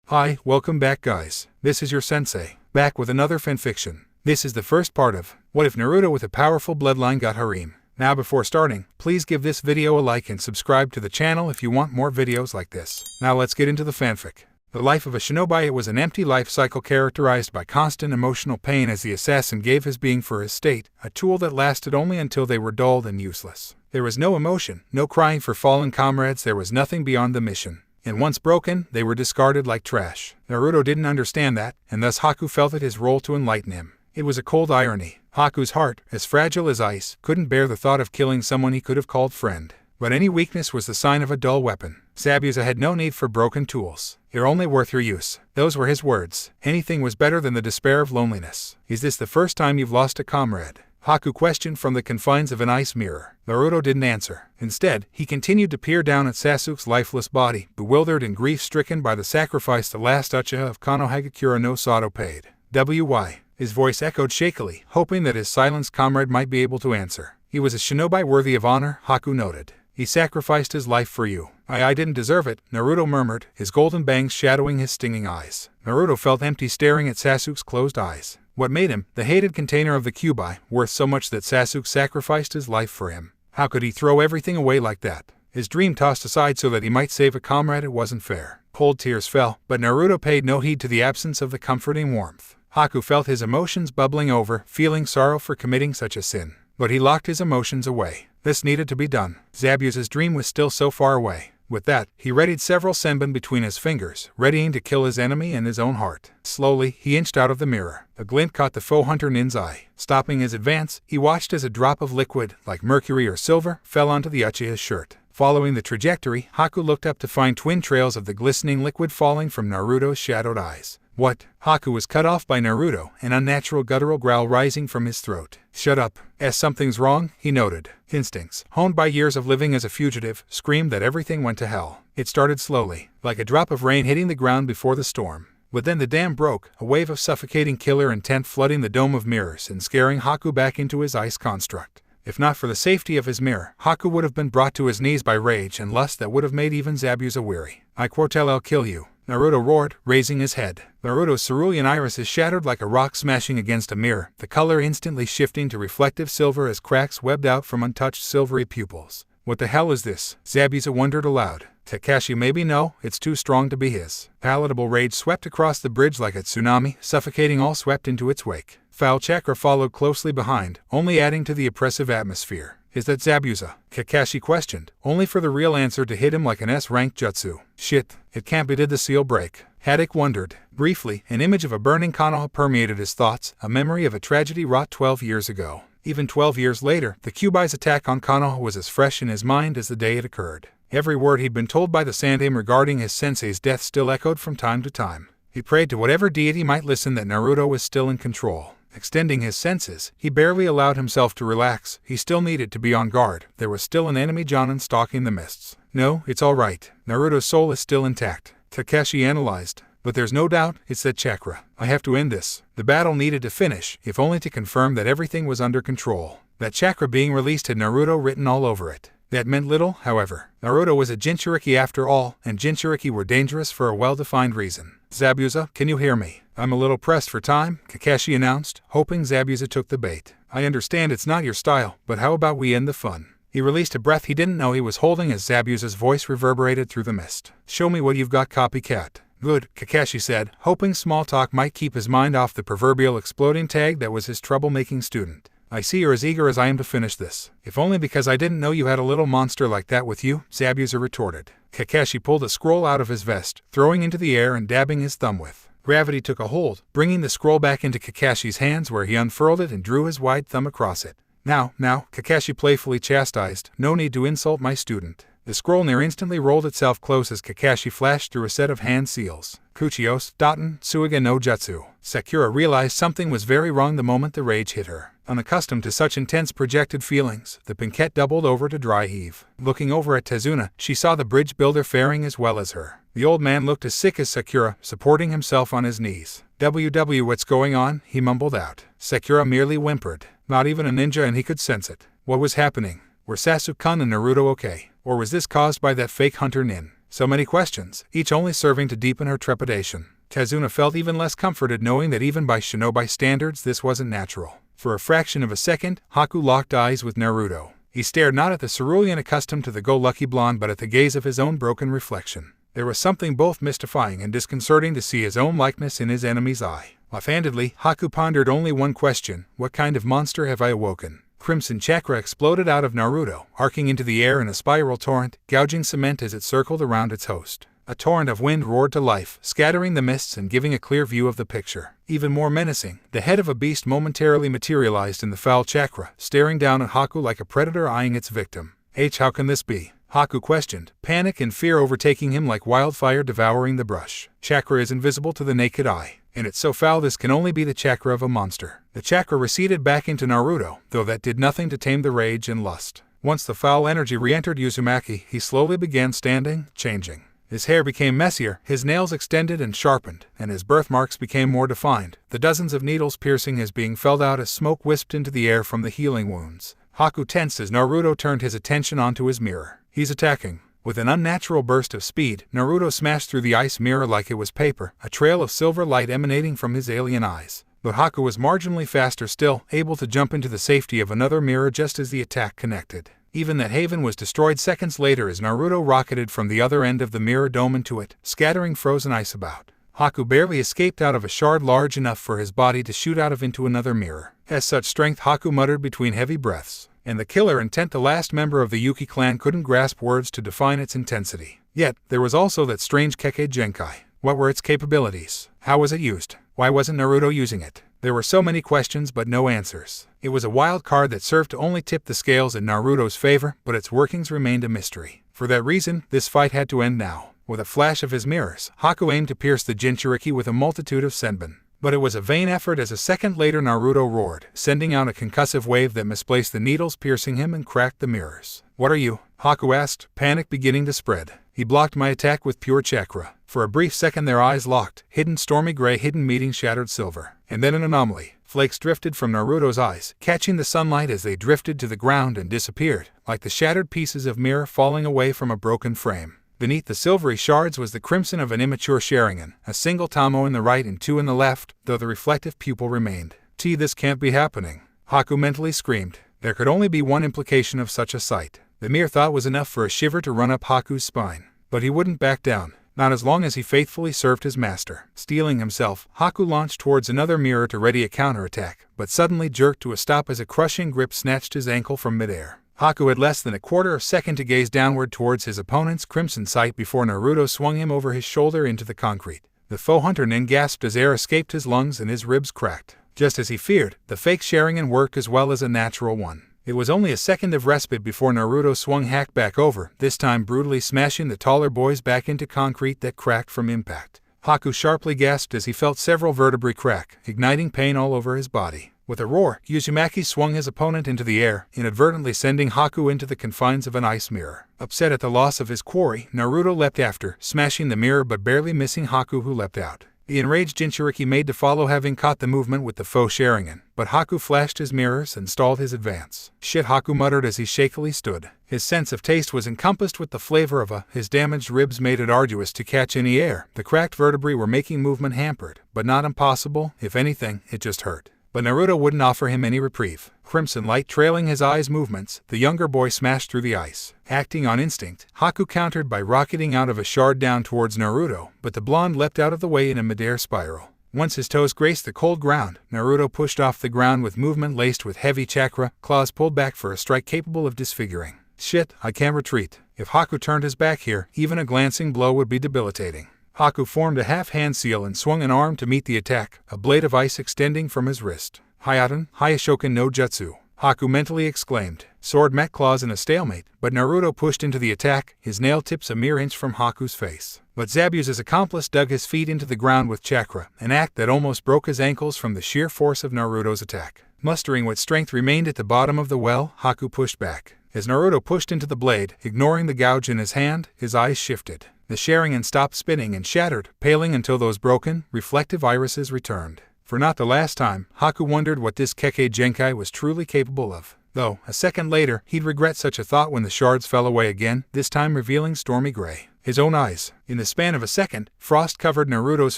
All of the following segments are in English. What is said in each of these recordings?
Hi, welcome back guys. This is your sensei, back with another fanfiction. This is the first part of What If Naruto with a Powerful Bloodline Got Harem. Now before starting, please give this video a like and subscribe to the channel if you want more videos like this. Now let's get into the fanfic. The life of a shinobi. It was an empty life cycle characterized by constant emotional pain as the assassin gave his being for his state, a tool that lasted only until they were dulled and useless. There was no emotion, no crying for fallen comrades, there was nothing beyond the mission. And once broken, they were discarded like trash. Naruto didn't understand that, and thus Haku felt it his role to enlighten him. It was a cold irony. Haku's heart, as fragile as ice, couldn't bear the thought of killing someone he could have called friend. But any weakness was the sign of a dull weapon. Zabuza had no need for broken tools. They're only worth your use. Those were his words. Anything was better than the despair of loneliness. Is this the first time you've lost a comrade? Haku questioned from the confines of an ice mirror. Naruto didn't answer. Instead, he continued to peer down at Sasuk's lifeless body, bewildered and grief-stricken by the sacrifice the last Uchiha of Konoha no Sato paid. Why? His voice echoed shakily, hoping that his silenced comrade might be able to answer. He was a shinobi worthy of honor, Haku noted. He sacrificed his life for you. I didn't deserve it, Naruto murmured, his golden bangs shadowing his stinging eyes. Naruto felt empty staring at Sasuk's closed eyes. What made him, the hated container of the Kyuubi, worth so much that Sasuk sacrificed his life for him? How could he throw everything away like that? His dream tossed aside so that he might save a comrade, it wasn't fair. Cold tears fell, but Naruto paid no heed to the absence of the comforting warmth. Haku felt his emotions bubbling over, feeling sorrow for committing such a sin. But he locked his emotions away. This needed to be done. Zabuza's dream was still so far away. With that, he readied several Senbon between his fingers, readying to kill his enemy in his own heart. Slowly, he inched out of the mirror. A glint caught the foe hunter Nin's eye. Stopping his advance, he watched as a drop of liquid, like mercury or silver, fell onto the Uchiha's shirt. Following the trajectory, Haku looked up to find twin trails of the glistening liquid falling from Naruto's shadowed eyes. What? Haku was cut off by Naruto, an unnatural guttural growl rising from his throat. Shut up. Something's wrong, he noted. Instincts, honed by years of living as a fugitive, screamed that everything went to hell. It started slowly, like a drop of rain hitting the ground before the storm. But then the dam broke, a wave of suffocating killer intent flooding the dome of mirrors and scaring Haku back into his ice construct. If not for the safety of his mirror, Haku would have been brought to his knees by rage and lust that would have made even Zabuza weary. I quartel, I'll kill you, Naruto roared, raising his head. Naruto's cerulean irises shattered like a rock smashing against a mirror, the color instantly shifting to reflective silver as cracks webbed out from untouched silvery pupils. What the hell is this? Zabuza wondered aloud. Kakashi maybe no, it's too strong to be his. Palatable rage swept across the bridge like a tsunami, suffocating all swept into its wake. Foul chakra followed closely behind, only adding to the oppressive atmosphere. Is that Zabuza? Kakashi questioned, only for the real answer to hit him like an S-rank jutsu. Shit, it can't be. Did the seal break? Haddock wondered. Briefly, an image of a burning Konoha permeated his thoughts, a memory of a tragedy wrought 12 years ago. Even 12 years later, the Kyuubi's attack on Konoha was as fresh in his mind as the day it occurred. Every word he'd been told by the Sandaime regarding his sensei's death still echoed from time to time. He prayed to whatever deity might listen that Naruto was still in control. Extending his senses, he barely allowed himself to relax. He still needed to be on guard. There was still an enemy Jonin stalking the mists. No, it's all right. Naruto's soul is still intact, Kakashi analyzed. But there's no doubt, it's that chakra. I have to end this. The battle needed to finish, if only to confirm that everything was under control. That chakra being released had Naruto written all over it. That meant little, however. Naruto was a Jinchuriki after all, and Jinchuriki were dangerous for a well-defined reason. Zabuza, can you hear me? I'm a little pressed for time, Kakashi announced, hoping Zabuza took the bait. I understand it's not your style, but how about we end the fun? He released a breath he didn't know he was holding as Zabuza's voice reverberated through the mist. Show me what you've got, copycat. Good, Kakashi said, hoping small talk might keep his mind off the proverbial exploding tag that was his troublemaking student. I see you're as eager as I am to finish this. If only because I didn't know you had a little monster like that with you, Zabuza retorted. Kakashi pulled a scroll out of his vest, throwing into the air and dabbing his thumb with. Gravity took a hold, bringing the scroll back into Kakashi's hands where he unfurled it and drew his wide thumb across it. Now, Kakashi playfully chastised, no need to insult my student. The scroll near instantly rolled itself close as Kakashi flashed through a set of hand seals. Kuchios, Daten, Suiga no Jutsu. Sakura realized something was very wrong the moment the rage hit her. Unaccustomed to such intense projected feelings, the pinkette doubled over to dry heave. Looking over at Tezuna, she saw the bridge builder faring as well as her. The old man looked as sick as Sakura, supporting himself on his knees. What's going on? He mumbled out. Sakura merely whimpered. Not even a ninja, and he could sense it. What was happening? Were Sasuk-kun and Naruto okay? Or was this caused by that fake hunter Nin? So many questions, each only serving to deepen her trepidation. Kazuna felt even less comforted knowing that even by shinobi standards this wasn't natural. For a fraction of a second, Haku locked eyes with Naruto. He stared not at the cerulean accustomed to the go-lucky blonde but at the gaze of his own broken reflection. There was something both mystifying and disconcerting to see his own likeness in his enemy's eye. Offhandedly, Haku pondered only one question: what kind of monster have I awoken? Crimson chakra exploded out of Naruto, arcing into the air in a spiral torrent, gouging cement as it circled around its host. A torrent of wind roared to life, scattering the mists and giving a clear view of the picture. Even more menacing, the head of a beast momentarily materialized in the foul chakra, staring down at Haku like a predator eyeing its victim. How can this be? Haku questioned, panic and fear overtaking him like wildfire devouring the brush. Chakra is invisible to the naked eye, and it's so foul this can only be the chakra of a monster. The chakra receded back into Naruto, though that did nothing to tame the rage and lust. Once the foul energy re-entered Uzumaki, he slowly began standing, changing. His hair became messier, his nails extended and sharpened, and his birthmarks became more defined, the dozens of needles piercing his being felled out as smoke wisped into the air from the healing wounds. Haku tensed as Naruto turned his attention onto his mirror. He's attacking. With an unnatural burst of speed, Naruto smashed through the ice mirror like it was paper, a trail of silver light emanating from his alien eyes. But Haku was marginally faster still, able to jump into the safety of another mirror just as the attack connected. Even that haven was destroyed seconds later as Naruto rocketed from the other end of the mirror dome into it, scattering frozen ice about. Haku barely escaped out of a shard large enough for his body to shoot out of into another mirror. As such strength, Haku muttered between heavy breaths. And the killer intent the last member of the Yuki clan couldn't grasp words to define its intensity. Yet, there was also that strange Kekkei Genkai. What were its capabilities? How was it used? Why wasn't Naruto using it? There were so many questions but no answers. It was a wild card that served to only tip the scales in Naruto's favor, but its workings remained a mystery. For that reason, this fight had to end now. With a flash of his mirrors, Haku aimed to pierce the Jinchuriki with a multitude of Senbon. But it was a vain effort as a second later Naruto roared, sending out a concussive wave that misplaced the needles piercing him and cracked the mirrors. What are you? Haku asked, panic beginning to spread. He blocked my attack with pure chakra. For a brief second their eyes locked, hidden stormy gray hidden meeting shattered silver. And then an anomaly. Flakes drifted from Naruto's eyes, catching the sunlight as they drifted to the ground and disappeared, like the shattered pieces of mirror falling away from a broken frame. Beneath the silvery shards was the crimson of an immature Sharingan, a single Tamo in the right and two in the left, though the reflective pupil remained. This can't be happening. Haku mentally screamed. There could only be one implication of such a sight. The mere thought was enough for a shiver to run up Haku's spine. But he wouldn't back down. Not as long as he faithfully served his master. Steeling himself, Haku launched towards another mirror to ready a counterattack, but suddenly jerked to a stop as a crushing grip snatched his ankle from midair. Haku had less than a quarter of a second to gaze downward towards his opponent's crimson sight before Naruto swung him over his shoulder into the concrete. The foe hunter Nin gasped as air escaped his lungs and his ribs cracked. Just as he feared, the fake Sharingan worked as well as a natural one. It was only a second of respite before Naruto swung Hack back over, this time brutally smashing the taller boys back into concrete that cracked from impact. Haku sharply gasped as he felt several vertebrae crack, igniting pain all over his body. With a roar, Uzumaki swung his opponent into the air, inadvertently sending Haku into the confines of an ice mirror. Upset at the loss of his quarry, Naruto leapt after, smashing the mirror but barely missing Haku, who leapt out. The enraged Jinchuriki made to follow, having caught the movement with the faux Sharingan, but Haku flashed his mirrors and stalled his advance. Shit, Haku muttered as he shakily stood. His sense of taste was encompassed with the flavor of his damaged ribs made it arduous to catch any air. The cracked vertebrae were making movement hampered, but not impossible. If anything, it just hurt. But Naruto wouldn't offer him any reprieve. Crimson light trailing his eyes' movements, the younger boy smashed through the ice. Acting on instinct, Haku countered by rocketing out of a shard down towards Naruto, but the blonde leapt out of the way in a midair spiral. Once his toes graced the cold ground, Naruto pushed off the ground with movement laced with heavy chakra, claws pulled back for a strike capable of disfiguring. Shit, I can't retreat. If Haku turned his back here, even a glancing blow would be debilitating. Haku formed a half-hand seal and swung an arm to meet the attack, a blade of ice extending from his wrist. Hiaten, Hayashoken no Jutsu, Haku mentally exclaimed. Sword met claws in a stalemate, but Naruto pushed into the attack, his nail tips a mere inch from Haku's face. But Zabuza's accomplice dug his feet into the ground with chakra, an act that almost broke his ankles from the sheer force of Naruto's attack. Mustering what strength remained at the bottom of the well, Haku pushed back. As Naruto pushed into the blade, ignoring the gouge in his hand, his eyes shifted. The Sharingan stopped spinning and shattered, paling until those broken, reflective irises returned. For not the last time, Haku wondered what this Kekkei Genkai was truly capable of. Though, a second later, he'd regret such a thought when the shards fell away again, this time revealing stormy gray. his own eyes. In the span of a second, frost-covered Naruto's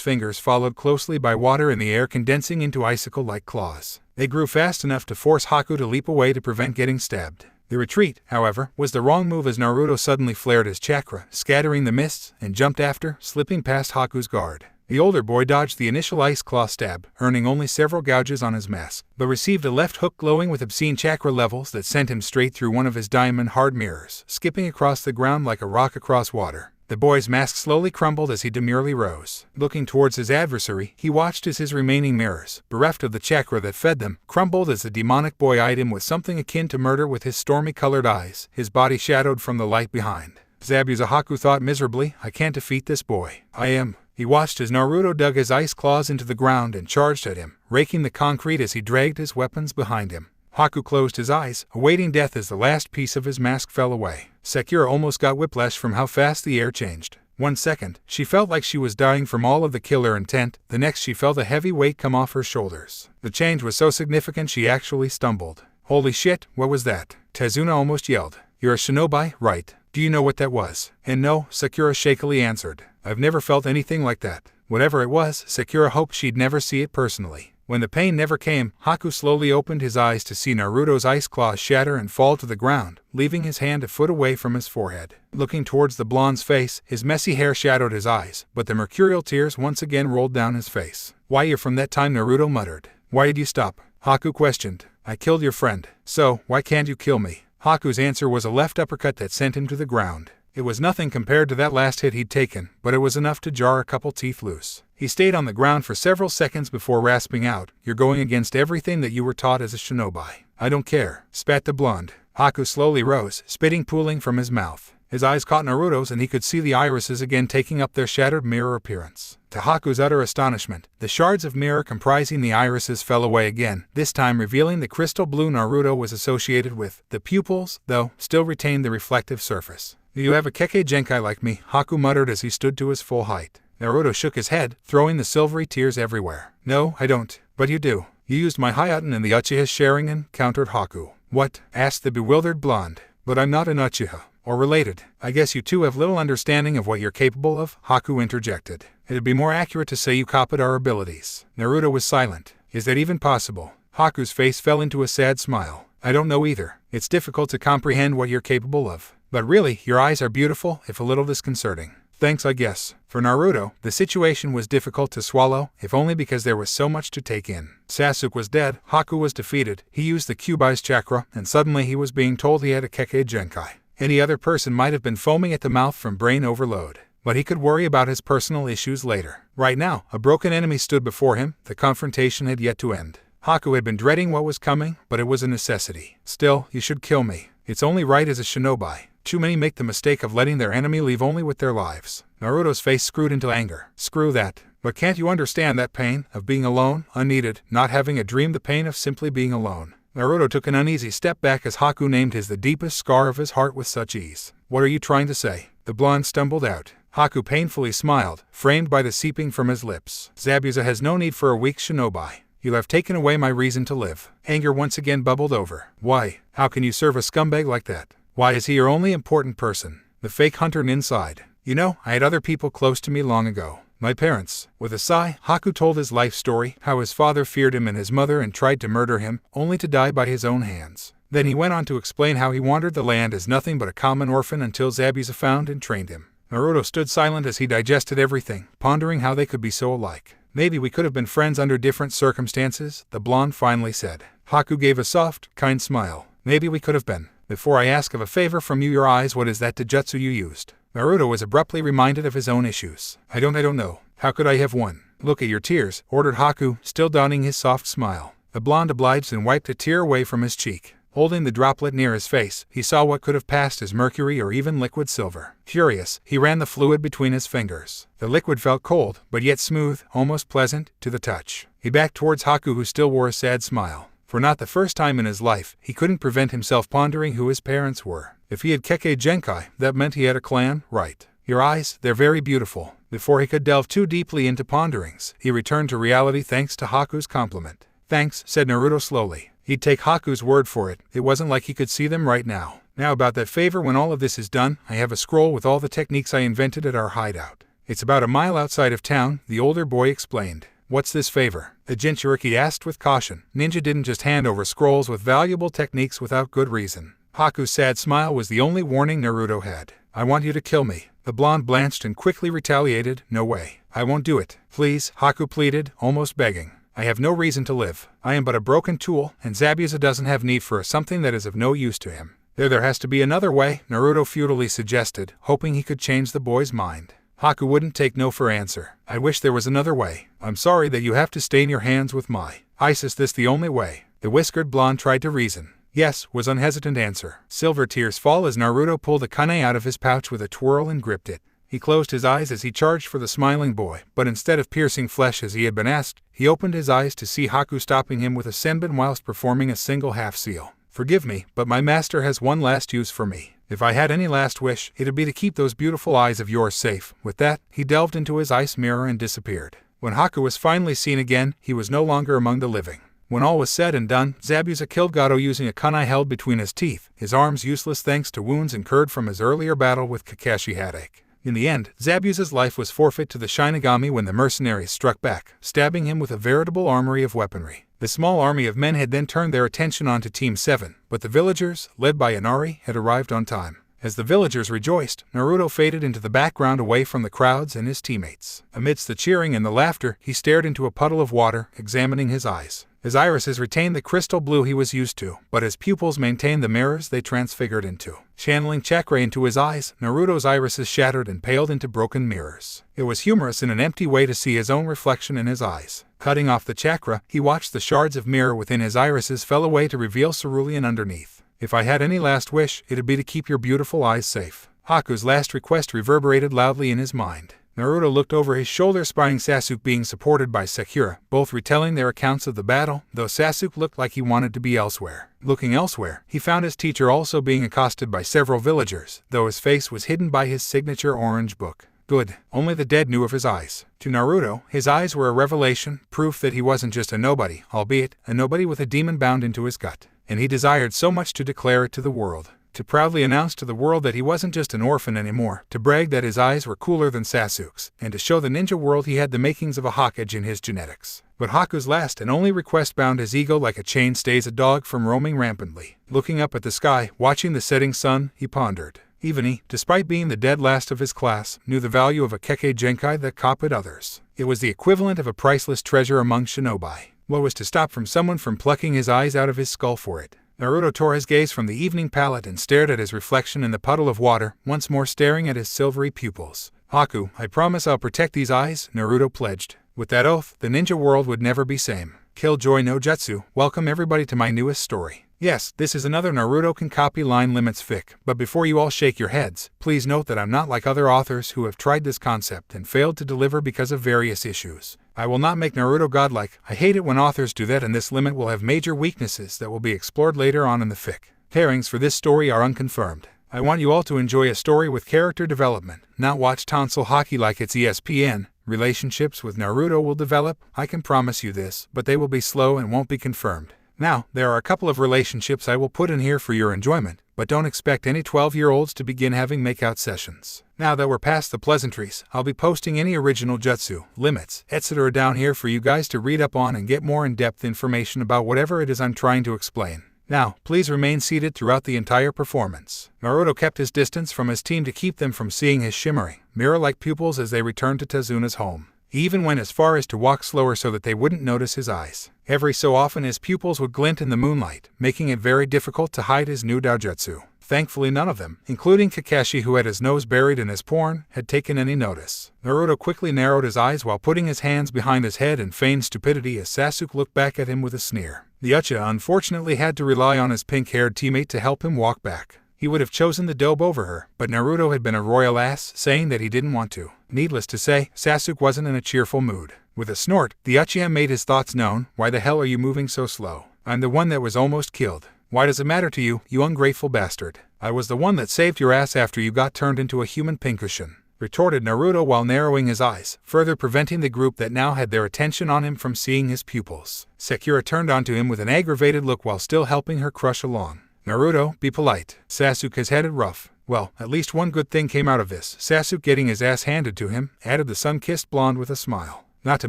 fingers followed closely by water in the air, condensing into icicle-like claws. They grew fast enough to force Haku to leap away to prevent getting stabbed. The retreat, however, was the wrong move as Naruto suddenly flared his chakra, scattering the mists, and jumped after, slipping past Haku's guard. The older boy dodged the initial ice claw stab, earning only several gouges on his mask, but received a left hook glowing with obscene chakra levels that sent him straight through one of his diamond-hard mirrors, skipping across the ground like a rock across water. The boy's mask slowly crumbled as he demurely rose. Looking towards his adversary, he watched as his remaining mirrors, bereft of the chakra that fed them, crumbled as the demonic boy eyed him with something akin to murder with his stormy-colored eyes, his body shadowed from the light behind. Zabuza Haku thought miserably, I can't defeat this boy. I am. He watched as Naruto dug his ice claws into the ground and charged at him, raking the concrete as he dragged his weapons behind him. Haku closed his eyes, awaiting death as the last piece of his mask fell away. Sakura almost got whiplash from how fast the air changed. 1 second, she felt like she was dying from all of the killer intent, the next she felt a heavy weight come off her shoulders. The change was so significant she actually stumbled. Holy shit, what was that? Tezuna almost yelled. You're a shinobi, right? Do you know what that was? And no, Sakura shakily answered. I've never felt anything like that. Whatever it was, Sakura hoped she'd never see it personally. When the pain never came, Haku slowly opened his eyes to see Naruto's ice claws shatter and fall to the ground, leaving his hand a foot away from his forehead. Looking towards the blonde's face, his messy hair shadowed his eyes, but the mercurial tears once again rolled down his face. Why, you're from that time, Naruto muttered. Why did you stop? Haku questioned. I killed your friend. So, why can't you kill me? Haku's answer was a left uppercut that sent him to the ground. It was nothing compared to that last hit he'd taken, but it was enough to jar a couple teeth loose. He stayed on the ground for several seconds before rasping out, You're going against everything that you were taught as a shinobi. I don't care, spat the blonde. Haku slowly rose, spitting pooling from his mouth. His eyes caught Naruto's and he could see the irises again taking up their shattered mirror appearance. To Haku's utter astonishment, the shards of mirror comprising the irises fell away again, this time revealing the crystal blue Naruto was associated with. The pupils, though, still retained the reflective surface. Do you have a Kekkei Genkai like me? Haku muttered as he stood to his full height. Naruto shook his head, throwing the silvery tears everywhere. No, I don't. But you do. You used my Hiaten in the Uchiha Sharingan, countered Haku. What? Asked the bewildered blonde. But I'm not an Uchiha. Or related. I guess you two have little understanding of what you're capable of, Haku interjected. It'd be more accurate to say you copied our abilities. Naruto was silent. Is that even possible? Haku's face fell into a sad smile. I don't know either. It's difficult to comprehend what you're capable of. But really, your eyes are beautiful, if a little disconcerting. Thanks, I guess. For Naruto, the situation was difficult to swallow, if only because there was so much to take in. Sasuk was dead, Haku was defeated, he used the Kyuubi's chakra, and suddenly he was being told he had a Kekkei Genkai. Any other person might have been foaming at the mouth from brain overload. But he could worry about his personal issues later. Right now, a broken enemy stood before him, the confrontation had yet to end. Haku had been dreading what was coming, but it was a necessity. Still, you should kill me. It's only right as a shinobi. Too many make the mistake of letting their enemy leave only with their lives. Naruto's face screwed into anger. Screw that. But can't you understand that pain, of being alone, unneeded, not having a dream, the pain of simply being alone? Naruto took an uneasy step back as Haku named his the deepest scar of his heart with such ease. What are you trying to say? The blonde stumbled out. Haku painfully smiled, framed by the seeping from his lips. Zabuza has no need for a weak shinobi. You have taken away my reason to live. Anger once again bubbled over. Why? How can you serve a scumbag like that? Why is he your only important person? The fake hunter inside. You know, I had other people close to me long ago. My parents. With a sigh, Haku told his life story, how his father feared him and his mother and tried to murder him, only to die by his own hands. Then he went on to explain how he wandered the land as nothing but a common orphan until Zabuza found and trained him. Naruto stood silent as he digested everything, pondering how they could be so alike. Maybe we could have been friends under different circumstances, the blonde finally said. Haku gave a soft, kind smile. Maybe we could have been. Before I ask of a favor from you, your eyes, what is that jutsu you used? Naruto was abruptly reminded of his own issues. I don't know. How could I have won? Look at your tears, ordered Haku, still donning his soft smile. The blonde obliged and wiped a tear away from his cheek. Holding the droplet near his face, he saw what could have passed as mercury or even liquid silver. Curious, he ran the fluid between his fingers. The liquid felt cold, but yet smooth, almost pleasant, to the touch. He backed towards Haku, who still wore a sad smile. For not the first time in his life, he couldn't prevent himself pondering who his parents were. If he had Kekkei Genkai, that meant he had a clan, right? Your eyes, they're very beautiful. Before he could delve too deeply into ponderings, he returned to reality thanks to Haku's compliment. Thanks, said Naruto slowly. He'd take Haku's word for it, it wasn't like he could see them right now. Now about that favor, when all of this is done, I have a scroll with all the techniques I invented at our hideout. It's about a mile outside of town, the older boy explained. What's this favor? The Jinchuriki asked with caution. Ninja didn't just hand over scrolls with valuable techniques without good reason. Haku's sad smile was the only warning Naruto had. I want you to kill me. The blonde blanched and quickly retaliated. No way. I won't do it. Please, Haku pleaded, almost begging. I have no reason to live. I am but a broken tool, and Zabuza doesn't have need for something that is of no use to him. There has to be another way, Naruto futilely suggested, hoping he could change the boy's mind. Haku wouldn't take no for answer. I wish there was another way. I'm sorry that you have to stain your hands with my ice. Is this the only way? The whiskered blonde tried to reason. Yes, was unhesitant answer. Silver tears fall as Naruto pulled a kane out of his pouch with a twirl and gripped it. He closed his eyes as he charged for the smiling boy, but instead of piercing flesh as he had been asked, he opened his eyes to see Haku stopping him with a senbon whilst performing a single half-seal. Forgive me, but my master has one last use for me. If I had any last wish, it'd be to keep those beautiful eyes of yours safe. With that, he delved into his ice mirror and disappeared. When Haku was finally seen again, he was no longer among the living. When all was said and done, Zabuza killed Gato using a kunai held between his teeth, his arms useless thanks to wounds incurred from his earlier battle with Kakashi Headache. In the end, Zabuza's life was forfeit to the Shinigami when the mercenaries struck back, stabbing him with a veritable armory of weaponry. The small army of men had then turned their attention onto Team 7, but the villagers, led by Inari, had arrived on time. As the villagers rejoiced, Naruto faded into the background away from the crowds and his teammates. Amidst the cheering and the laughter, he stared into a puddle of water, examining his eyes. His irises retained the crystal blue he was used to, but his pupils maintained the mirrors they transfigured into. Channeling chakra into his eyes, Naruto's irises shattered and paled into broken mirrors. It was humorous in an empty way to see his own reflection in his eyes. Cutting off the chakra, he watched the shards of mirror within his irises fell away to reveal cerulean underneath. If I had any last wish, it'd be to keep your beautiful eyes safe. Haku's last request reverberated loudly in his mind. Naruto looked over his shoulder, spying Sasuk being supported by Sakura, both retelling their accounts of the battle, though Sasuk looked like he wanted to be elsewhere. Looking elsewhere, he found his teacher also being accosted by several villagers, though his face was hidden by his signature orange book. Good. Only the dead knew of his eyes. To Naruto, his eyes were a revelation, proof that he wasn't just a nobody, albeit a nobody with a demon bound into his gut. And he desired so much to declare it to the world. To proudly announce to the world that he wasn't just an orphan anymore, to brag that his eyes were cooler than Sasuk's, and to show the ninja world he had the makings of a Hokage in his genetics. But Haku's last and only request bound his ego like a chain stays a dog from roaming rampantly. Looking up at the sky, watching the setting sun, he pondered. Even he, despite being the dead last of his class, knew the value of a Kekkei Genkai that copied others. It was the equivalent of a priceless treasure among shinobi. What was to stop someone from plucking his eyes out of his skull for it? Naruto tore his gaze from the evening palette and stared at his reflection in the puddle of water, once more staring at his silvery pupils. Haku, I promise I'll protect these eyes, Naruto pledged. With that oath, the ninja world would never be same. Killjoy no Jutsu, welcome everybody to my newest story. Yes, this is another Naruto can copy line limits fic, but before you all shake your heads, please note that I'm not like other authors who have tried this concept and failed to deliver because of various issues. I will not make Naruto godlike. I hate it when authors do that, and this limit will have major weaknesses that will be explored later on in the fic. Pairings for this story are unconfirmed. I want you all to enjoy a story with character development, not watch tonsil hockey like it's ESPN. Relationships with Naruto will develop, I can promise you this, but they will be slow and won't be confirmed. Now, there are a couple of relationships I will put in here for your enjoyment, but don't expect any 12-year-olds to begin having makeout sessions. Now that we're past the pleasantries, I'll be posting any original jutsu, limits, etc. down here for you guys to read up on and get more in-depth information about whatever it is I'm trying to explain. Now, please remain seated throughout the entire performance. Naruto kept his distance from his team to keep them from seeing his shimmering, mirror-like pupils as they returned to Tezuna's home. He even went as far as to walk slower so that they wouldn't notice his eyes. Every so often his pupils would glint in the moonlight, making it very difficult to hide his new doujutsu. Thankfully none of them, including Kakashi who had his nose buried in his porn, had taken any notice. Naruto quickly narrowed his eyes while putting his hands behind his head and feigned stupidity as Sasuk looked back at him with a sneer. The Uchiha unfortunately had to rely on his pink-haired teammate to help him walk back. He would have chosen the dobe over her, but Naruto had been a royal ass, saying that he didn't want to. Needless to say, Sasuk wasn't in a cheerful mood. With a snort, the Uchiha made his thoughts known. Why the hell are you moving so slow? I'm the one that was almost killed. Why does it matter to you, you ungrateful bastard? I was the one that saved your ass after you got turned into a human pincushion, retorted Naruto while narrowing his eyes, further preventing the group that now had their attention on him from seeing his pupils. Sakura turned onto him with an aggravated look while still helping her crush along. Naruto, be polite. Sasuk has had it rough. Well, at least one good thing came out of this. Sasuk, getting his ass handed to him, added the sun-kissed blonde with a smile. Not to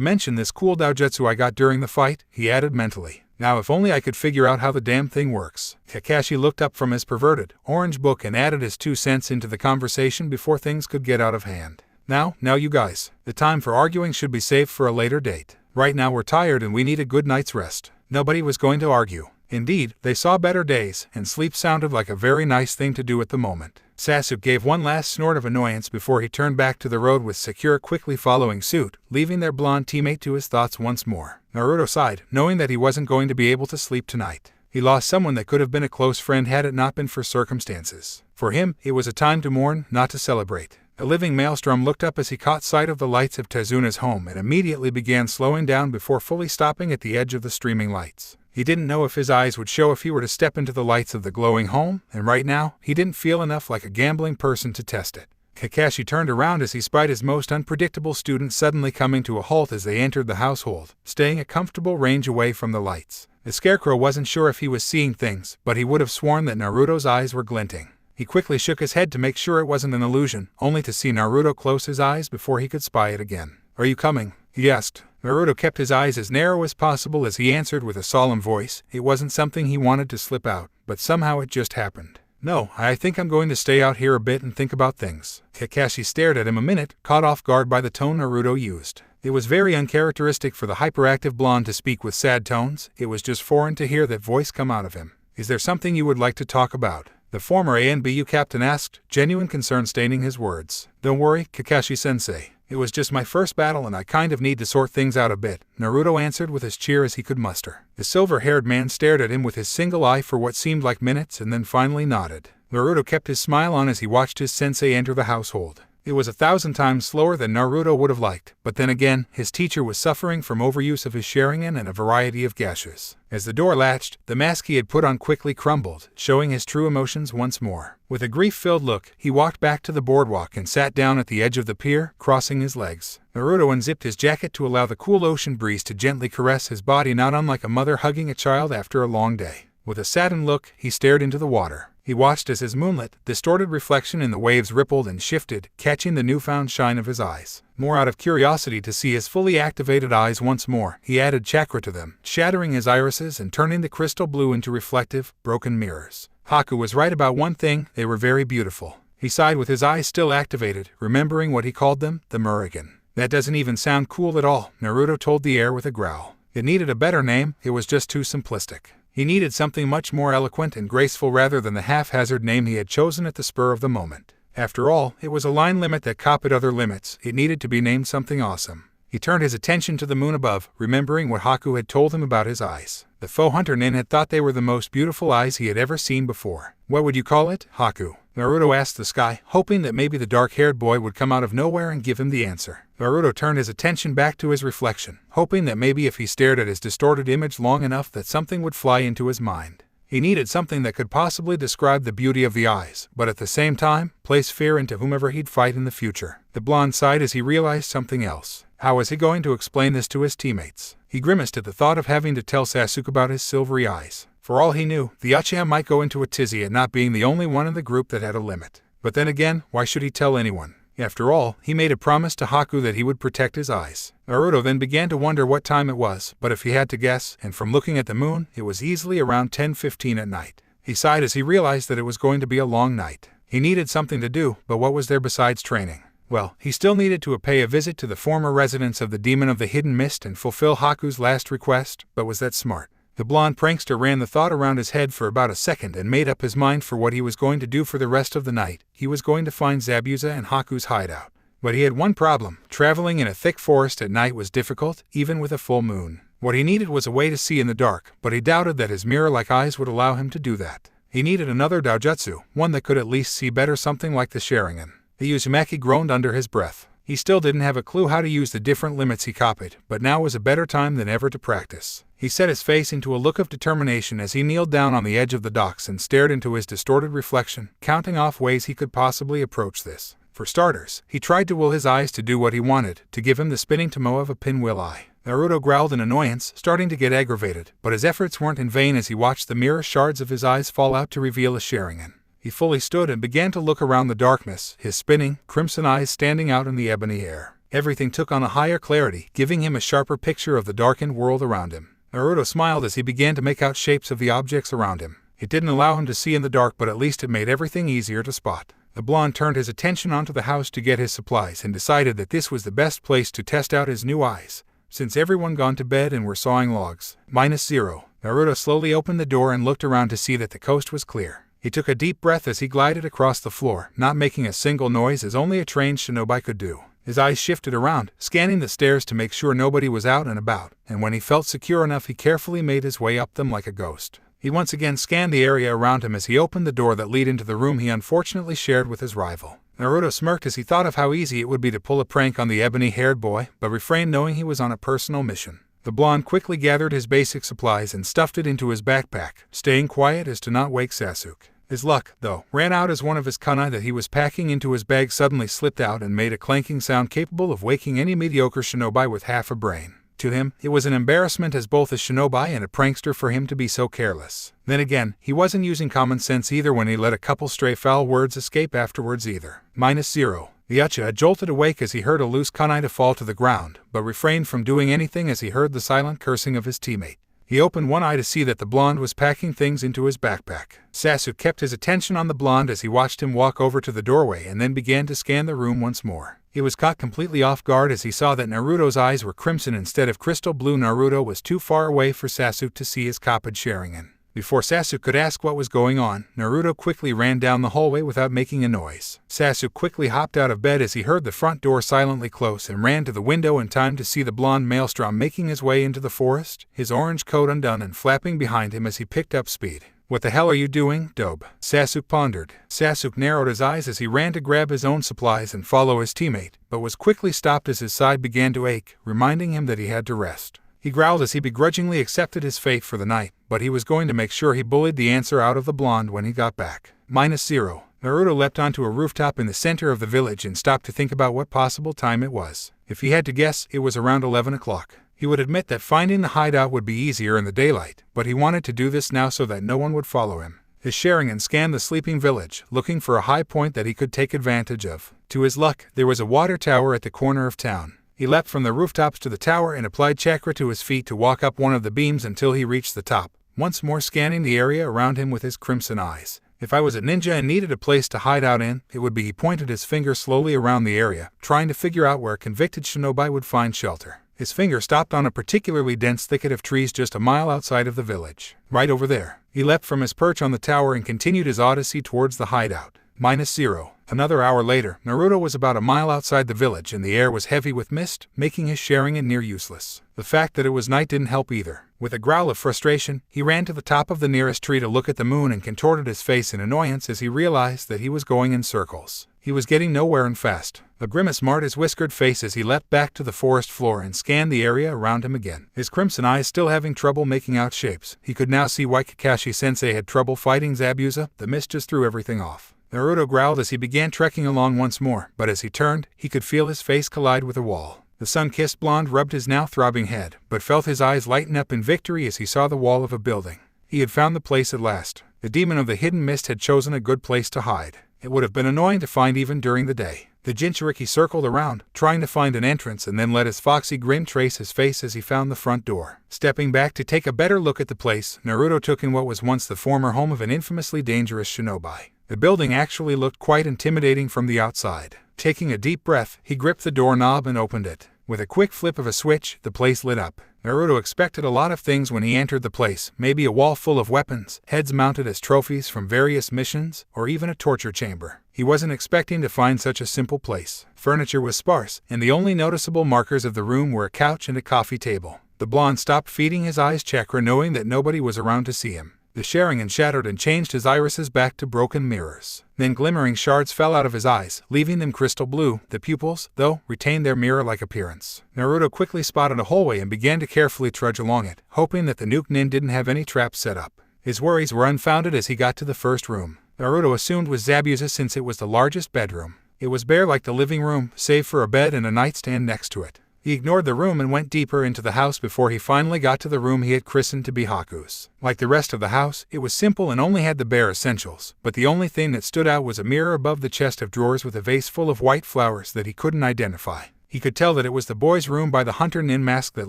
mention this cool doujutsu I got during the fight, he added mentally. Now if only I could figure out how the damn thing works. Kakashi looked up from his perverted orange book and added his 2 cents into the conversation before things could get out of hand. Now you guys, the time for arguing should be saved for a later date. Right now we're tired and we need a good night's rest. Nobody was going to argue. Indeed, they saw better days, and sleep sounded like a very nice thing to do at the moment. Sasuk gave one last snort of annoyance before he turned back to the road with Sakura quickly following suit, leaving their blonde teammate to his thoughts once more. Naruto sighed, knowing that he wasn't going to be able to sleep tonight. He lost someone that could have been a close friend had it not been for circumstances. For him, it was a time to mourn, not to celebrate. The living maelstrom looked up as he caught sight of the lights of Tezuna's home and immediately began slowing down before fully stopping at the edge of the streaming lights. He didn't know if his eyes would show if he were to step into the lights of the glowing home, and right now, he didn't feel enough like a gambling person to test it. Kakashi turned around as he spied his most unpredictable student suddenly coming to a halt as they entered the household, staying a comfortable range away from the lights. The Scarecrow wasn't sure if he was seeing things, but he would have sworn that Naruto's eyes were glinting. He quickly shook his head to make sure it wasn't an illusion, only to see Naruto close his eyes before he could spy it again. "Are you coming?" he asked. Naruto kept his eyes as narrow as possible as he answered with a solemn voice. It wasn't something he wanted to slip out, but somehow it just happened. "No, I think I'm going to stay out here a bit and think about things." Kakashi stared at him a minute, caught off guard by the tone Naruto used. It was very uncharacteristic for the hyperactive blonde to speak with sad tones. It was just foreign to hear that voice come out of him. "Is there something you would like to talk about?" the former ANBU captain asked, genuine concern staining his words. "Don't worry, Kakashi-sensei. It was just my first battle and I kind of need to sort things out a bit," Naruto answered with as cheer as he could muster. The silver-haired man stared at him with his single eye for what seemed like minutes and then finally nodded. Naruto kept his smile on as he watched his sensei enter the household. It was 1,000 times slower than Naruto would have liked, but then again, his teacher was suffering from overuse of his Sharingan and a variety of gashes. As the door latched, the mask he had put on quickly crumbled, showing his true emotions once more. With a grief-filled look, he walked back to the boardwalk and sat down at the edge of the pier, crossing his legs. Naruto unzipped his jacket to allow the cool ocean breeze to gently caress his body, not unlike a mother hugging a child after a long day. With a saddened look, he stared into the water. He watched as his moonlit, distorted reflection in the waves rippled and shifted, catching the newfound shine of his eyes. More out of curiosity to see his fully activated eyes once more, he added chakra to them, shattering his irises and turning the crystal blue into reflective, broken mirrors. Haku was right about one thing, they were very beautiful. He sighed with his eyes still activated, remembering what he called them, the Murigan. "That doesn't even sound cool at all," Naruto told the air with a growl. It needed a better name, it was just too simplistic. He needed something much more eloquent and graceful rather than the haphazard name he had chosen at the spur of the moment. After all, it was a line limit that copied other limits. It needed to be named something awesome. He turned his attention to the moon above, remembering what Haku had told him about his eyes. The faux hunter nin had thought they were the most beautiful eyes he had ever seen before. "What would you call it, Haku?" Naruto asked the sky, hoping that maybe the dark-haired boy would come out of nowhere and give him the answer. Naruto turned his attention back to his reflection, hoping that maybe if he stared at his distorted image long enough that something would fly into his mind. He needed something that could possibly describe the beauty of the eyes, but at the same time, place fear into whomever he'd fight in the future. The blonde sighed as he realized something else. How was he going to explain this to his teammates? He grimaced at the thought of having to tell Sasuk about his silvery eyes. For all he knew, the Uchiha might go into a tizzy at not being the only one in the group that had a limit. But then again, why should he tell anyone? After all, he made a promise to Haku that he would protect his eyes. Naruto then began to wonder what time it was, but if he had to guess, and from looking at the moon, it was easily around 10:15 at night. He sighed as he realized that it was going to be a long night. He needed something to do, but what was there besides training? Well, he still needed to pay a visit to the former residence of the Demon of the Hidden Mist and fulfill Haku's last request, but was that smart? The blonde prankster ran the thought around his head for about a second and made up his mind for what he was going to do for the rest of the night. He was going to find Zabuza and Haku's hideout. But he had one problem. Traveling in a thick forest at night was difficult, even with a full moon. What he needed was a way to see in the dark, but he doubted that his mirror-like eyes would allow him to do that. He needed another doujutsu, one that could at least see better, something like the Sharingan. The Uzumaki groaned under his breath. He still didn't have a clue how to use the different limits he copied, but now was a better time than ever to practice. He set his face into a look of determination as he kneeled down on the edge of the docks and stared into his distorted reflection, counting off ways he could possibly approach this. For starters, he tried to will his eyes to do what he wanted, to give him the spinning tomoe of a pinwheel eye. Naruto growled in annoyance, starting to get aggravated, but his efforts weren't in vain as he watched the mirror shards of his eyes fall out to reveal a Sharingan. He fully stood and began to look around the darkness, his spinning, crimson eyes standing out in the ebony air. Everything took on a higher clarity, giving him a sharper picture of the darkened world around him. Naruto smiled as he began to make out shapes of the objects around him. It didn't allow him to see in the dark, but at least it made everything easier to spot. The blonde turned his attention onto the house to get his supplies and decided that this was the best place to test out his new eyes, since everyone gone to bed and were sawing logs. -0. Naruto slowly opened the door and looked around to see that the coast was clear. He took a deep breath as he glided across the floor, not making a single noise as only a trained shinobi could do. His eyes shifted around, scanning the stairs to make sure nobody was out and about, and when he felt secure enough he carefully made his way up them like a ghost. He once again scanned the area around him as he opened the door that led into the room he unfortunately shared with his rival. Naruto smirked as he thought of how easy it would be to pull a prank on the ebony-haired boy, but refrained knowing he was on a personal mission. The blonde quickly gathered his basic supplies and stuffed it into his backpack, staying quiet as to not wake Sasuk. His luck, though, ran out as one of his kunai that he was packing into his bag suddenly slipped out and made a clanking sound capable of waking any mediocre shinobi with half a brain. To him, it was an embarrassment as both a shinobi and a prankster for him to be so careless. Then again, he wasn't using common sense either when he let a couple stray foul words escape afterwards either. -0. The Ucha had jolted awake as he heard a loose kunai to fall to the ground, but refrained from doing anything as he heard the silent cursing of his teammate. He opened one eye to see that the blonde was packing things into his backpack. Sasuk kept his attention on the blonde as he watched him walk over to the doorway and then began to scan the room once more. He was caught completely off guard as he saw that Naruto's eyes were crimson instead of crystal blue. Naruto was too far away for Sasuk to see his copied Sharingan. Before Sasuk could ask what was going on, Naruto quickly ran down the hallway without making a noise. Sasuk quickly hopped out of bed as he heard the front door silently close and ran to the window in time to see the blonde maelstrom making his way into the forest, his orange coat undone and flapping behind him as he picked up speed. "What the hell are you doing, Dobe?" Sasuk pondered. Sasuk narrowed his eyes as he ran to grab his own supplies and follow his teammate, but was quickly stopped as his side began to ache, reminding him that he had to rest. He growled as he begrudgingly accepted his fate for the night, but he was going to make sure he bullied the answer out of the blonde when he got back. -0. Naruto leapt onto a rooftop in the center of the village and stopped to think about what possible time it was. If he had to guess, it was around 11 o'clock. He would admit that finding the hideout would be easier in the daylight, but he wanted to do this now so that no one would follow him. His Sharingan scanned the sleeping village, looking for a high point that he could take advantage of. To his luck, there was a water tower at the corner of town. He leapt from the rooftops to the tower and applied chakra to his feet to walk up one of the beams until he reached the top, once more scanning the area around him with his crimson eyes. If I was a ninja and needed a place to hide out in, it would be. He pointed his finger slowly around the area, trying to figure out where a convicted shinobi would find shelter. His finger stopped on a particularly dense thicket of trees just a mile outside of the village. Right over there. He leapt from his perch on the tower and continued his odyssey towards the hideout. -0. Another hour later, Naruto was about a mile outside the village and the air was heavy with mist, making his Sharingan near useless. The fact that it was night didn't help either. With a growl of frustration, he ran to the top of the nearest tree to look at the moon and contorted his face in annoyance as he realized that he was going in circles. He was getting nowhere and fast. A grimace marred his whiskered face as he leapt back to the forest floor and scanned the area around him again. His crimson eyes still having trouble making out shapes, he could now see why Kakashi-sensei had trouble fighting Zabuza. The mist just threw everything off. Naruto growled as he began trekking along once more, but as he turned, he could feel his face collide with a wall. The sun-kissed blonde rubbed his now throbbing head, but felt his eyes lighten up in victory as he saw the wall of a building. He had found the place at last. The demon of the hidden mist had chosen a good place to hide. It would have been annoying to find even during the day. The Jinchuriki circled around, trying to find an entrance, and then let his foxy grin trace his face as he found the front door. Stepping back to take a better look at the place, Naruto took in what was once the former home of an infamously dangerous shinobi. The building actually looked quite intimidating from the outside. Taking a deep breath, he gripped the doorknob and opened it. With a quick flip of a switch, the place lit up. Naruto expected a lot of things when he entered the place, maybe a wall full of weapons, heads mounted as trophies from various missions, or even a torture chamber. He wasn't expecting to find such a simple place. Furniture was sparse, and the only noticeable markers of the room were a couch and a coffee table. The blonde stopped feeding his eyes chakra knowing that nobody was around to see him. The Sharingan shattered and changed his irises back to broken mirrors. Then glimmering shards fell out of his eyes, leaving them crystal blue. The pupils, though, retained their mirror-like appearance. Naruto quickly spotted a hallway and began to carefully trudge along it, hoping that the nuke nin didn't have any traps set up. His worries were unfounded as he got to the first room. Naruto assumed was Zabuza since it was the largest bedroom. It was bare like the living room, save for a bed and a nightstand next to it. He ignored the room and went deeper into the house before he finally got to the room he had christened to be Haku's. Like the rest of the house, it was simple and only had the bare essentials, but the only thing that stood out was a mirror above the chest of drawers with a vase full of white flowers that he couldn't identify. He could tell that it was the boy's room by the hunter nin mask that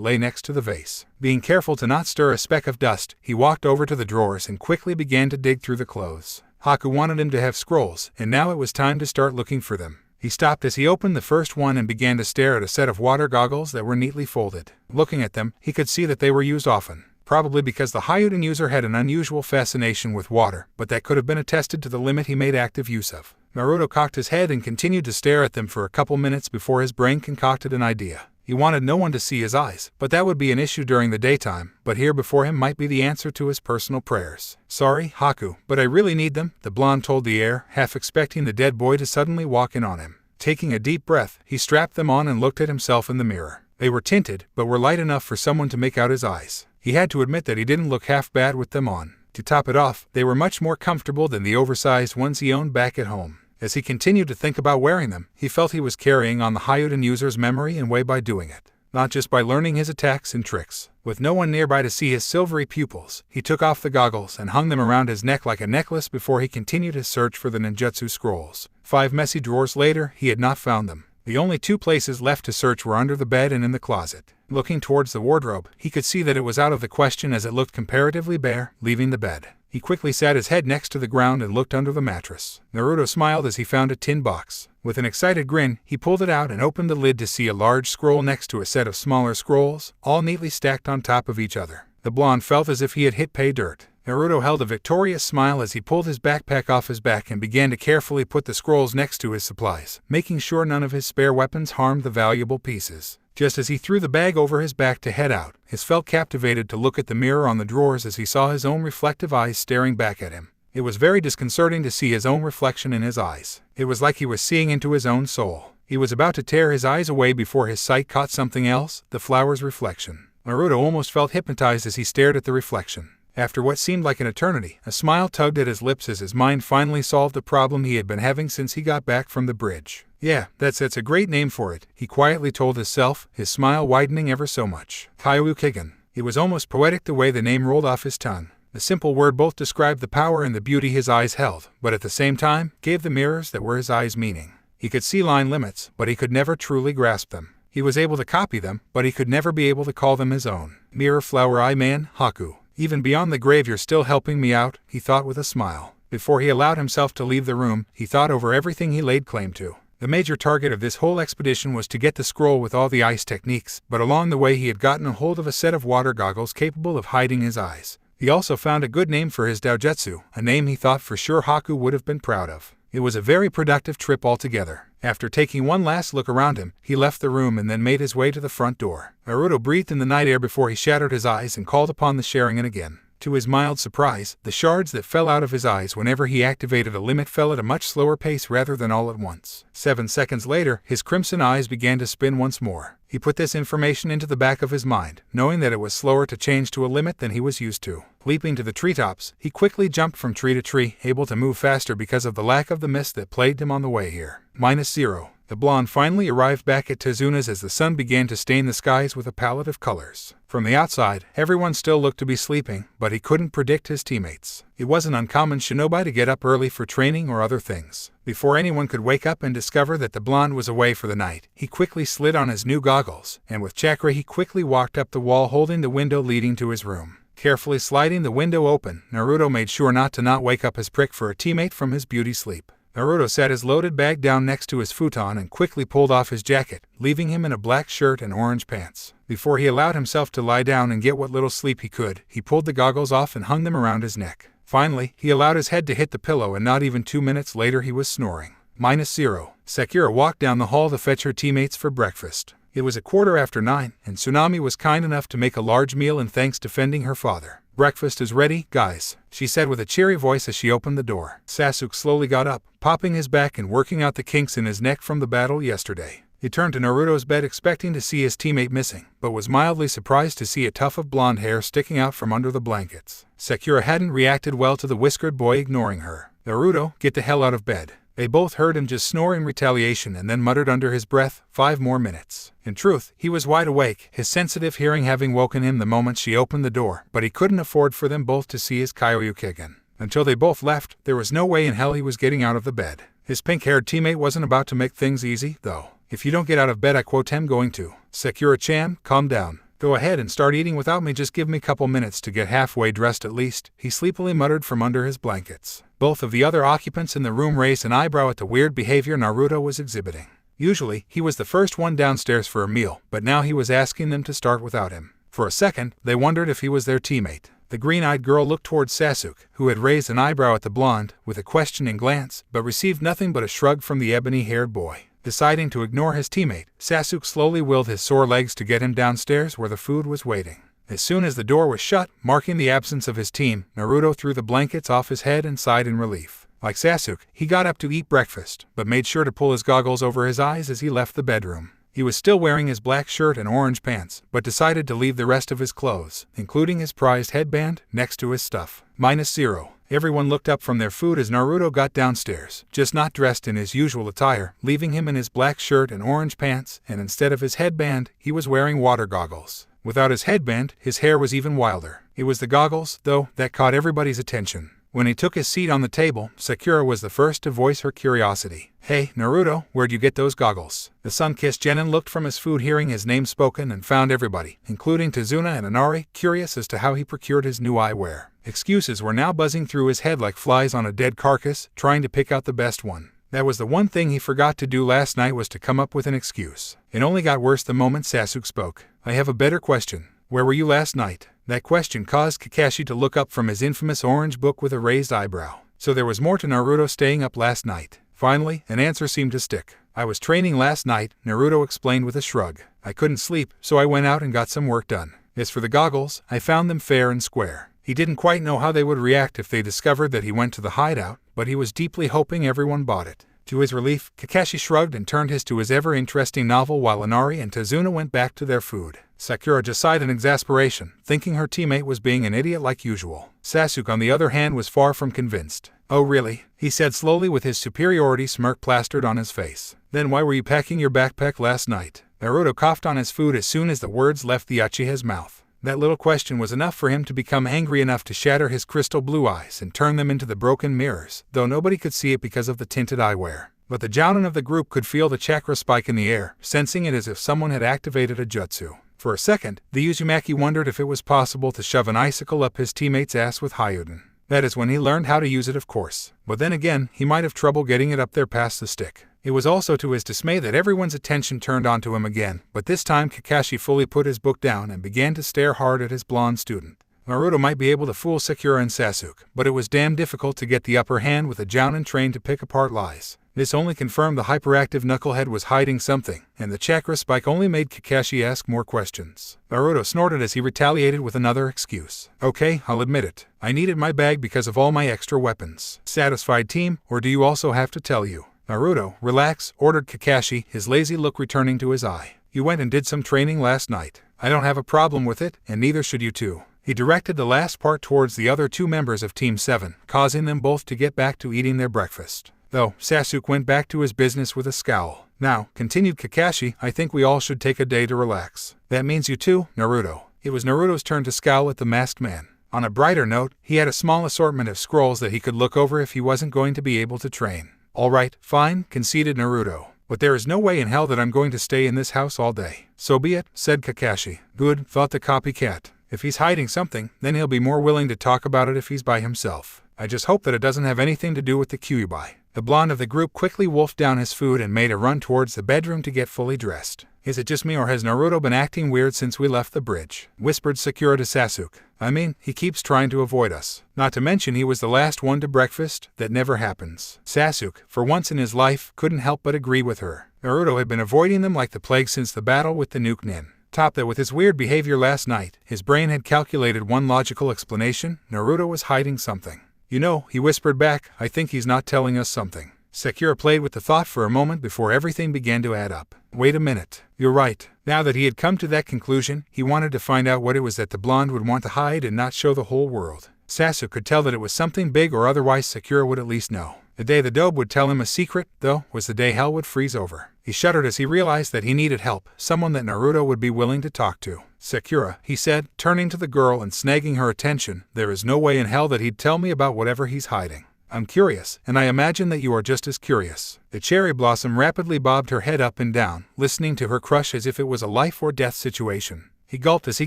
lay next to the vase. Being careful to not stir a speck of dust, he walked over to the drawers and quickly began to dig through the clothes. Haku wanted him to have scrolls, and now it was time to start looking for them. He stopped as he opened the first one and began to stare at a set of water goggles that were neatly folded. Looking at them, he could see that they were used often. Probably because the hideout user had an unusual fascination with water, but that could have been attested to the limit he made active use of. Naruto cocked his head and continued to stare at them for a couple minutes before his brain concocted an idea. He wanted no one to see his eyes, but that would be an issue during the daytime, but here before him might be the answer to his personal prayers. "Sorry, Haku, but I really need them," the blonde told the air, half expecting the dead boy to suddenly walk in on him. Taking a deep breath, he strapped them on and looked at himself in the mirror. They were tinted, but were light enough for someone to make out his eyes. He had to admit that he didn't look half bad with them on. To top it off, they were much more comfortable than the oversized ones he owned back at home. As he continued to think about wearing them, he felt he was carrying on the hideout user's memory and way by doing it. Not just by learning his attacks and tricks. With no one nearby to see his silvery pupils, he took off the goggles and hung them around his neck like a necklace before he continued his search for the ninjutsu scrolls. 5 messy drawers later, he had not found them. The only 2 places left to search were under the bed and in the closet. Looking towards the wardrobe, he could see that it was out of the question as it looked comparatively bare, leaving the bed. He quickly sat his head next to the ground and looked under the mattress. Naruto smiled as he found a tin box. With an excited grin, he pulled it out and opened the lid to see a large scroll next to a set of smaller scrolls, all neatly stacked on top of each other. The blonde felt as if he had hit pay dirt. Naruto held a victorious smile as he pulled his backpack off his back and began to carefully put the scrolls next to his supplies, making sure none of his spare weapons harmed the valuable pieces. Just as he threw the bag over his back to head out, he felt captivated to look at the mirror on the drawers as he saw his own reflective eyes staring back at him. It was very disconcerting to see his own reflection in his eyes. It was like he was seeing into his own soul. He was about to tear his eyes away before his sight caught something else, the flower's reflection. Naruto almost felt hypnotized as he stared at the reflection. After what seemed like an eternity, a smile tugged at his lips as his mind finally solved the problem he had been having since he got back from the bridge. "Yeah, that's a great name for it," he quietly told himself, his smile widening ever so much. Rin'negan. It was almost poetic the way the name rolled off his tongue. The simple word both described the power and the beauty his eyes held, but at the same time, gave the mirrors that were his eyes meaning. He could see line limits, but he could never truly grasp them. He was able to copy them, but he could never be able to call them his own. "Mirror flower eye man, Haku. Even beyond the grave you're still helping me out," he thought with a smile. Before he allowed himself to leave the room, he thought over everything he laid claim to. The major target of this whole expedition was to get the scroll with all the ice techniques, but along the way he had gotten a hold of a set of water goggles capable of hiding his eyes. He also found a good name for his doujutsu, a name he thought for sure Haku would have been proud of. It was a very productive trip altogether. After taking one last look around him, he left the room and then made his way to the front door. Naruto breathed in the night air before he shuttered his eyes and called upon the Sharingan again. To his mild surprise, the shards that fell out of his eyes whenever he activated a limit fell at a much slower pace rather than all at once. 7 seconds later, his crimson eyes began to spin once more. He put this information into the back of his mind, knowing that it was slower to change to a limit than he was used to. Leaping to the treetops, he quickly jumped from tree to tree, able to move faster because of the lack of the mist that plagued him on the way here. -0. The blonde finally arrived back at Tezuna's as the sun began to stain the skies with a palette of colors. From the outside, everyone still looked to be sleeping, but he couldn't predict his teammates. It wasn't uncommon shinobi to get up early for training or other things. Before anyone could wake up and discover that the blonde was away for the night, he quickly slid on his new goggles, and with chakra he quickly walked up the wall holding the window leading to his room. Carefully sliding the window open, Naruto made sure not wake up his prick for a teammate from his beauty sleep. Naruto sat his loaded bag down next to his futon and quickly pulled off his jacket, leaving him in a black shirt and orange pants. Before he allowed himself to lie down and get what little sleep he could, he pulled the goggles off and hung them around his neck. Finally, he allowed his head to hit the pillow and not even 2 minutes later he was snoring. -0. Sakura walked down the hall to fetch her teammates for breakfast. It was 9:15, and Tsunami was kind enough to make a large meal in thanks to fending her father. "Breakfast is ready, guys," she said with a cheery voice as she opened the door. Sasuk slowly got up, popping his back and working out the kinks in his neck from the battle yesterday. He turned to Naruto's bed expecting to see his teammate missing, but was mildly surprised to see a tuft of blonde hair sticking out from under the blankets. Sakura hadn't reacted well to the whiskered boy ignoring her. "Naruto, get the hell out of bed. They both heard him just snore in retaliation and then muttered under his breath, 5 more minutes. In truth, he was wide awake, his sensitive hearing having woken him the moment she opened the door, but he couldn't afford for them both to see his Kyoryuken. Until they both left, there was no way in hell he was getting out of the bed. His pink-haired teammate wasn't about to make things easy, though. If you don't get out of bed, I quote him going to. Sakura-chan, calm down. Go ahead and start eating without me, just give me couple minutes to get halfway dressed at least, he sleepily muttered from under his blankets. Both of the other occupants in the room raised an eyebrow at the weird behavior Naruto was exhibiting. Usually, he was the first one downstairs for a meal, but now he was asking them to start without him. For a second, they wondered if he was their teammate. The green-eyed girl looked towards Sasuk, who had raised an eyebrow at the blonde, with a questioning glance, but received nothing but a shrug from the ebony-haired boy. Deciding to ignore his teammate, Sasuk slowly willed his sore legs to get him downstairs where the food was waiting. As soon as the door was shut, marking the absence of his team, Naruto threw the blankets off his head and sighed in relief. Like Sasuk, he got up to eat breakfast, but made sure to pull his goggles over his eyes as he left the bedroom. He was still wearing his black shirt and orange pants, but decided to leave the rest of his clothes, including his prized headband, next to his stuff. -0. Everyone looked up from their food as Naruto got downstairs, just not dressed in his usual attire, leaving him in his black shirt and orange pants, and instead of his headband, he was wearing water goggles. Without his headband, his hair was even wilder. It was the goggles, though, that caught everybody's attention. When he took his seat on the table, Sakura was the first to voice her curiosity. Hey, Naruto, where'd you get those goggles? The sun-kissed genin looked from his food hearing his name spoken and found everybody, including Tazuna and Inari, curious as to how he procured his new eyewear. Excuses were now buzzing through his head like flies on a dead carcass, trying to pick out the best one. That was the one thing he forgot to do last night, was to come up with an excuse. It only got worse the moment Sasuk spoke. I have a better question. Where were you last night? That question caused Kakashi to look up from his infamous orange book with a raised eyebrow. So there was more to Naruto staying up last night. Finally, an answer seemed to stick. I was training last night, Naruto explained with a shrug. I couldn't sleep, so I went out and got some work done. As for the goggles, I found them fair and square. He didn't quite know how they would react if they discovered that he went to the hideout, but he was deeply hoping everyone bought it. To his relief, Kakashi shrugged and turned to his ever-interesting novel while Inari and Tazuna went back to their food. Sakura just sighed in exasperation, thinking her teammate was being an idiot like usual. Sasuk, on the other hand, was far from convinced. Oh really? He said slowly with his superiority smirk plastered on his face. Then why were you packing your backpack last night? Naruto coughed on his food as soon as the words left the Uchiha's mouth. That little question was enough for him to become angry enough to shatter his crystal blue eyes and turn them into the broken mirrors, though nobody could see it because of the tinted eyewear. But the jounin of the group could feel the chakra spike in the air, sensing it as if someone had activated a jutsu. For a second, the Uzumaki wondered if it was possible to shove an icicle up his teammate's ass with Hyuden. That is when he learned how to use it, of course. But then again, he might have trouble getting it up there past the stick. It was also to his dismay that everyone's attention turned onto him again, but this time Kakashi fully put his book down and began to stare hard at his blonde student. Naruto might be able to fool Sakura and Sasuk, but it was damn difficult to get the upper hand with a jounin trained to pick apart lies. This only confirmed the hyperactive knucklehead was hiding something, and the chakra spike only made Kakashi ask more questions. Naruto snorted as he retaliated with another excuse. Okay, I'll admit it. I needed my bag because of all my extra weapons. Satisfied team, or do you also have to tell you? Naruto, relax, ordered Kakashi, his lazy look returning to his eye. You went and did some training last night. I don't have a problem with it, and neither should you too. He directed the last part towards the other two members of Team 7, causing them both to get back to eating their breakfast. Though, Sasuk went back to his business with a scowl. Now, continued Kakashi, I think we all should take a day to relax. That means you too, Naruto. It was Naruto's turn to scowl at the masked man. On a brighter note, he had a small assortment of scrolls that he could look over if he wasn't going to be able to train. All right, fine, conceded Naruto. But there is no way in hell that I'm going to stay in this house all day. So be it, said Kakashi. Good, thought the copycat. If he's hiding something, then he'll be more willing to talk about it if he's by himself. I just hope that it doesn't have anything to do with the Kyuubi. The blonde of the group quickly wolfed down his food and made a run towards the bedroom to get fully dressed. Is it just me or has Naruto been acting weird since we left the bridge? Whispered Sakura to Sasuk. I mean, he keeps trying to avoid us. Not to mention he was the last one to breakfast. That never happens. Sasuk, for once in his life, couldn't help but agree with her. Naruto had been avoiding them like the plague since the battle with the Nuke-Nin. Top that with his weird behavior last night, his brain had calculated one logical explanation. Naruto was hiding something. You know, he whispered back, I think he's not telling us something. Sakura played with the thought for a moment before everything began to add up. Wait a minute. You're right. Now that he had come to that conclusion, he wanted to find out what it was that the blonde would want to hide and not show the whole world. Sasuk could tell that it was something big, or otherwise Sakura would at least know. The day the dobe would tell him a secret, though, was the day hell would freeze over. He shuddered as he realized that he needed help, someone that Naruto would be willing to talk to. Sakura, he said, turning to the girl and snagging her attention, there is no way in hell that he'd tell me about whatever he's hiding. I'm curious, and I imagine that you are just as curious. The cherry blossom rapidly bobbed her head up and down, listening to her crush as if it was a life or death situation. He gulped as he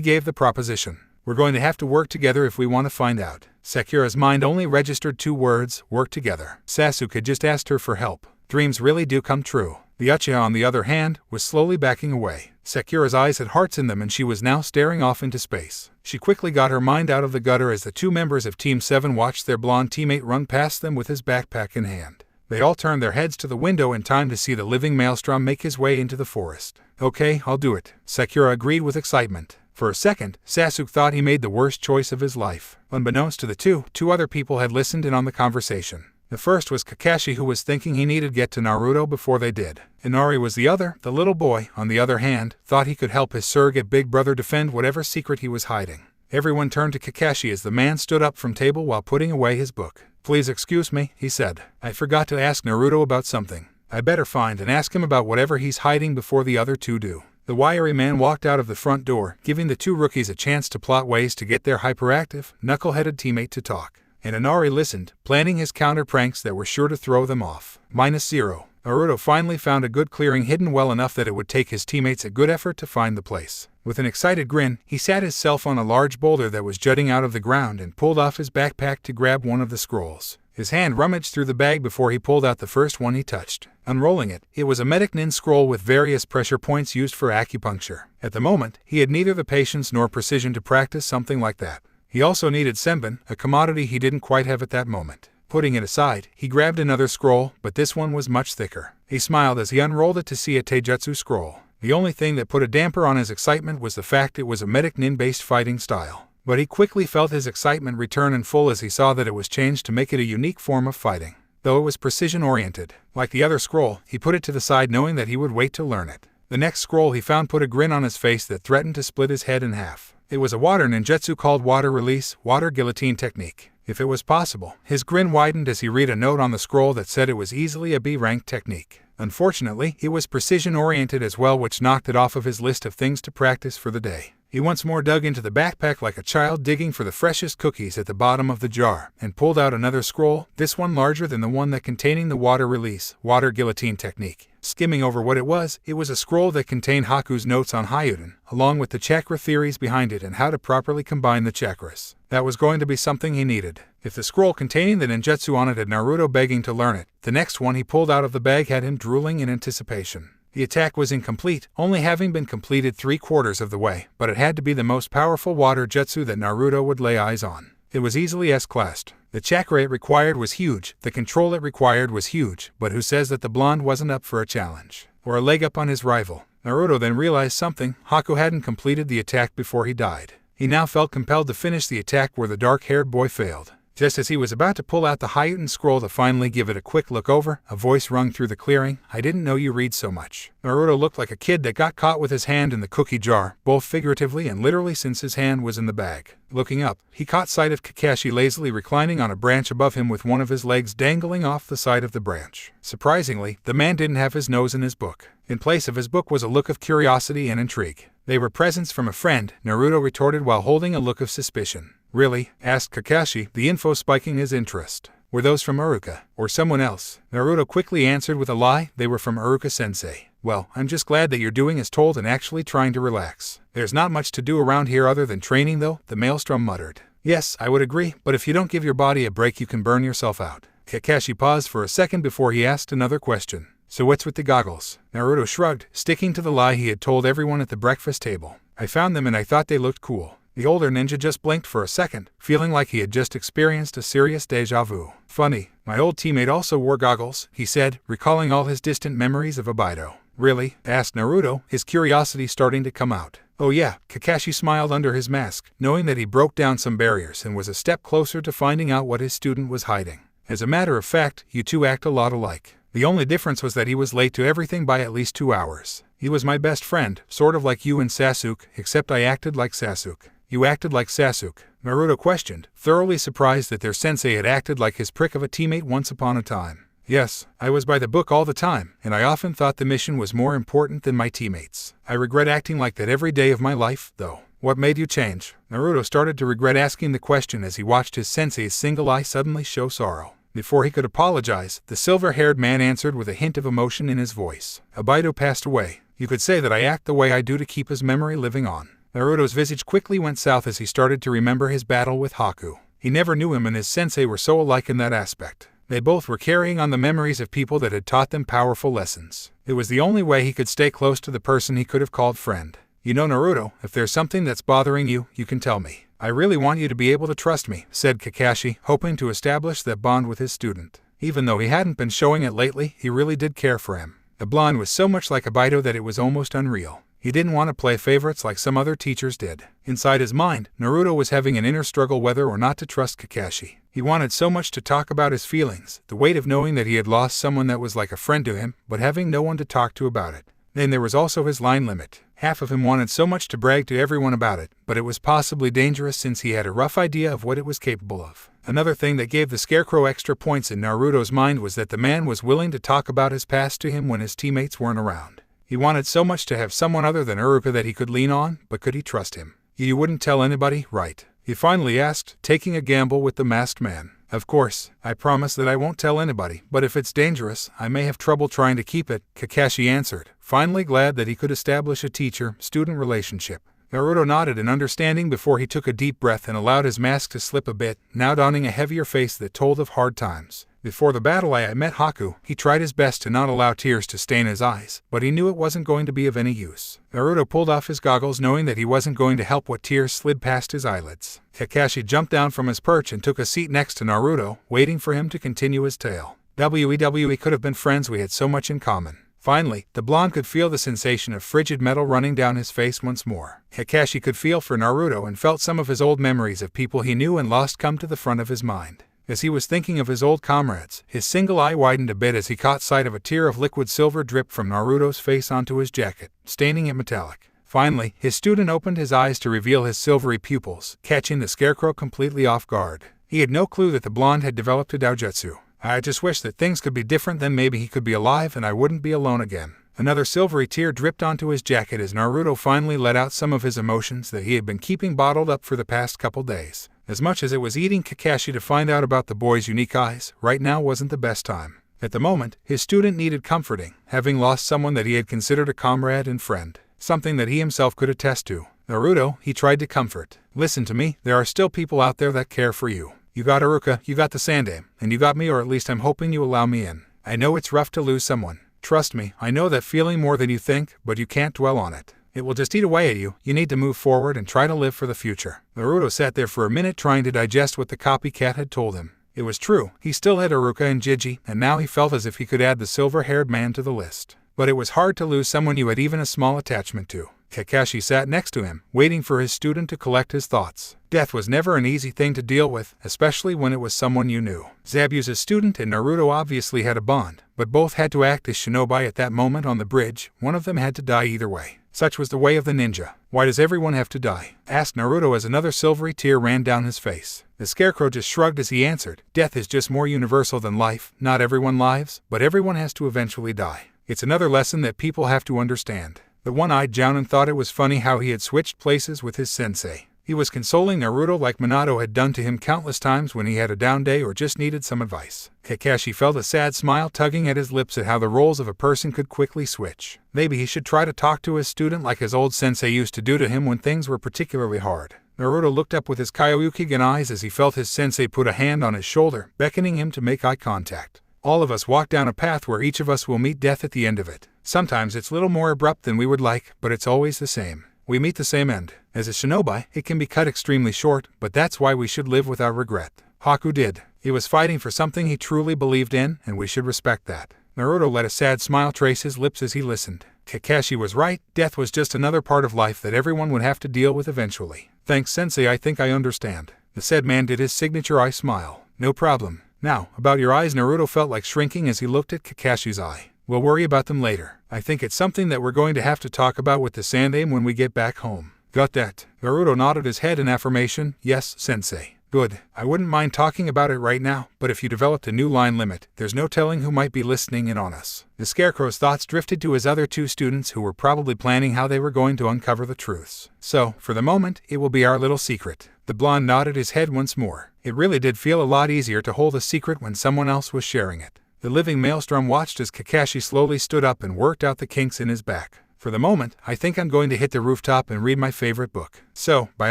gave the proposition. We're going to have to work together if we want to find out. Sakura's mind only registered 2 words, work together. Sasuk had just asked her for help. Dreams really do come true. The Uchiha, on the other hand, was slowly backing away. Sakura's eyes had hearts in them and she was now staring off into space. She quickly got her mind out of the gutter as the 2 members of Team 7 watched their blonde teammate run past them with his backpack in hand. They all turned their heads to the window in time to see the living maelstrom make his way into the forest. Okay, I'll do it. Sakura agreed with excitement. For a second, Sasuk thought he made the worst choice of his life. Unbeknownst to the two other people had listened in on the conversation. The first was Kakashi, who was thinking he needed to get to Naruto before they did. Inari was the other. The little boy, on the other hand, thought he could help his surrogate big brother defend whatever secret he was hiding. Everyone turned to Kakashi as the man stood up from table while putting away his book. Please excuse me, he said. I forgot to ask Naruto about something. I better find and ask him about whatever he's hiding before the other 2 do. The wiry man walked out of the front door, giving the 2 rookies a chance to plot ways to get their hyperactive, knuckle-headed teammate to talk. And Inari listened, planning his counter-pranks that were sure to throw them off. -0. Naruto finally found a good clearing hidden well enough that it would take his teammates a good effort to find the place. With an excited grin, he sat himself on a large boulder that was jutting out of the ground and pulled off his backpack to grab one of the scrolls. His hand rummaged through the bag before he pulled out the first one he touched. Unrolling it, it was a Medicnin scroll with various pressure points used for acupuncture. At the moment, he had neither the patience nor precision to practice something like that. He also needed Senbon, a commodity he didn't quite have at that moment. Putting it aside, he grabbed another scroll, but this one was much thicker. He smiled as he unrolled it to see a Taijutsu scroll. The only thing that put a damper on his excitement was the fact it was a Medicnin-based fighting style. But he quickly felt his excitement return in full as he saw that it was changed to make it a unique form of fighting. Though it was precision-oriented, like the other scroll, he put it to the side knowing that he would wait to learn it. The next scroll he found put a grin on his face that threatened to split his head in half. It was a water ninjutsu called water release, water guillotine technique. If it was possible, his grin widened as he read a note on the scroll that said it was easily a B-rank technique. Unfortunately, it was precision-oriented as well, which knocked it off of his list of things to practice for the day. He once more dug into the backpack like a child digging for the freshest cookies at the bottom of the jar, and pulled out another scroll, this one larger than the one that containing the water release, water guillotine technique. Skimming over what it was a scroll that contained Haku's notes on Hideout, along with the chakra theories behind it and how to properly combine the chakras. That was going to be something he needed. If the scroll containing the ninjutsu on it had Naruto begging to learn it, the next one he pulled out of the bag had him drooling in anticipation. The attack was incomplete, only having been completed 3/4 of the way, but it had to be the most powerful water jutsu that Naruto would lay eyes on. It was easily S-classed. The chakra it required was huge, the control it required was huge, but who says that the blonde wasn't up for a challenge? Or a leg up on his rival? Naruto then realized something. Haku hadn't completed the attack before he died. He now felt compelled to finish the attack where the dark-haired boy failed. Just as he was about to pull out the Hideout scroll to finally give it a quick look over, a voice rung through the clearing. I didn't know you read so much. Naruto looked like a kid that got caught with his hand in the cookie jar, both figuratively and literally since his hand was in the bag. Looking up, he caught sight of Kakashi lazily reclining on a branch above him with one of his legs dangling off the side of the branch. Surprisingly, the man didn't have his nose in his book. In place of his book was a look of curiosity and intrigue. They were presents from a friend, Naruto retorted while holding a look of suspicion. Really? Asked Kakashi, the info spiking his interest. Were those from Aruka, or someone else? Naruto quickly answered with a lie, they were from Aruka-sensei. Well, I'm just glad that you're doing as told and actually trying to relax. There's not much to do around here other than training though, the maelstrom muttered. Yes, I would agree, but if you don't give your body a break you can burn yourself out. Kakashi paused for a second before he asked another question. So what's with the goggles? Naruto shrugged, sticking to the lie he had told everyone at the breakfast table. I found them and I thought they looked cool. The older ninja just blinked for a second, feeling like he had just experienced a serious deja vu. Funny, my old teammate also wore goggles, he said, recalling all his distant memories of Abido. Really? Asked Naruto, his curiosity starting to come out. Oh yeah, Kakashi smiled under his mask, knowing that he broke down some barriers and was a step closer to finding out what his student was hiding. As a matter of fact, you two act a lot alike. The only difference was that he was late to everything by at least 2 hours. He was my best friend, sort of like you and Sasuk, except I acted like Sasuk. You acted like Sasuk, Naruto questioned, thoroughly surprised that their sensei had acted like his prick of a teammate once upon a time. Yes, I was by the book all the time, and I often thought the mission was more important than my teammates. I regret acting like that every day of my life, though. What made you change? Naruto started to regret asking the question as he watched his sensei's single eye suddenly show sorrow. Before he could apologize, the silver-haired man answered with a hint of emotion in his voice. Abido passed away. You could say that I act the way I do to keep his memory living on. Naruto's visage quickly went south as he started to remember his battle with Haku. He never knew him and his sensei were so alike in that aspect. They both were carrying on the memories of people that had taught them powerful lessons. It was the only way he could stay close to the person he could have called friend. You know, Naruto, if there's something that's bothering you, you can tell me. I really want you to be able to trust me, said Kakashi, hoping to establish that bond with his student. Even though he hadn't been showing it lately, he really did care for him. The blonde was so much like Abido that it was almost unreal. He didn't want to play favorites like some other teachers did. Inside his mind, Naruto was having an inner struggle whether or not to trust Kakashi. He wanted so much to talk about his feelings, the weight of knowing that he had lost someone that was like a friend to him, but having no one to talk to about it. Then there was also his line limit. Half of him wanted so much to brag to everyone about it, but it was possibly dangerous since he had a rough idea of what it was capable of. Another thing that gave the Scarecrow extra points in Naruto's mind was that the man was willing to talk about his past to him when his teammates weren't around. He wanted so much to have someone other than Aruka that he could lean on, but could he trust him? You wouldn't tell anybody, right? He finally asked, taking a gamble with the masked man. Of course, I promise that I won't tell anybody, but if it's dangerous, I may have trouble trying to keep it, Kakashi answered, finally glad that he could establish a teacher-student relationship. Naruto nodded in understanding before he took a deep breath and allowed his mask to slip a bit, now donning a heavier face that told of hard times. Before the battle I met Haku, he tried his best to not allow tears to stain his eyes, but he knew it wasn't going to be of any use. Naruto pulled off his goggles knowing that he wasn't going to help what tears slid past his eyelids. Kakashi jumped down from his perch and took a seat next to Naruto, waiting for him to continue his tale. We could have been friends, we had so much in common. Finally, the blonde could feel the sensation of frigid metal running down his face once more. Kakashi could feel for Naruto and felt some of his old memories of people he knew and lost come to the front of his mind. As he was thinking of his old comrades, his single eye widened a bit as he caught sight of a tear of liquid silver drip from Naruto's face onto his jacket, staining it metallic. Finally, his student opened his eyes to reveal his silvery pupils, catching the Scarecrow completely off guard. He had no clue that the blonde had developed a doujutsu. I just wish that things could be different, then maybe he could be alive and I wouldn't be alone again. Another silvery tear dripped onto his jacket as Naruto finally let out some of his emotions that he had been keeping bottled up for the past couple days. As much as it was eating Kakashi to find out about the boy's unique eyes, right now wasn't the best time. At the moment, his student needed comforting, having lost someone that he had considered a comrade and friend, something that he himself could attest to. Naruto, he tried to comfort. Listen to me, there are still people out there that care for you. You got Aruka, you got the Sandaime, and you got me, or at least I'm hoping you allow me in. I know it's rough to lose someone. Trust me, I know that feeling more than you think, but you can't dwell on it. It will just eat away at you. You need to move forward and try to live for the future. Naruto sat there for a minute trying to digest what the copycat had told him. It was true, he still had Aruka and Jiji, and now he felt as if he could add the silver-haired man to the list. But it was hard to lose someone you had even a small attachment to. Kakashi sat next to him, waiting for his student to collect his thoughts. Death was never an easy thing to deal with, especially when it was someone you knew. Zabuza's student and Naruto obviously had a bond, but both had to act as shinobi at that moment on the bridge. One of them had to die either way. Such was the way of the ninja. Why does everyone have to die? Asked Naruto as another silvery tear ran down his face. The Scarecrow just shrugged as he answered, death is just more universal than life. Not everyone lives, but everyone has to eventually die. It's another lesson that people have to understand. The one-eyed Jounin thought it was funny how he had switched places with his sensei. He was consoling Naruto like Minato had done to him countless times when he had a down day or just needed some advice. Kakashi felt a sad smile tugging at his lips at how the roles of a person could quickly switch. Maybe he should try to talk to his student like his old sensei used to do to him when things were particularly hard. Naruto looked up with his Kyoryukigen eyes as he felt his sensei put a hand on his shoulder, beckoning him to make eye contact. All of us walk down a path where each of us will meet death at the end of it. Sometimes it's a little more abrupt than we would like, but it's always the same. We meet the same end. As a shinobi, it can be cut extremely short, but that's why we should live without regret. Haku did. He was fighting for something he truly believed in, and we should respect that. Naruto let a sad smile trace his lips as he listened. Kakashi was right, death was just another part of life that everyone would have to deal with eventually. Thanks, Sensei, I think I understand. The said man did his signature eye smile. No problem. Now, about your eyes, Naruto felt like shrinking as he looked at Kakashi's eye. We'll worry about them later. I think it's something that we're going to have to talk about with the Sandaime when we get back home. Got that? Naruto nodded his head in affirmation. Yes, sensei. Good. I wouldn't mind talking about it right now, but if you developed a new line limit, there's no telling who might be listening in on us. The Scarecrow's thoughts drifted to his other two students who were probably planning how they were going to uncover the truths. So, for the moment, it will be our little secret. The blonde nodded his head once more. It really did feel a lot easier to hold a secret when someone else was sharing it. The living maelstrom watched as Kakashi slowly stood up and worked out the kinks in his back. For the moment, I think I'm going to hit the rooftop and read my favorite book. So, by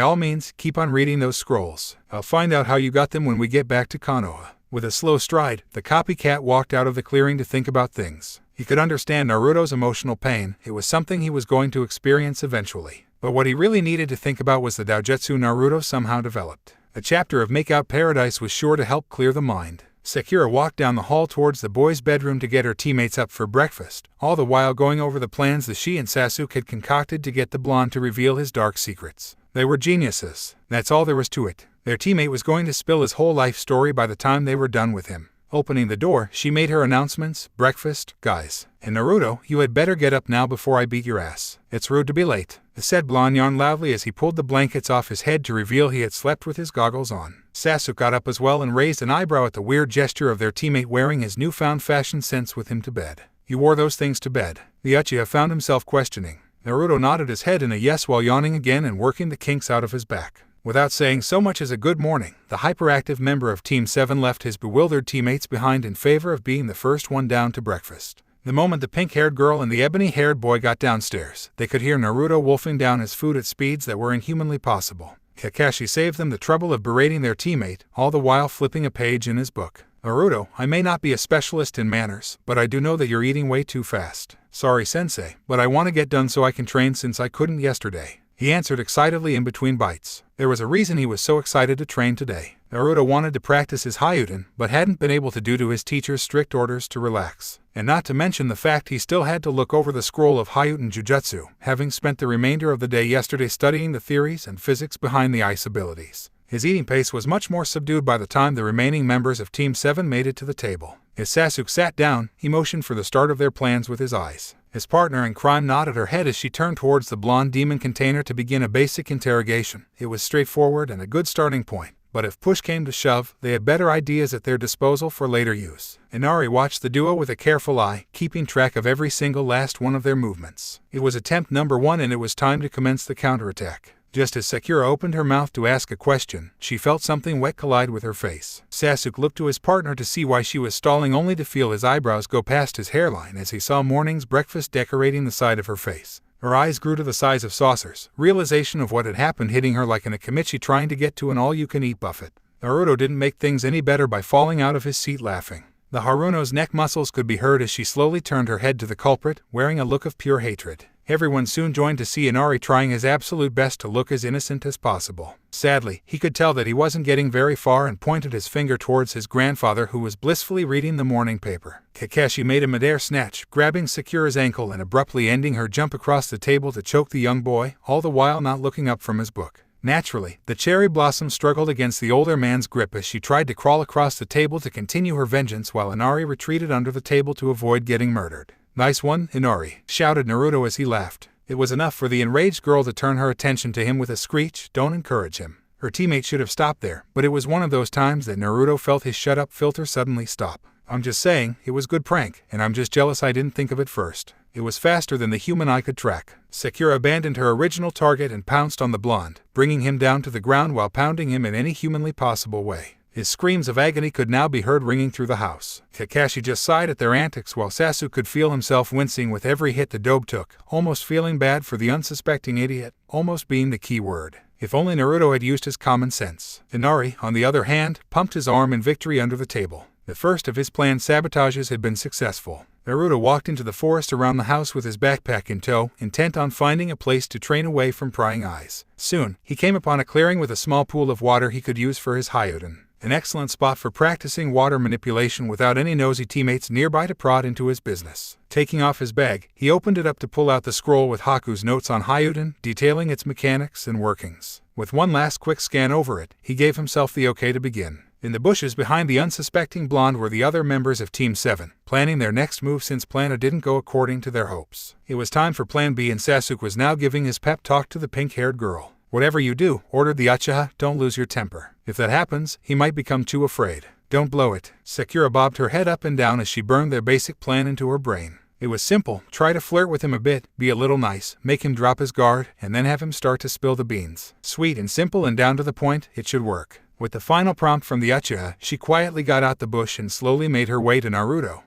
all means, keep on reading those scrolls. I'll find out how you got them when we get back to Konoha. With a slow stride, the copycat walked out of the clearing to think about things. He could understand Naruto's emotional pain. It was something he was going to experience eventually. But what he really needed to think about was the doujutsu Naruto somehow developed. A chapter of Make Out Paradise was sure to help clear the mind. Sakura walked down the hall towards the boys' bedroom to get her teammates up for breakfast, all the while going over the plans that she and Sasuk had concocted to get the blonde to reveal his dark secrets. They were geniuses. That's all there was to it. Their teammate was going to spill his whole life story by the time they were done with him. Opening the door, she made her announcements. Breakfast, guys. And Naruto, you had better get up now before I beat your ass. It's rude to be late. The said blonde yawned loudly as he pulled the blankets off his head to reveal he had slept with his goggles on. Sasuk got up as well and raised an eyebrow at the weird gesture of their teammate wearing his newfound fashion sense with him to bed. You wore those things to bed? The Uchiha found himself questioning. Naruto nodded his head in a yes while yawning again and working the kinks out of his back. Without saying so much as a good morning, the hyperactive member of Team 7 left his bewildered teammates behind in favor of being the first one down to breakfast. The moment the pink-haired girl and the ebony-haired boy got downstairs, they could hear Naruto wolfing down his food at speeds that were inhumanly possible. Kakashi saved them the trouble of berating their teammate, all the while flipping a page in his book. Naruto, I may not be a specialist in manners, but I do know that you're eating way too fast. Sorry, sensei, but I want to get done so I can train since I couldn't yesterday. He answered excitedly in between bites. There was a reason he was so excited to train today. Naruto wanted to practice his hideout, but hadn't been able to due to his teacher's strict orders to relax. And not to mention the fact he still had to look over the scroll of hideout Jujutsu, having spent the remainder of the day yesterday studying the theories and physics behind the ice abilities. His eating pace was much more subdued by the time the remaining members of Team 7 made it to the table. As Sasuk sat down, he motioned for the start of their plans with his eyes. His partner in crime nodded her head as she turned towards the blonde demon container to begin a basic interrogation. It was straightforward and a good starting point, but if push came to shove, they had better ideas at their disposal for later use. Inari watched the duo with a careful eye, keeping track of every single last one of their movements. It was attempt number 1 and it was time to commence the counterattack. Just as Sakura opened her mouth to ask a question, she felt something wet collide with her face. Sasuk looked to his partner to see why she was stalling, only to feel his eyebrows go past his hairline as he saw morning's breakfast decorating the side of her face. Her eyes grew to the size of saucers, realization of what had happened hitting her like an Akimichi trying to get to an all-you-can-eat buffet. Naruto didn't make things any better by falling out of his seat laughing. The Haruno's neck muscles could be heard as she slowly turned her head to the culprit, wearing a look of pure hatred. Everyone soon joined to see Inari trying his absolute best to look as innocent as possible. Sadly, he could tell that he wasn't getting very far and pointed his finger towards his grandfather who was blissfully reading the morning paper. Kakashi made a midair snatch, grabbing Sakura's ankle and abruptly ending her jump across the table to choke the young boy, all the while not looking up from his book. Naturally, the cherry blossom struggled against the older man's grip as she tried to crawl across the table to continue her vengeance while Inari retreated under the table to avoid getting murdered. Nice one, Inari, shouted Naruto as he laughed. It was enough for the enraged girl to turn her attention to him with a screech. Don't encourage him. Her teammate should have stopped there, but it was one of those times that Naruto felt his shut-up filter suddenly stop. I'm just saying, it was good prank, and I'm just jealous I didn't think of it first. It was faster than the human eye could track. Sakura abandoned her original target and pounced on the blonde, bringing him down to the ground while pounding him in any humanly possible way. His screams of agony could now be heard ringing through the house. Kakashi just sighed at their antics while Sasuk could feel himself wincing with every hit the dobe took, almost feeling bad for the unsuspecting idiot, almost being the key word. If only Naruto had used his common sense. Inari, on the other hand, pumped his arm in victory under the table. The first of his planned sabotages had been successful. Naruto walked into the forest around the house with his backpack in tow, intent on finding a place to train away from prying eyes. Soon, he came upon a clearing with a small pool of water he could use for his hideout. An excellent spot for practicing water manipulation without any nosy teammates nearby to prod into his business. Taking off his bag, he opened it up to pull out the scroll with Haku's notes on hideout, detailing its mechanics and workings. With one last quick scan over it, he gave himself the okay to begin. In the bushes behind the unsuspecting blonde were the other members of Team 7, planning their next move since Plan A didn't go according to their hopes. It was time for Plan B, and Sasuk was now giving his pep talk to the pink-haired girl. "Whatever you do," ordered the Uchiha, "don't lose your temper. If that happens, he might become too afraid. Don't blow it." Sakura bobbed her head up and down as she burned their basic plan into her brain. It was simple: try to flirt with him a bit, be a little nice, make him drop his guard, and then have him start to spill the beans. Sweet and simple and down to the point, it should work. With the final prompt from the Uchiha, she quietly got out the bush and slowly made her way to Naruto,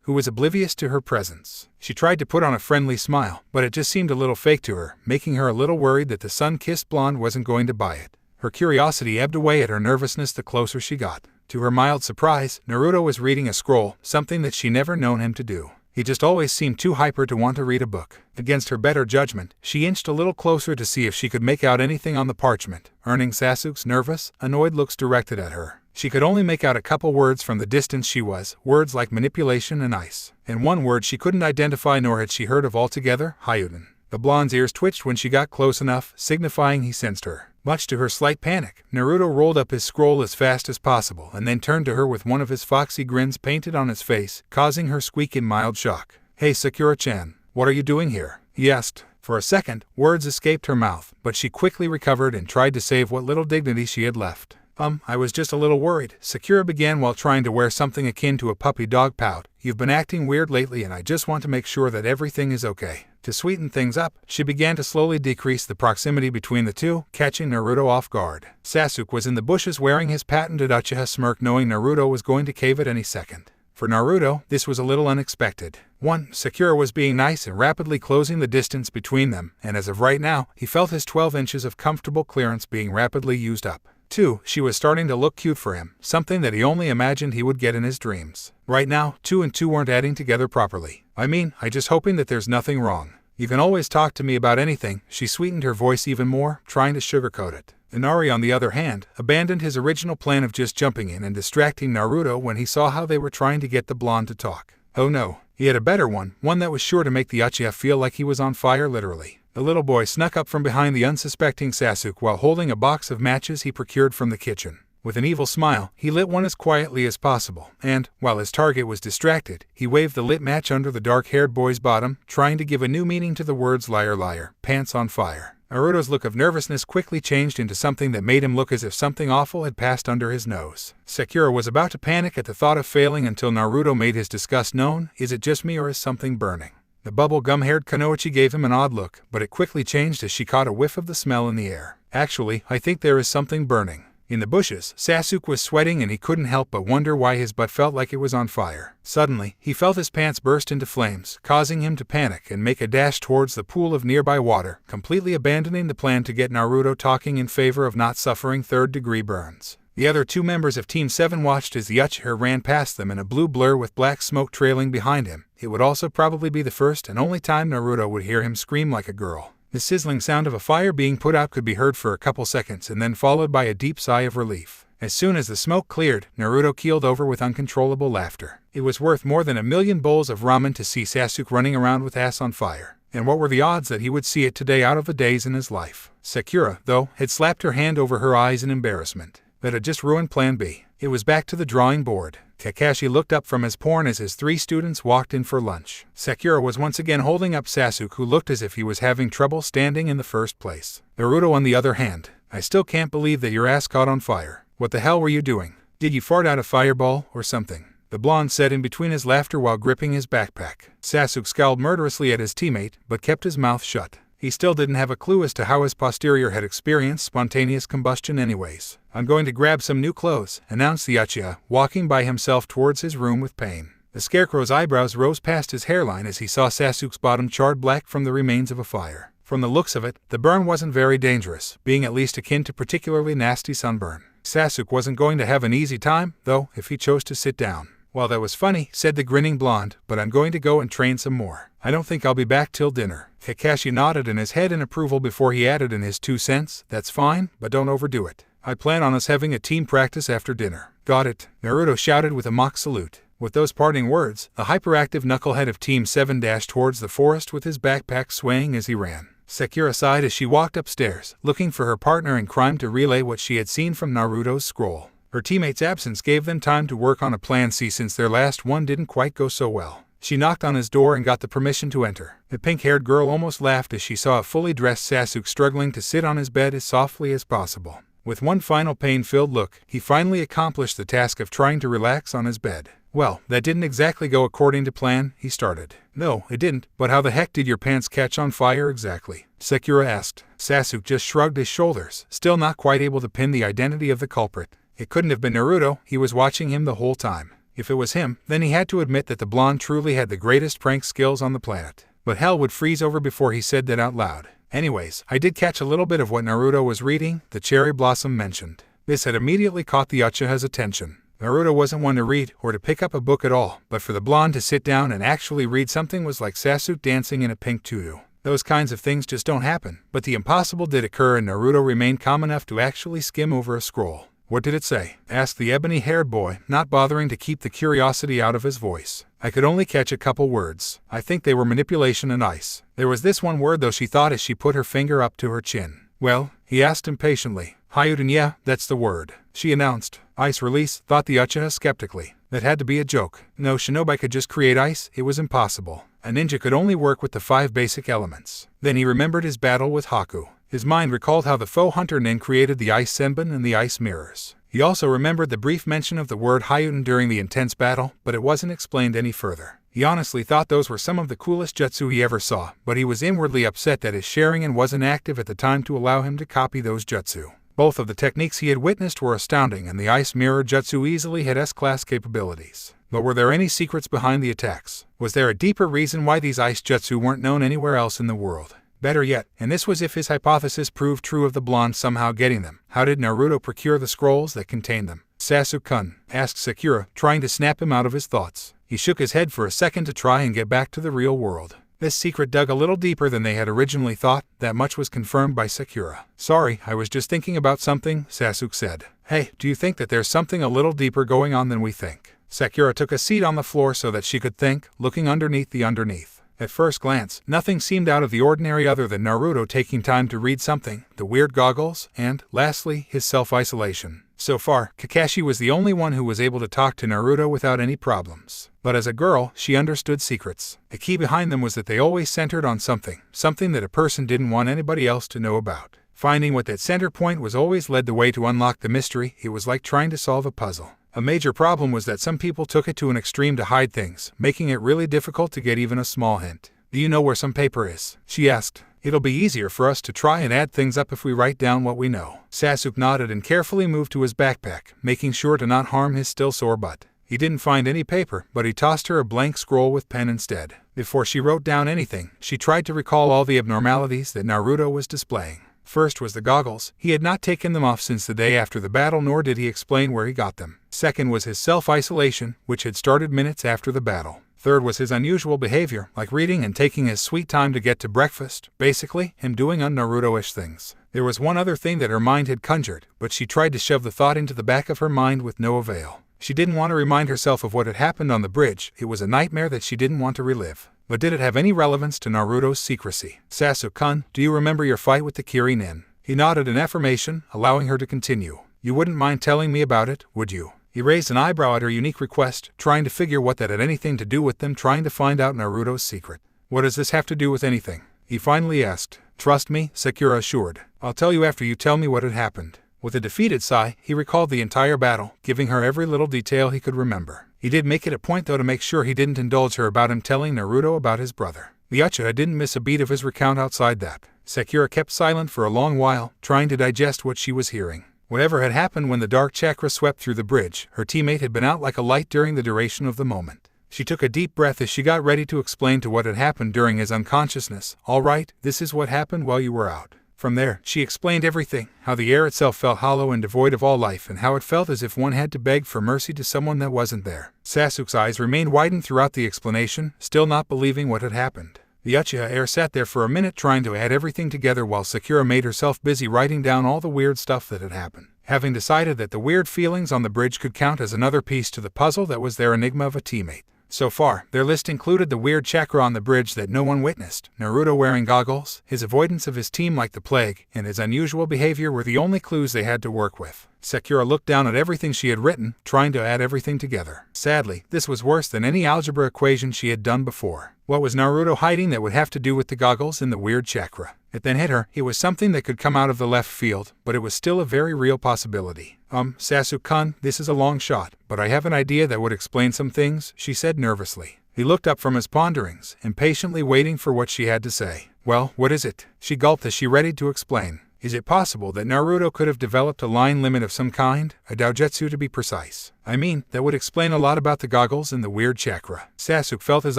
who was oblivious to her presence. She tried to put on a friendly smile, but it just seemed a little fake to her, making her a little worried that the sun-kissed blonde wasn't going to buy it. Her curiosity ebbed away at her nervousness the closer she got. To her mild surprise, Naruto was reading a scroll, something that she never known him to do. He just always seemed too hyper to want to read a book. Against her better judgment, she inched a little closer to see if she could make out anything on the parchment, earning Sasuk's nervous, annoyed looks directed at her. She could only make out a couple words from the distance she was, words like manipulation and ice. And one word she couldn't identify nor had she heard of altogether: Hyuden. The blonde's ears twitched when she got close enough, signifying he sensed her. Much to her slight panic, Naruto rolled up his scroll as fast as possible and then turned to her with one of his foxy grins painted on his face, causing her squeak in mild shock. "Hey Sakura-chan, what are you doing here?" he asked. For a second, words escaped her mouth, but she quickly recovered and tried to save what little dignity she had left. I was just a little worried," Sakura began while trying to wear something akin to a puppy dog pout. "You've been acting weird lately and I just want to make sure that everything is okay." To sweeten things up, she began to slowly decrease the proximity between the two, catching Naruto off guard. Sasuk was in the bushes wearing his patented Uchiha smirk, knowing Naruto was going to cave at any second. For Naruto, this was a little unexpected. 1. Sakura was being nice and rapidly closing the distance between them, and as of right now, he felt his 12 inches of comfortable clearance being rapidly used up. 2. She was starting to look cute for him, something that he only imagined he would get in his dreams. Right now, 2 and 2 weren't adding together properly. I just hoping that there's nothing wrong. You can always talk to me about anything." She sweetened her voice even more, trying to sugarcoat it. Inari, on the other hand, abandoned his original plan of just jumping in and distracting Naruto when he saw how they were trying to get the blonde to talk. Oh no, he had a better one that was sure to make the Uchiha feel like he was on fire literally. The little boy snuck up from behind the unsuspecting Sasuk while holding a box of matches he procured from the kitchen. With an evil smile, he lit one as quietly as possible, and, while his target was distracted, he waved the lit match under the dark-haired boy's bottom, trying to give a new meaning to the words "liar liar, pants on fire." Naruto's look of nervousness quickly changed into something that made him look as if something awful had passed under his nose. Sakura was about to panic at the thought of failing until Naruto made his disgust known. "Is it just me or is something burning?" The bubble-gum-haired Kunoichi gave him an odd look, but it quickly changed as she caught a whiff of the smell in the air. "Actually, I think there is something burning." In the bushes, Sasuk was sweating and he couldn't help but wonder why his butt felt like it was on fire. Suddenly, he felt his pants burst into flames, causing him to panic and make a dash towards the pool of nearby water, completely abandoning the plan to get Naruto talking in favor of not suffering third-degree burns. The other 2 members of Team 7 watched as the Uchiha ran past them in a blue blur with black smoke trailing behind him. It would also probably be the first and only time Naruto would hear him scream like a girl. The sizzling sound of a fire being put out could be heard for a couple seconds and then followed by a deep sigh of relief. As soon as the smoke cleared, Naruto keeled over with uncontrollable laughter. It was worth more than 1,000,000 bowls of ramen to see Sasuk running around with ass on fire. And what were the odds that he would see it today out of the days in his life? Sakura, though, had slapped her hand over her eyes in embarrassment. That had just ruined Plan B. It was back to the drawing board. Kakashi looked up from his porn as his 3 students walked in for lunch. Sakura was once again holding up Sasuk, who looked as if he was having trouble standing in the first place. Naruto, on the other hand, "I still can't believe that your ass caught on fire. What the hell were you doing? Did you fart out a fireball or something?" the blonde said in between his laughter while gripping his backpack. Sasuk scowled murderously at his teammate, but kept his mouth shut. He still didn't have a clue as to how his posterior had experienced spontaneous combustion anyways. "I'm going to grab some new clothes," announced the Uchiha, walking by himself towards his room with pain. The scarecrow's eyebrows rose past his hairline as he saw Sasuk's bottom charred black from the remains of a fire. From the looks of it, the burn wasn't very dangerous, being at least akin to particularly nasty sunburn. Sasuk wasn't going to have an easy time, though, if he chose to sit down. "Well, that was funny," said the grinning blonde, "but I'm going to go and train some more. I don't think I'll be back till dinner." Kakashi nodded in his head in approval before he added in his 2 cents, "That's fine, but don't overdo it. I plan on us having a team practice after dinner." "Got it," Naruto shouted with a mock salute. With those parting words, the hyperactive knucklehead of Team 7 dashed towards the forest with his backpack swaying as he ran. Sakura sighed as she walked upstairs, looking for her partner in crime to relay what she had seen from Naruto's scroll. Her teammate's absence gave them time to work on a plan C since their last one didn't quite go so well. She knocked on his door and got the permission to enter. The pink-haired girl almost laughed as she saw a fully dressed Sasuk struggling to sit on his bed as softly as possible. With one final pain-filled look, he finally accomplished the task of trying to relax on his bed. Well, that didn't exactly go according to plan, he started. No, it didn't, but how the heck did your pants catch on fire exactly? Sakura asked. Sasuk just shrugged his shoulders, still not quite able to pin the identity of the culprit. It couldn't have been Naruto, he was watching him the whole time. If it was him, then he had to admit that the blonde truly had the greatest prank skills on the planet. But hell would freeze over before he said that out loud. Anyways, I did catch a little bit of what Naruto was reading, the cherry blossom mentioned. This had immediately caught the Uchiha's attention. Naruto wasn't one to read or to pick up a book at all, but for the blonde to sit down and actually read something was like Sasuk dancing in a pink tutu. Those kinds of things just don't happen, but the impossible did occur and Naruto remained calm enough to actually skim over a scroll. What did it say? Asked the ebony-haired boy, not bothering to keep the curiosity out of his voice. I could only catch a couple words. I think they were manipulation and ice. There was this one word though, she thought as she put her finger up to her chin. Well? He asked impatiently. Hideout, yeah, that's the word. She announced. Ice release, thought the Uchiha skeptically. That had to be a joke. No shinobi could just create ice, it was impossible. A ninja could only work with the 5 basic elements. Then he remembered his battle with Haku. His mind recalled how the faux hunter nin created the ice senbon and the ice mirrors. He also remembered the brief mention of the word hideout during the intense battle, but it wasn't explained any further. He honestly thought those were some of the coolest jutsu he ever saw, but he was inwardly upset that his sharingan wasn't active at the time to allow him to copy those jutsu. Both of the techniques he had witnessed were astounding, and the ice mirror jutsu easily had S-class capabilities. But were there any secrets behind the attacks? Was there a deeper reason why these ice jutsu weren't known anywhere else in the world? Better yet, and this was if his hypothesis proved true of the blonde somehow getting them, how did Naruto procure the scrolls that contained them? Sasuk-kun, asked Sakura, trying to snap him out of his thoughts. He shook his head for a second to try and get back to the real world. This secret dug a little deeper than they had originally thought, that much was confirmed by Sakura. Sorry, I was just thinking about something, Sasuk said. Hey, do you think that there's something a little deeper going on than we think? Sakura took a seat on the floor so that she could think, looking underneath the underneath. At first glance, nothing seemed out of the ordinary other than Naruto taking time to read something, the weird goggles, and, lastly, his self-isolation. So far, Kakashi was the only one who was able to talk to Naruto without any problems. But as a girl, she understood secrets. The key behind them was that they always centered on something that a person didn't want anybody else to know about. Finding what that center point was always led the way to unlock the mystery. It was like trying to solve a puzzle. A major problem was that some people took it to an extreme to hide things, making it really difficult to get even a small hint. Do you know where some paper is? She asked. It'll be easier for us to try and add things up if we write down what we know. Sasuk nodded and carefully moved to his backpack, making sure to not harm his still sore butt. He didn't find any paper, but he tossed her a blank scroll with pen instead. Before she wrote down anything, she tried to recall all the abnormalities that Naruto was displaying. First was the goggles. He had not taken them off since the day after the battle, nor did he explain where he got them. Second was his self-isolation, which had started minutes after the battle. Third was his unusual behavior, like reading and taking his sweet time to get to breakfast. Basically, him doing un-Naruto-ish things. There was one other thing that her mind had conjured, but she tried to shove the thought into the back of her mind with no avail. She didn't want to remind herself of what had happened on the bridge. It was a nightmare that she didn't want to relive. But did it have any relevance to Naruto's secrecy? Sasuk-kun, do you remember your fight with the Kiri nin? He nodded in affirmation, allowing her to continue. You wouldn't mind telling me about it, would you? He raised an eyebrow at her unique request, trying to figure what that had anything to do with them trying to find out Naruto's secret. What does this have to do with anything? He finally asked. Trust me, Sakura assured. I'll tell you after you tell me what had happened. With a defeated sigh, he recalled the entire battle, giving her every little detail he could remember. He did make it a point though to make sure he didn't indulge her about him telling Naruto about his brother. The Uchiha didn't miss a beat of his recount outside that. Sakura kept silent for a long while, trying to digest what she was hearing. Whatever had happened when the dark chakra swept through the bridge, her teammate had been out like a light during the duration of the moment. She took a deep breath as she got ready to explain to what had happened during his unconsciousness. All right, this is what happened while you were out. From there, she explained everything, how the air itself felt hollow and devoid of all life and how it felt as if one had to beg for mercy to someone that wasn't there. Sasuk's eyes remained widened throughout the explanation, still not believing what had happened. The Uchiha sat there for a minute trying to add everything together while Sakura made herself busy writing down all the weird stuff that had happened. Having decided that the weird feelings on the bridge could count as another piece to the puzzle that was their enigma of a teammate, So far, their list included the weird chakra on the bridge that no one witnessed, Naruto wearing goggles, his avoidance of his team like the plague, and his unusual behavior were the only clues they had to work with. Sakura looked down at everything she had written, trying to add everything together. Sadly, this was worse than any algebra equation she had done before. What was Naruto hiding that would have to do with the goggles and the weird chakra? It then hit her. It was something that could come out of the left field, but it was still a very real possibility. Sasuk-kun, this is a long shot, but I have an idea that would explain some things, she said nervously. He looked up from his ponderings, impatiently waiting for what she had to say. Well, what is it? She gulped as she readied to explain. Is it possible that Naruto could have developed a line limit of some kind, a doujutsu to be precise? I mean, that would explain a lot about the goggles and the weird chakra. Sasuk felt his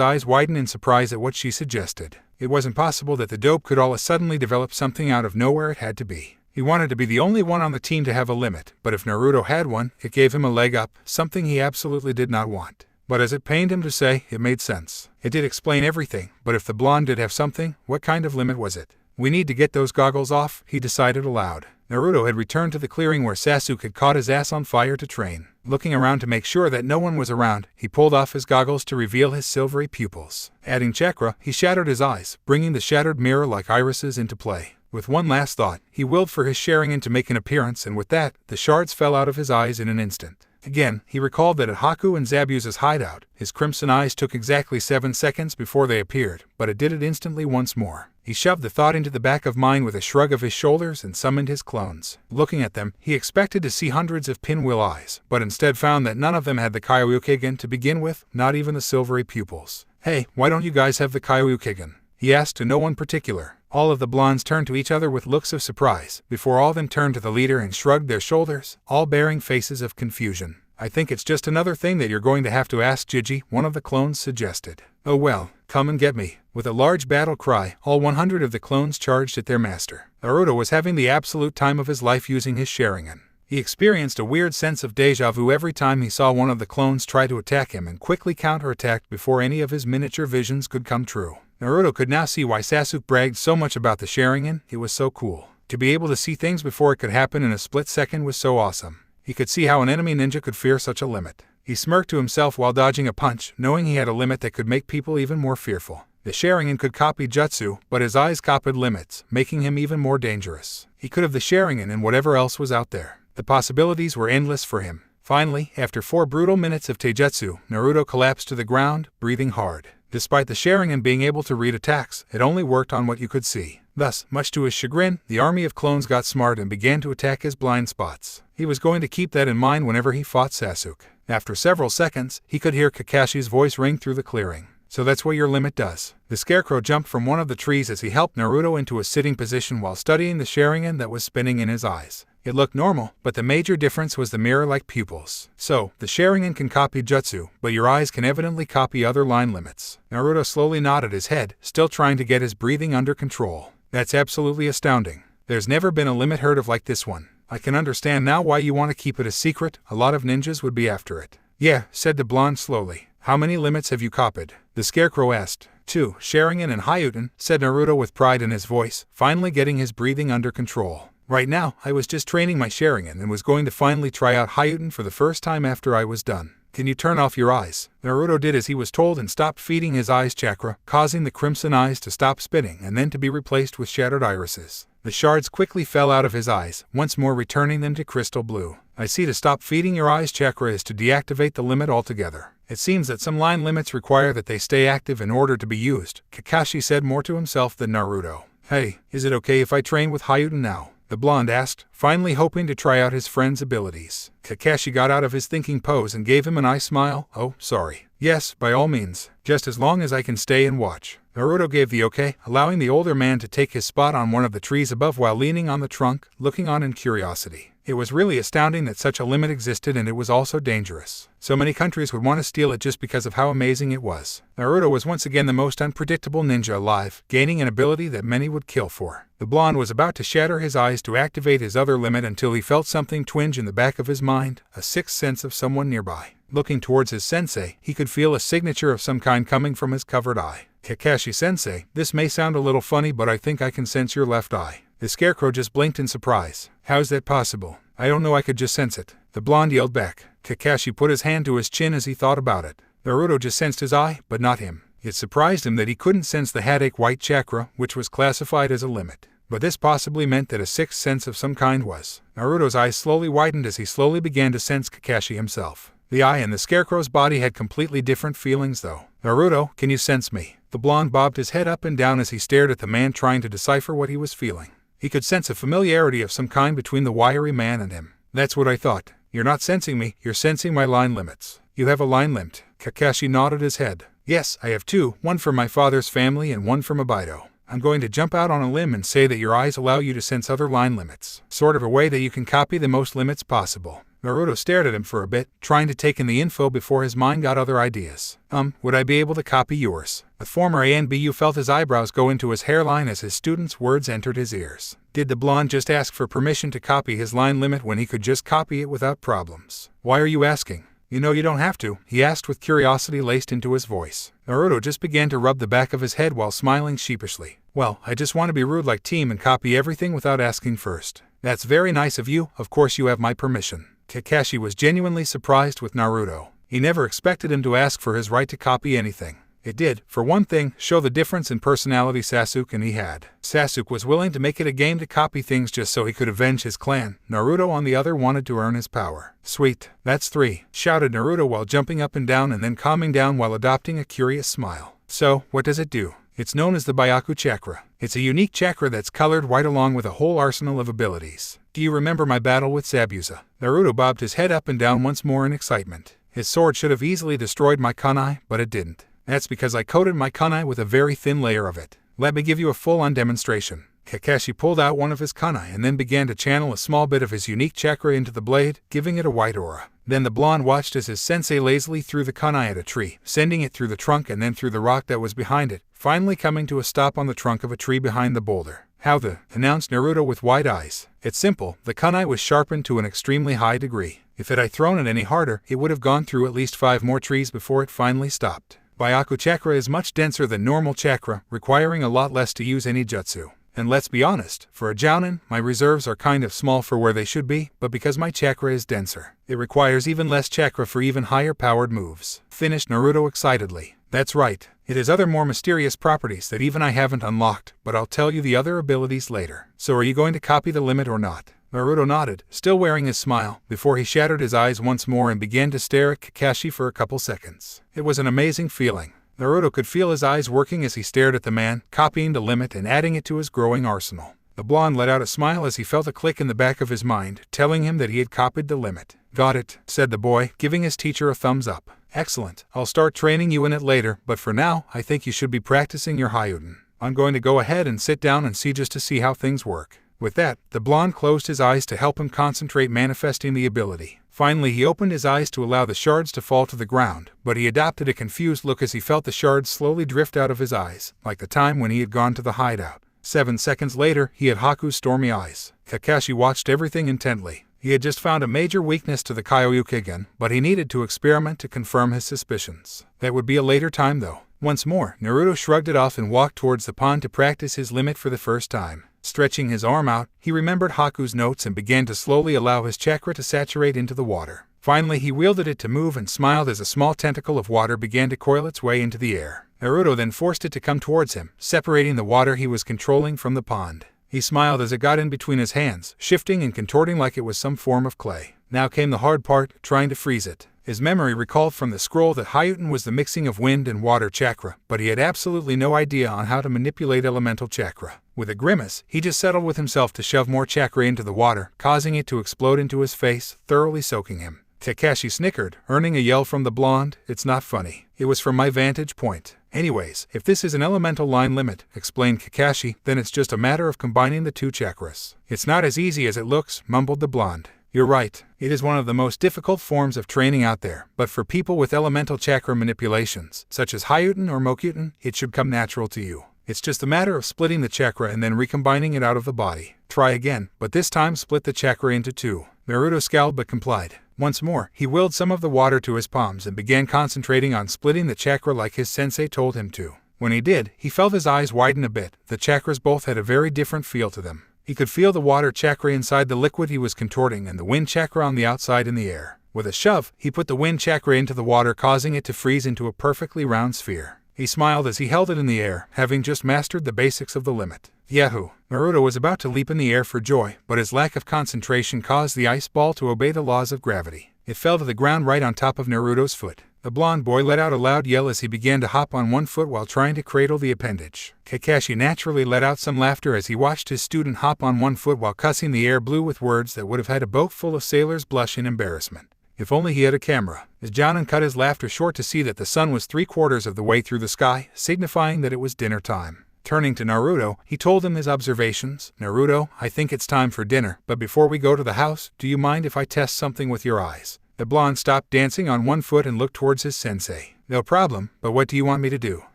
eyes widen in surprise at what she suggested. It wasn't possible that the dope could all of a sudden develop something out of nowhere. It had to be. He wanted to be the only one on the team to have a limit, but if Naruto had one, it gave him a leg up, something he absolutely did not want. But as it pained him to say, it made sense. It did explain everything, but if the blonde did have something, what kind of limit was it? We need to get those goggles off, he decided aloud. Naruto had returned to the clearing where Sasuk had caught his ass on fire to train. Looking around to make sure that no one was around, he pulled off his goggles to reveal his silvery pupils. Adding chakra, he shadowed his eyes, bringing the shattered mirror-like irises into play. With one last thought, he willed for his Sharingan to make an appearance, and with that, the shards fell out of his eyes in an instant. Again, he recalled that at Haku and Zabuza's hideout, his crimson eyes took exactly 7 seconds before they appeared, but it did it instantly once more. He shoved the thought into the back of mind with a shrug of his shoulders and summoned his clones. Looking at them, he expected to see hundreds of pinwheel eyes, but instead found that none of them had the Kyoryukigen to begin with, not even the silvery pupils. Hey, why don't you guys have the Kyoryukigen? He asked to no one particular. All of the blondes turned to each other with looks of surprise, before all of them turned to the leader and shrugged their shoulders, all bearing faces of confusion. I think it's just another thing that you're going to have to ask Gigi, one of the clones suggested. Oh well, come and get me. With a large battle cry, all 100 of the clones charged at their master. Naruto was having the absolute time of his life using his Sharingan. He experienced a weird sense of deja vu every time he saw one of the clones try to attack him and quickly counterattacked before any of his miniature visions could come true. Naruto could now see why Sasuk bragged so much about the Sharingan. It was so cool. To be able to see things before it could happen in a split second was so awesome. He could see how an enemy ninja could fear such a limit. He smirked to himself while dodging a punch, knowing he had a limit that could make people even more fearful. The Sharingan could copy jutsu, but his eyes copied limits, making him even more dangerous. He could have the Sharingan and whatever else was out there. The possibilities were endless for him. Finally, after 4 brutal minutes of taijutsu, Naruto collapsed to the ground, breathing hard. Despite the Sharingan being able to read attacks, it only worked on what you could see. Thus, much to his chagrin, the army of clones got smart and began to attack his blind spots. He was going to keep that in mind whenever he fought Sasuk. After several seconds, he could hear Kakashi's voice ring through the clearing. So that's what your limit does. The scarecrow jumped from one of the trees as he helped Naruto into a sitting position while studying the Sharingan that was spinning in his eyes. It looked normal, but the major difference was the mirror-like pupils. So, the Sharingan can copy jutsu, but your eyes can evidently copy other line limits. Naruto slowly nodded his head, still trying to get his breathing under control. That's absolutely astounding. There's never been a limit heard of like this one. I can understand now why you want to keep it a secret. A lot of ninjas would be after it. Yeah, said the blonde slowly. How many limits have you copied? The scarecrow asked. 2, Sharingan and Hyuten, said Naruto with pride in his voice, finally getting his breathing under control. Right now, I was just training my Sharingan and was going to finally try out Hyuten for the first time after I was done. Can you turn off your eyes? Naruto did as he was told and stopped feeding his eyes chakra, causing the crimson eyes to stop spinning and then to be replaced with shattered irises. The shards quickly fell out of his eyes, once more returning them to crystal blue. I see to stop feeding your eyes chakra is to deactivate the limit altogether. It seems that some line limits require that they stay active in order to be used, Kakashi said more to himself than Naruto. Hey, is it okay if I train with Hyuten now? The blonde asked, finally hoping to try out his friend's abilities. Kakashi got out of his thinking pose and gave him an eye smile. Oh, sorry. Yes, by all means. Just as long as I can stay and watch. Naruto gave the okay, allowing the older man to take his spot on one of the trees above while leaning on the trunk, looking on in curiosity. It was really astounding that such a limit existed, and it was also dangerous. So many countries would want to steal it just because of how amazing it was. Naruto was once again the most unpredictable ninja alive, gaining an ability that many would kill for. The blonde was about to shatter his eyes to activate his other limit until he felt something twinge in the back of his mind, a sixth sense of someone nearby. Looking towards his sensei, he could feel a signature of some kind coming from his covered eye. Kakashi-sensei, this may sound a little funny, but I think I can sense your left eye. The scarecrow just blinked in surprise. How's that possible? I don't know, I could just sense it. The blonde yelled back. Kakashi put his hand to his chin as he thought about it. Naruto just sensed his eye, but not him. It surprised him that he couldn't sense the hideout white chakra, which was classified as a limit. But this possibly meant that a sixth sense of some kind was. Naruto's eyes slowly widened as he slowly began to sense Kakashi himself. The eye and the scarecrow's body had completely different feelings though. Naruto, can you sense me? The blonde bobbed his head up and down as he stared at the man, trying to decipher what he was feeling. He could sense a familiarity of some kind between the wiry man and him. That's what I thought. You're not sensing me, you're sensing my line limits. You have a line limit. Kakashi nodded his head. Yes, I have two, one from my father's family and one from Obaido. I'm going to jump out on a limb and say that your eyes allow you to sense other line limits, sort of a way that you can copy the most limits possible. Naruto stared at him for a bit, trying to take in the info before his mind got other ideas. Would I be able to copy yours? The former ANBU felt his eyebrows go into his hairline as his student's words entered his ears. Did the blonde just ask for permission to copy his line limit when he could just copy it without problems? Why are you asking? You know you don't have to, he asked with curiosity laced into his voice. Naruto just began to rub the back of his head while smiling sheepishly. Well, I just want to be rude like Team and copy everything without asking first. That's very nice of you, of course you have my permission. Kakashi was genuinely surprised with Naruto. He never expected him to ask for his right to copy anything. It did, for one thing, show the difference in personality Sasuk and he had. Sasuk was willing to make it a game to copy things just so he could avenge his clan. Naruto on the other wanted to earn his power. Sweet, that's three, shouted Naruto while jumping up and down and then calming down while adopting a curious smile. So, what does it do? It's known as the Bayaku Chakra. It's a unique chakra that's colored white along with a whole arsenal of abilities. Do you remember my battle with Zabuza? Naruto bobbed his head up and down once more in excitement. His sword should have easily destroyed my kunai, but it didn't. That's because I coated my kunai with a very thin layer of it. Let me give you a full-on demonstration. Kakashi pulled out one of his kunai and then began to channel a small bit of his unique chakra into the blade, giving it a white aura. Then the blonde watched as his sensei lazily threw the kunai at a tree, sending it through the trunk and then through the rock that was behind it, finally coming to a stop on the trunk of a tree behind the boulder. How the, announced Naruto with wide eyes. It's simple, the kunai was sharpened to an extremely high degree. If it had thrown it any harder, it would have gone through at least 5 more trees before it finally stopped. Bayaku Chakra is much denser than normal chakra, requiring a lot less to use any jutsu. And let's be honest, for a jounin, my reserves are kind of small for where they should be, but because my chakra is denser, it requires even less chakra for even higher powered moves. Finished Naruto excitedly. That's right, it has other more mysterious properties that even I haven't unlocked, but I'll tell you the other abilities later. So are you going to copy the limit or not? Naruto nodded, still wearing his smile, before he shattered his eyes once more and began to stare at Kakashi for a couple seconds. It was an amazing feeling. Naruto could feel his eyes working as he stared at the man, copying the limit and adding it to his growing arsenal. The blonde let out a smile as he felt a click in the back of his mind, telling him that he had copied the limit. Got it, said the boy, giving his teacher a thumbs up. Excellent, I'll start training you in it later, but for now, I think you should be practicing your hideout. I'm going to go ahead and sit down and see just to see how things work. With that, the blonde closed his eyes to help him concentrate manifesting the ability. Finally he opened his eyes to allow the shards to fall to the ground, but he adopted a confused look as he felt the shards slowly drift out of his eyes, like the time when he had gone to the hideout. 7 seconds later, he had Haku's stormy eyes. Kakashi watched everything intently. He had just found a major weakness to the Kyoryuken, but he needed to experiment to confirm his suspicions. That would be a later time though. Once more, Naruto shrugged it off and walked towards the pond to practice his limit for the first time. Stretching his arm out, he remembered Haku's notes and began to slowly allow his chakra to saturate into the water. Finally he wielded it to move and smiled as a small tentacle of water began to coil its way into the air. Naruto then forced it to come towards him, separating the water he was controlling from the pond. He smiled as it got in between his hands, shifting and contorting like it was some form of clay. Now came the hard part, trying to freeze it. His memory recalled from the scroll that hideout was the mixing of wind and water chakra, but he had absolutely no idea on how to manipulate elemental chakra. With a grimace, he just settled with himself to shove more chakra into the water, causing it to explode into his face, thoroughly soaking him. Kakashi snickered, earning a yell from the blonde. It's not funny. It was from my vantage point. Anyways, if this is an elemental line limit, explained Kakashi, then it's just a matter of combining the 2 chakras. It's not as easy as it looks, mumbled the blonde. You're right, it is one of the most difficult forms of training out there, but for people with elemental chakra manipulations, such as hideout or mokyuten, it should come natural to you. It's just a matter of splitting the chakra and then recombining it out of the body. Try again, but this time split the chakra into 2. Naruto scowled but complied. Once more, he willed some of the water to his palms and began concentrating on splitting the chakra like his sensei told him to. When he did, he felt his eyes widen a bit. The chakras both had a very different feel to them. He could feel the water chakra inside the liquid he was contorting and the wind chakra on the outside in the air. With a shove, he put the wind chakra into the water, causing it to freeze into a perfectly round sphere. He smiled as he held it in the air, having just mastered the basics of the limit. Yahoo! Naruto was about to leap in the air for joy, but his lack of concentration caused the ice ball to obey the laws of gravity. It fell to the ground right on top of Naruto's foot. The blonde boy let out a loud yell as he began to hop on one foot while trying to cradle the appendage. Kakashi naturally let out some laughter as he watched his student hop on one foot while cussing the air blue with words that would have had a boat full of sailors blush in embarrassment. If only he had a camera. His Jonin cut his laughter short to see that the sun was 3/4 of the way through the sky, signifying that it was dinner time. Turning to Naruto, he told him his observations. Naruto, I think it's time for dinner, but before we go to the house, do you mind if I test something with your eyes? The blonde stopped dancing on one foot and looked towards his sensei. No problem, but what do you want me to do?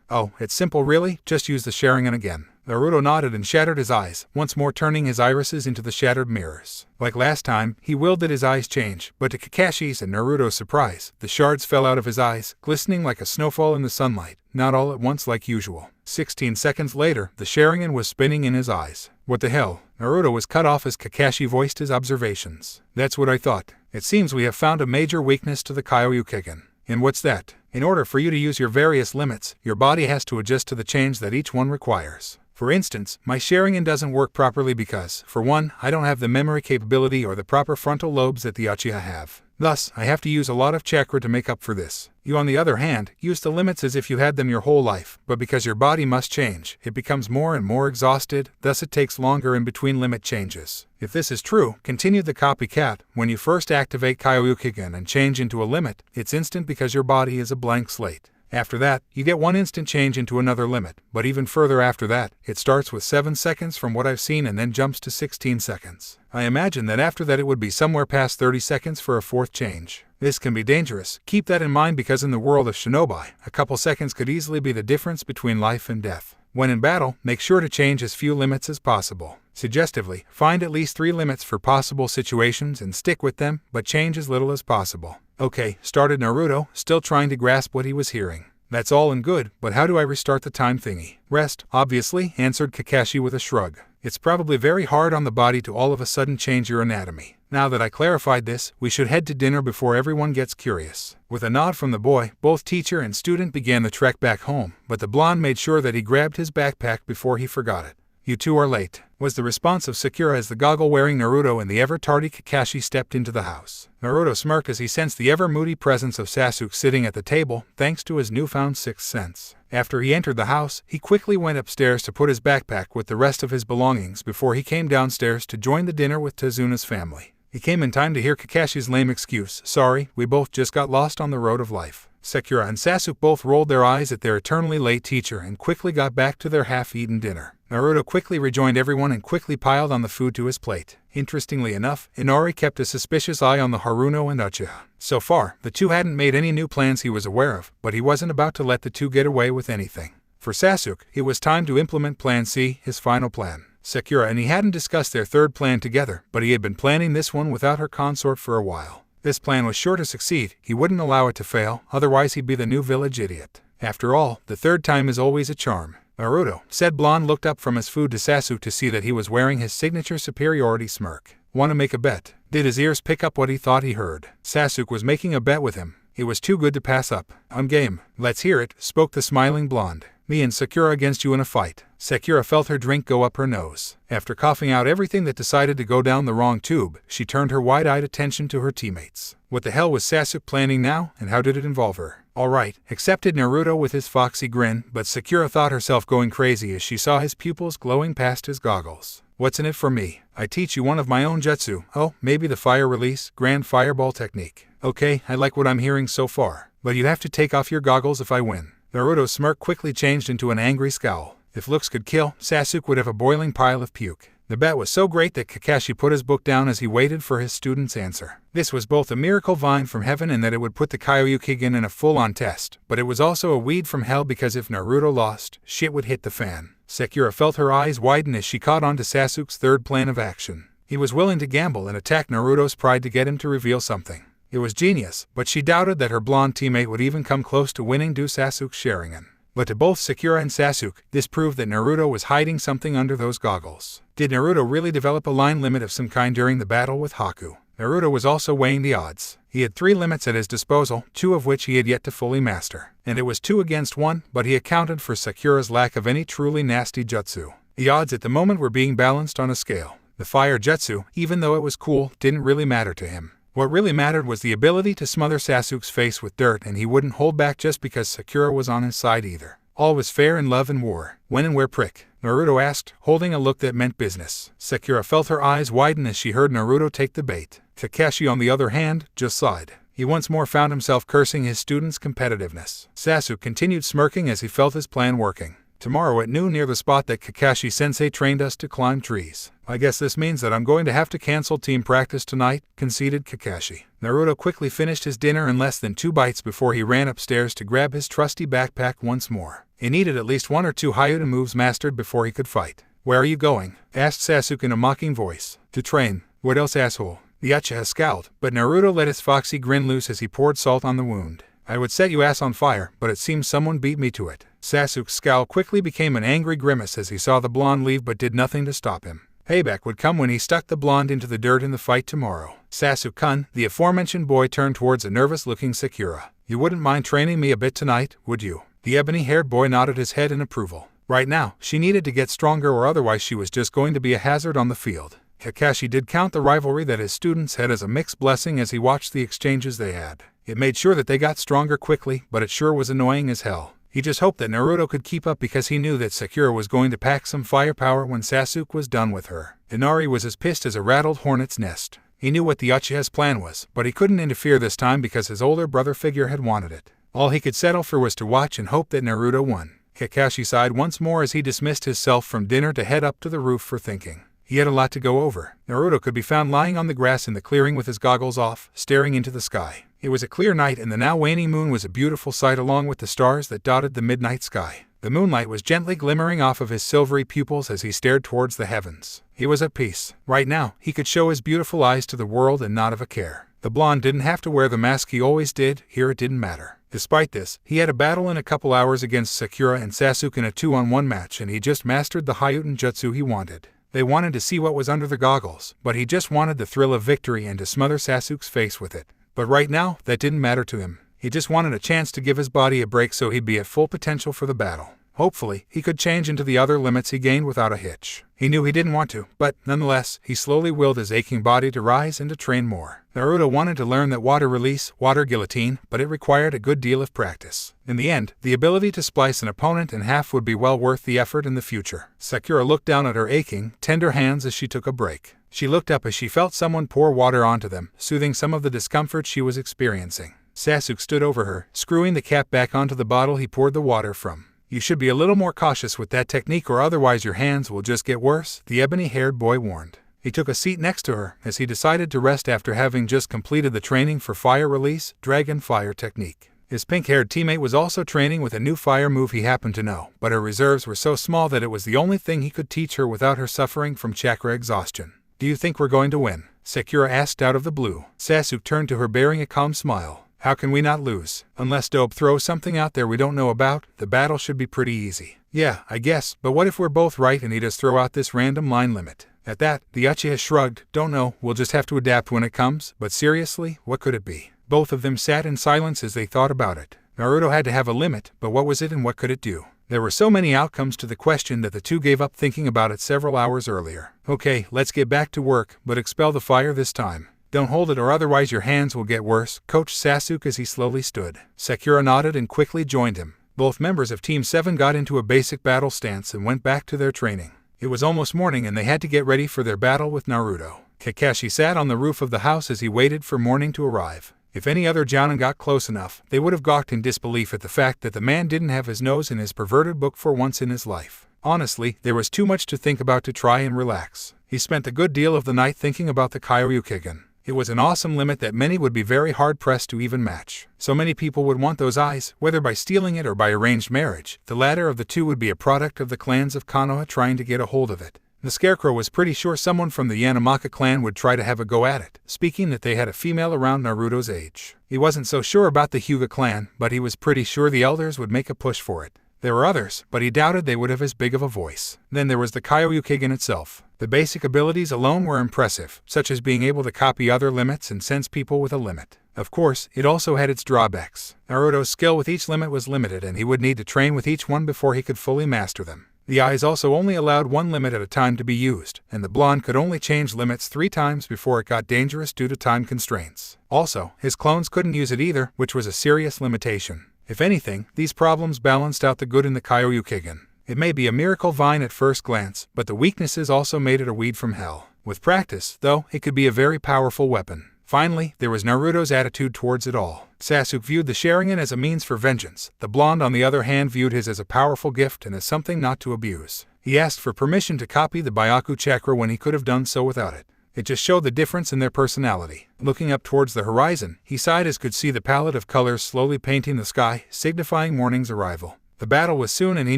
Oh, it's simple really, just use the Sharingan again. Naruto nodded and shattered his eyes, once more turning his irises into the shattered mirrors. Like last time, he willed that his eyes change, but to Kakashi's and Naruto's surprise, the shards fell out of his eyes, glistening like a snowfall in the sunlight, not all at once like usual. 16 seconds later, the Sharingan was spinning in his eyes. What the hell? Naruto was cut off as Kakashi voiced his observations. That's what I thought. It seems we have found a major weakness to the Kyoryukigen. And what's that? In order for you to use your various limits, your body has to adjust to the change that each one requires. For instance, my Sharingan doesn't work properly because, for one, I don't have the memory capability or the proper frontal lobes that the Uchiha have. Thus, I have to use a lot of chakra to make up for this. You, on the other hand, use the limits as if you had them your whole life, but because your body must change, it becomes more and more exhausted, thus it takes longer in between limit changes. If this is true, continued the copycat, when you first activate Kyoryukigen and change into a limit, it's instant because your body is a blank slate. After that, you get one instant change into another limit, but even further after that, it starts with 7 seconds from what I've seen and then jumps to 16 seconds. I imagine that after that it would be somewhere past 30 seconds for a fourth change. This can be dangerous, keep that in mind because in the world of shinobi, a couple seconds could easily be the difference between life and death. When in battle, make sure to change as few limits as possible. Suggestively, find at least 3 limits for possible situations and stick with them, but change as little as possible. Okay, started Naruto, still trying to grasp what he was hearing. That's all and good, but how do I restart the time thingy? Rest, obviously, answered Kakashi with a shrug. It's probably very hard on the body to all of a sudden change your anatomy. Now that I clarified this, we should head to dinner before everyone gets curious. With a nod from the boy, both teacher and student began the trek back home, but the blonde made sure that he grabbed his backpack before he forgot it. You two are late, was the response of Sakura as the goggle-wearing Naruto and the ever-tardy Kakashi stepped into the house. Naruto smirked as he sensed the ever-moody presence of Sasuk sitting at the table, thanks to his newfound sixth sense. After he entered the house, he quickly went upstairs to put his backpack with the rest of his belongings before he came downstairs to join the dinner with Tezuna's family. He came in time to hear Kakashi's lame excuse, sorry, we both just got lost on the road of life. Sakura and Sasuk both rolled their eyes at their eternally late teacher and quickly got back to their half-eaten dinner. Naruto quickly rejoined everyone and quickly piled on the food to his plate. Interestingly enough, Inari kept a suspicious eye on the Haruno and Uchiha. So far, the two hadn't made any new plans he was aware of, but he wasn't about to let the two get away with anything. For Sasuk, it was time to implement Plan C, his final plan. Sakura and he hadn't discussed their third plan together, but he had been planning this one without her consort for a while. This plan was sure to succeed, he wouldn't allow it to fail, otherwise he'd be the new village idiot. After all, the third time is always a charm. Naruto, said Blonde looked up from his food to Sasuk to see that he was wearing his signature superiority smirk. Want to make a bet? Did his ears pick up what he thought he heard? Sasuk was making a bet with him. It was too good to pass up. I'm game. Let's hear it, spoke the smiling blonde. Me and Sakura against you in a fight. Sakura felt her drink go up her nose. After coughing out everything that decided to go down the wrong tube, she turned her wide-eyed attention to her teammates. What the hell was Sasuk planning now, and how did it involve her? Alright, accepted Naruto with his foxy grin, but Sakura thought herself going crazy as she saw his pupils glowing past his goggles. What's in it for me? I teach you one of my own jutsu. Oh, maybe the fire release, grand fireball technique. Okay, I like what I'm hearing so far. But you have to take off your goggles if I win. Naruto's smirk quickly changed into an angry scowl. If looks could kill, Sasuk would have a boiling pile of puke. The bet was so great that Kakashi put his book down as he waited for his student's answer. This was both a miracle vine from heaven in that it would put the Kyoryukigen in a full-on test, but it was also a weed from hell because if Naruto lost, shit would hit the fan. Sakura felt her eyes widen as she caught on to Sasuk's third plan of action. He was willing to gamble and attack Naruto's pride to get him to reveal something. It was genius, but she doubted that her blonde teammate would even come close to winning due Sasuk's Sharingan. But to both Sakura and Sasuk, this proved that Naruto was hiding something under those goggles. Did Naruto really develop a line limit of some kind during the battle with Haku? Naruto was also weighing the odds. He had 3 limits at his disposal, 2 of which he had yet to fully master. And it was 2 against 1, but he accounted for Sakura's lack of any truly nasty jutsu. The odds at the moment were being balanced on a scale. The fire jutsu, even though it was cool, didn't really matter to him. What really mattered was the ability to smother Sasuk's face with dirt, and he wouldn't hold back just because Sakura was on his side either. All was fair in love and war. When and where prick? Naruto asked, holding a look that meant business. Sakura felt her eyes widen as she heard Naruto take the bait. Kakashi, on the other hand, just sighed. He once more found himself cursing his student's competitiveness. Sasuk continued smirking as he felt his plan working. Tomorrow at noon near the spot that Kakashi-sensei trained us to climb trees. I guess this means that I'm going to have to cancel team practice tonight, conceded Kakashi. Naruto quickly finished his dinner in less than 2 bites before he ran upstairs to grab his trusty backpack once more. He needed at least 1 or 2 hideout moves mastered before he could fight. Where are you going? Asked Sasuk in a mocking voice. To train. What else, asshole? The Uchiha scowled, but Naruto let his foxy grin loose as he poured salt on the wound. I would set you ass on fire, but it seems someone beat me to it. Sasuk's scowl quickly became an angry grimace as he saw the blonde leave but did nothing to stop him. Payback would come when he stuck the blonde into the dirt in the fight tomorrow. Sasuk-kun, the aforementioned boy, turned towards a nervous-looking Sakura. You wouldn't mind training me a bit tonight, would you? The ebony-haired boy nodded his head in approval. Right now, she needed to get stronger or otherwise she was just going to be a hazard on the field. Kakashi did count the rivalry that his students had as a mixed blessing as he watched the exchanges they had. It made sure that they got stronger quickly, but it sure was annoying as hell. He just hoped that Naruto could keep up because he knew that Sakura was going to pack some firepower when Sasuk was done with her. Inari was as pissed as a rattled hornet's nest. He knew what the Uchiha's plan was, but he couldn't interfere this time because his older brother figure had wanted it. All he could settle for was to watch and hope that Naruto won. Kakashi sighed once more as he dismissed himself from dinner to head up to the roof for thinking. He had a lot to go over. Naruto could be found lying on the grass in the clearing with his goggles off, staring into the sky. It was a clear night and the now waning moon was a beautiful sight along with the stars that dotted the midnight sky. The moonlight was gently glimmering off of his silvery pupils as he stared towards the heavens. He was at peace. Right now, he could show his beautiful eyes to the world and not have a care. The blonde didn't have to wear the mask he always did, here it didn't matter. Despite this, he had a battle in a couple hours against Sakura and Sasuk in a 2-on-1 match and he just mastered the Hyuten jutsu he wanted. They wanted to see what was under the goggles, but he just wanted the thrill of victory and to smother Sasuk's face with it. But right now, that didn't matter to him. He just wanted a chance to give his body a break so he'd be at full potential for the battle. Hopefully, he could change into the other limits he gained without a hitch. He knew he didn't want to, but nonetheless, he slowly willed his aching body to rise and to train more. Naruto wanted to learn that water release, water guillotine, but it required a good deal of practice. In the end, the ability to splice an opponent in half would be well worth the effort in the future. Sakura looked down at her aching, tender hands as she took a break. She looked up as she felt someone pour water onto them, soothing some of the discomfort she was experiencing. Sasuk stood over her, screwing the cap back onto the bottle he poured the water from. You should be a little more cautious with that technique or otherwise your hands will just get worse, the ebony-haired boy warned. He took a seat next to her as he decided to rest after having just completed the training for fire release, dragon fire technique. His pink-haired teammate was also training with a new fire move he happened to know, but her reserves were so small that it was the only thing he could teach her without her suffering from chakra exhaustion. Do you think we're going to win? Sakura asked out of the blue. Sasuk turned to her bearing a calm smile. How can we not lose? Unless Dope throws something out there we don't know about, the battle should be pretty easy. Yeah, I guess, but what if we're both right and he does throw out this random line limit? At that, the Uchiha shrugged. Don't know, we'll just have to adapt when it comes, but seriously, what could it be? Both of them sat in silence as they thought about it. Naruto had to have a limit, but what was it and what could it do? There were so many outcomes to the question that the two gave up thinking about it several hours earlier. Okay, let's get back to work, but expel the fire this time. Don't hold it or otherwise your hands will get worse, coached Sasuk as he slowly stood. Sakura nodded and quickly joined him. Both members of Team 7 got into a basic battle stance and went back to their training. It was almost morning and they had to get ready for their battle with Naruto. Kakashi sat on the roof of the house as he waited for morning to arrive. If any other jounin got close enough, they would have gawked in disbelief at the fact that the man didn't have his nose in his perverted book for once in his life. Honestly, there was too much to think about to try and relax. He spent a good deal of the night thinking about the Kyoryukigen. It was an awesome limit that many would be very hard-pressed to even match. So many people would want those eyes, whether by stealing it or by arranged marriage. The latter of the two would be a product of the clans of Konoha trying to get a hold of it. The Scarecrow was pretty sure someone from the Yanamaka clan would try to have a go at it, speaking that they had a female around Naruto's age. He wasn't so sure about the Hyuga clan, but he was pretty sure the elders would make a push for it. There were others, but he doubted they would have as big of a voice. Then there was the Kyoryukigen itself. The basic abilities alone were impressive, such as being able to copy other limits and sense people with a limit. Of course, it also had its drawbacks. Naruto's skill with each limit was limited and he would need to train with each one before he could fully master them. The eyes also only allowed one limit at a time to be used, and the blonde could only change limits 3 times before it got dangerous due to time constraints. Also, his clones couldn't use it either, which was a serious limitation. If anything, these problems balanced out the good in the Kyoryukigen. It may be a miracle vine at first glance, but the weaknesses also made it a weed from hell. With practice, though, it could be a very powerful weapon. Finally, there was Naruto's attitude towards it all. Sasuk viewed the Sharingan as a means for vengeance. The blonde, on the other hand, viewed his as a powerful gift and as something not to abuse. He asked for permission to copy the Bayaku Chakra when he could have done so without it. It just showed the difference in their personality. Looking up towards the horizon, he sighed as could see the palette of colors slowly painting the sky, signifying morning's arrival. The battle was soon and he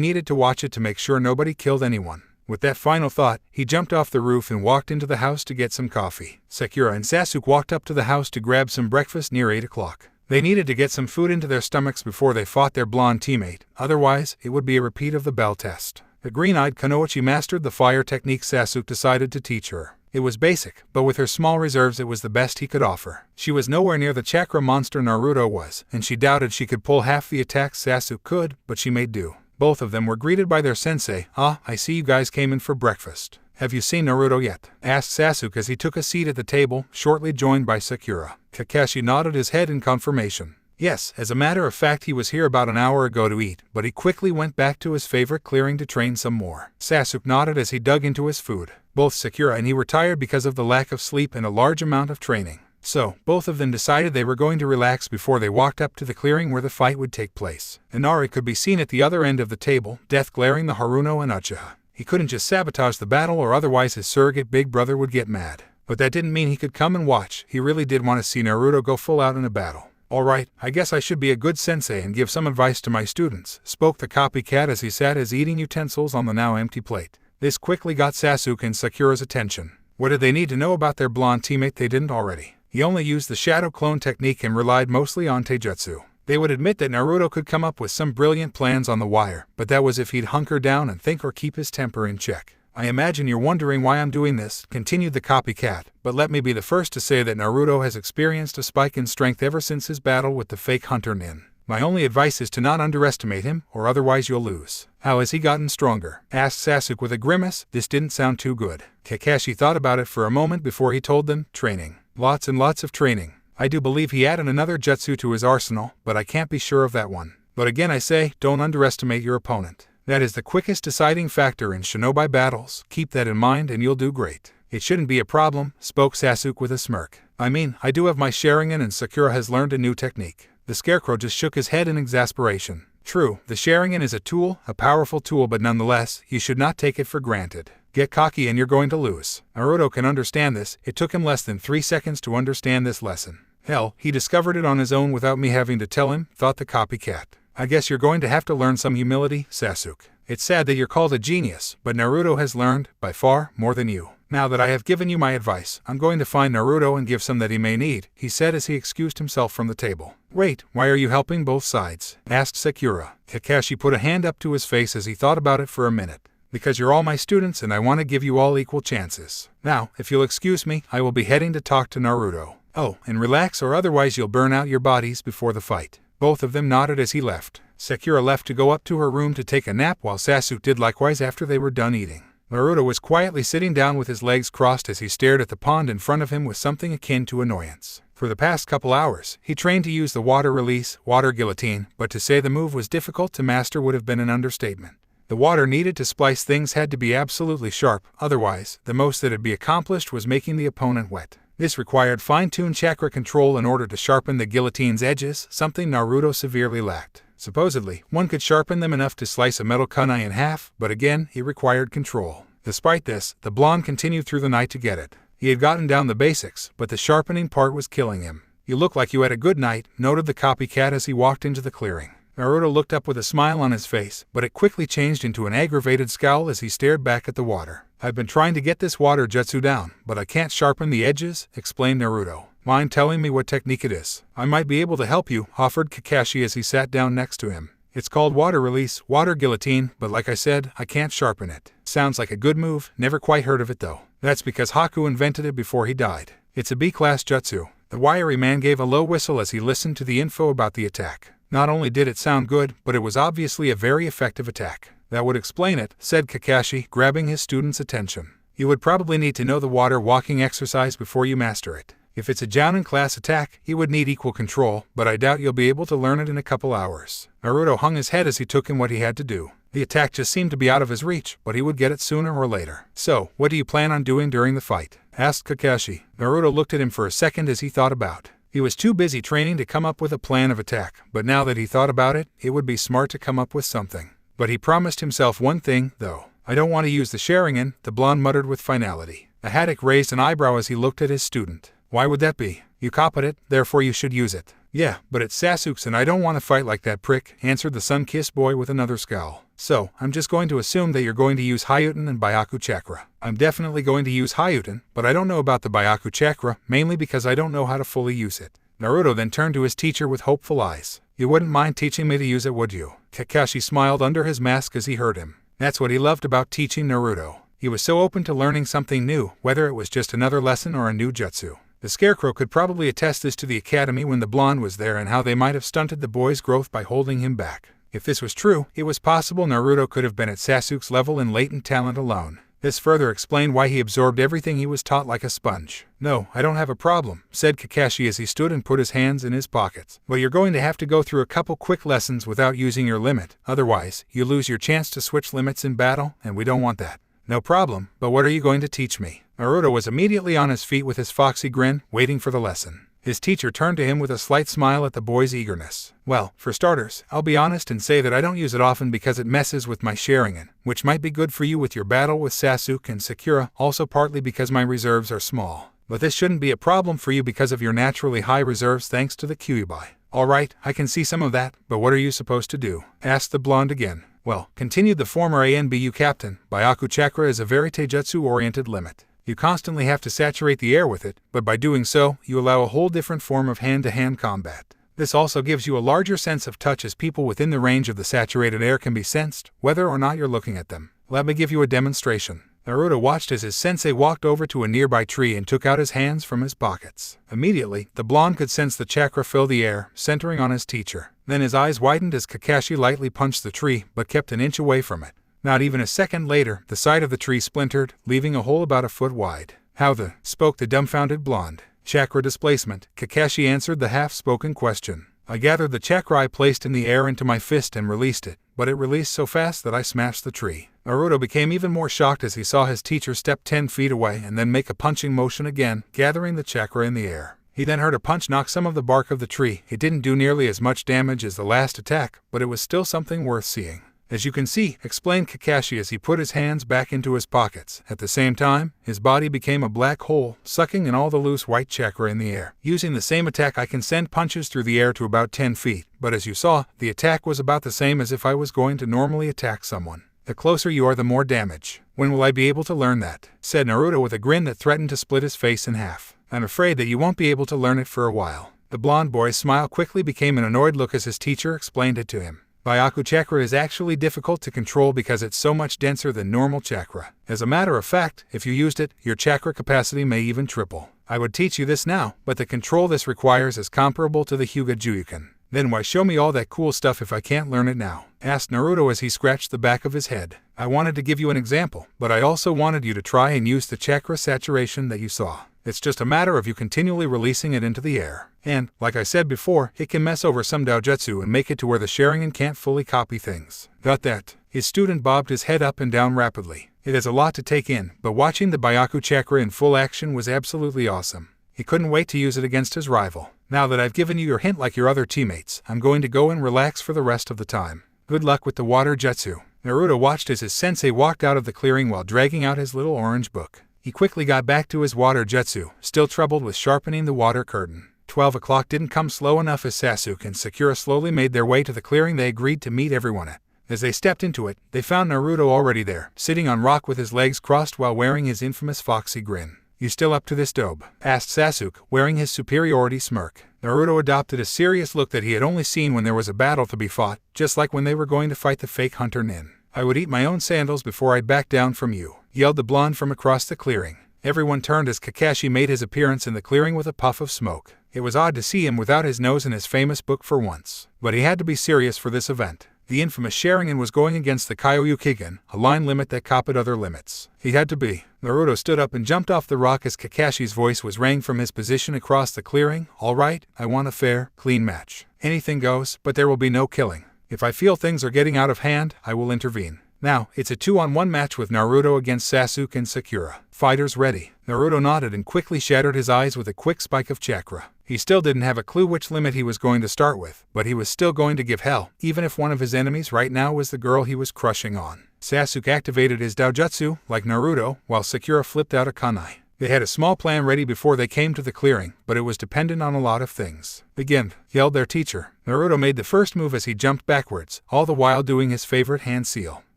needed to watch it to make sure nobody killed anyone. With that final thought, he jumped off the roof and walked into the house to get some coffee. Sakura and Sasuk walked up to the house to grab some breakfast near 8 o'clock. They needed to get some food into their stomachs before they fought their blonde teammate, otherwise it would be a repeat of the bell test. The green-eyed Kunoichi mastered the fire technique Sasuk decided to teach her. It was basic, but with her small reserves it was the best he could offer. She was nowhere near the chakra monster Naruto was, and she doubted she could pull half the attacks Sasuk could, but she made do. Both of them were greeted by their sensei. "Ah, I see you guys came in for breakfast. Have you seen Naruto yet?" asked Sasuk as he took a seat at the table, shortly joined by Sakura. Kakashi nodded his head in confirmation. Yes, as a matter of fact he was here about an hour ago to eat, but he quickly went back to his favorite clearing to train some more. Sasuk nodded as he dug into his food. Both Sakura and he were tired because of the lack of sleep and a large amount of training. So, both of them decided they were going to relax before they walked up to the clearing where the fight would take place. Inari could be seen at the other end of the table, death glaring the Haruno and Uchiha. He couldn't just sabotage the battle or otherwise his surrogate big brother would get mad. But that didn't mean he could come and watch. He really did want to see Naruto go full out in a battle. "Alright, I guess I should be a good sensei and give some advice to my students," spoke the copycat as he sat his eating utensils on the now empty plate. This quickly got Sasuk and Sakura's attention. What did they need to know about their blonde teammate they didn't already? He only used the shadow clone technique and relied mostly on taijutsu. They would admit that Naruto could come up with some brilliant plans on the wire, but that was if he'd hunker down and think or keep his temper in check. "I imagine you're wondering why I'm doing this," continued the copycat, "but let me be the first to say that Naruto has experienced a spike in strength ever since his battle with the fake hunter Nin. My only advice is to not underestimate him, or otherwise you'll lose." "How has he gotten stronger?" asked Sasuk with a grimace. This didn't sound too good. Kakashi thought about it for a moment before he told them, "Training. Lots and lots of training. I do believe he added another jutsu to his arsenal, but I can't be sure of that one. But again I say, don't underestimate your opponent. That is the quickest deciding factor in shinobi battles. Keep that in mind and you'll do great." "It shouldn't be a problem," spoke Sasuk with a smirk. "I mean, I do have my Sharingan and Sakura has learned a new technique." The scarecrow just shook his head in exasperation. True, the Sharingan is a tool, a powerful tool, but nonetheless, you should not take it for granted. Get cocky and you're going to lose. Naruto can understand this. It took him less than 3 seconds to understand this lesson. Hell, he discovered it on his own without me having to tell him, thought the copycat. "I guess you're going to have to learn some humility, Sasuk. It's sad that you're called a genius, but Naruto has learned, by far, more than you. Now that I have given you my advice, I'm going to find Naruto and give some that he may need," he said as he excused himself from the table. "Wait, why are you helping both sides?" asked Sakura. Kakashi put a hand up to his face as he thought about it for a minute. "Because you're all my students and I want to give you all equal chances. Now, if you'll excuse me, I will be heading to talk to Naruto. Oh, and relax or otherwise you'll burn out your bodies before the fight." Both of them nodded as he left. Sakura left to go up to her room to take a nap while Sasuk did likewise after they were done eating. Naruto was quietly sitting down with his legs crossed as he stared at the pond in front of him with something akin to annoyance. For the past couple hours, he trained to use the water release, water guillotine, but to say the move was difficult to master would have been an understatement. The water needed to splice things had to be absolutely sharp, otherwise, the most that'd be accomplished was making the opponent wet. This required fine-tuned chakra control in order to sharpen the guillotine's edges, something Naruto severely lacked. Supposedly, one could sharpen them enough to slice a metal kunai in half, but again, it required control. Despite this, the blonde continued through the night to get it. He had gotten down the basics, but the sharpening part was killing him. "You look like you had a good night," noted the copycat as he walked into the clearing. Naruto looked up with a smile on his face, but it quickly changed into an aggravated scowl as he stared back at the water. "I've been trying to get this water jutsu down, but I can't sharpen the edges," explained Naruto. "Mind telling me what technique it is? I might be able to help you," offered Kakashi as he sat down next to him. It's called water release, water guillotine, but like I said, I can't sharpen it. Sounds like a good move, never quite heard of it though. That's because Haku invented it before he died. It's a B-class jutsu. The wiry man gave a low whistle as he listened to the info about the attack. Not only did it sound good, but it was obviously a very effective attack. That would explain it, said Kakashi, grabbing his student's attention. You would probably need to know the water walking exercise before you master it. If it's a Jounin class attack, he would need equal control, but I doubt you'll be able to learn it in a couple hours. Naruto hung his head as he took in what he had to do. The attack just seemed to be out of his reach, but he would get it sooner or later. So, what do you plan on doing during the fight? Asked Kakashi. Naruto looked at him for a second as he thought about. He was too busy training to come up with a plan of attack, but now that he thought about it, it would be smart to come up with something. But he promised himself one thing, though. I don't want to use the Sharingan, the blonde muttered with finality. The Haddock raised an eyebrow as he looked at his student. Why would that be? You copied it, therefore you should use it. Yeah, but it's Sasuk's and I don't want to fight like that prick, answered the sun-kissed boy with another scowl. So, I'm just going to assume that you're going to use Hyutin and Bayaku Chakra. I'm definitely going to use Hyutin, but I don't know about the Bayaku Chakra, mainly because I don't know how to fully use it. Naruto then turned to his teacher with hopeful eyes. You wouldn't mind teaching me to use it, would you? Kakashi smiled under his mask as he heard him. That's what he loved about teaching Naruto. He was so open to learning something new, whether it was just another lesson or a new jutsu. The Scarecrow could probably attest this to the academy when the blonde was there and how they might have stunted the boy's growth by holding him back. If this was true, it was possible Naruto could have been at Sasuk's level in latent talent alone. This further explained why he absorbed everything he was taught like a sponge. No, I don't have a problem, said Kakashi as he stood and put his hands in his pockets. But you're going to have to go through a couple quick lessons without using your limit. Otherwise, you lose your chance to switch limits in battle, and we don't want that. No problem, but what are you going to teach me? Naruto was immediately on his feet with his foxy grin, waiting for the lesson. His teacher turned to him with a slight smile at the boy's eagerness. Well, for starters, I'll be honest and say that I don't use it often because it messes with my Sharingan, which might be good for you with your battle with Sasuk and Sakura, also partly because my reserves are small. But this shouldn't be a problem for you because of your naturally high reserves thanks to the Kyuubi. Alright, I can see some of that, but what are you supposed to do? Asked the blonde again. Well, continued the former ANBU captain, Bayaku Chakra is a very taijutsu-oriented limit. You constantly have to saturate the air with it, but by doing so, you allow a whole different form of hand-to-hand combat. This also gives you a larger sense of touch as people within the range of the saturated air can be sensed, whether or not you're looking at them. Let me give you a demonstration. Naruto watched as his sensei walked over to a nearby tree and took out his hands from his pockets. Immediately, the blonde could sense the chakra fill the air, centering on his teacher. Then his eyes widened as Kakashi lightly punched the tree, but kept an inch away from it. Not even a second later, the side of the tree splintered, leaving a hole about a foot wide. How spoke the dumbfounded blonde. Chakra displacement, Kakashi answered the half-spoken question. I gathered the chakra I placed in the air into my fist and released it, but it released so fast that I smashed the tree. Naruto became even more shocked as he saw his teacher step 10 feet away and then make a punching motion again, gathering the chakra in the air. He then heard a punch knock some of the bark of the tree. It didn't do nearly as much damage as the last attack, but it was still something worth seeing. As you can see, explained Kakashi as he put his hands back into his pockets. At the same time, his body became a black hole, sucking in all the loose white chakra in the air. Using the same attack I can send punches through the air to about 10 feet, but as you saw, the attack was about the same as if I was going to normally attack someone. The closer you are, the more damage. When will I be able to learn that? Said Naruto with a grin that threatened to split his face in half. I'm afraid that you won't be able to learn it for a while. The blonde boy's smile quickly became an annoyed look as his teacher explained it to him. Bayaku Chakra is actually difficult to control because it's so much denser than normal chakra. As a matter of fact, if you used it, your chakra capacity may even triple. I would teach you this now, but the control this requires is comparable to the Hyuga Juryuken. Then why show me all that cool stuff if I can't learn it now? Asked Naruto as he scratched the back of his head. I wanted to give you an example, but I also wanted you to try and use the chakra saturation that you saw. It's just a matter of you continually releasing it into the air. And, like I said before, it can mess over some doujutsu and make it to where the Sharingan can't fully copy things. Got that? His student bobbed his head up and down rapidly. It is a lot to take in, but watching the Bayaku Chakra in full action was absolutely awesome. He couldn't wait to use it against his rival. Now that I've given you your hint like your other teammates, I'm going to go and relax for the rest of the time. Good luck with the water jutsu. Naruto watched as his sensei walked out of the clearing while dragging out his little orange book. He quickly got back to his water jutsu, still troubled with sharpening the water curtain. 12 o'clock didn't come slow enough as Sasuk and Sakura slowly made their way to the clearing they agreed to meet everyone at. As they stepped into it, they found Naruto already there, sitting on rock with his legs crossed while wearing his infamous foxy grin. "You still up to this dope?" asked Sasuk, wearing his superiority smirk. Naruto adopted a serious look that he had only seen when there was a battle to be fought, just like when they were going to fight the fake hunter Nin. "I would eat my own sandals before I'd back down from you," yelled the blonde from across the clearing. Everyone turned as Kakashi made his appearance in the clearing with a puff of smoke. It was odd to see him without his nose in his famous book for once. But he had to be serious for this event. The infamous Sharingan was going against the Kyoryukigen, a line limit that copied other limits. He had to be. Naruto stood up and jumped off the rock as Kakashi's voice was rang from his position across the clearing. "All right, I want a fair, clean match. Anything goes, but there will be no killing. If I feel things are getting out of hand, I will intervene." Now, it's a 2-on-1 match with Naruto against Sasuk and Sakura. Fighters ready. Naruto nodded and quickly shattered his eyes with a quick spike of chakra. He still didn't have a clue which limit he was going to start with, but he was still going to give hell, even if one of his enemies right now was the girl he was crushing on. Sasuk activated his Daojutsu, like Naruto, while Sakura flipped out a kunai. They had a small plan ready before they came to the clearing, but it was dependent on a lot of things. "Begin," yelled their teacher. Naruto made the first move as he jumped backwards, all the while doing his favorite hand seal.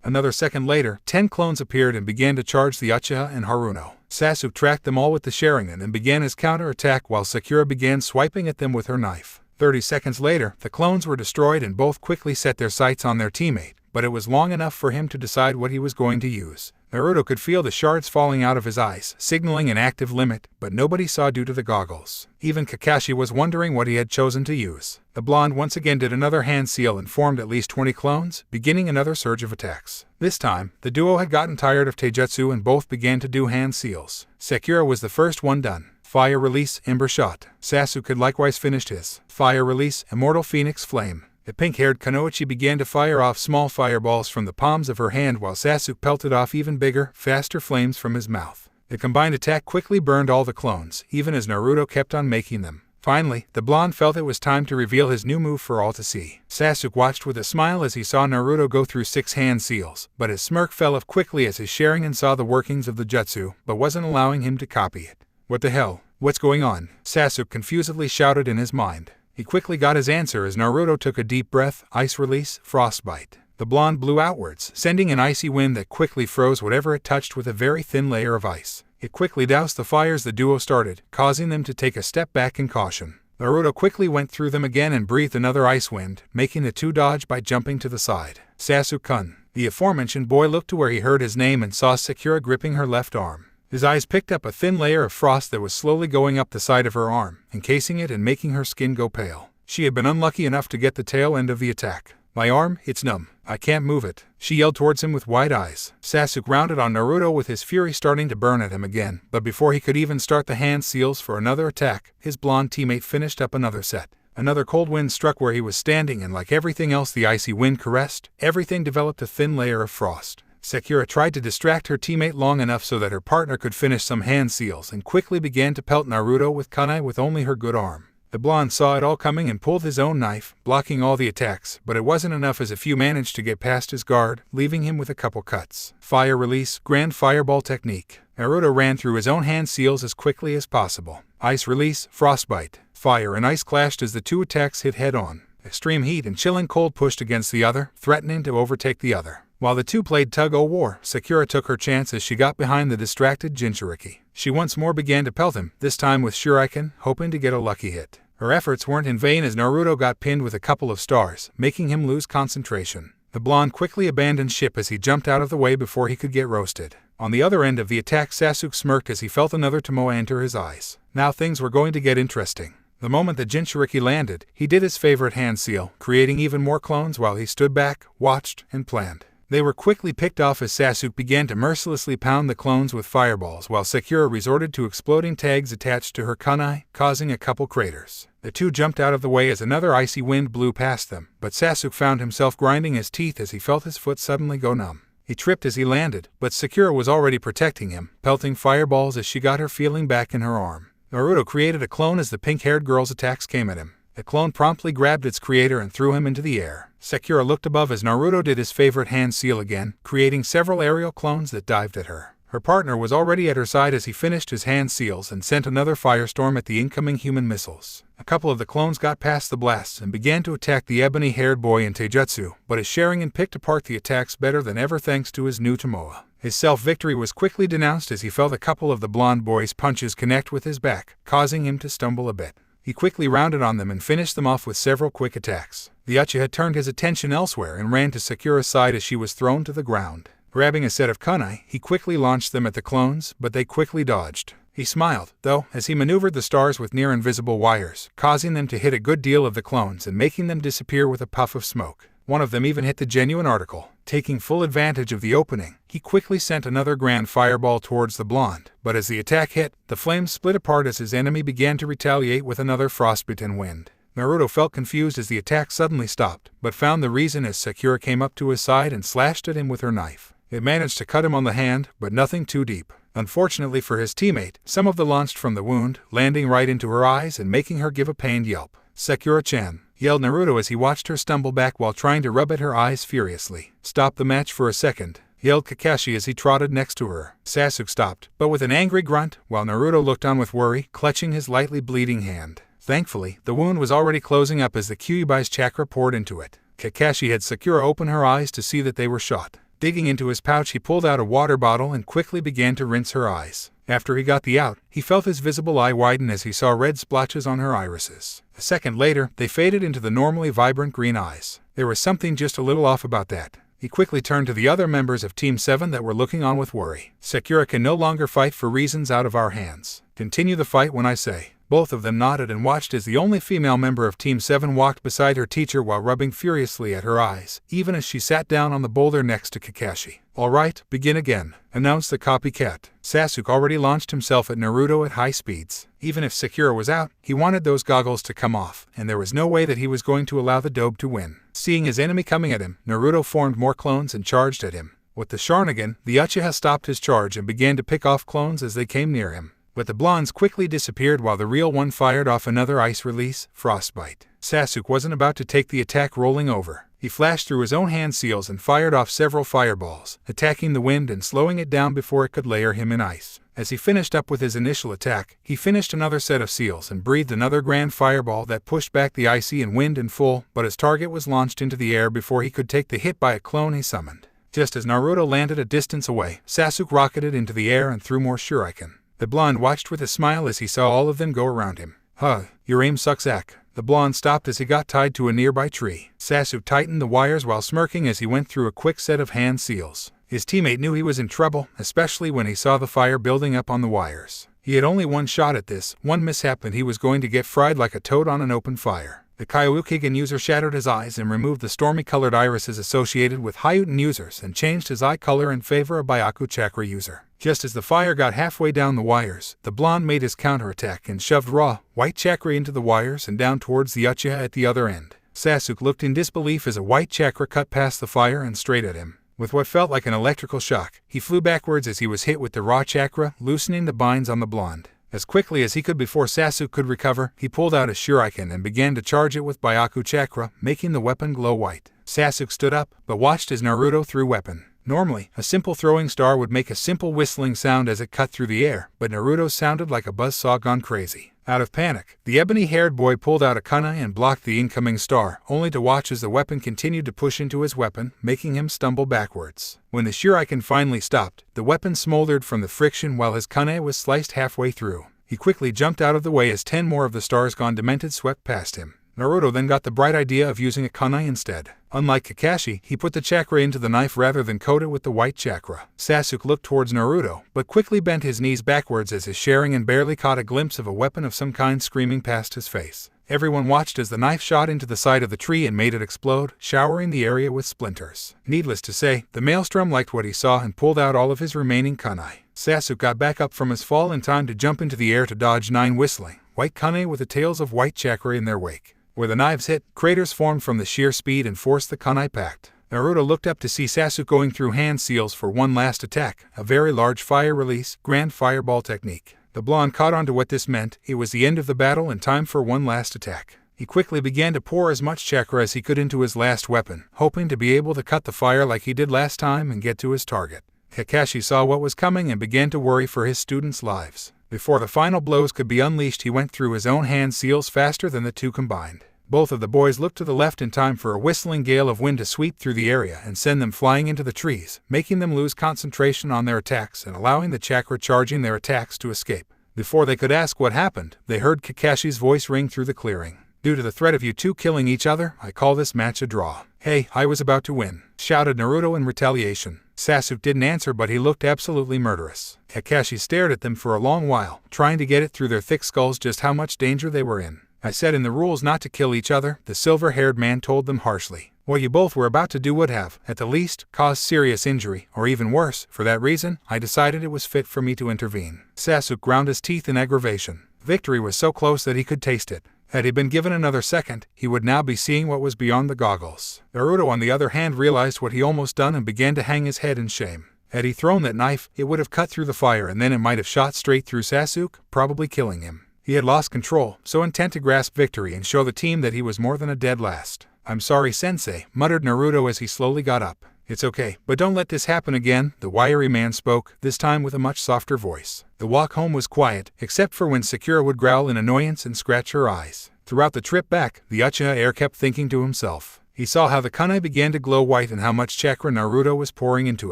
Another second later, 10 clones appeared and began to charge the Uchiha and Haruno. Sasuk tracked them all with the Sharingan and began his counter-attack while Sakura began swiping at them with her knife. 30 seconds later, the clones were destroyed and both quickly set their sights on their teammate, but it was long enough for him to decide what he was going to use. Naruto could feel the shards falling out of his eyes, signaling an active limit, but nobody saw due to the goggles. Even Kakashi was wondering what he had chosen to use. The blonde once again did another hand seal and formed at least 20 clones, beginning another surge of attacks. This time, the duo had gotten tired of taijutsu and both began to do hand seals. Sakura was the first one done. Fire Release, Ember Shot. Sasuk had likewise finished his. Fire Release, Immortal Phoenix Flame. The pink-haired Kunoichi began to fire off small fireballs from the palms of her hand while Sasuk pelted off even bigger, faster flames from his mouth. The combined attack quickly burned all the clones, even as Naruto kept on making them. Finally, the blonde felt it was time to reveal his new move for all to see. Sasuk watched with a smile as he saw Naruto go through 6 hand seals, but his smirk fell off quickly as his Sharingan saw the workings of the jutsu, but wasn't allowing him to copy it. "What the hell? What's going on?" Sasuk confusedly shouted in his mind. He quickly got his answer as Naruto took a deep breath. Ice Release, Frostbite. The blonde blew outwards, sending an icy wind that quickly froze whatever it touched with a very thin layer of ice. It quickly doused the fires the duo started, causing them to take a step back in caution. Naruto quickly went through them again and breathed another ice wind, making the two dodge by jumping to the side. Sasuk-kun. The aforementioned boy looked to where he heard his name and saw Sakura gripping her left arm. His eyes picked up a thin layer of frost that was slowly going up the side of her arm, encasing it and making her skin go pale. She had been unlucky enough to get the tail end of the attack. "My arm, it's numb. I can't move it," she yelled towards him with wide eyes. Sasuk rounded on Naruto with his fury starting to burn at him again, but before he could even start the hand seals for another attack, his blonde teammate finished up another set. Another cold wind struck where he was standing and like everything else the icy wind caressed, everything developed a thin layer of frost. Sakura tried to distract her teammate long enough so that her partner could finish some hand seals and quickly began to pelt Naruto with kunai with only her good arm. The blonde saw it all coming and pulled his own knife, blocking all the attacks, but it wasn't enough as a few managed to get past his guard, leaving him with a couple cuts. Fire Release, Grand Fireball Technique. Naruto ran through his own hand seals as quickly as possible. Ice Release, Frostbite. Fire and ice clashed as the two attacks hit head-on. Extreme heat and chilling cold pushed against the other, threatening to overtake the other. While the two played tug-o-war, Sakura took her chance as she got behind the distracted Jinchuriki. She once more began to pelt him, this time with Shuriken, hoping to get a lucky hit. Her efforts weren't in vain as Naruto got pinned with a couple of stars, making him lose concentration. The blonde quickly abandoned ship as he jumped out of the way before he could get roasted. On the other end of the attack, Sasuk smirked as he felt another Tomoe enter his eyes. Now things were going to get interesting. The moment the Jinchuriki landed, he did his favorite hand seal, creating even more clones while he stood back, watched, and planned. They were quickly picked off as Sasuk began to mercilessly pound the clones with fireballs while Sakura resorted to exploding tags attached to her kunai, causing a couple craters. The two jumped out of the way as another icy wind blew past them, but Sasuk found himself grinding his teeth as he felt his foot suddenly go numb. He tripped as he landed, but Sakura was already protecting him, pelting fireballs as she got her feeling back in her arm. Naruto created a clone as the pink-haired girl's attacks came at him. The clone promptly grabbed its creator and threw him into the air. Sakura looked above as Naruto did his favorite hand seal again, creating several aerial clones that dived at her. Her partner was already at her side as he finished his hand seals and sent another firestorm at the incoming human missiles. A couple of the clones got past the blasts and began to attack the ebony-haired boy in taijutsu, but his Sharingan picked apart the attacks better than ever thanks to his new Tomoe. His self-victory was quickly denounced as he felt a couple of the blonde boy's punches connect with his back, causing him to stumble a bit. He quickly rounded on them and finished them off with several quick attacks. The Uchiha turned his attention elsewhere and ran to Sakura's side as she was thrown to the ground. Grabbing a set of kunai, he quickly launched them at the clones, but they quickly dodged. He smiled, though, as he maneuvered the stars with near-invisible wires, causing them to hit a good deal of the clones and making them disappear with a puff of smoke. One of them even hit the genuine article. Taking full advantage of the opening, he quickly sent another grand fireball towards the blonde, but as the attack hit, the flames split apart as his enemy began to retaliate with another frostbitten wind. Naruto felt confused as the attack suddenly stopped, but found the reason as Sakura came up to his side and slashed at him with her knife. It managed to cut him on the hand, but nothing too deep. Unfortunately for his teammate, some of the launched from the wound, landing right into her eyes and making her give a pained yelp. "Sakura-chan," yelled Naruto as he watched her stumble back while trying to rub at her eyes furiously. "Stop the match for a second," yelled Kakashi as he trotted next to her. Sasuk stopped, but with an angry grunt, while Naruto looked on with worry, clutching his lightly bleeding hand. Thankfully, the wound was already closing up as the Kyuubi's chakra poured into it. Kakashi had Sakura open her eyes to see that they were shot. Digging into his pouch, he pulled out a water bottle and quickly began to rinse her eyes. After he got the out, he felt his visible eye widen as he saw red splotches on her irises. A second later, they faded into the normally vibrant green eyes. There was something just a little off about that. He quickly turned to the other members of Team 7 that were looking on with worry. "Sakura can no longer fight for reasons out of our hands. Continue the fight when I say." Both of them nodded and watched as the only female member of Team 7 walked beside her teacher while rubbing furiously at her eyes, even as she sat down on the boulder next to Kakashi. "All right, begin again," announced the copycat. Sasuk already launched himself at Naruto at high speeds. Even if Sakura was out, he wanted those goggles to come off, and there was no way that he was going to allow the dobe to win. Seeing his enemy coming at him, Naruto formed more clones and charged at him. With the Rin'negan, the Uchiha stopped his charge and began to pick off clones as they came near him. But the blondes quickly disappeared while the real one fired off another ice release, Frostbite. Sasuk wasn't about to take the attack rolling over. He flashed through his own hand seals and fired off several fireballs, attacking the wind and slowing it down before it could layer him in ice. As he finished up with his initial attack, he finished another set of seals and breathed another grand fireball that pushed back the icy and wind in full, but his target was launched into the air before he could take the hit by a clone he summoned. Just as Naruto landed a distance away, Sasuk rocketed into the air and threw more shuriken. The blonde watched with a smile as he saw all of them go around him. "Huh, your aim sucks, Ak." The blonde stopped as he got tied to a nearby tree. Sasuk tightened the wires while smirking as he went through a quick set of hand seals. His teammate knew he was in trouble, especially when he saw the fire building up on the wires. He had only one shot at this, one mishap and he was going to get fried like a toad on an open fire. The Kyuubigen user shattered his eyes and removed the stormy-colored irises associated with Hideout users and changed his eye color in favor of Bayaku Chakra user. Just as the fire got halfway down the wires, the blonde made his counterattack and shoved raw, white chakra into the wires and down towards the Uchiha at the other end. Sasuk looked in disbelief as a white chakra cut past the fire and straight at him. With what felt like an electrical shock, he flew backwards as he was hit with the raw chakra, loosening the binds on the blonde. As quickly as he could before Sasuk could recover, he pulled out his shuriken and began to charge it with Bayaku Chakra, making the weapon glow white. Sasuk stood up, but watched as Naruto threw weapon. Normally, a simple throwing star would make a simple whistling sound as it cut through the air, but Naruto sounded like a buzzsaw gone crazy. Out of panic, the ebony-haired boy pulled out a kunai and blocked the incoming star, only to watch as the weapon continued to push into his weapon, making him stumble backwards. When the shuriken finally stopped, the weapon smoldered from the friction while his kunai was sliced halfway through. He quickly jumped out of the way as 10 more of the stars gone demented swept past him. Naruto then got the bright idea of using a kunai instead. Unlike Kakashi, he put the chakra into the knife rather than coat it with the white chakra. Sasuk looked towards Naruto, but quickly bent his knees backwards as his Sharingan barely caught a glimpse of a weapon of some kind screaming past his face. Everyone watched as the knife shot into the side of the tree and made it explode, showering the area with splinters. Needless to say, the maelstrom liked what he saw and pulled out all of his remaining kunai. Sasuk got back up from his fall in time to jump into the air to dodge 9 whistling white kunai with the tails of white chakra in their wake. Where the knives hit, craters formed from the sheer speed and force the kunai packed. Naruto looked up to see Sasuk going through hand seals for one last attack, a very large fire release, grand fireball technique. The blonde caught on to what this meant. It was the end of the battle and time for one last attack. He quickly began to pour as much chakra as he could into his last weapon, hoping to be able to cut the fire like he did last time and get to his target. Kakashi saw what was coming and began to worry for his students' lives. Before the final blows could be unleashed, he went through his own hand seals faster than the two combined. Both of the boys looked to the left in time for a whistling gale of wind to sweep through the area and send them flying into the trees, making them lose concentration on their attacks and allowing the chakra charging their attacks to escape. Before they could ask what happened, they heard Kakashi's voice ring through the clearing. Due to the threat of you two killing each other, I call this match a draw. Hey, I was about to win, shouted Naruto in retaliation. Sasuk didn't answer, but he looked absolutely murderous. Kakashi stared at them for a long while, trying to get it through their thick skulls just how much danger they were in. I said in the rules not to kill each other, the silver-haired man told them harshly. What you both were about to do would have, at the least, caused serious injury, or even worse. For that reason, I decided it was fit for me to intervene. Sasuk ground his teeth in aggravation. Victory was so close that he could taste it. Had he been given another second, he would now be seeing what was beyond the goggles. Naruto, on the other hand, realized what he almost done and began to hang his head in shame. Had he thrown that knife, it would have cut through the fire and then it might have shot straight through Sasuk, probably killing him. He had lost control, so intent to grasp victory and show the team that he was more than a dead last. I'm sorry, Sensei, muttered Naruto as he slowly got up. It's okay, but don't let this happen again, the wiry man spoke, this time with a much softer voice. The walk home was quiet, except for when Sakura would growl in annoyance and scratch her eyes. Throughout the trip back, the Uchiha heir kept thinking to himself. He saw how the kunai began to glow white and how much chakra Naruto was pouring into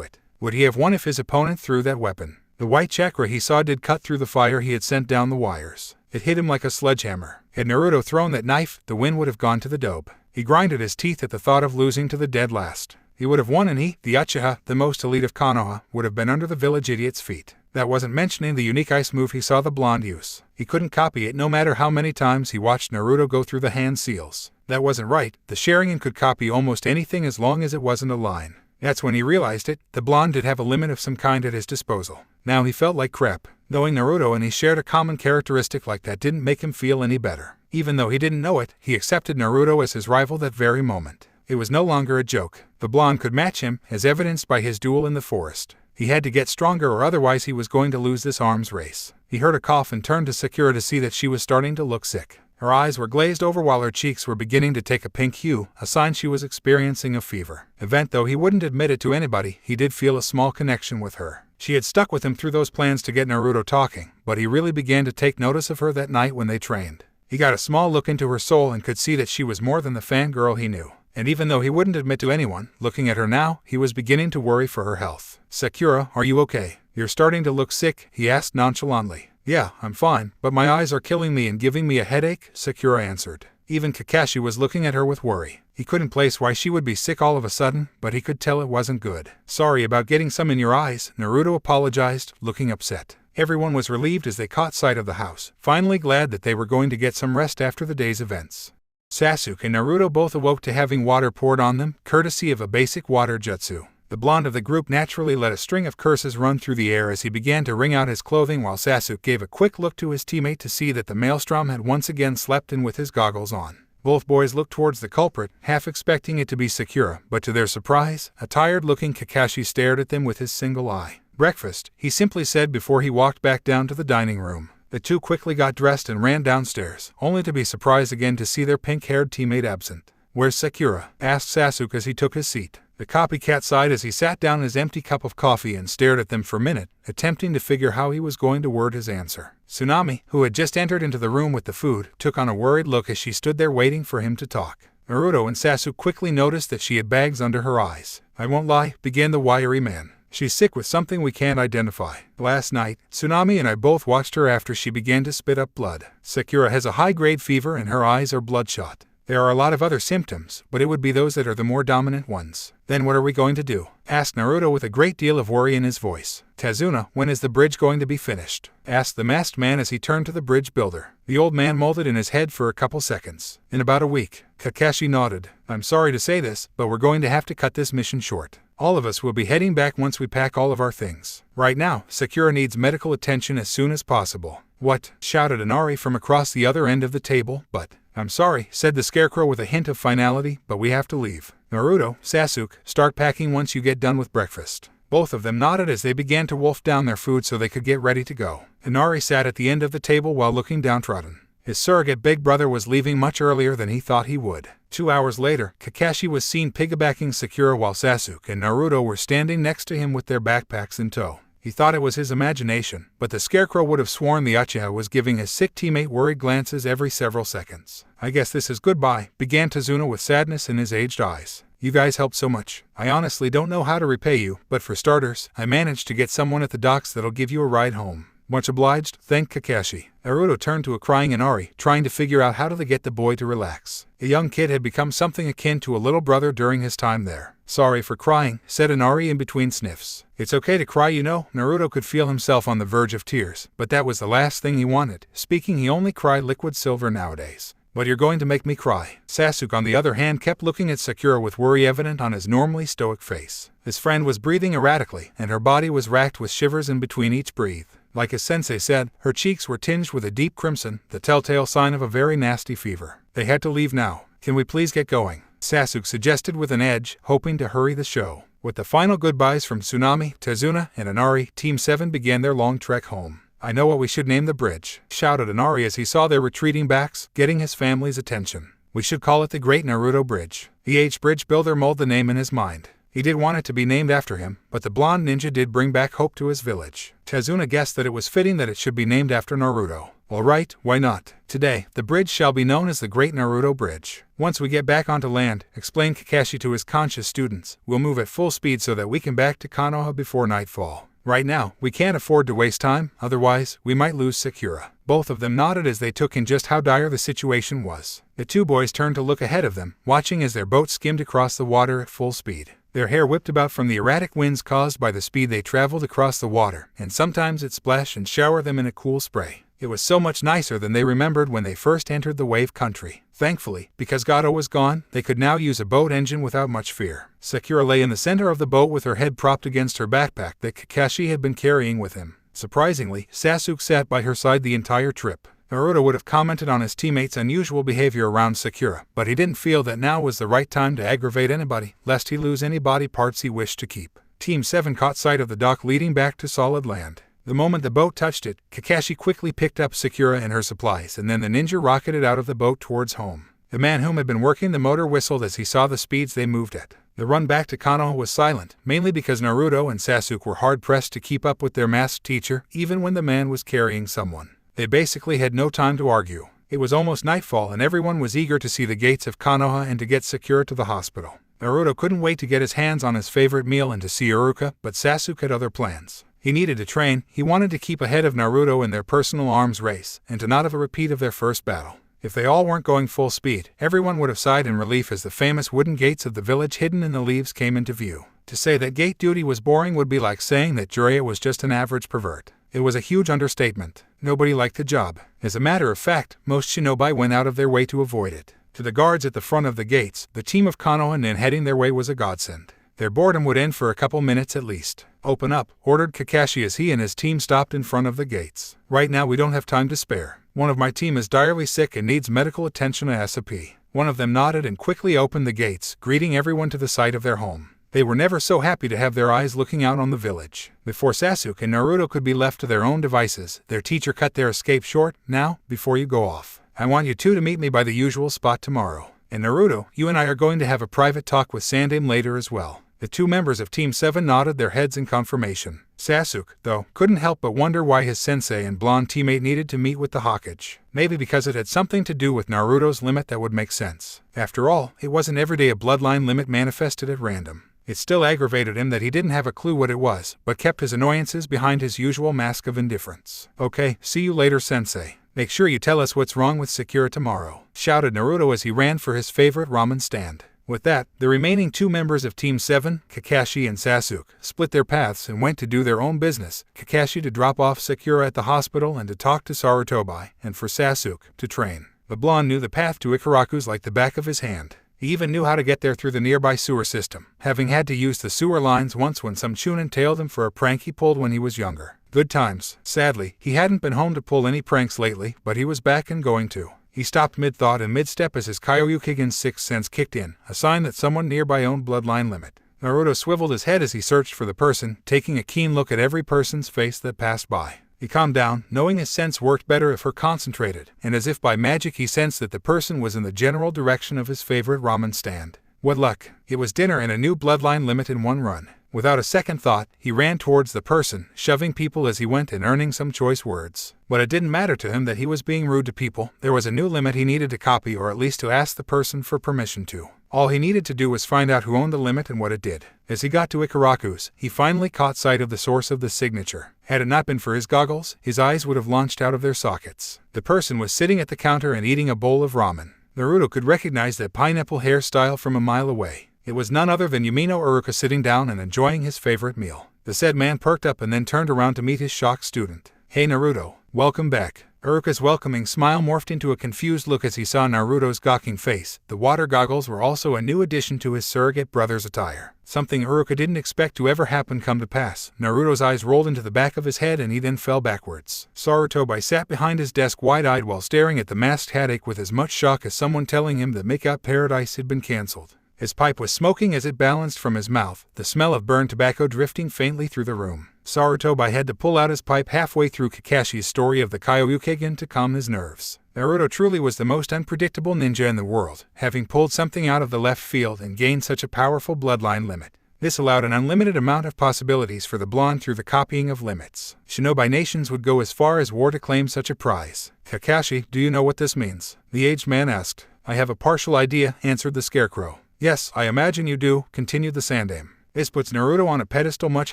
it. Would he have won if his opponent threw that weapon? The white chakra he saw did cut through the fire he had sent down the wires. It hit him like a sledgehammer. Had Naruto thrown that knife, the win would have gone to the dobe. He grinded his teeth at the thought of losing to the dead last. He would have won and he, the Uchiha, the most elite of Konoha, would have been under the village idiot's feet. That wasn't mentioning the unique ice move he saw the blonde use. He couldn't copy it no matter how many times he watched Naruto go through the hand seals. That wasn't right. The Sharingan could copy almost anything as long as it wasn't a line. That's when he realized it. The blonde did have a limit of some kind at his disposal. Now he felt like crap. Knowing Naruto and he shared a common characteristic like that didn't make him feel any better. Even though he didn't know it, he accepted Naruto as his rival that very moment. It was no longer a joke. The blonde could match him, as evidenced by his duel in the forest. He had to get stronger or otherwise he was going to lose this arms race. He heard a cough and turned to Sakura to see that she was starting to look sick. Her eyes were glazed over while her cheeks were beginning to take a pink hue, a sign she was experiencing a fever. Though he wouldn't admit it to anybody, he did feel a small connection with her. She had stuck with him through those plans to get Naruto talking, but he really began to take notice of her that night when they trained. He got a small look into her soul and could see that she was more than the fangirl he knew. And even though he wouldn't admit to anyone, looking at her now, he was beginning to worry for her health. Sakura, are you okay? You're starting to look sick, he asked nonchalantly. Yeah, I'm fine, but my eyes are killing me and giving me a headache, Sakura answered. Even Kakashi was looking at her with worry. He couldn't place why she would be sick all of a sudden, but he could tell it wasn't good. Sorry about getting some in your eyes, Naruto apologized, looking upset. Everyone was relieved as they caught sight of the house, finally glad that they were going to get some rest after the day's events. Sasuk and Naruto both awoke to having water poured on them, courtesy of a basic water jutsu. The blonde of the group naturally let a string of curses run through the air as he began to wring out his clothing while Sasuk gave a quick look to his teammate to see that the maelstrom had once again slept in with his goggles on. Both boys looked towards the culprit, half expecting it to be Sakura, but to their surprise, a tired-looking Kakashi stared at them with his single eye. Breakfast, he simply said before he walked back down to the dining room. The two quickly got dressed and ran downstairs, only to be surprised again to see their pink-haired teammate absent. Where's Sakura? Asked Sasuk as he took his seat. The copycat sighed as he sat down his empty cup of coffee and stared at them for a minute, attempting to figure how he was going to word his answer. Tsunami, who had just entered into the room with the food, took on a worried look as she stood there waiting for him to talk. Naruto and Sasuk quickly noticed that she had bags under her eyes. I won't lie, began the wiry man. She's sick with something we can't identify. Last night, Tsunami and I both watched her after she began to spit up blood. Sakura has a high-grade fever and her eyes are bloodshot. There are a lot of other symptoms, but it would be those that are the more dominant ones. Then what are we going to do? Asked Naruto with a great deal of worry in his voice. Tazuna, when is the bridge going to be finished? Asked the masked man as he turned to the bridge builder. The old man molded in his head for a couple seconds. In about a week. Kakashi nodded. I'm sorry to say this, but we're going to have to cut this mission short. All of us will be heading back once we pack all of our things. Right now, Sakura needs medical attention as soon as possible. What? Shouted Inari from across the other end of the table, but... I'm sorry, said the Scarecrow with a hint of finality, but we have to leave. Naruto, Sasuk, start packing once you get done with breakfast. Both of them nodded as they began to wolf down their food so they could get ready to go. Inari sat at the end of the table while looking downtrodden. His surrogate big brother was leaving much earlier than he thought he would. 2 hours later, Kakashi was seen piggybacking Sakura while Sasuk and Naruto were standing next to him with their backpacks in tow. He thought it was his imagination, but the Scarecrow would have sworn the Uchiha was giving his sick teammate worried glances every several seconds. I guess this is goodbye, began Tazuna with sadness in his aged eyes. You guys helped so much. I honestly don't know how to repay you, but for starters, I managed to get someone at the docks that'll give you a ride home. Much obliged, thanked Kakashi. Naruto turned to a crying Inari, trying to figure out how to get the boy to relax. The young kid had become something akin to a little brother during his time there. Sorry for crying, said Inari in between sniffs. It's okay to cry, you know. Naruto could feel himself on the verge of tears, but that was the last thing he wanted. Speaking, he only cried liquid silver nowadays. But you're going to make me cry. Sasuk, on the other hand, kept looking at Sakura with worry evident on his normally stoic face. His friend was breathing erratically, and her body was racked with shivers in between each breath. Like his sensei said, her cheeks were tinged with a deep crimson, the telltale sign of a very nasty fever. They had to leave now. Can we please get going? Sasuk suggested with an edge, hoping to hurry the show. With the final goodbyes from Tsunami, Tazuna, and Inari, Team 7 began their long trek home. I know what we should name the bridge, shouted Inari as he saw their retreating backs, getting his family's attention. We should call it the Great Naruto Bridge. The bridge builder mulled the name in his mind. He did want it to be named after him, but the blonde ninja did bring back hope to his village. Tazuna guessed that it was fitting that it should be named after Naruto. All right, why not? Today, the bridge shall be known as the Great Naruto Bridge. Once we get back onto land, explained Kakashi to his conscious students, we'll move at full speed so that we can back to Konoha before nightfall. Right now, we can't afford to waste time, otherwise, we might lose Sakura. Both of them nodded as they took in just how dire the situation was. The two boys turned to look ahead of them, watching as their boat skimmed across the water at full speed. Their hair whipped about from the erratic winds caused by the speed they traveled across the water, and sometimes it splashed and showered them in a cool spray. It was so much nicer than they remembered when they first entered the wave country. Thankfully, because Gato was gone, they could now use a boat engine without much fear. Sakura lay in the center of the boat with her head propped against her backpack that Kakashi had been carrying with him. Surprisingly, Sasuk sat by her side the entire trip. Naruto would have commented on his teammates' unusual behavior around Sakura, but he didn't feel that now was the right time to aggravate anybody, lest he lose any body parts he wished to keep. Team 7 caught sight of the dock leading back to solid land. The moment the boat touched it, Kakashi quickly picked up Sakura and her supplies, and then the ninja rocketed out of the boat towards home. The man whom had been working the motor whistled as he saw the speeds they moved at. The run back to Konoha was silent, mainly because Naruto and Sasuk were hard-pressed to keep up with their masked teacher, even when the man was carrying someone. They basically had no time to argue. It was almost nightfall and everyone was eager to see the gates of Konoha and to get Sakura to the hospital. Naruto couldn't wait to get his hands on his favorite meal and to see Aruka, but Sasuk had other plans. He needed to train, he wanted to keep ahead of Naruto in their personal arms race, and to not have a repeat of their first battle. If they all weren't going full speed, everyone would have sighed in relief as the famous wooden gates of the village hidden in the leaves came into view. To say that gate duty was boring would be like saying that Jiraiya was just an average pervert. It was a huge understatement. Nobody liked the job. As a matter of fact, most shinobi went out of their way to avoid it. To the guards at the front of the gates, the team of Konoha Nin heading their way was a godsend. Their boredom would end for a couple minutes at least. Open up, ordered Kakashi as he and his team stopped in front of the gates. Right now we don't have time to spare. One of my team is direly sick and needs medical attention ASAP. One of them nodded and quickly opened the gates, greeting everyone to the sight of their home. They were never so happy to have their eyes looking out on the village. Before Sasuk and Naruto could be left to their own devices, their teacher cut their escape short. Now, before you go off, I want you two to meet me by the usual spot tomorrow. And Naruto, you and I are going to have a private talk with Sandaime later as well. The two members of Team 7 nodded their heads in confirmation. Sasuk, though, couldn't help but wonder why his sensei and blonde teammate needed to meet with the Hokage. Maybe because it had something to do with Naruto's limit that would make sense. After all, it wasn't every day a bloodline limit manifested at random. It still aggravated him that he didn't have a clue what it was, but kept his annoyances behind his usual mask of indifference. Okay, see you later, sensei. Make sure you tell us what's wrong with Sakura tomorrow, shouted Naruto as he ran for his favorite ramen stand. With that, the remaining two members of Team 7, Kakashi and Sasuk, split their paths and went to do their own business, Kakashi to drop off Sakura at the hospital and to talk to Sarutobi, and for Sasuk to train. The blonde knew the path to Ikaraku's like the back of his hand. He even knew how to get there through the nearby sewer system, having had to use the sewer lines once when some Chunin tailed him for a prank he pulled when he was younger. Good times. Sadly, he hadn't been home to pull any pranks lately, but he was back and going to. He stopped mid-thought and mid-step as his Kyoryukigen's sixth sense kicked in, a sign that someone nearby owned Bloodline Limit. Naruto swiveled his head as he searched for the person, taking a keen look at every person's face that passed by. He calmed down, knowing his sense worked better if concentrated, and as if by magic he sensed that the person was in the general direction of his favorite ramen stand. What luck! It was dinner and a new Bloodline Limit in one run. Without a second thought, he ran towards the person, shoving people as he went and earning some choice words. But it didn't matter to him that he was being rude to people. There was a new limit he needed to copy, or at least to ask the person for permission to. All he needed to do was find out who owned the limit and what it did. As he got to Ikaraku's, he finally caught sight of the source of the signature. Had it not been for his goggles, his eyes would have launched out of their sockets. The person was sitting at the counter and eating a bowl of ramen. Naruto could recognize that pineapple hairstyle from a mile away. It was none other than Yumino Aruka sitting down and enjoying his favorite meal. The said man perked up and then turned around to meet his shocked student. "Hey Naruto, welcome back." Aruka's welcoming smile morphed into a confused look as he saw Naruto's gawking face. The water goggles were also a new addition to his surrogate brother's attire. Something Aruka didn't expect to ever happen come to pass. Naruto's eyes rolled into the back of his head and he then fell backwards. Sarutobi sat behind his desk wide-eyed while staring at the masked headache with as much shock as someone telling him that Make-Out Paradise had been cancelled. His pipe was smoking as it balanced from his mouth, the smell of burned tobacco drifting faintly through the room. Sarutobi had to pull out his pipe halfway through Kakashi's story of the Kyoryuken to calm his nerves. Naruto truly was the most unpredictable ninja in the world, having pulled something out of the left field and gained such a powerful bloodline limit. This allowed an unlimited amount of possibilities for the blonde through the copying of limits. Shinobi nations would go as far as war to claim such a prize. "Kakashi, do you know what this means?" the aged man asked. "I have a partial idea," answered the scarecrow. "Yes, I imagine you do," continued the Sandaime. "This puts Naruto on a pedestal much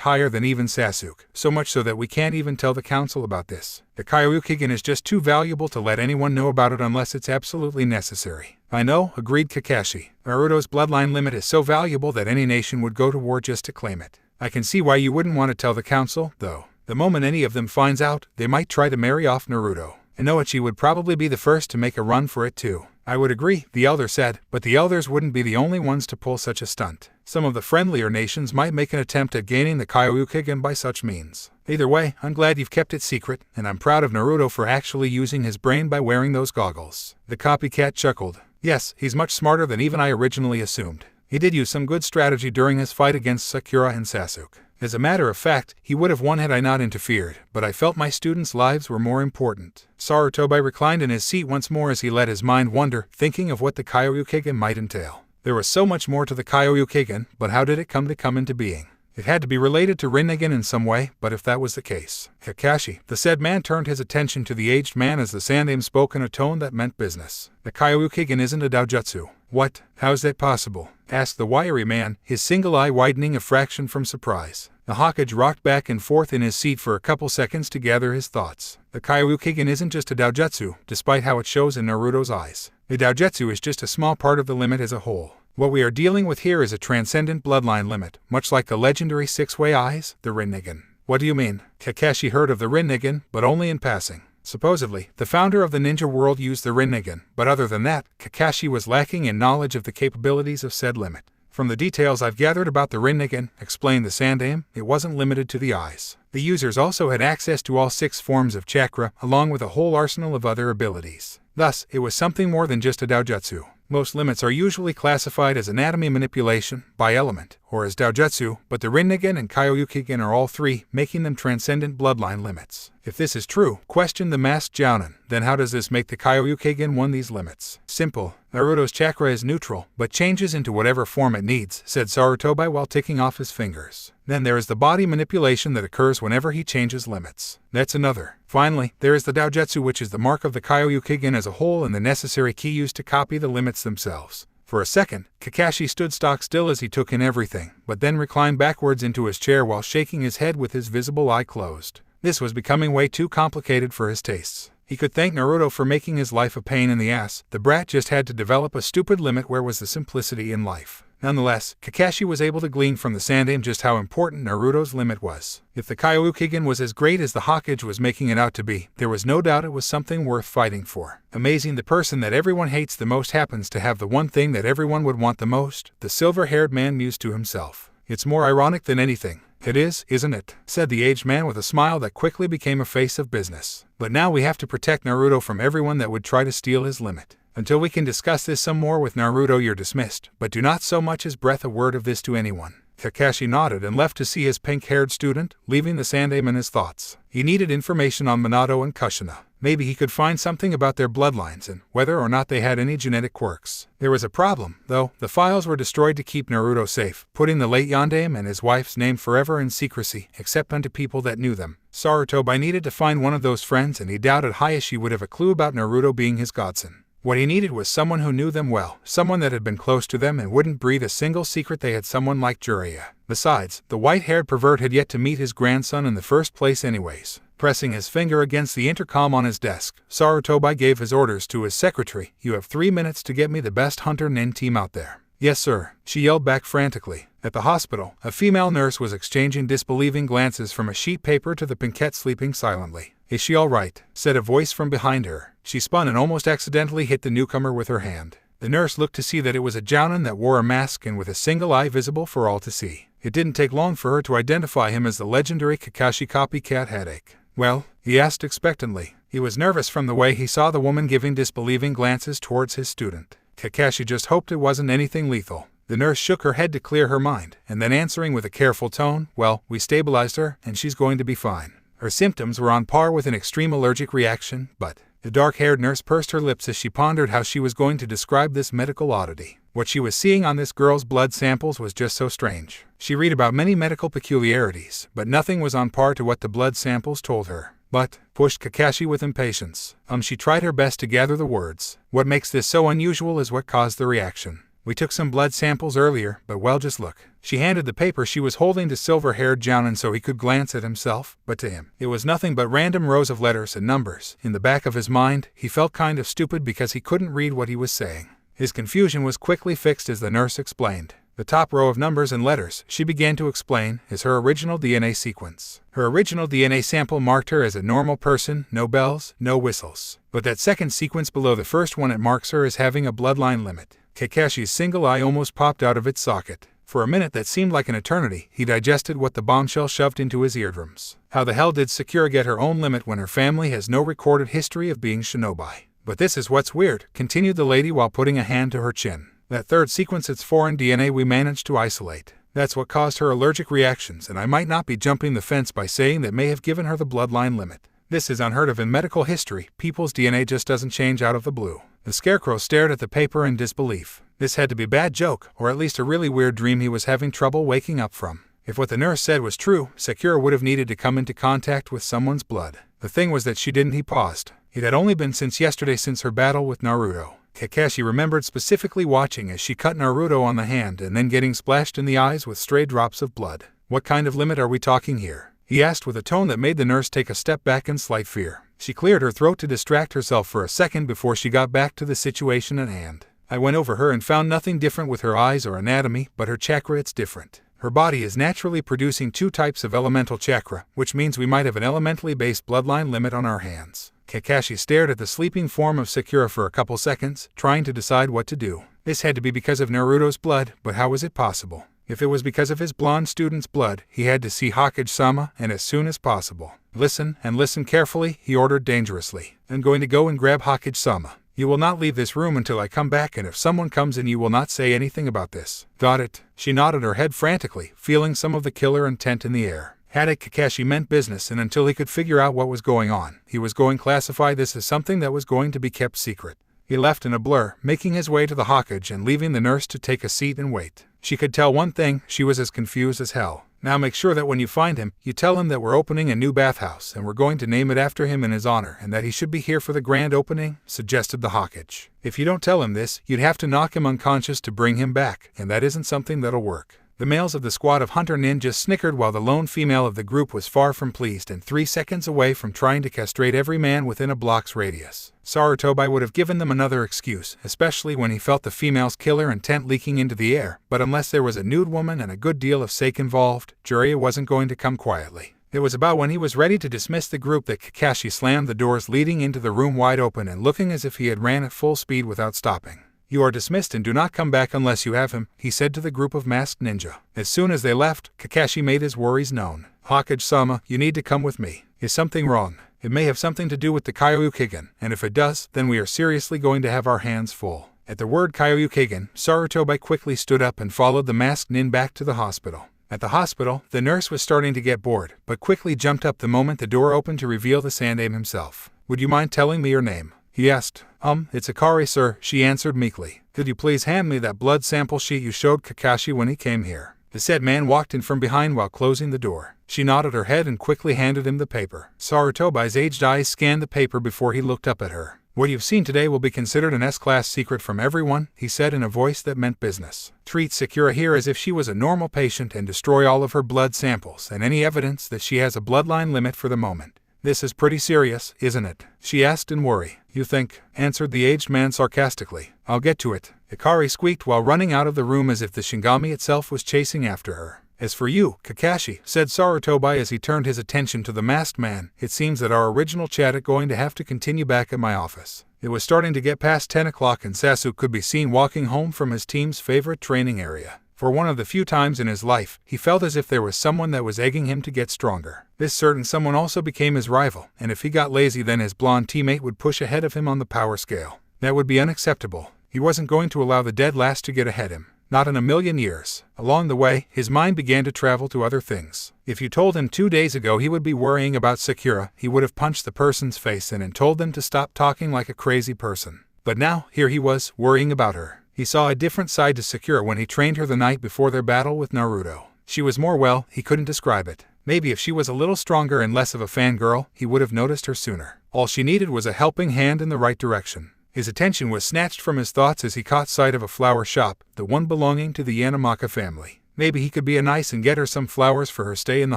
higher than even Sasuk, so much so that we can't even tell the council about this. The Kyoryuken is just too valuable to let anyone know about it unless it's absolutely necessary." "I know," agreed Kakashi. "Naruto's bloodline limit is so valuable that any nation would go to war just to claim it. I can see why you wouldn't want to tell the council, though. The moment any of them finds out, they might try to marry off Naruto. Inoichi would probably be the first to make a run for it too." "I would agree," the elder said, "but the elders wouldn't be the only ones to pull such a stunt. Some of the friendlier nations might make an attempt at gaining the Kyoryuken by such means. Either way, I'm glad you've kept it secret, and I'm proud of Naruto for actually using his brain by wearing those goggles." The copycat chuckled. "Yes, he's much smarter than even I originally assumed. He did use some good strategy during his fight against Sakura and Sasuk. As a matter of fact, he would have won had I not interfered, but I felt my students' lives were more important." Sarutobi reclined in his seat once more as he let his mind wander, thinking of what the Kyoryuken might entail. There was so much more to the Kyoryuken, but how did it come into being? It had to be related to Rin'negan in some way, but if that was the case, Kakashi, the said man turned his attention to the aged man as the Sandaime spoke in a tone that meant business. "The Kyoryuken isn't a doujutsu." "What? How's that possible?" asked the wiry man, his single eye widening a fraction from surprise. The Hokage rocked back and forth in his seat for a couple seconds to gather his thoughts. "The Kyoryuken isn't just a doujutsu, despite how it shows in Naruto's eyes. The doujutsu is just a small part of the limit as a whole. What we are dealing with here is a transcendent bloodline limit, much like the legendary six-way eyes, the Rin'negan." "What do you mean?" Kakashi heard of the Rin'negan, but only in passing. Supposedly, the founder of the ninja world used the Rin'negan, but other than that, Kakashi was lacking in knowledge of the capabilities of said limit. "From the details I've gathered about the Rin'negan," explained the Sandaime, "it wasn't limited to the eyes. The users also had access to all 6 forms of chakra, along with a whole arsenal of other abilities. Thus, it was something more than just a doujutsu. Most limits are usually classified as anatomy manipulation, by element, or as doujutsu, but the Rin'negan and Kyoryuken are all 3, making them transcendent bloodline limits. If this is true, questioned the masked Jounin, then how does this make the Kyoryuken one these limits? Simple. Naruto's chakra is neutral, but changes into whatever form it needs, said Sarutobi while ticking off his fingers. Then there is the body manipulation that occurs whenever he changes limits. That's another. Finally, there is the doujutsu, which is the mark of the Kyoryuken as a whole and the necessary key used to copy the limits themselves. For a second, Kakashi stood stock still as he took in everything, but then reclined backwards into his chair while shaking his head with his visible eye closed. This was becoming way too complicated for his tastes. He could thank Naruto for making his life a pain in the ass. The brat just had to develop a stupid limit. Where was the simplicity in life? Nonetheless, Kakashi was able to glean from the Sandaime just how important Naruto's limit was. If the Kyoryuken was as great as the Hokage was making it out to be, there was no doubt it was something worth fighting for. Amazing, the person that everyone hates the most happens to have the one thing that everyone would want the most, the silver-haired man mused to himself. It's more ironic than anything. It is, isn't it? Said the aged man with a smile that quickly became a face of business. But now we have to protect Naruto from everyone that would try to steal his limit. Until we can discuss this some more with Naruto, you're dismissed, but do not so much as breath a word of this to anyone. Kakashi nodded and left to see his pink-haired student, leaving the Sandaime in his thoughts. He needed information on Minato and Kushina. Maybe he could find something about their bloodlines and whether or not they had any genetic quirks. There was a problem, though. The files were destroyed to keep Naruto safe, putting the late yondaime and his wife's name forever in secrecy, except unto people that knew them. Sarutobi needed to find one of those friends, and he doubted Hayashi would have a clue about Naruto being his godson. What he needed was someone who knew them well, someone that had been close to them and wouldn't breathe a single secret. They had someone like Jiraiya. Besides, the white-haired pervert had yet to meet his grandson in the first place anyways. Pressing his finger against the intercom on his desk, Sarutobi gave his orders to his secretary. "You have 3 minutes to get me the best hunter nin team out there." "Yes, sir," she yelled back frantically. At the hospital, a female nurse was exchanging disbelieving glances from a sheet paper to the Pinkette sleeping silently. "Is she all right?" said a voice from behind her. She spun and almost accidentally hit the newcomer with her hand. The nurse looked to see that it was a jounin that wore a mask and with a single eye visible for all to see. It didn't take long for her to identify him as the legendary Kakashi copycat headache. "Well?" he asked expectantly. He was nervous from the way he saw the woman giving disbelieving glances towards his student. Kakashi just hoped it wasn't anything lethal. The nurse shook her head to clear her mind, and then answering with a careful tone, "Well, we stabilized her, and she's going to be fine. Her symptoms were on par with an extreme allergic reaction, but..." The dark-haired nurse pursed her lips as she pondered how she was going to describe this medical oddity. What she was seeing on this girl's blood samples was just so strange. She read about many medical peculiarities, but nothing was on par to what the blood samples told her. "But," pushed Kakashi with impatience. She tried her best to gather the words. "What makes this so unusual is what caused the reaction. We took some blood samples earlier, but well, just look." She handed the paper she was holding to silver-haired Jounin so he could glance at himself, but to him, it was nothing but random rows of letters and numbers. In the back of his mind, he felt kind of stupid because he couldn't read what he was saying. His confusion was quickly fixed as the nurse explained. The top row of numbers and letters, she began to explain, is her original DNA sequence. Her original DNA sample marked her as a normal person, no bells, no whistles. But that second sequence below the first one, it marks her as having a bloodline limit. Kakashi's single eye almost popped out of its socket. For a minute that seemed like an eternity, he digested what the bombshell shoved into his eardrums. How the hell did Sakura get her own limit when her family has no recorded history of being shinobi? "But this is what's weird," continued the lady while putting a hand to her chin. "That third sequence, it's foreign DNA we managed to isolate. That's what caused her allergic reactions, and I might not be jumping the fence by saying that may have given her the bloodline limit. This is unheard of in medical history. People's DNA just doesn't change out of the blue." The scarecrow stared at the paper in disbelief. This had to be a bad joke, or at least a really weird dream he was having trouble waking up from. If what the nurse said was true, Sakura would have needed to come into contact with someone's blood. The thing was that she didn't. He paused. It had only been since yesterday, since her battle with Naruto. Kakashi remembered specifically watching as she cut Naruto on the hand and then getting splashed in the eyes with stray drops of blood. "What kind of limit are we talking here?" he asked with a tone that made the nurse take a step back in slight fear. She cleared her throat to distract herself for a second before she got back to the situation at hand. "I went over her and found nothing different with her eyes or anatomy, but her chakra, it's different. Her body is naturally producing 2 types of elemental chakra, which means we might have an elementally based bloodline limit on our hands." Kakashi stared at the sleeping form of Sakura for a couple seconds, trying to decide what to do. This had to be because of Naruto's blood, but how was it possible? If it was because of his blonde student's blood, he had to see Hokage-sama, and as soon as possible. "Listen, and listen carefully," he ordered dangerously. "I'm going to go and grab Hokage-sama. You will not leave this room until I come back, and if someone comes in, you will not say anything about this. Got it?" She nodded her head frantically, feeling some of the killer intent in the air. Haddock Kakashi meant business, and until he could figure out what was going on, he was going to classify this as something that was going to be kept secret. He left in a blur, making his way to the Hokage and leaving the nurse to take a seat and wait. She could tell one thing, she was as confused as hell. "Now make sure that when you find him, you tell him that we're opening a new bathhouse and we're going to name it after him in his honor, and that he should be here for the grand opening," suggested the Hokage. "If you don't tell him this, you'd have to knock him unconscious to bring him back, and that isn't something that'll work." The males of the squad of hunter ninjas snickered while the lone female of the group was far from pleased and 3 seconds away from trying to castrate every man within a block's radius. Sarutobi would have given them another excuse, especially when he felt the female's killer intent leaking into the air, but unless there was a nude woman and a good deal of sake involved, Jiraiya wasn't going to come quietly. It was about when he was ready to dismiss the group that Kakashi slammed the doors leading into the room wide open and looking as if he had ran at full speed without stopping. "You are dismissed and do not come back unless you have him," he said to the group of masked ninja. As soon as they left, Kakashi made his worries known. "Hokage-sama, you need to come with me. Is something wrong? It may have something to do with the Kyoryukigen, and if it does, then we are seriously going to have our hands full." At the word Kyoryukigen, Sarutobi quickly stood up and followed the masked nin back to the hospital. At the hospital, the nurse was starting to get bored, but quickly jumped up the moment the door opened to reveal the Sandaime himself. Would you mind telling me your name? He asked. It's Akari, sir, she answered meekly. Could you please hand me that blood sample sheet you showed Kakashi when he came here? The said man walked in from behind while closing the door. She nodded her head and quickly handed him the paper. Sarutobai's aged eyes scanned the paper before he looked up at her. What you've seen today will be considered an S-class secret from everyone, he said in a voice that meant business. Treat Sakura here as if she was a normal patient and destroy all of her blood samples and any evidence that she has a bloodline limit for the moment. This is pretty serious, isn't it? She asked in worry. You think? Answered the aged man sarcastically. I'll get to it. Akari squeaked while running out of the room as if the Shinigami itself was chasing after her. As for you, Kakashi, said Sarutobai as he turned his attention to the masked man, it seems that our original chat is going to have to continue back at my office. It was starting to get past 10 o'clock and Sasuk could be seen walking home from his team's favorite training area. For one of the few times in his life, he felt as if there was someone that was egging him to get stronger. This certain someone also became his rival, and if he got lazy then his blonde teammate would push ahead of him on the power scale. That would be unacceptable. He wasn't going to allow the dead last to get ahead of him. Not in a million years. Along the way, his mind began to travel to other things. If you told him 2 days ago he would be worrying about Sakura, he would have punched the person's face in and told them to stop talking like a crazy person. But now, here he was, worrying about her. He saw a different side to Sakura when he trained her the night before their battle with Naruto. She was more, well, he couldn't describe it. Maybe if she was a little stronger and less of a fangirl, he would have noticed her sooner. All she needed was a helping hand in the right direction. His attention was snatched from his thoughts as he caught sight of a flower shop, the one belonging to the Yanamaka family. Maybe he could be nice and get her some flowers for her stay in the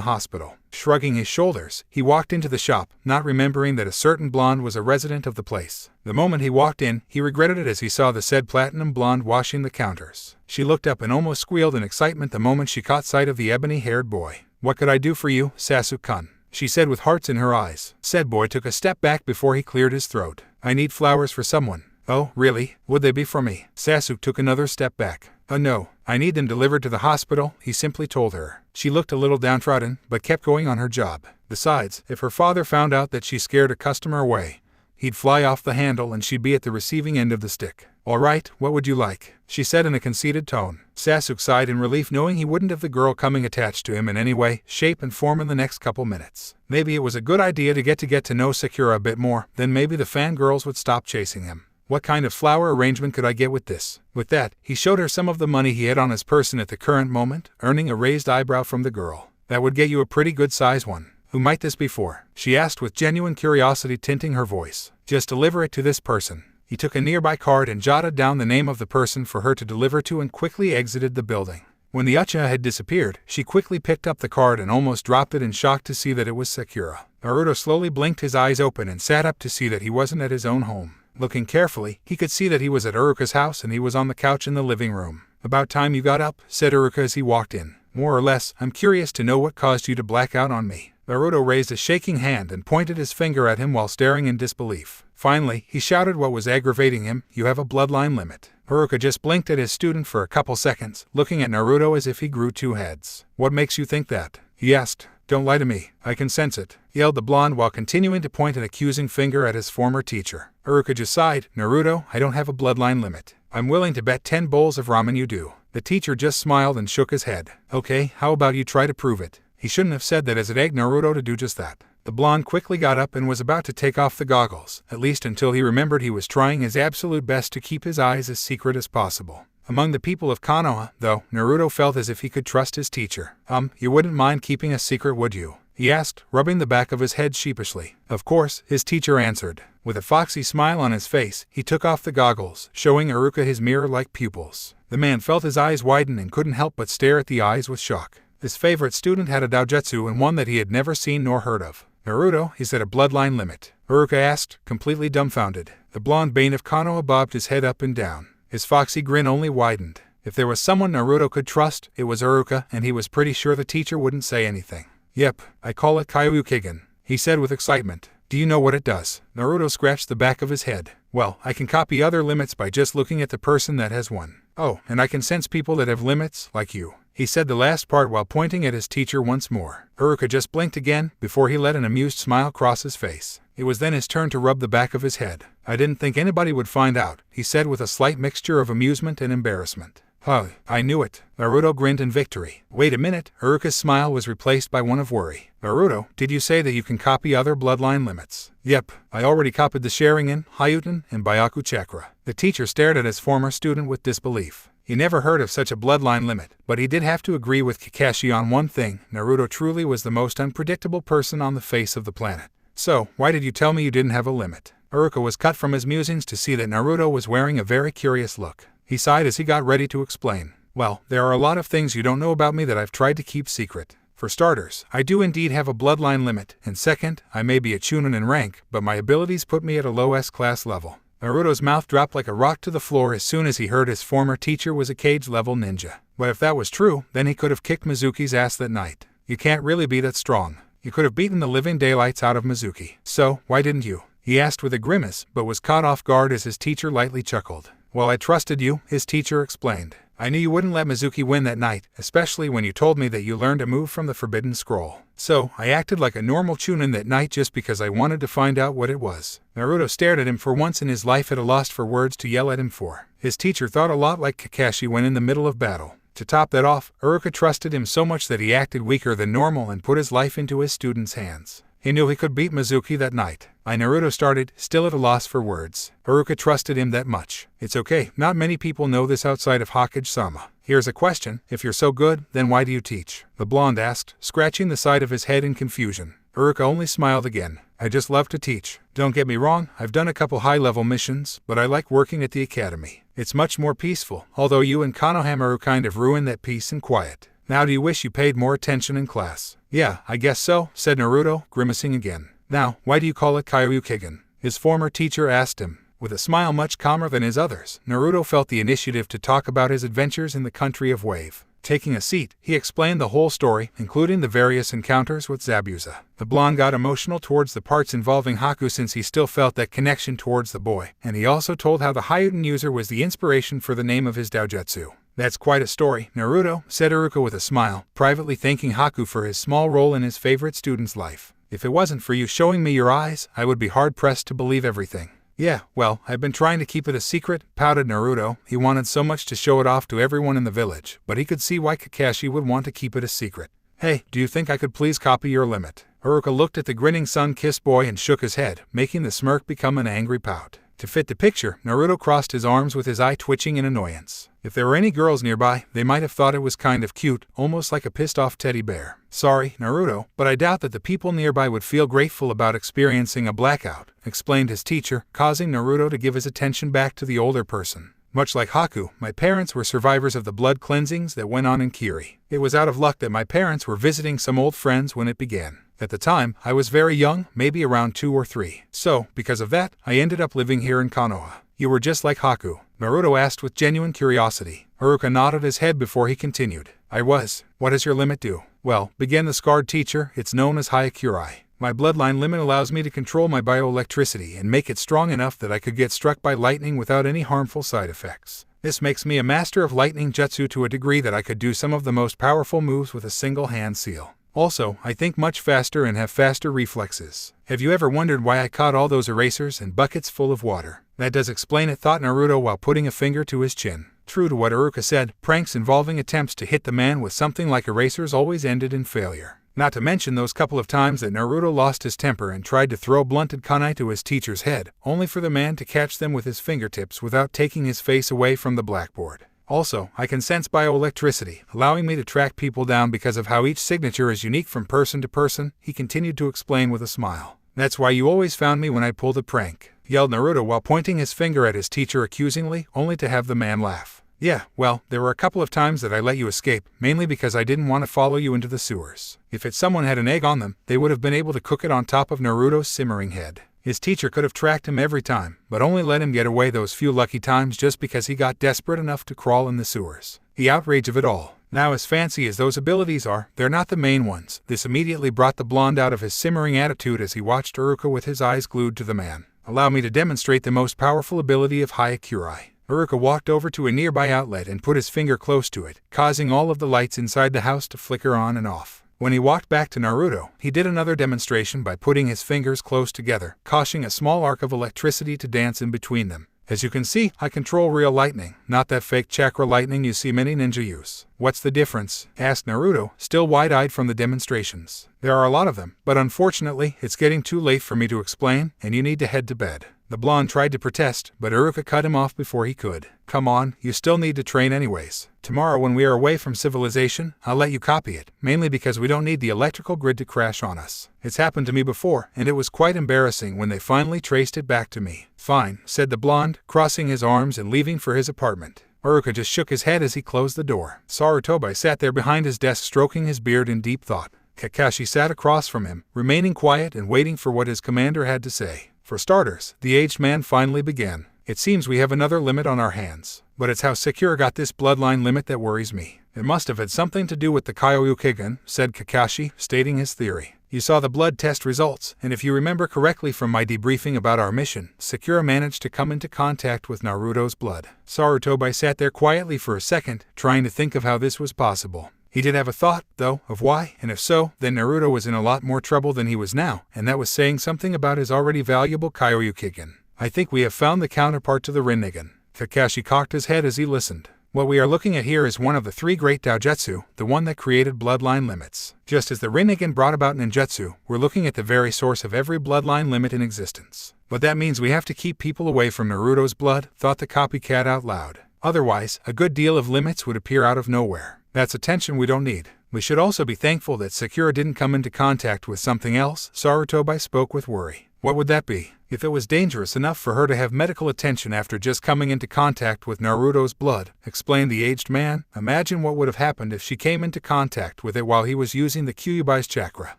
hospital. Shrugging his shoulders, he walked into the shop, not remembering that a certain blonde was a resident of the place. The moment he walked in, he regretted it as he saw the said platinum blonde washing the counters. She looked up and almost squealed in excitement the moment she caught sight of the ebony-haired boy. What could I do for you, Sasuk-kun? She said with hearts in her eyes. Said boy took a step back before he cleared his throat. I need flowers for someone. Oh, really? Would they be for me? Sasuk took another step back. No, I need them delivered to the hospital, he simply told her. She looked a little downtrodden, but kept going on her job. Besides, if her father found out that she scared a customer away, he'd fly off the handle and she'd be at the receiving end of the stick. All right, what would you like? She said in a conceited tone. Sasuk sighed in relief knowing he wouldn't have the girl coming attached to him in any way, shape and form in the next couple minutes. Maybe it was a good idea to get to know Sakura a bit more, then maybe the fangirls would stop chasing him. What kind of flower arrangement could I get with this? With that, he showed her some of the money he had on his person at the current moment, earning a raised eyebrow from the girl. That would get you a pretty good size one. Who might this be for? She asked with genuine curiosity tinting her voice. Just deliver it to this person. He took a nearby card and jotted down the name of the person for her to deliver to and quickly exited the building. When the Uchiha had disappeared, she quickly picked up the card and almost dropped it in shock to see that it was Sakura. Naruto slowly blinked his eyes open and sat up to see that he wasn't at his own home. Looking carefully, he could see that he was at Aruka's house and he was on the couch in the living room. About time you got up, said Aruka as he walked in. More or less, I'm curious to know what caused you to black out on me. Naruto raised a shaking hand and pointed his finger at him while staring in disbelief. Finally, he shouted what was aggravating him, you have a bloodline limit. Aruka just blinked at his student for a couple seconds, looking at Naruto as if he grew two heads. What makes you think that? He asked. Don't lie to me, I can sense it, yelled the blonde while continuing to point an accusing finger at his former teacher. Aruka just sighed, Naruto, I don't have a bloodline limit. I'm willing to bet 10 bowls of ramen you do. The teacher just smiled and shook his head. Okay, how about you try to prove it? He shouldn't have said that as it egged Naruto to do just that. The blonde quickly got up and was about to take off the goggles, at least until he remembered he was trying his absolute best to keep his eyes as secret as possible. Among the people of Konoha, though, Naruto felt as if he could trust his teacher. You wouldn't mind keeping a secret, would you? He asked, rubbing the back of his head sheepishly. Of course, his teacher answered. With a foxy smile on his face, he took off the goggles, showing Aruka his mirror-like pupils. The man felt his eyes widen and couldn't help but stare at the eyes with shock. His favorite student had a doujutsu and one that he had never seen nor heard of. Naruto, is that a bloodline limit? Aruka asked, completely dumbfounded. The blonde bane of Konoha bobbed his head up and down. His foxy grin only widened. If there was someone Naruto could trust, it was Aruka, and he was pretty sure the teacher wouldn't say anything. Yep, I call it Kyuukigen, he said with excitement. Do you know what it does? Naruto scratched the back of his head. Well, I can copy other limits by just looking at the person that has one. Oh, and I can sense people that have limits, like you. He said the last part while pointing at his teacher once more. Aruka just blinked again, before he let an amused smile cross his face. It was then his turn to rub the back of his head. I didn't think anybody would find out, he said with a slight mixture of amusement and embarrassment. Huh, I knew it. Naruto grinned in victory. Wait a minute, Aruka's smile was replaced by one of worry. Naruto, did you say that you can copy other bloodline limits? Yep, I already copied the Sharingan, Hideout, and Bayaku Chakra. The teacher stared at his former student with disbelief. He never heard of such a bloodline limit, but he did have to agree with Kakashi on one thing: Naruto truly was the most unpredictable person on the face of the planet. So, why did you tell me you didn't have a limit? Aruka was cut from his musings to see that Naruto was wearing a very curious look. He sighed as he got ready to explain. Well, there are a lot of things you don't know about me that I've tried to keep secret. For starters, I do indeed have a bloodline limit, and second, I may be a Chunin in rank, but my abilities put me at a low S-class level. Naruto's mouth dropped like a rock to the floor as soon as he heard his former teacher was a cage-level ninja. But if that was true, then he could have kicked Mizuki's ass that night. You can't really be that strong. You could have beaten the living daylights out of Mizuki. So, why didn't you? He asked with a grimace, but was caught off guard as his teacher lightly chuckled. Well, I trusted you, his teacher explained. I knew you wouldn't let Mizuki win that night, especially when you told me that you learned a move from the Forbidden Scroll. So, I acted like a normal Chunin that night just because I wanted to find out what it was. Naruto stared at him for once in his life at a loss for words to yell at him for. His teacher thought a lot like Kakashi when in the middle of battle. To top that off, Aruka trusted him so much that he acted weaker than normal and put his life into his student's hands. He knew he could beat Mizuki that night. Naruto started, still at a loss for words. Aruka trusted him that much. It's okay, not many people know this outside of Hokage-sama. Here's a question: if you're so good, then why do you teach? The blonde asked, scratching the side of his head in confusion. Aruka only smiled again. I just love to teach. Don't get me wrong, I've done a couple high-level missions, but I like working at the academy. It's much more peaceful, although you and Konohamaru kind of ruined that peace and quiet. Now do you wish you paid more attention in class? Yeah, I guess so, said Naruto, grimacing again. Now, why do you call it Kyoryukigen? His former teacher asked him. With a smile much calmer than his others, Naruto felt the initiative to talk about his adventures in the country of Wave. Taking a seat, he explained the whole story, including the various encounters with Zabuza. The blonde got emotional towards the parts involving Haku since he still felt that connection towards the boy, and he also told how the Hideout user was the inspiration for the name of his doujutsu. That's quite a story, Naruto, said Aruka with a smile, privately thanking Haku for his small role in his favorite student's life. If it wasn't for you showing me your eyes, I would be hard-pressed to believe everything. Yeah, well, I've been trying to keep it a secret, pouted Naruto. He wanted so much to show it off to everyone in the village, but he could see why Kakashi would want to keep it a secret. Hey, do you think I could please copy your limit? Aruka looked at the grinning sun-kissed boy and shook his head, making the smirk become an angry pout. To fit the picture, Naruto crossed his arms with his eye twitching in annoyance. If there were any girls nearby, they might have thought it was kind of cute, almost like a pissed-off teddy bear. Sorry, Naruto, but I doubt that the people nearby would feel grateful about experiencing a blackout, explained his teacher, causing Naruto to give his attention back to the older person. Much like Haku, my parents were survivors of the blood cleansings that went on in Kiri. It was out of luck that my parents were visiting some old friends when it began. At the time, I was very young, maybe around 2 or 3. So, because of that, I ended up living here in Konoha. You were just like Haku? Naruto asked with genuine curiosity. Aruka nodded his head before he continued. I was. What does your limit do? Well, began the scarred teacher, it's known as Hyakurai. My bloodline limit allows me to control my bioelectricity and make it strong enough that I could get struck by lightning without any harmful side effects. This makes me a master of lightning jutsu to a degree that I could do some of the most powerful moves with a single hand seal. Also, I think much faster and have faster reflexes. Have you ever wondered why I caught all those erasers and buckets full of water? That does explain it, thought Naruto while putting a finger to his chin. True to what Aruka said, pranks involving attempts to hit the man with something like erasers always ended in failure. Not to mention those couple of times that Naruto lost his temper and tried to throw blunted kunai to his teacher's head, only for the man to catch them with his fingertips without taking his face away from the blackboard. Also, I can sense bioelectricity, allowing me to track people down because of how each signature is unique from person to person, he continued to explain with a smile. That's why you always found me when I pulled a prank, yelled Naruto while pointing his finger at his teacher accusingly, only to have the man laugh. Yeah, well, there were a couple of times that I let you escape, mainly because I didn't want to follow you into the sewers. If someone had an egg on them, they would have been able to cook it on top of Naruto's simmering head. His teacher could have tracked him every time, but only let him get away those few lucky times just because he got desperate enough to crawl in the sewers. The outrage of it all. Now, as fancy as those abilities are, they're not the main ones. This immediately brought the blonde out of his simmering attitude as he watched Aruka with his eyes glued to the man. Allow me to demonstrate the most powerful ability of Hyakurai. Aruka walked over to a nearby outlet and put his finger close to it, causing all of the lights inside the house to flicker on and off. When he walked back to Naruto, he did another demonstration by putting his fingers close together, causing a small arc of electricity to dance in between them. As you can see, I control real lightning, not that fake chakra lightning you see many ninja use. What's the difference? Asked Naruto, still wide-eyed from the demonstrations. There are a lot of them, but unfortunately, it's getting too late for me to explain, and you need to head to bed. The blonde tried to protest, but Aruka cut him off before he could. Come on, you still need to train anyways. Tomorrow when we are away from civilization, I'll let you copy it, mainly because we don't need the electrical grid to crash on us. It's happened to me before, and it was quite embarrassing when they finally traced it back to me. Fine, said the blonde, crossing his arms and leaving for his apartment. Aruka just shook his head as he closed the door. Sarutobi sat there behind his desk stroking his beard in deep thought. Kakashi sat across from him, remaining quiet and waiting for what his commander had to say. For starters, the aged man finally began. It seems we have another limit on our hands. But it's how Sakura got this bloodline limit that worries me. It must have had something to do with the Kyoryukigen, said Kakashi, stating his theory. You saw the blood test results, and if you remember correctly from my debriefing about our mission, Sakura managed to come into contact with Naruto's blood. Sarutobi sat there quietly for a second, trying to think of how this was possible. He did have a thought, though, of why, and if so, then Naruto was in a lot more trouble than he was now, and that was saying something about his already valuable Kyoryukigen. I think we have found the counterpart to the Rin'negan. Kakashi cocked his head as he listened. What we are looking at here is one of the 3 great doujutsu, the one that created bloodline limits. Just as the Rin'negan brought about ninjutsu, we're looking at the very source of every bloodline limit in existence. But that means we have to keep people away from Naruto's blood, thought the copycat out loud. Otherwise, a good deal of limits would appear out of nowhere. That's attention we don't need. We should also be thankful that Sakura didn't come into contact with something else, Sarutobi spoke with worry. What would that be? If it was dangerous enough for her to have medical attention after just coming into contact with Naruto's blood, explained the aged man, imagine what would have happened if she came into contact with it while he was using the Kyuubi's chakra.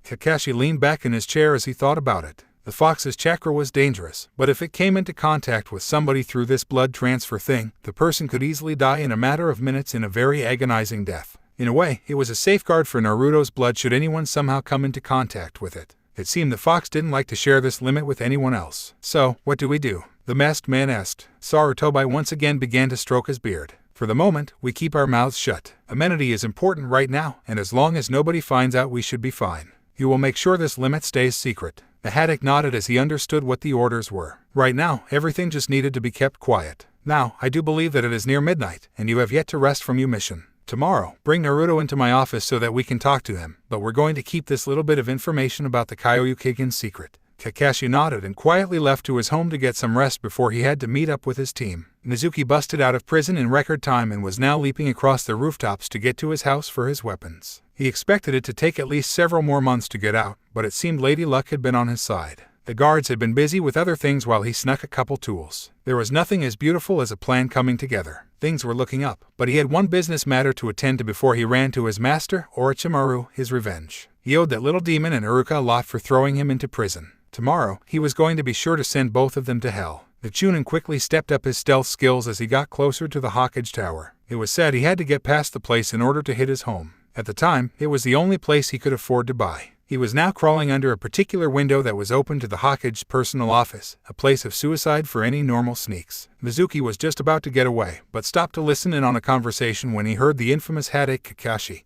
Kakashi leaned back in his chair as he thought about it. The fox's chakra was dangerous, but if it came into contact with somebody through this blood transfer thing, the person could easily die in a matter of minutes in a very agonizing death. In a way, it was a safeguard for Naruto's blood should anyone somehow come into contact with it. It seemed the fox didn't like to share this limit with anyone else. So, what do we do? The masked man asked. Sarutobi once again began to stroke his beard. For the moment, we keep our mouths shut. Amenity is important right now, and as long as nobody finds out we should be fine. You will make sure this limit stays secret. The haddock nodded as he understood what the orders were. Right now, everything just needed to be kept quiet. Now, I do believe that it is near midnight, and you have yet to rest from your mission. Tomorrow, bring Naruto into my office so that we can talk to him, but we're going to keep this little bit of information about the Kyoryukigen secret. Kakashi nodded and quietly left to his home to get some rest before he had to meet up with his team. Mizuki busted out of prison in record time and was now leaping across the rooftops to get to his house for his weapons. He expected it to take at least several more months to get out, but it seemed Lady Luck had been on his side. The guards had been busy with other things while he snuck a couple tools. There was nothing as beautiful as a plan coming together. Things were looking up, but he had one business matter to attend to before he ran to his master, Orochimaru, his revenge. He owed that little demon and Aruka a lot for throwing him into prison. Tomorrow, he was going to be sure to send both of them to hell. The Chunin quickly stepped up his stealth skills as he got closer to the Hokage Tower. It was said he had to get past the place in order to hit his home. At the time, it was the only place he could afford to buy. He was now crawling under a particular window that was open to the Hokage's personal office, a place of suicide for any normal sneaks. Mizuki was just about to get away, but stopped to listen in on a conversation when he heard the infamous Hadate Kakashi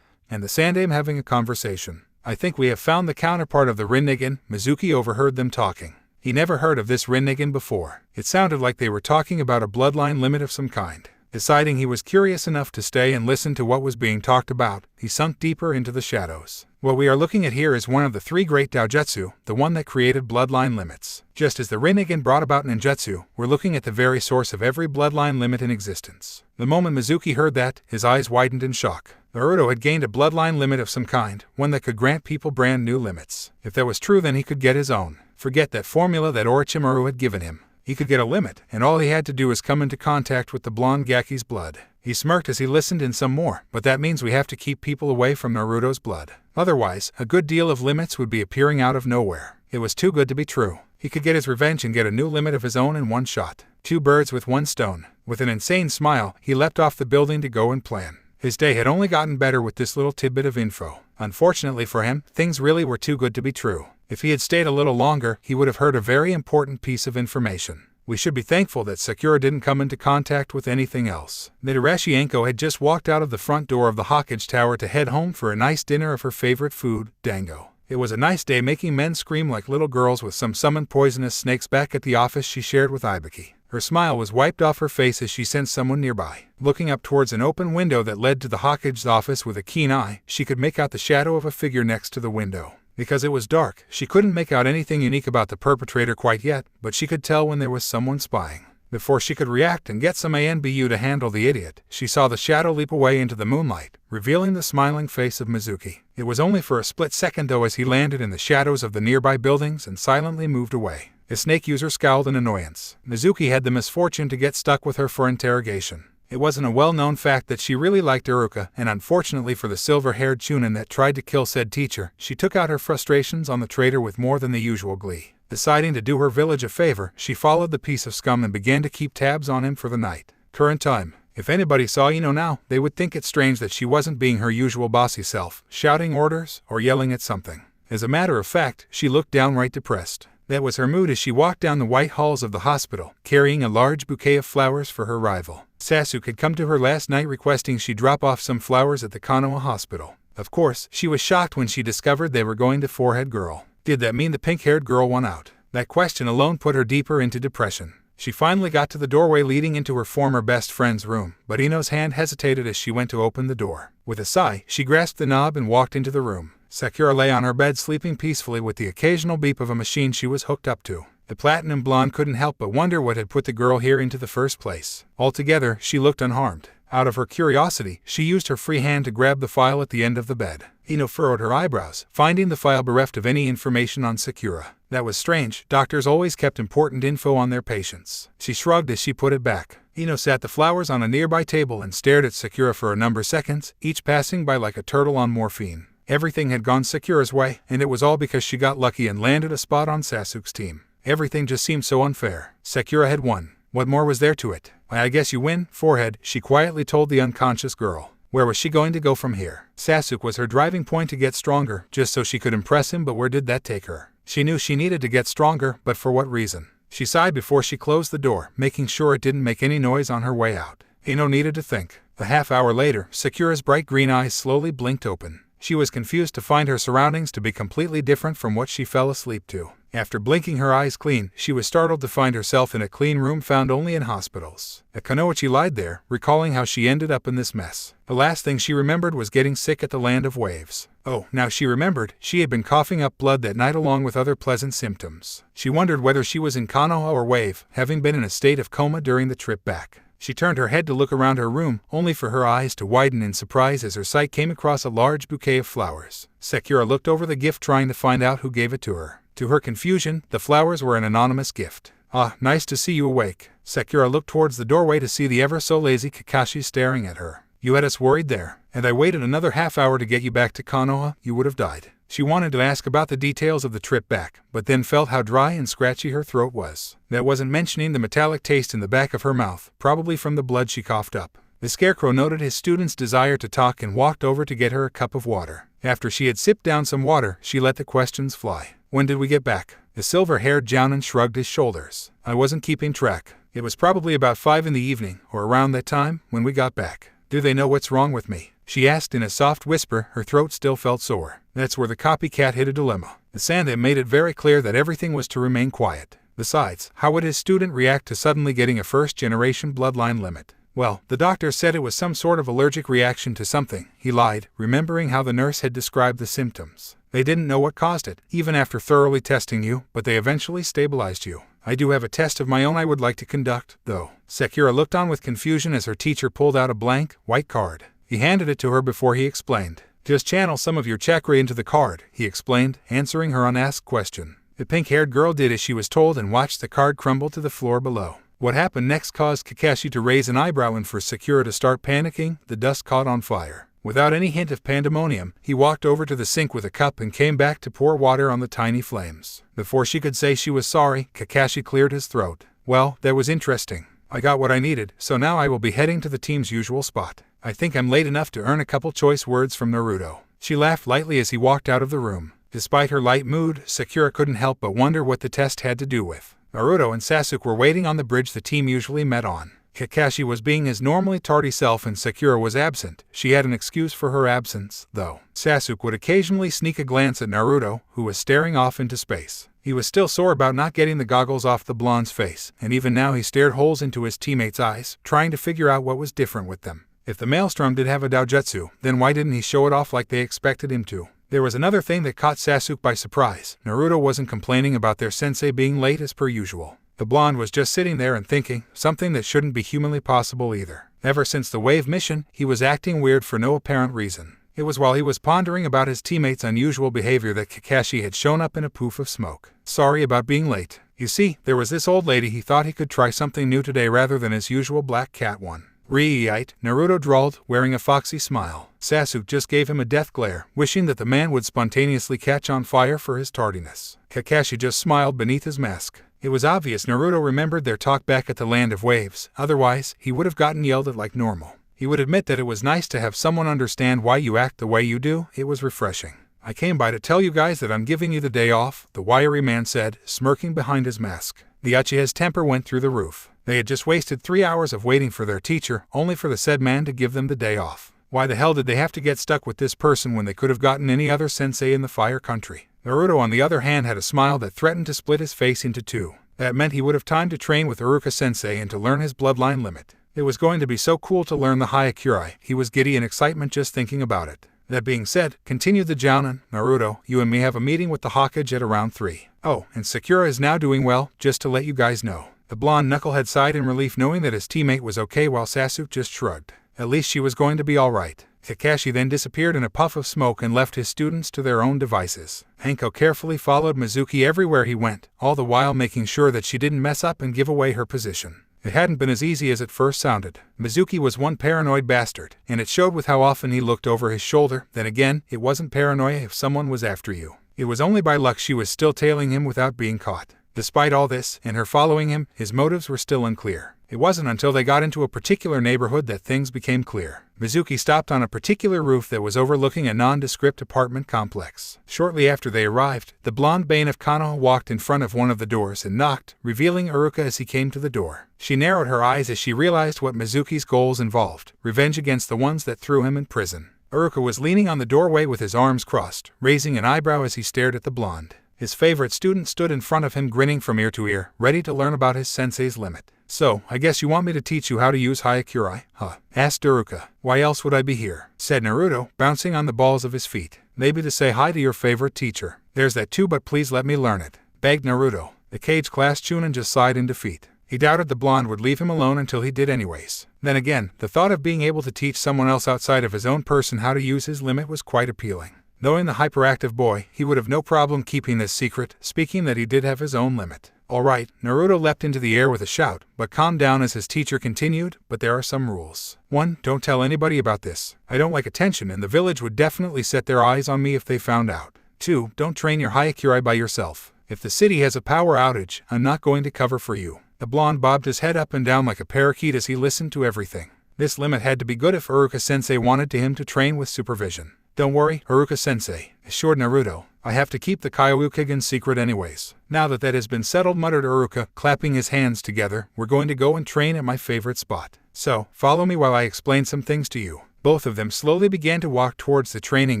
and the Sandaime having a conversation. I think we have found the counterpart of the Rin'negan, Mizuki overheard them talking. He never heard of this Rin'negan before. It sounded like they were talking about a bloodline limit of some kind. Deciding he was curious enough to stay and listen to what was being talked about, he sunk deeper into the shadows. What we are looking at here is one of the 3 great doujutsu, the one that created bloodline limits. Just as the Rin'negan brought about ninjutsu, we're looking at the very source of every bloodline limit in existence. The moment Mizuki heard that, his eyes widened in shock. Naruto had gained a bloodline limit of some kind, one that could grant people brand new limits. If that was true, then he could get his own. Forget that formula that Orochimaru had given him. He could get a limit, and all he had to do was come into contact with the blonde Gaki's blood. He smirked as he listened in some more, but that means we have to keep people away from Naruto's blood. Otherwise, a good deal of limits would be appearing out of nowhere. It was too good to be true. He could get his revenge and get a new limit of his own in one shot. 2 birds with 1 stone. With an insane smile, he leapt off the building to go and plan. His day had only gotten better with this little tidbit of info. Unfortunately for him, things really were too good to be true. If he had stayed a little longer, he would have heard a very important piece of information. We should be thankful that Sakura didn't come into contact with anything else. Midarashi Anko had just walked out of the front door of the Hokage Tower to head home for a nice dinner of her favorite food, dango. It was a nice day making men scream like little girls with some summoned poisonous snakes back at the office she shared with Ibiki. Her smile was wiped off her face as she sensed someone nearby. Looking up towards an open window that led to the Hokage's office with a keen eye, she could make out the shadow of a figure next to the window. Because it was dark, she couldn't make out anything unique about the perpetrator quite yet, but she could tell when there was someone spying. Before she could react and get some ANBU to handle the idiot, she saw the shadow leap away into the moonlight, revealing the smiling face of Mizuki. It was only for a split second though as he landed in the shadows of the nearby buildings and silently moved away. The snake user scowled in annoyance. Mizuki had the misfortune to get stuck with her for interrogation. It wasn't a well-known fact that she really liked Aruka, and unfortunately for the silver-haired Chunin that tried to kill said teacher, she took out her frustrations on the traitor with more than the usual glee. Deciding to do her village a favor, she followed the piece of scum and began to keep tabs on him for the night. Current time. If anybody saw Ino now, they would think it strange that she wasn't being her usual bossy self, shouting orders or yelling at something. As a matter of fact, she looked downright depressed. That was her mood as she walked down the white halls of the hospital, carrying a large bouquet of flowers for her rival. Sasuk had come to her last night requesting she drop off some flowers at the Konoha hospital. Of course, she was shocked when she discovered they were going to Forehead Girl. Did that mean the pink-haired girl won out? That question alone put her deeper into depression. She finally got to the doorway leading into her former best friend's room, but Ino's hand hesitated as she went to open the door. With a sigh, she grasped the knob and walked into the room. Sakura lay on her bed sleeping peacefully with the occasional beep of a machine she was hooked up to. The platinum blonde couldn't help but wonder what had put the girl here into the first place. Altogether, she looked unharmed. Out of her curiosity, she used her free hand to grab the file at the end of the bed. Ino furrowed her eyebrows, finding the file bereft of any information on Sakura. That was strange. Doctors always kept important info on their patients. She shrugged as she put it back. Ino sat the flowers on a nearby table and stared at Sakura for a number of seconds, each passing by like a turtle on morphine. Everything had gone Sakura's way, and it was all because she got lucky and landed a spot on Sasuk's team. Everything just seemed so unfair. Sakura had won. What more was there to it? Why, I guess you win, Forehead, she quietly told the unconscious girl. Where was she going to go from here? Sasuk was her driving point to get stronger, just so she could impress him, but where did that take her? She knew she needed to get stronger, but for what reason? She sighed before she closed the door, making sure it didn't make any noise on her way out. Ino needed to think. A half hour later, Sakura's bright green eyes slowly blinked open. She was confused to find her surroundings to be completely different from what she fell asleep to. After blinking her eyes clean, she was startled to find herself in a clean room found only in hospitals. At Konoha she lied there, recalling how she ended up in this mess. The last thing she remembered was getting sick at the Land of Waves. Oh, now she remembered, she had been coughing up blood that night along with other pleasant symptoms. She wondered whether she was in Konoha or Wave, having been in a state of coma during the trip back. She turned her head to look around her room, only for her eyes to widen in surprise as her sight came across a large bouquet of flowers. Sakura looked over the gift trying to find out who gave it to her. To her confusion, the flowers were an anonymous gift. Ah, nice to see you awake. Sakura looked towards the doorway to see the ever-so-lazy Kakashi staring at her. You had us worried there, and I waited another half hour to get you back to Konoha, you would have died. She wanted to ask about the details of the trip back, but then felt how dry and scratchy her throat was. That wasn't mentioning the metallic taste in the back of her mouth, probably from the blood she coughed up. The Scarecrow noted his student's desire to talk and walked over to get her a cup of water. After she had sipped down some water, she let the questions fly. When did we get back? The silver-haired Jounin shrugged his shoulders. I wasn't keeping track. It was probably about 5 in the evening, or around that time, when we got back. Do they know what's wrong with me? She asked in a soft whisper. Her throat still felt sore. That's where the copycat hit a dilemma. The Sanda made it very clear that everything was to remain quiet. Besides, how would his student react to suddenly getting a first-generation bloodline limit? Well, the doctor said it was some sort of allergic reaction to something. He lied, remembering how the nurse had described the symptoms. They didn't know what caused it, even after thoroughly testing you, but they eventually stabilized you. I do have a test of my own I would like to conduct, though. Sakura looked on with confusion as her teacher pulled out a blank, white card. He handed it to her before he explained. Just channel some of your chakra into the card, he explained, answering her unasked question. The pink-haired girl did as she was told and watched the card crumble to the floor below. What happened next caused Kakashi to raise an eyebrow and for Sakura to start panicking. The dust caught on fire. Without any hint of pandemonium, he walked over to the sink with a cup and came back to pour water on the tiny flames. Before she could say she was sorry, Kakashi cleared his throat. Well, that was interesting. I got what I needed, so now I will be heading to the team's usual spot. I think I'm late enough to earn a couple choice words from Naruto. She laughed lightly as he walked out of the room. Despite her light mood, Sakura couldn't help but wonder what the test had to do with. Naruto and Sasuk were waiting on the bridge the team usually met on. Kakashi was being his normally tardy self and Sakura was absent. She had an excuse for her absence, though. Sasuk would occasionally sneak a glance at Naruto, who was staring off into space. He was still sore about not getting the goggles off the blonde's face, and even now he stared holes into his teammates' eyes, trying to figure out what was different with them. If the maelstrom did have a doujutsu, then why didn't he show it off like they expected him to? There was another thing that caught Sasuk by surprise. Naruto wasn't complaining about their sensei being late as per usual. The blonde was just sitting there and thinking, something that shouldn't be humanly possible either. Ever since the wave mission, he was acting weird for no apparent reason. It was while he was pondering about his teammates' unusual behavior that Kakashi had shown up in a poof of smoke. Sorry about being late. You see, there was this old lady. He thought he could try something new today rather than his usual black cat one. Hideout, Naruto drawled, wearing a foxy smile. Sasuk just gave him a death glare, wishing that the man would spontaneously catch on fire for his tardiness. Kakashi just smiled beneath his mask. It was obvious Naruto remembered their talk back at the Land of Waves, otherwise, he would have gotten yelled at like normal. He would admit that it was nice to have someone understand why you act the way you do. It was refreshing. I came by to tell you guys that I'm giving you the day off, the wiry man said, smirking behind his mask. The Uchiha's temper went through the roof. They had just wasted 3 hours of waiting for their teacher, only for the said man to give them the day off. Why the hell did they have to get stuck with this person when they could have gotten any other sensei in the Fire Country? Naruto, on the other hand, had a smile that threatened to split his face into two. That meant he would have time to train with Aruka sensei and to learn his bloodline limit. It was going to be so cool to learn the Hyakurai. He was giddy in excitement just thinking about it. That being said, continued the Jounin, Naruto, you and me have a meeting with the Hokage at around 3. Oh, and Sakura is now doing well, just to let you guys know. The blonde knucklehead sighed in relief knowing that his teammate was okay while Sasuk just shrugged. At least she was going to be alright. Kakashi then disappeared in a puff of smoke and left his students to their own devices. Anko carefully followed Mizuki everywhere he went, all the while making sure that she didn't mess up and give away her position. It hadn't been as easy as it first sounded. Mizuki was one paranoid bastard, and it showed with how often he looked over his shoulder. Then again, it wasn't paranoia if someone was after you. It was only by luck she was still tailing him without being caught. Despite all this, and her following him, his motives were still unclear. It wasn't until they got into a particular neighborhood that things became clear. Mizuki stopped on a particular roof that was overlooking a nondescript apartment complex. Shortly after they arrived, the blonde bane of Konoha walked in front of one of the doors and knocked, revealing Aruka as he came to the door. She narrowed her eyes as she realized what Mizuki's goals involved: revenge against the ones that threw him in prison. Aruka was leaning on the doorway with his arms crossed, raising an eyebrow as he stared at the blonde. His favorite student stood in front of him grinning from ear to ear, ready to learn about his sensei's limit. So, I guess you want me to teach you how to use Hyakurai, huh? Asked Aruka. Why else would I be here? Said Naruto, bouncing on the balls of his feet. Maybe to say hi to your favorite teacher. There's that too, but please let me learn it. Begged Naruto. The cage-class Chunin just sighed in defeat. He doubted the blonde would leave him alone until he did anyways. Then again, the thought of being able to teach someone else outside of his own person how to use his limit was quite appealing. Knowing the hyperactive boy, he would have no problem keeping this secret, speaking that he did have his own limit. Alright, Naruto leapt into the air with a shout, but calmed down as his teacher continued, but there are some rules. 1. Don't tell anybody about this. I don't like attention and the village would definitely set their eyes on me if they found out. 2. Don't train your Hyakurai by yourself. If the city has a power outage, I'm not going to cover for you. The blonde bobbed his head up and down like a parakeet as he listened to everything. This limit had to be good if Aruka-sensei wanted him to train with supervision. Don't worry, Aruka-sensei, assured Naruto. I have to keep the Kyokugen secret anyways. Now that has been settled, muttered Aruka, clapping his hands together, we're going to go and train at my favorite spot. So, follow me while I explain some things to you. Both of them slowly began to walk towards the training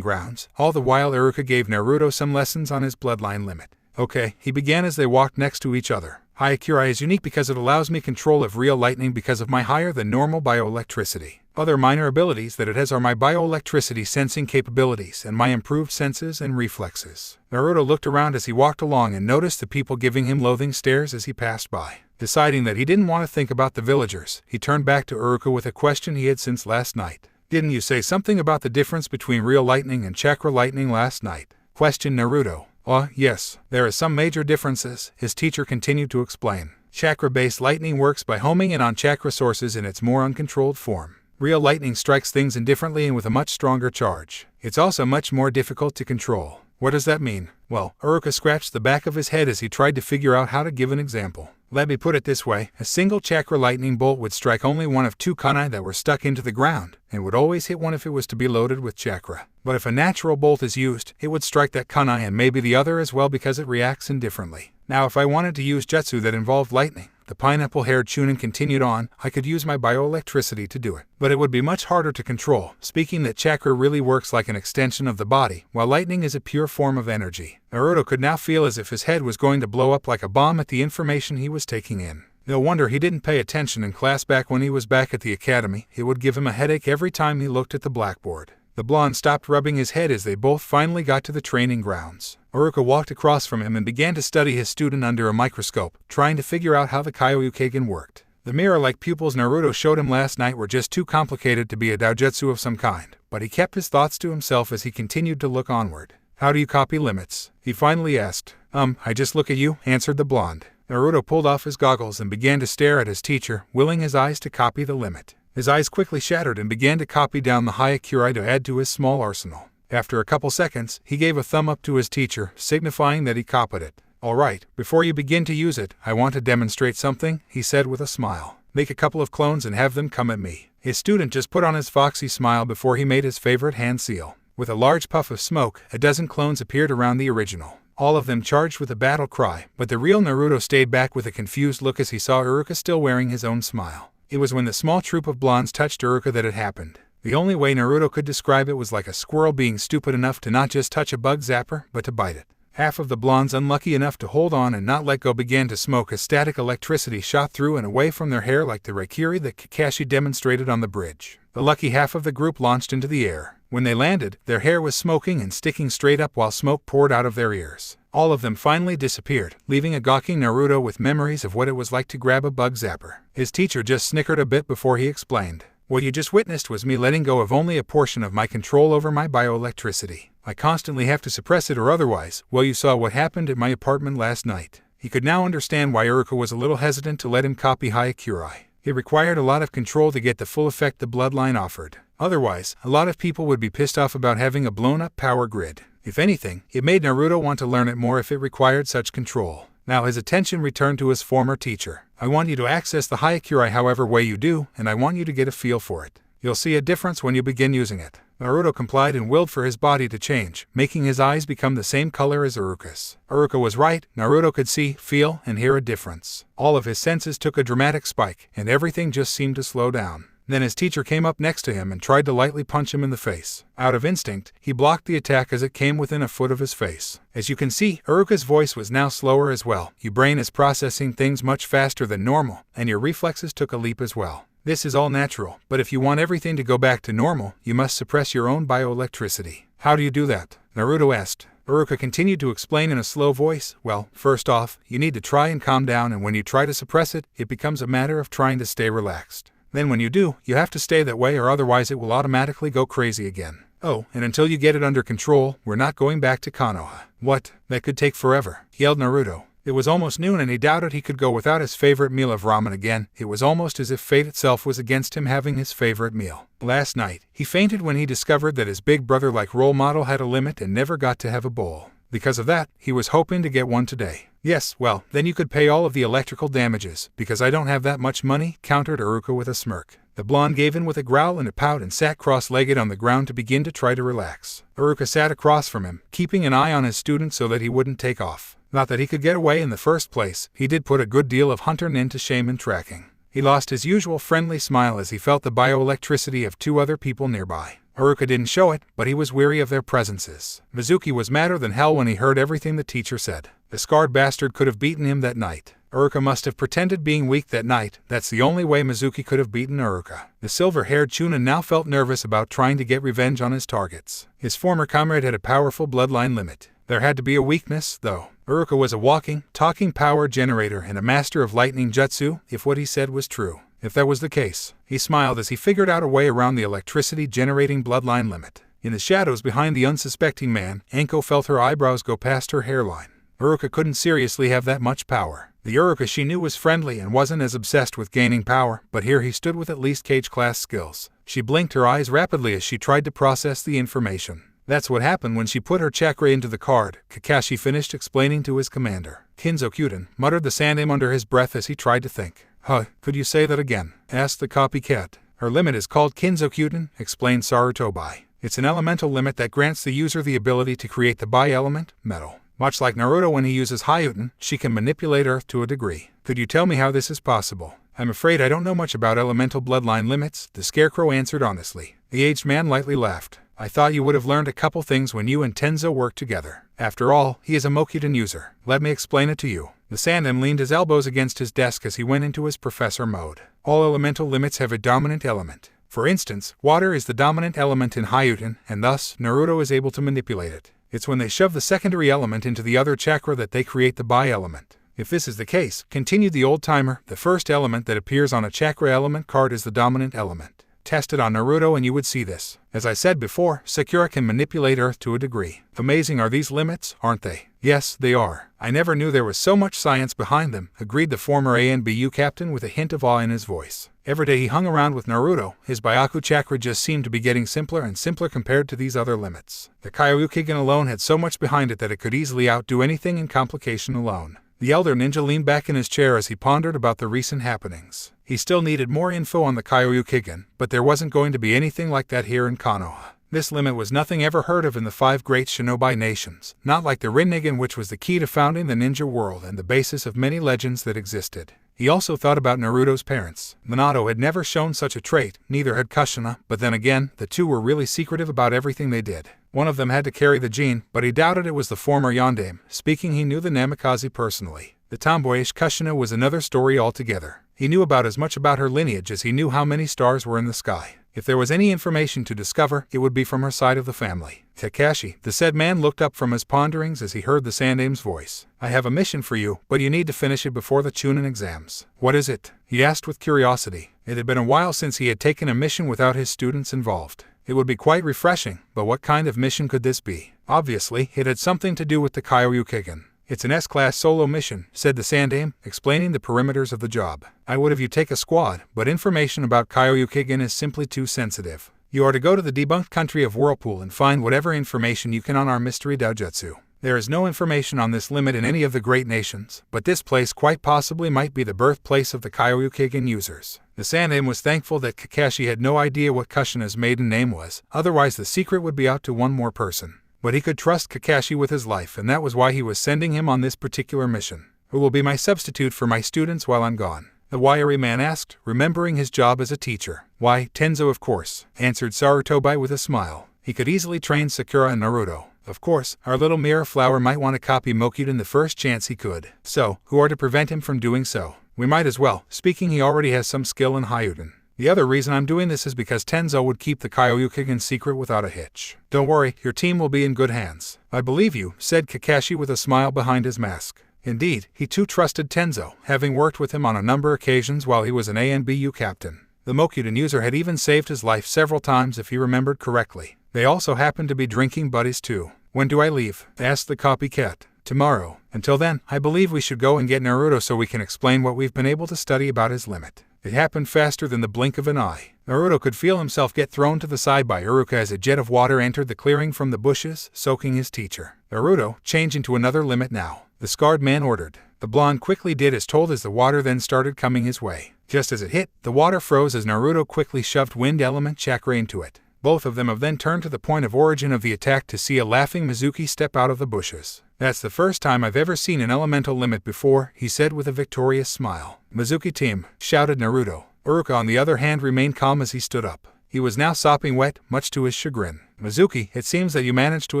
grounds, all the while Aruka gave Naruto some lessons on his bloodline limit. Okay, he began as they walked next to each other. Hyakurai is unique because it allows me control of real lightning because of my higher than normal bioelectricity. Other minor abilities that it has are my bioelectricity sensing capabilities and my improved senses and reflexes. Naruto looked around as he walked along and noticed the people giving him loathing stares as he passed by. Deciding that he didn't want to think about the villagers, he turned back to Aruka with a question he had since last night. Didn't you say something about the difference between real lightning and chakra lightning last night? Questioned Naruto. Yes, there are some major differences, his teacher continued to explain. Chakra-based lightning works by homing in on chakra sources in its more uncontrolled form. Real lightning strikes things indifferently and with a much stronger charge. It's also much more difficult to control. What does that mean? Well, Aruka scratched the back of his head as he tried to figure out how to give an example. Let me put it this way, a single chakra lightning bolt would strike only one of 2 kunai that were stuck into the ground, and would always hit one if it was to be loaded with chakra. But if a natural bolt is used, it would strike that kunai and maybe the other as well because it reacts indifferently. Now if I wanted to use jutsu that involved lightning, the pineapple-haired Chunin continued on, I could use my bioelectricity to do it. But it would be much harder to control, speaking that chakra really works like an extension of the body, while lightning is a pure form of energy. Naruto could now feel as if his head was going to blow up like a bomb at the information he was taking in. No wonder he didn't pay attention in class back when he was back at the academy. It would give him a headache every time he looked at the blackboard. The blonde stopped rubbing his head as they both finally got to the training grounds. Aruka walked across from him and began to study his student under a microscope, trying to figure out how the Kyoryuken worked. The mirror-like pupils Naruto showed him last night were just too complicated to be a doujutsu of some kind, but he kept his thoughts to himself as he continued to look onward. How do you copy limits? He finally asked. I just look at you, answered the blonde. Naruto pulled off his goggles and began to stare at his teacher, willing his eyes to copy the limit. His eyes quickly shattered and began to copy down the Hyakurai to add to his small arsenal. After a couple seconds, he gave a thumb up to his teacher, signifying that he copied it. All right, before you begin to use it, I want to demonstrate something, he said with a smile. Make a couple of clones and have them come at me. His student just put on his foxy smile before he made his favorite hand seal. With a large puff of smoke, a dozen clones appeared around the original. All of them charged with a battle cry, but the real Naruto stayed back with a confused look as he saw Aruka still wearing his own smile. It was when the small troop of blondes touched Aruka that it happened. The only way Naruto could describe it was like a squirrel being stupid enough to not just touch a bug zapper, but to bite it. Half of the blondes unlucky enough to hold on and not let go began to smoke as static electricity shot through and away from their hair like the Raikiri that Kakashi demonstrated on the bridge. The lucky half of the group launched into the air. When they landed, their hair was smoking and sticking straight up while smoke poured out of their ears. All of them finally disappeared, leaving a gawking Naruto with memories of what it was like to grab a bug zapper. His teacher just snickered a bit before he explained. What you just witnessed was me letting go of only a portion of my control over my bioelectricity. I constantly have to suppress it or otherwise. Well, you saw what happened at my apartment last night. He could now understand why Aruka was a little hesitant to let him copy Hyakurai. It required a lot of control to get the full effect the bloodline offered. Otherwise, a lot of people would be pissed off about having a blown-up power grid. If anything, it made Naruto want to learn it more if it required such control. Now his attention returned to his former teacher. I want you to access the Hyakurai however way you do, and I want you to get a feel for it. You'll see a difference when you begin using it. Naruto complied and willed for his body to change, making his eyes become the same color as Aruka's. Aruka was right, Naruto could see, feel, and hear a difference. All of his senses took a dramatic spike, and everything just seemed to slow down. Then his teacher came up next to him and tried to lightly punch him in the face. Out of instinct, he blocked the attack as it came within a foot of his face. As you can see, Aruka's voice was now slower as well. Your brain is processing things much faster than normal, and your reflexes took a leap as well. This is all natural, but if you want everything to go back to normal, you must suppress your own bioelectricity. How do you do that? Naruto asked. Aruka continued to explain in a slow voice. Well, first off, you need to try and calm down, and when you try to suppress it, it becomes a matter of trying to stay relaxed. Then when you do, you have to stay that way or otherwise it will automatically go crazy again. Oh, and until you get it under control, we're not going back to Konoha. What? That could take forever, yelled Naruto. It was almost noon and he doubted he could go without his favorite meal of ramen again. It was almost as if fate itself was against him having his favorite meal. Last night, he fainted when he discovered that his big brother-like role model had a limit and never got to have a bowl. Because of that, he was hoping to get one today. Yes, well, then you could pay all of the electrical damages, because I don't have that much money, countered Aruka with a smirk. The blonde gave in with a growl and a pout and sat cross-legged on the ground to begin to try to relax. Aruka sat across from him, keeping an eye on his student so that he wouldn't take off. Not that he could get away in the first place, he did put a good deal of Hunter Nin to shame in tracking. He lost his usual friendly smile as he felt the bioelectricity of two other people nearby. Aruka didn't show it, but he was weary of their presences. Mizuki was madder than hell when he heard everything the teacher said. The scarred bastard could have beaten him that night. Aruka must have pretended being weak that night. That's the only way Mizuki could have beaten Aruka. The silver-haired Chunin now felt nervous about trying to get revenge on his targets. His former comrade had a powerful bloodline limit. There had to be a weakness, though. Aruka was a walking, talking power generator and a master of lightning jutsu, if what he said was true. If that was the case, he smiled as he figured out a way around the electricity-generating bloodline limit. In the shadows behind the unsuspecting man, Anko felt her eyebrows go past her hairline. Aruka couldn't seriously have that much power. The Aruka she knew was friendly and wasn't as obsessed with gaining power, but here he stood with at least cage-class skills. She blinked her eyes rapidly as she tried to process the information. That's what happened when she put her chakra into the card, Kakashi finished explaining to his commander. Kinzokuten muttered the Sandaime under his breath as he tried to think. Huh, could you say that again? Asked the copycat. Her limit is called Kinzokuten, explained Sarutobi. It's an elemental limit that grants the user the ability to create the bi-element, metal. Much like Naruto when he uses hideout, she can manipulate Earth to a degree. Could you tell me how this is possible? I'm afraid I don't know much about elemental bloodline limits, the Scarecrow answered honestly. The aged man lightly laughed. I thought you would have learned a couple things when you and Tenzo worked together. After all, he is a Mokudan user. Let me explain it to you. The Sandan leaned his elbows against his desk as he went into his professor mode. All elemental limits have a dominant element. For instance, water is the dominant element in hideout, and thus, Naruto is able to manipulate it. It's when they shove the secondary element into the other chakra that they create the Bai element. If this is the case, continued the old-timer, the first element that appears on a chakra element card is the dominant element. Test it on Naruto and you would see this. As I said before, Sakura can manipulate Earth to a degree. Amazing are these limits, aren't they? Yes, they are. I never knew there was so much science behind them, agreed the former ANBU captain with a hint of awe in his voice. Every day he hung around with Naruto, his Bayaku Chakra just seemed to be getting simpler and simpler compared to these other limits. The Kyoryukigen alone had so much behind it that it could easily outdo anything in complication alone. The elder ninja leaned back in his chair as he pondered about the recent happenings. He still needed more info on the Kyoryukigen, but there wasn't going to be anything like that here in Konoha. This limit was nothing ever heard of in the 5 great shinobi nations, not like the Rin'negan, which was the key to founding the ninja world and the basis of many legends that existed. He also thought about Naruto's parents. Minato had never shown such a trait, neither had Kushina, but then again, the two were really secretive about everything they did. One of them had to carry the gene, but he doubted it was the former Yondaime. Speaking, he knew the Namikaze personally. The tomboyish Kushina was another story altogether. He knew about as much about her lineage as he knew how many stars were in the sky. If there was any information to discover, it would be from her side of the family. Kakashi, the said man, looked up from his ponderings as he heard the Sandaime's voice. I have a mission for you, but you need to finish it before the Chunin exams. What is it? He asked with curiosity. It had been a while since he had taken a mission without his students involved. It would be quite refreshing, but what kind of mission could this be? Obviously, it had something to do with the Kyoryukigen. It's an S-class solo mission, said the Sandaime, explaining the perimeters of the job. I would have you take a squad, but information about Kyoryukigen is simply too sensitive. You are to go to the debunked country of Whirlpool and find whatever information you can on our mystery doujutsu. There is no information on this limit in any of the great nations, but this place quite possibly might be the birthplace of the Kyoryukigen users. The Sandaime was thankful that Kakashi had no idea what Kushina's maiden name was, otherwise the secret would be out to one more person. But he could trust Kakashi with his life, and that was why he was sending him on this particular mission. Who will be my substitute for my students while I'm gone? The wiry man asked, remembering his job as a teacher. Why, Tenzo of course, answered Sarutobi with a smile. He could easily train Sakura and Naruto. Of course, our little mirror flower might want to copy Mokudan the first chance he could. So, who are to prevent him from doing so? We might as well, speaking he already has some skill in hideout. The other reason I'm doing this is because Tenzo would keep the Kyoryukigen secret without a hitch. Don't worry, your team will be in good hands. I believe you, said Kakashi with a smile behind his mask. Indeed, he too trusted Tenzo, having worked with him on a number of occasions while he was an ANBU captain. The Mokudan user had even saved his life several times if he remembered correctly. They also happened to be drinking buddies too. When do I leave? Asked the copycat. Tomorrow. Until then, I believe we should go and get Naruto so we can explain what we've been able to study about his limit. It happened faster than the blink of an eye. Naruto could feel himself get thrown to the side by Aruka as a jet of water entered the clearing from the bushes, soaking his teacher. Naruto, change into another limit now, the scarred man ordered. The blonde quickly did as told as the water then started coming his way. Just as it hit, the water froze as Naruto quickly shoved wind element chakra into it. Both of them have then turned to the point of origin of the attack to see a laughing Mizuki step out of the bushes. That's the first time I've ever seen an elemental limit before, he said with a victorious smile. Mizuki team, shouted Naruto. Aruka on the other hand remained calm as he stood up. He was now sopping wet, much to his chagrin. Mizuki, it seems that you managed to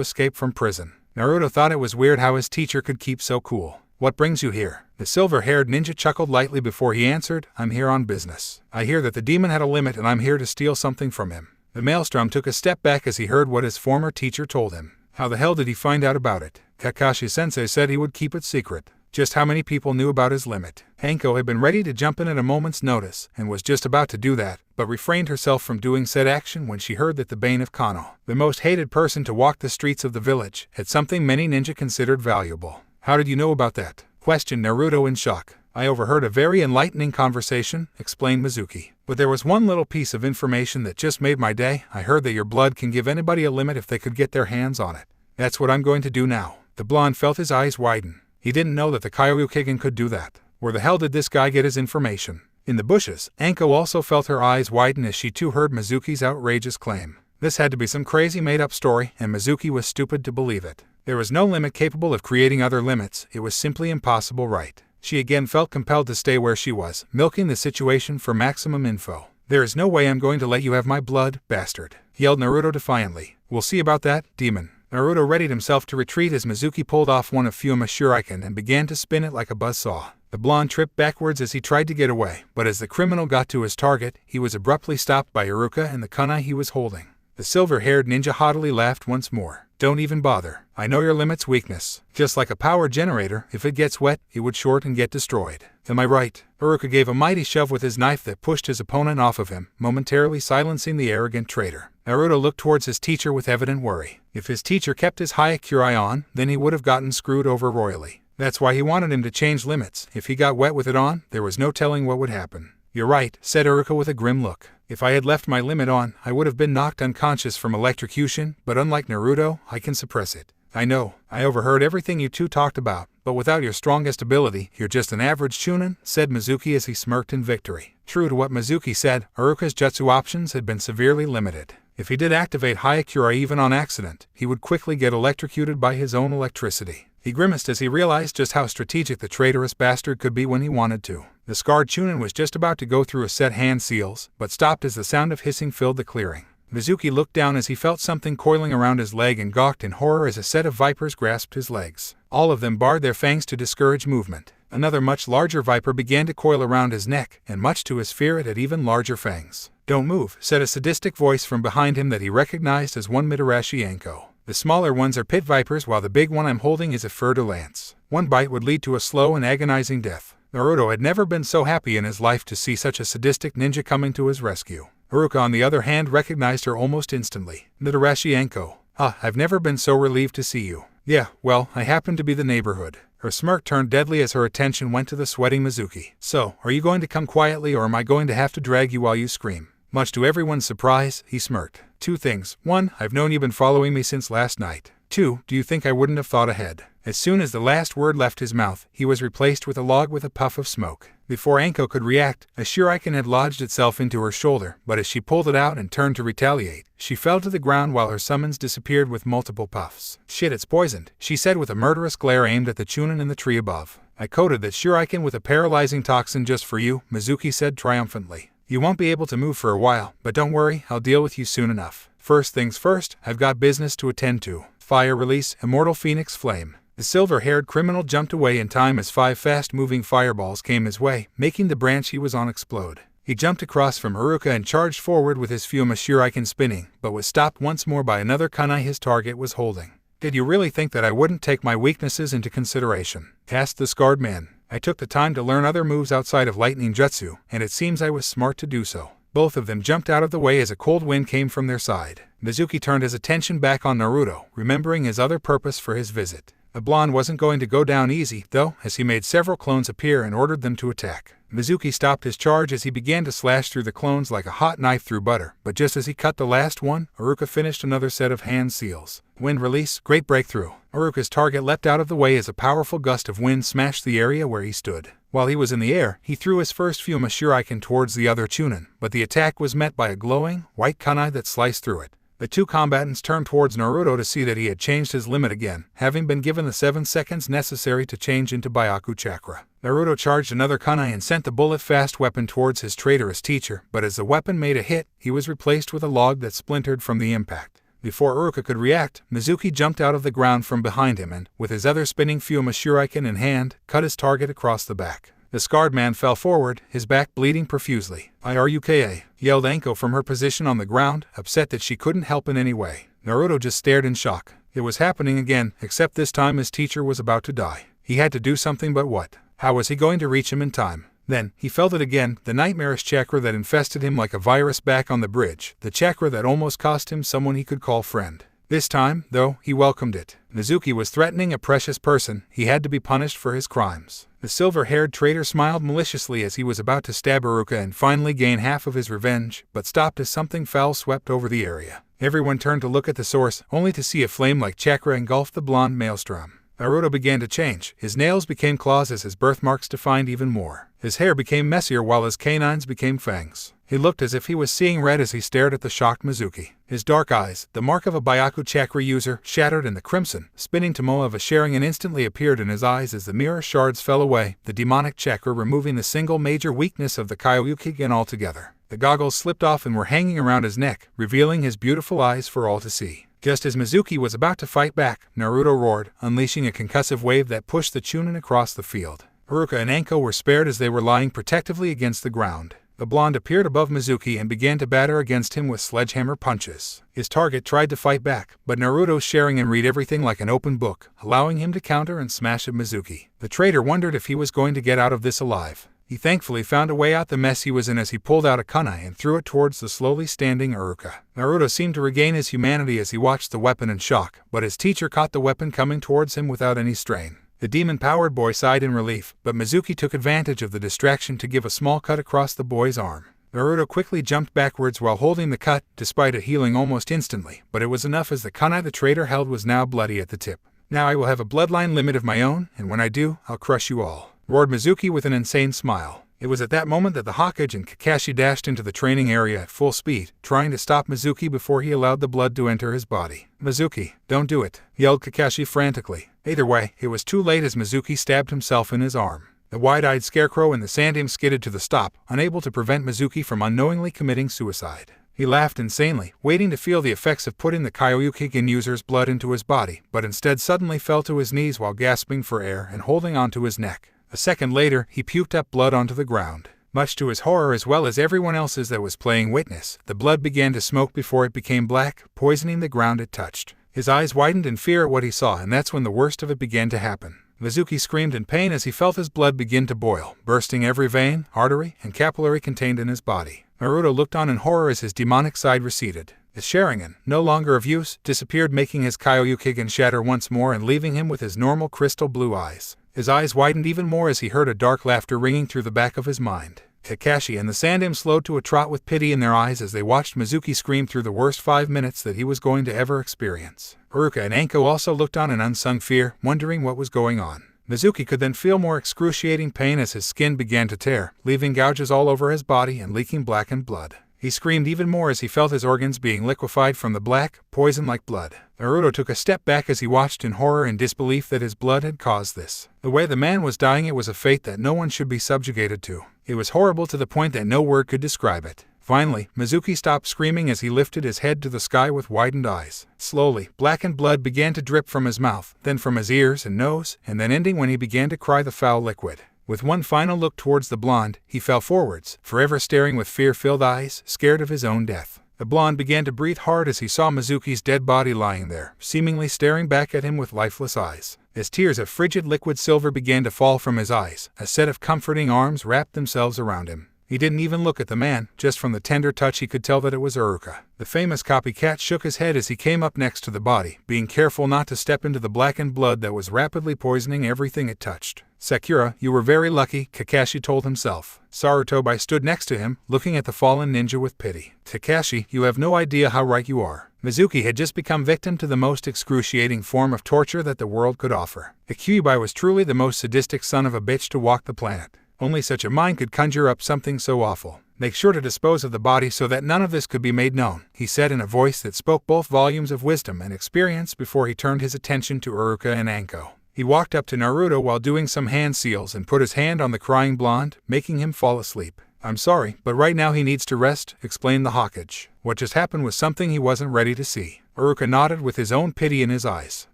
escape from prison. Naruto thought it was weird how his teacher could keep so cool. What brings you here? The silver-haired ninja chuckled lightly before he answered, I'm here on business. I hear that the demon had a limit and I'm here to steal something from him. The maelstrom took a step back as he heard what his former teacher told him. How the hell did he find out about it? Kakashi-sensei said he would keep it secret. Just how many people knew about his limit? Anko had been ready to jump in at a moment's notice, and was just about to do that, but refrained herself from doing said action when she heard that the Bane of Konoha, the most hated person to walk the streets of the village, had something many ninja considered valuable. How did you know about that? Questioned Naruto in shock. I overheard a very enlightening conversation, explained Mizuki. But there was one little piece of information that just made my day. I heard that your blood can give anybody a limit if they could get their hands on it. That's what I'm going to do now. The blonde felt his eyes widen. He didn't know that the Kyoryukigen could do that. Where the hell did this guy get his information? In the bushes, Anko also felt her eyes widen as she too heard Mizuki's outrageous claim. This had to be some crazy made-up story, and Mizuki was stupid to believe it. There was no limit capable of creating other limits, it was simply impossible, right? She again felt compelled to stay where she was, milking the situation for maximum info. "There is no way I'm going to let you have my blood, bastard," yelled Naruto defiantly. "We'll see about that, demon." Naruto readied himself to retreat as Mizuki pulled off one of Fuma's shuriken and began to spin it like a buzzsaw. The blonde tripped backwards as he tried to get away, but as the criminal got to his target, he was abruptly stopped by Aruka and the kunai he was holding. The silver-haired ninja haughtily laughed once more. "Don't even bother. I know your limit's weakness. Just like a power generator, if it gets wet, it would short and get destroyed. Am I right?" Aruka gave a mighty shove with his knife that pushed his opponent off of him, momentarily silencing the arrogant traitor. Naruto looked towards his teacher with evident worry. If his teacher kept his Hyakurai on, then he would have gotten screwed over royally. That's why he wanted him to change limits. If he got wet with it on, there was no telling what would happen. "You're right," said Aruka with a grim look. "If I had left my limit on, I would have been knocked unconscious from electrocution, but unlike Naruto, I can suppress it. I know, I overheard everything you two talked about, but without your strongest ability, you're just an average Chunin," said Mizuki as he smirked in victory. True to what Mizuki said, Aruka's jutsu options had been severely limited. If he did activate Hyakurai even on accident, he would quickly get electrocuted by his own electricity. He grimaced as he realized just how strategic the traitorous bastard could be when he wanted to. The scarred Chunin was just about to go through a set hand seals, but stopped as the sound of hissing filled the clearing. Mizuki looked down as he felt something coiling around his leg and gawked in horror as a set of vipers grasped his legs. All of them bared their fangs to discourage movement. Another much larger viper began to coil around his neck, and much to his fear it had even larger fangs. "Don't move," said a sadistic voice from behind him that he recognized as one Mitarashi Anko. "The smaller ones are pit vipers while the big one I'm holding is a fer-de-lance. One bite would lead to a slow and agonizing death." Naruto had never been so happy in his life to see such a sadistic ninja coming to his rescue. Aruka on the other hand recognized her almost instantly. "Mitarashi Anko. I've never been so relieved to see you." "Yeah, well, I happen to be the neighborhood." Her smirk turned deadly as her attention went to the sweating Mizuki. "So, are you going to come quietly or am I going to have to drag you while you scream?" Much to everyone's surprise, he smirked. "Two things. One, I've known you've been following me since last night. Two, do you think I wouldn't have thought ahead?" As soon as the last word left his mouth, he was replaced with a log with a puff of smoke. Before Anko could react, a shuriken had lodged itself into her shoulder, but as she pulled it out and turned to retaliate, she fell to the ground while her summons disappeared with multiple puffs. "Shit, it's poisoned," she said with a murderous glare aimed at the Chunin in the tree above. "I coated that shuriken with a paralyzing toxin just for you," Mizuki said triumphantly. "You won't be able to move for a while, but don't worry, I'll deal with you soon enough. First things first, I've got business to attend to. Fire release, Immortal Phoenix Flame." The silver-haired criminal jumped away in time as 5 fast-moving fireballs came his way, making the branch he was on explode. He jumped across from Aruka and charged forward with his Fuma shuriken spinning, but was stopped once more by another kunai his target was holding. "Did you really think that I wouldn't take my weaknesses into consideration?" asked the scarred man. "I took the time to learn other moves outside of lightning jutsu, and it seems I was smart to do so." Both of them jumped out of the way as a cold wind came from their side. Mizuki turned his attention back on Naruto, remembering his other purpose for his visit. The blonde wasn't going to go down easy, though, as he made several clones appear and ordered them to attack. Mizuki stopped his charge as he began to slash through the clones like a hot knife through butter, but just as he cut the last one, Aruka finished another set of hand seals. Wind release, great breakthrough. Aruka's target leapt out of the way as a powerful gust of wind smashed the area where he stood. While he was in the air, he threw his first Fuma shuriken towards the other Chunin, but the attack was met by a glowing, white kunai that sliced through it. The two combatants turned towards Naruto to see that he had changed his limit again, having been given the 7 seconds necessary to change into Bayaku Chakra. Naruto charged another kunai and sent the bullet-fast weapon towards his traitorous teacher, but as the weapon made a hit, he was replaced with a log that splintered from the impact. Before Aruka could react, Mizuki jumped out of the ground from behind him and, with his other spinning Fuma shuriken in hand, cut his target across the back. The scarred man fell forward, his back bleeding profusely. "Iruka!" yelled Anko from her position on the ground, upset that she couldn't help in any way. Naruto just stared in shock. It was happening again, except this time his teacher was about to die. He had to do something, but what? How was he going to reach him in time? Then, he felt it again, the nightmarish chakra that infested him like a virus back on the bridge, the chakra that almost cost him someone he could call friend. This time, though, he welcomed it. Mizuki was threatening a precious person, he had to be punished for his crimes. The silver-haired traitor smiled maliciously as he was about to stab Aruka and finally gain half of his revenge, but stopped as something foul swept over the area. Everyone turned to look at the source, only to see a flame-like chakra engulf the blonde maelstrom. Naruto began to change. His nails became claws as his birthmarks defined even more. His hair became messier while his canines became fangs. He looked as if he was seeing red as he stared at the shocked Mizuki. His dark eyes, the mark of a Bayaku Chakra user, shattered in the crimson, spinning Tomoe of a Sharingan instantly appeared in his eyes as the mirror shards fell away, the demonic chakra removing the single major weakness of the Kyoryukigen altogether. The goggles slipped off and were hanging around his neck, revealing his beautiful eyes for all to see. Just as Mizuki was about to fight back, Naruto roared, unleashing a concussive wave that pushed the Chunin across the field. Aruka and Anko were spared as they were lying protectively against the ground. The blonde appeared above Mizuki and began to batter against him with sledgehammer punches. His target tried to fight back, but Naruto's Sharingan read everything like an open book, allowing him to counter and smash at Mizuki. The traitor wondered if he was going to get out of this alive. He thankfully found a way out the mess he was in as he pulled out a kunai and threw it towards the slowly standing Aruka. Naruto seemed to regain his humanity as he watched the weapon in shock, but his teacher caught the weapon coming towards him without any strain. The demon-powered boy sighed in relief, but Mizuki took advantage of the distraction to give a small cut across the boy's arm. Naruto quickly jumped backwards while holding the cut, despite it healing almost instantly, but it was enough as the kunai the traitor held was now bloody at the tip. Now I will have a bloodline limit of my own, and when I do, I'll crush you all, roared Mizuki with an insane smile. It was at that moment that the Hokage and Kakashi dashed into the training area at full speed, trying to stop Mizuki before he allowed the blood to enter his body. "Mizuki, don't do it," yelled Kakashi frantically. Either way, it was too late as Mizuki stabbed himself in his arm. The wide-eyed scarecrow in the sand skidded to the stop, unable to prevent Mizuki from unknowingly committing suicide. He laughed insanely, waiting to feel the effects of putting the Kyoryukigen user's blood into his body, but instead suddenly fell to his knees while gasping for air and holding onto his neck. A second later, he puked up blood onto the ground. Much to his horror as well as everyone else's that was playing witness, the blood began to smoke before it became black, poisoning the ground it touched. His eyes widened in fear at what he saw, and that's when the worst of it began to happen. Mizuki screamed in pain as he felt his blood begin to boil, bursting every vein, artery, and capillary contained in his body. Naruto looked on in horror as his demonic side receded. His Sharingan, no longer of use, disappeared, making his Kyoryukigen shatter once more and leaving him with his normal crystal blue eyes. His eyes widened even more as he heard a dark laughter ringing through the back of his mind. Kakashi and the Sandaime slowed to a trot with pity in their eyes as they watched Mizuki scream through the worst 5 minutes that he was going to ever experience. Aruka and Anko also looked on in unsung fear, wondering what was going on. Mizuki could then feel more excruciating pain as his skin began to tear, leaving gouges all over his body and leaking blackened blood. He screamed even more as he felt his organs being liquefied from the black, poison-like blood. Naruto took a step back as he watched in horror and disbelief that his blood had caused this. The way the man was dying, it was a fate that no one should be subjugated to. It was horrible to the point that no word could describe it. Finally, Mizuki stopped screaming as he lifted his head to the sky with widened eyes. Slowly, blackened blood began to drip from his mouth, then from his ears and nose, and then ending when he began to cry the foul liquid. With one final look towards the blonde, he fell forwards, forever staring with fear-filled eyes, scared of his own death. The blonde began to breathe hard as he saw Mizuki's dead body lying there, seemingly staring back at him with lifeless eyes. As tears of frigid liquid silver began to fall from his eyes, a set of comforting arms wrapped themselves around him. He didn't even look at the man, just from the tender touch he could tell that it was Aruka. The famous copycat shook his head as he came up next to the body, being careful not to step into the blackened blood that was rapidly poisoning everything it touched. "Sakura, you were very lucky," Kakashi told himself. Sarutobi stood next to him, looking at the fallen ninja with pity. "Kakashi, you have no idea how right you are." Mizuki had just become victim to the most excruciating form of torture that the world could offer. Kyuubi was truly the most sadistic son of a bitch to walk the planet. Only such a mind could conjure up something so awful. "Make sure to dispose of the body so that none of this could be made known," he said in a voice that spoke both volumes of wisdom and experience before he turned his attention to Aruka and Anko. He walked up to Naruto while doing some hand seals and put his hand on the crying blonde, making him fall asleep. "I'm sorry, but right now he needs to rest," explained the Hokage. What just happened was something he wasn't ready to see. Aruka nodded with his own pity in his eyes.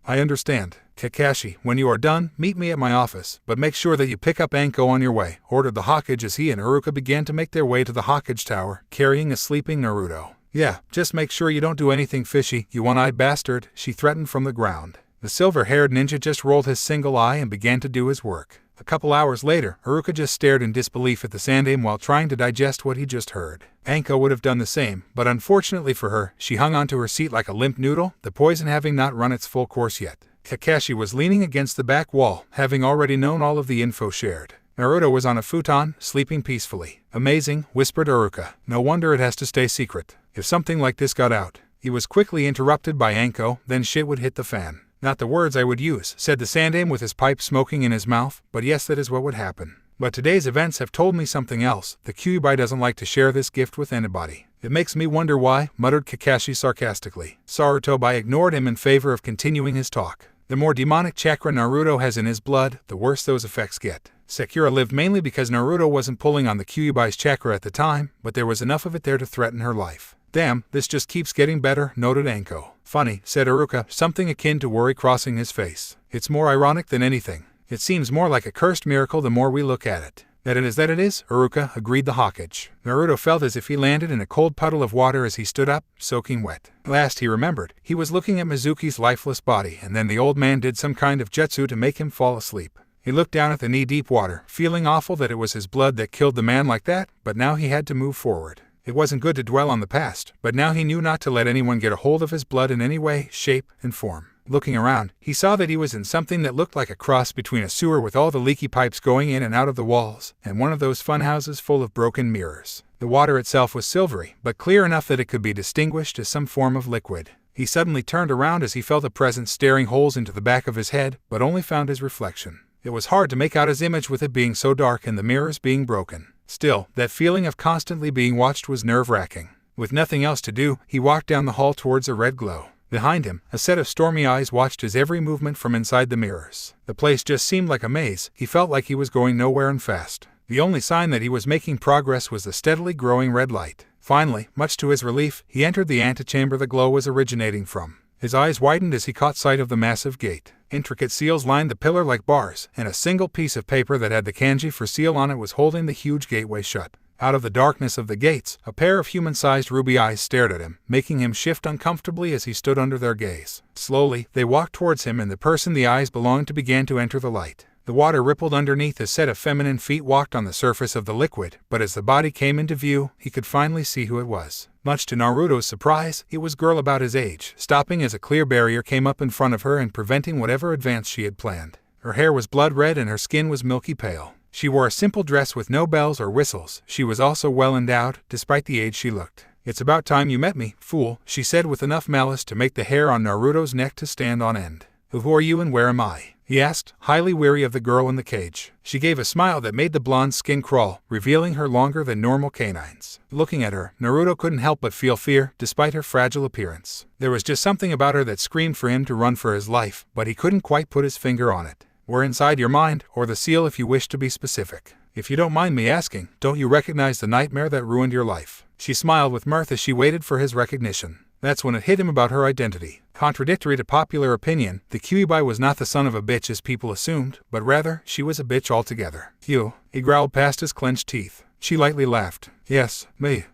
"I understand. Kakashi, when you are done, meet me at my office, but make sure that you pick up Anko on your way," ordered the Hokage as he and Aruka began to make their way to the Hokage Tower, carrying a sleeping Naruto. "Yeah, just make sure you don't do anything fishy, you one-eyed bastard," she threatened from the ground. The silver-haired ninja just rolled his single eye and began to do his work. A couple hours later, Aruka just stared in disbelief at the Sandaime while trying to digest what he just heard. Anko would have done the same, but unfortunately for her, she hung onto her seat like a limp noodle, the poison having not run its full course yet. Kakashi was leaning against the back wall, having already known all of the info shared. Naruto was on a futon, sleeping peacefully. "Amazing," whispered Aruka. "No wonder it has to stay secret. If something like this got out." He was quickly interrupted by Anko, then shit would hit the fan. Not the words I would use, said the Sandaime with his pipe smoking in his mouth, but yes, that is what would happen. But today's events have told me something else. The Kyuubi doesn't like to share this gift with anybody. It makes me wonder why, muttered Kakashi sarcastically. Sarutobi ignored him in favor of continuing his talk. The more demonic chakra Naruto has in his blood, the worse those effects get. Sakura lived mainly because Naruto wasn't pulling on the Kyuubi's chakra at the time, but there was enough of it there to threaten her life. Damn, this just keeps getting better, noted Anko. Funny, said Aruka, something akin to worry crossing his face. It's more ironic than anything. It seems more like a cursed miracle the more we look at it. That it is, Aruka, agreed the Hokage. Naruto felt as if he landed in a cold puddle of water as he stood up, soaking wet. Last he remembered, he was looking at Mizuki's lifeless body, and then the old man did some kind of jutsu to make him fall asleep. He looked down at the knee-deep water, feeling awful that it was his blood that killed the man like that, but now he had to move forward. It wasn't good to dwell on the past, but now he knew not to let anyone get a hold of his blood in any way, shape, and form. Looking around, he saw that he was in something that looked like a cross between a sewer with all the leaky pipes going in and out of the walls, and one of those funhouses full of broken mirrors. The water itself was silvery, but clear enough that it could be distinguished as some form of liquid. He suddenly turned around as he felt a presence staring holes into the back of his head, but only found his reflection. It was hard to make out his image with it being so dark and the mirrors being broken. Still, that feeling of constantly being watched was nerve-wracking. With nothing else to do, he walked down the hall towards a red glow. Behind him, a set of stormy eyes watched his every movement from inside the mirrors. The place just seemed like a maze. He felt like he was going nowhere and fast. The only sign that he was making progress was the steadily growing red light. Finally, much to his relief, he entered the antechamber the glow was originating from. His eyes widened as he caught sight of the massive gate. Intricate seals lined the pillar like bars, and a single piece of paper that had the kanji for seal on it was holding the huge gateway shut. Out of the darkness of the gates, a pair of human-sized ruby eyes stared at him, making him shift uncomfortably as he stood under their gaze. Slowly, they walked towards him, and the person the eyes belonged to began to enter the light. The water rippled underneath. A set of feminine feet walked on the surface of the liquid, but as the body came into view, he could finally see who it was. Much to Naruto's surprise, it was a girl about his age, stopping as a clear barrier came up in front of her and preventing whatever advance she had planned. Her hair was blood red and her skin was milky pale. She wore a simple dress with no bells or whistles. She was also well endowed, despite the age she looked. "It's about time you met me, fool," she said with enough malice to make the hair on Naruto's neck to stand on end. "Who are you and where am I?" he asked, highly weary of the girl in the cage. She gave a smile that made the blonde's skin crawl, revealing her longer than normal canines. Looking at her, Naruto couldn't help but feel fear, despite her fragile appearance. There was just something about her that screamed for him to run for his life, but he couldn't quite put his finger on it. "We're inside your mind, or the seal if you wish to be specific. If you don't mind me asking, don't you recognize the nightmare that ruined your life?" She smiled with mirth as she waited for his recognition. That's when it hit him about her identity. Contradictory to popular opinion, the Kyuubi was not the son of a bitch as people assumed, but rather, she was a bitch altogether. "You," he growled past his clenched teeth. She lightly laughed. "Yes, me.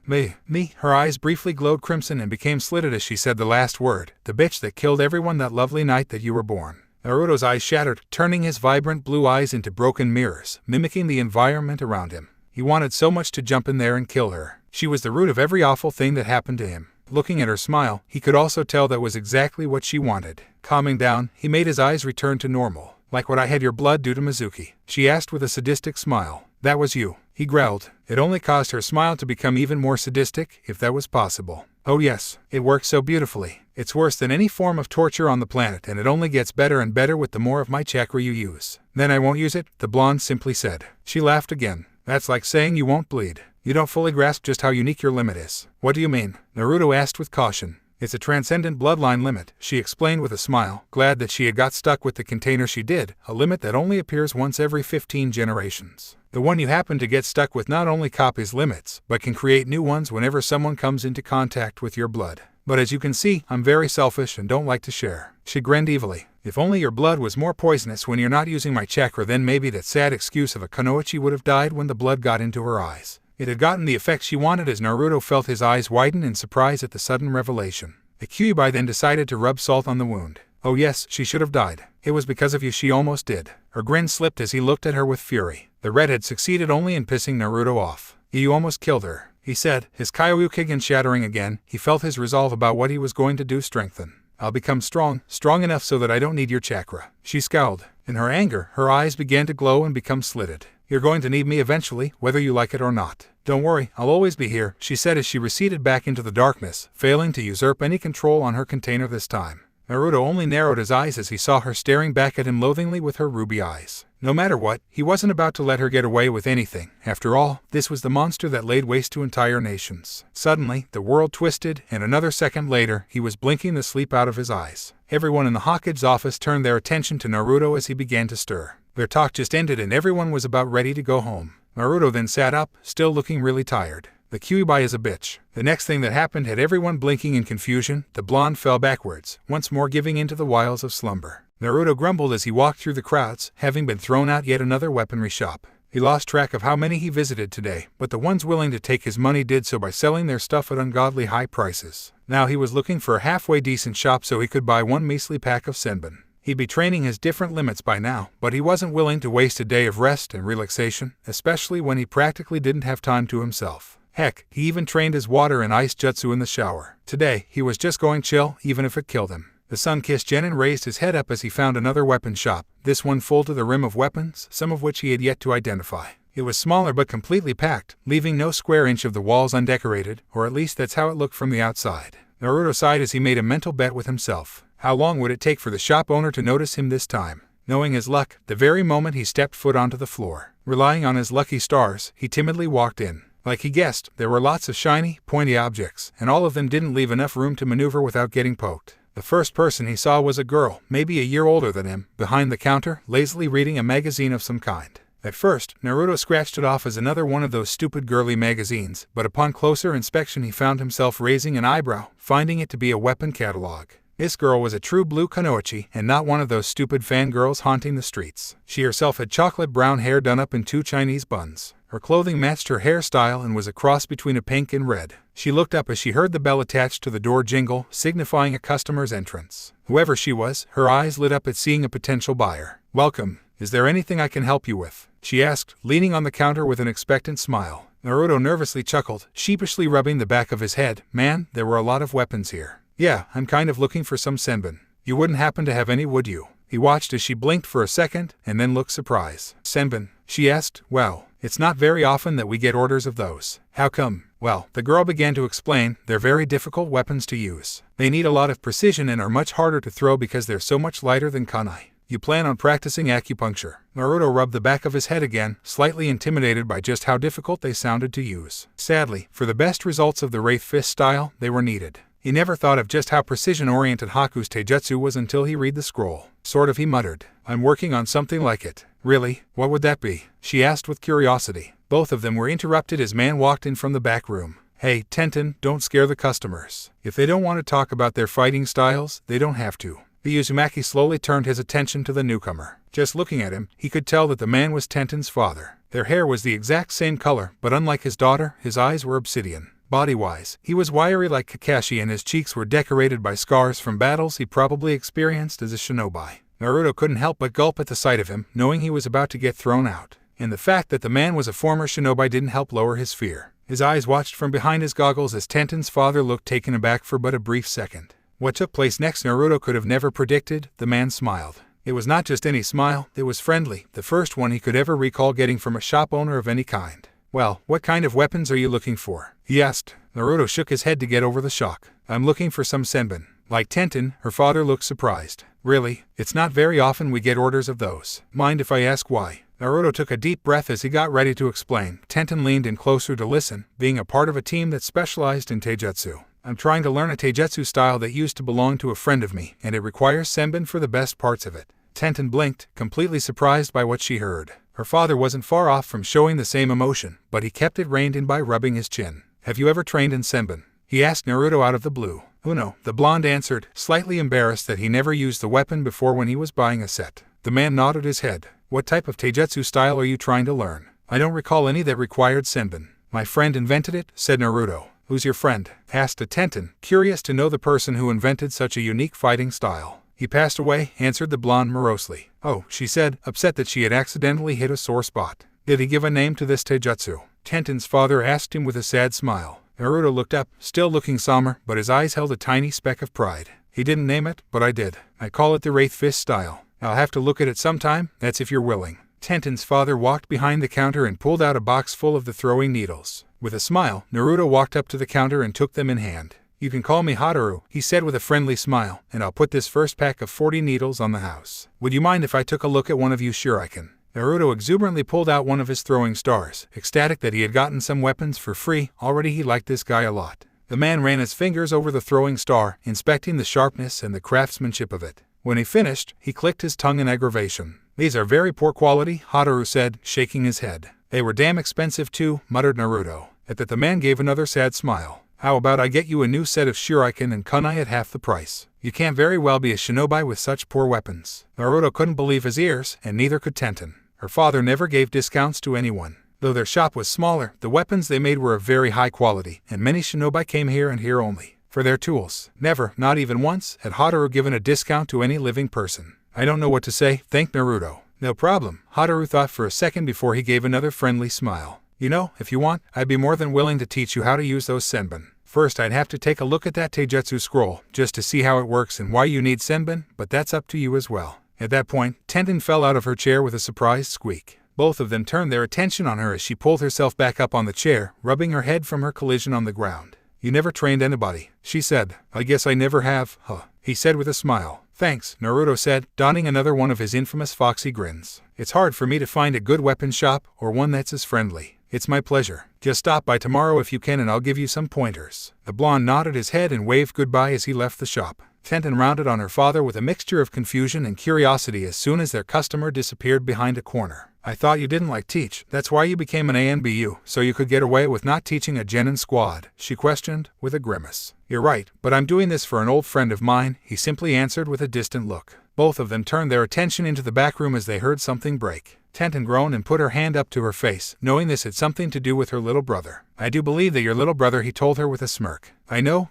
Her eyes briefly glowed crimson and became slitted as she said the last word. "The bitch that killed everyone that lovely night that you were born." Naruto's eyes shattered, turning his vibrant blue eyes into broken mirrors, mimicking the environment around him. He wanted so much to jump in there and kill her. She was the root of every awful thing that happened to him. Looking at her smile, he could also tell that was exactly what she wanted. Calming down, he made his eyes return to normal. "Like what I had your blood do to Mizuki?" she asked with a sadistic smile. "That was you," he growled. It only caused her smile to become even more sadistic, if that was possible. "Oh yes, it works so beautifully. It's worse than any form of torture on the planet, and it only gets better and better with the more of my chakra you use." "Then I won't use it," the blonde simply said. She laughed again. "That's like saying you won't bleed. You don't fully grasp just how unique your limit is." "What do you mean?" Naruto asked with caution. "It's a transcendent bloodline limit," she explained with a smile, glad that she had got stuck with the container she did, a limit that only appears once every 15 generations. The one you happen to get stuck with not only copies limits, but can create new ones whenever someone comes into contact with your blood. "But as you can see, I'm very selfish and don't like to share." She grinned evilly. "If only your blood was more poisonous when you're not using my chakra, then maybe that sad excuse of a Konoha would have died when the blood got into her eyes." It had gotten the effect she wanted as Naruto felt his eyes widen in surprise at the sudden revelation. The Kyuubi then decided to rub salt on the wound. "Oh yes, she should have died. It was because of you she almost did." Her grin slipped as he looked at her with fury. The redhead succeeded only in pissing Naruto off. "You almost killed her," he said, his Kyoryuken shattering again. He felt his resolve about what he was going to do strengthen. "I'll become strong enough so that I don't need your chakra." She scowled. In her anger, her eyes began to glow and become slitted. "You're going to need me eventually, whether you like it or not. Don't worry, I'll always be here," she said as she receded back into the darkness, failing to usurp any control on her container this time. Naruto only narrowed his eyes as he saw her staring back at him loathingly with her ruby eyes. No matter what, he wasn't about to let her get away with anything. After all, this was the monster that laid waste to entire nations. Suddenly, the world twisted, and another second later, he was blinking the sleep out of his eyes. Everyone in the Hokage's office turned their attention to Naruto as he began to stir. Their talk just ended and everyone was about ready to go home. Naruto then sat up, still looking really tired. The Kyuubi is a bitch. The next thing that happened had everyone blinking in confusion. The blonde fell backwards, once more giving in to the wiles of slumber. Naruto grumbled as he walked through the crowds, having been thrown out yet another weaponry shop. He lost track of how many he visited today, but the ones willing to take his money did so by selling their stuff at ungodly high prices. Now he was looking for a halfway decent shop so he could buy one measly pack of Senbon. He'd be training his different limits by now, but he wasn't willing to waste a day of rest and relaxation, especially when he practically didn't have time to himself. Heck, he even trained his water and ice jutsu in the shower. Today, he was just going chill, even if it killed him. The sun-kissed genin raised his head up as he found another weapon shop, this one full to the rim of weapons, some of which he had yet to identify. It was smaller but completely packed, leaving no square inch of the walls undecorated, or at least that's how it looked from the outside. Naruto sighed as he made a mental bet with himself. How long would it take for the shop owner to notice him this time? Knowing his luck, the very moment he stepped foot onto the floor, relying on his lucky stars, he timidly walked in. Like he guessed, there were lots of shiny, pointy objects, and all of them didn't leave enough room to maneuver without getting poked. The first person he saw was a girl, maybe a year older than him, behind the counter, lazily reading a magazine of some kind. At first, Naruto scratched it off as another one of those stupid girly magazines, but upon closer inspection he found himself raising an eyebrow, finding it to be a weapon catalog. This girl was a true blue Konoha, and not one of those stupid fangirls haunting the streets. She herself had chocolate brown hair done up in 2 Chinese buns. Her clothing matched her hairstyle and was a cross between a pink and red. She looked up as she heard the bell attached to the door jingle, signifying a customer's entrance. Whoever she was, her eyes lit up at seeing a potential buyer. "Welcome. Is there anything I can help you with?" she asked, leaning on the counter with an expectant smile. Naruto nervously chuckled, sheepishly rubbing the back of his head. Man, there were a lot of weapons here. "Yeah, I'm kind of looking for some Senbon. You wouldn't happen to have any, would you?" He watched as she blinked for a second, and then looked surprised. "Senbon?" she asked. "Well, it's not very often that we get orders of those." "How come?" "Well," the girl began to explain, "they're very difficult weapons to use. They need a lot of precision and are much harder to throw because they're so much lighter than kunai. You plan on practicing acupuncture?" Naruto rubbed the back of his head again, slightly intimidated by just how difficult they sounded to use. Sadly, for the best results of the Wraith Fist style, they were needed. He never thought of just how precision-oriented Haku's taijutsu was until he read the scroll. "Sort of," he muttered. "I'm working on something like it." "Really? What would that be?" she asked with curiosity. Both of them were interrupted as man walked in from the back room. "Hey, Tenten, don't scare the customers. If they don't want to talk about their fighting styles, they don't have to." The Uzumaki slowly turned his attention to the newcomer. Just looking at him, he could tell that the man was Tenten's father. Their hair was the exact same color, but unlike his daughter, his eyes were obsidian. Body-wise, he was wiry like Kakashi and his cheeks were decorated by scars from battles he probably experienced as a shinobi. Naruto couldn't help but gulp at the sight of him, knowing he was about to get thrown out. And the fact that the man was a former shinobi didn't help lower his fear. His eyes watched from behind his goggles as Tenten's father looked taken aback for but a brief second. What took place next Naruto could have never predicted. The man smiled. It was not just any smile, it was friendly, the first one he could ever recall getting from a shop owner of any kind. "Well, what kind of weapons are you looking for?" he asked. Naruto shook his head to get over the shock. "I'm looking for some Senbon." Like Tenten, her father looked surprised. "Really? It's not very often we get orders of those. Mind if I ask why?" Naruto took a deep breath as he got ready to explain. Tenten leaned in closer to listen, being a part of a team that specialized in taijutsu. "I'm trying to learn a taijutsu style that used to belong to a friend of me, and it requires Senbon for the best parts of it." Tenten blinked, completely surprised by what she heard. Her father wasn't far off from showing the same emotion, but he kept it reined in by rubbing his chin. "Have you ever trained in Senbon?" he asked Naruto out of the blue. "No," the blonde answered, slightly embarrassed that he never used the weapon before when he was buying a set. The man nodded his head. "What type of taijutsu style are you trying to learn?" "I don't recall any that required Senbon. My friend invented it," said Naruto. "Who's your friend?" asked Tenten, curious to know the person who invented such a unique fighting style. "He passed away," answered the blonde morosely. "Oh," she said, upset that she had accidentally hit a sore spot. "Did he give a name to this taijutsu?" Tenten's father asked him with a sad smile. Naruto looked up, still looking somber, but his eyes held a tiny speck of pride. "He didn't name it, but I did. I call it the Wraith Fist style. I'll have to look at it sometime, that's if you're willing." Tenten's father walked behind the counter and pulled out a box full of the throwing needles. With a smile, Naruto walked up to the counter and took them in hand. You can call me Haru, he said with a friendly smile, and I'll put this first pack of 40 needles on the house. Would you mind if I took a look at one of you? Sure I can. Naruto exuberantly pulled out one of his throwing stars, ecstatic that he had gotten some weapons for free. Already he liked this guy a lot. The man ran his fingers over the throwing star, inspecting the sharpness and the craftsmanship of it. When he finished, he clicked his tongue in aggravation. These are very poor quality, Haru said, shaking his head. They were damn expensive too, muttered Naruto. At that the man gave another sad smile. How about I get you a new set of shuriken and kunai at half the price? You can't very well be a shinobi with such poor weapons. Naruto couldn't believe his ears, and neither could Tenten. Her father never gave discounts to anyone. Though their shop was smaller, the weapons they made were of very high quality, and many shinobi came here and here only for their tools. Never, not even once, had Haru given a discount to any living person. I don't know what to say, thanked Naruto. No problem, Haru thought for a second before he gave another friendly smile. You know, if you want, I'd be more than willing to teach you how to use those Senbon. First I'd have to take a look at that Taijutsu scroll, just to see how it works and why you need Senbon, but that's up to you as well. At that point, Tenten fell out of her chair with a surprised squeak. Both of them turned their attention on her as she pulled herself back up on the chair, rubbing her head from her collision on the ground. You never trained anybody, she said. I guess I never have, huh? He said with a smile. Thanks, Naruto said, donning another one of his infamous foxy grins. It's hard for me to find a good weapon shop, or one that's as friendly. It's my pleasure. Just stop by tomorrow if you can and I'll give you some pointers. The blonde nodded his head and waved goodbye as he left the shop. Tenten rounded on her father with a mixture of confusion and curiosity as soon as their customer disappeared behind a corner. I thought you didn't like teach. That's why you became an ANBU, so you could get away with not teaching a genin squad, she questioned, with a grimace. You're right, but I'm doing this for an old friend of mine, he simply answered with a distant look. Both of them turned their attention into the back room as they heard something break. Tenten groaned and put her hand up to her face, knowing this had something to do with her little brother. I do believe that your little brother, he told her with a smirk. I know.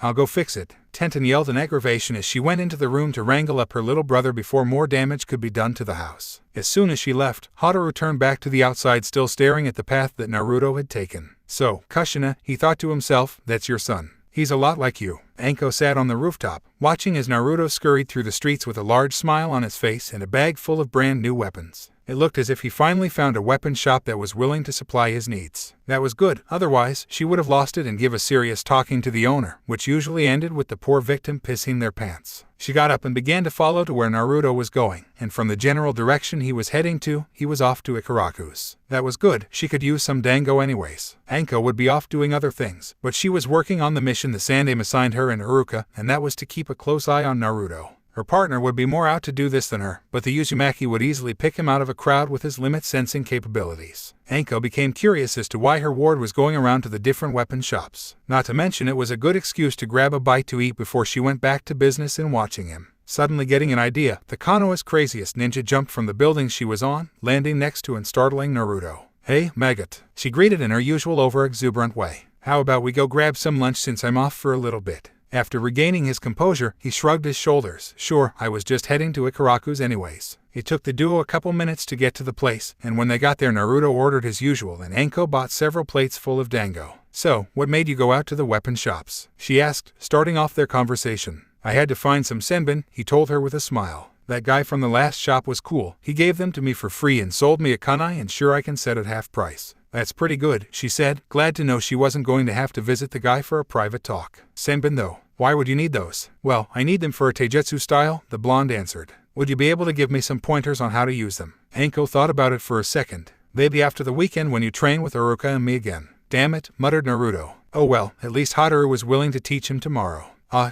I'll go fix it. Tenten yelled in aggravation as she went into the room to wrangle up her little brother before more damage could be done to the house. As soon as she left, Haru turned back to the outside, still staring at the path that Naruto had taken. So, Kushina, he thought to himself, that's your son. He's a lot like you. Anko sat on the rooftop, watching as Naruto scurried through the streets with a large smile on his face and a bag full of brand new weapons. It looked as if he finally found a weapon shop that was willing to supply his needs. That was good, otherwise she would have lost it and give a serious talking to the owner, which usually ended with the poor victim pissing their pants. She got up and began to follow to where Naruto was going, and from the general direction he was heading to, he was off to Ikaraku's. That was good, she could use some dango anyways. Anko would be off doing other things, but she was working on the mission the Sandaime assigned her and Aruka, and that was to keep a close eye on Naruto. Her partner would be more out to do this than her, but the Uzumaki would easily pick him out of a crowd with his limit-sensing capabilities. Anko became curious as to why her ward was going around to the different weapon shops. Not to mention it was a good excuse to grab a bite to eat before she went back to business and watching him. Suddenly getting an idea, the Konoha's craziest ninja jumped from the building she was on, landing next to and startling Naruto. Hey, maggot, she greeted in her usual over-exuberant way. How about we go grab some lunch since I'm off for a little bit? After regaining his composure, he shrugged his shoulders. Sure, I was just heading to Ikaraku's anyways. It took the duo a couple minutes to get to the place, and when they got there Naruto ordered as usual and Anko bought several plates full of dango. So, what made you go out to the weapon shops? She asked, starting off their conversation. I had to find some Senbon, he told her with a smile. That guy from the last shop was cool. He gave them to me for free and sold me a kunai and shuriken set at half price. That's pretty good, she said, glad to know she wasn't going to have to visit the guy for a private talk. Senbon though. Why would you need those? Well, I need them for a taijutsu style, the blonde answered. Would you be able to give me some pointers on how to use them? Anko thought about it for a second. Maybe after the weekend when you train with Aruka and me again. Damn it, muttered Naruto. Oh well, at least Haru was willing to teach him tomorrow.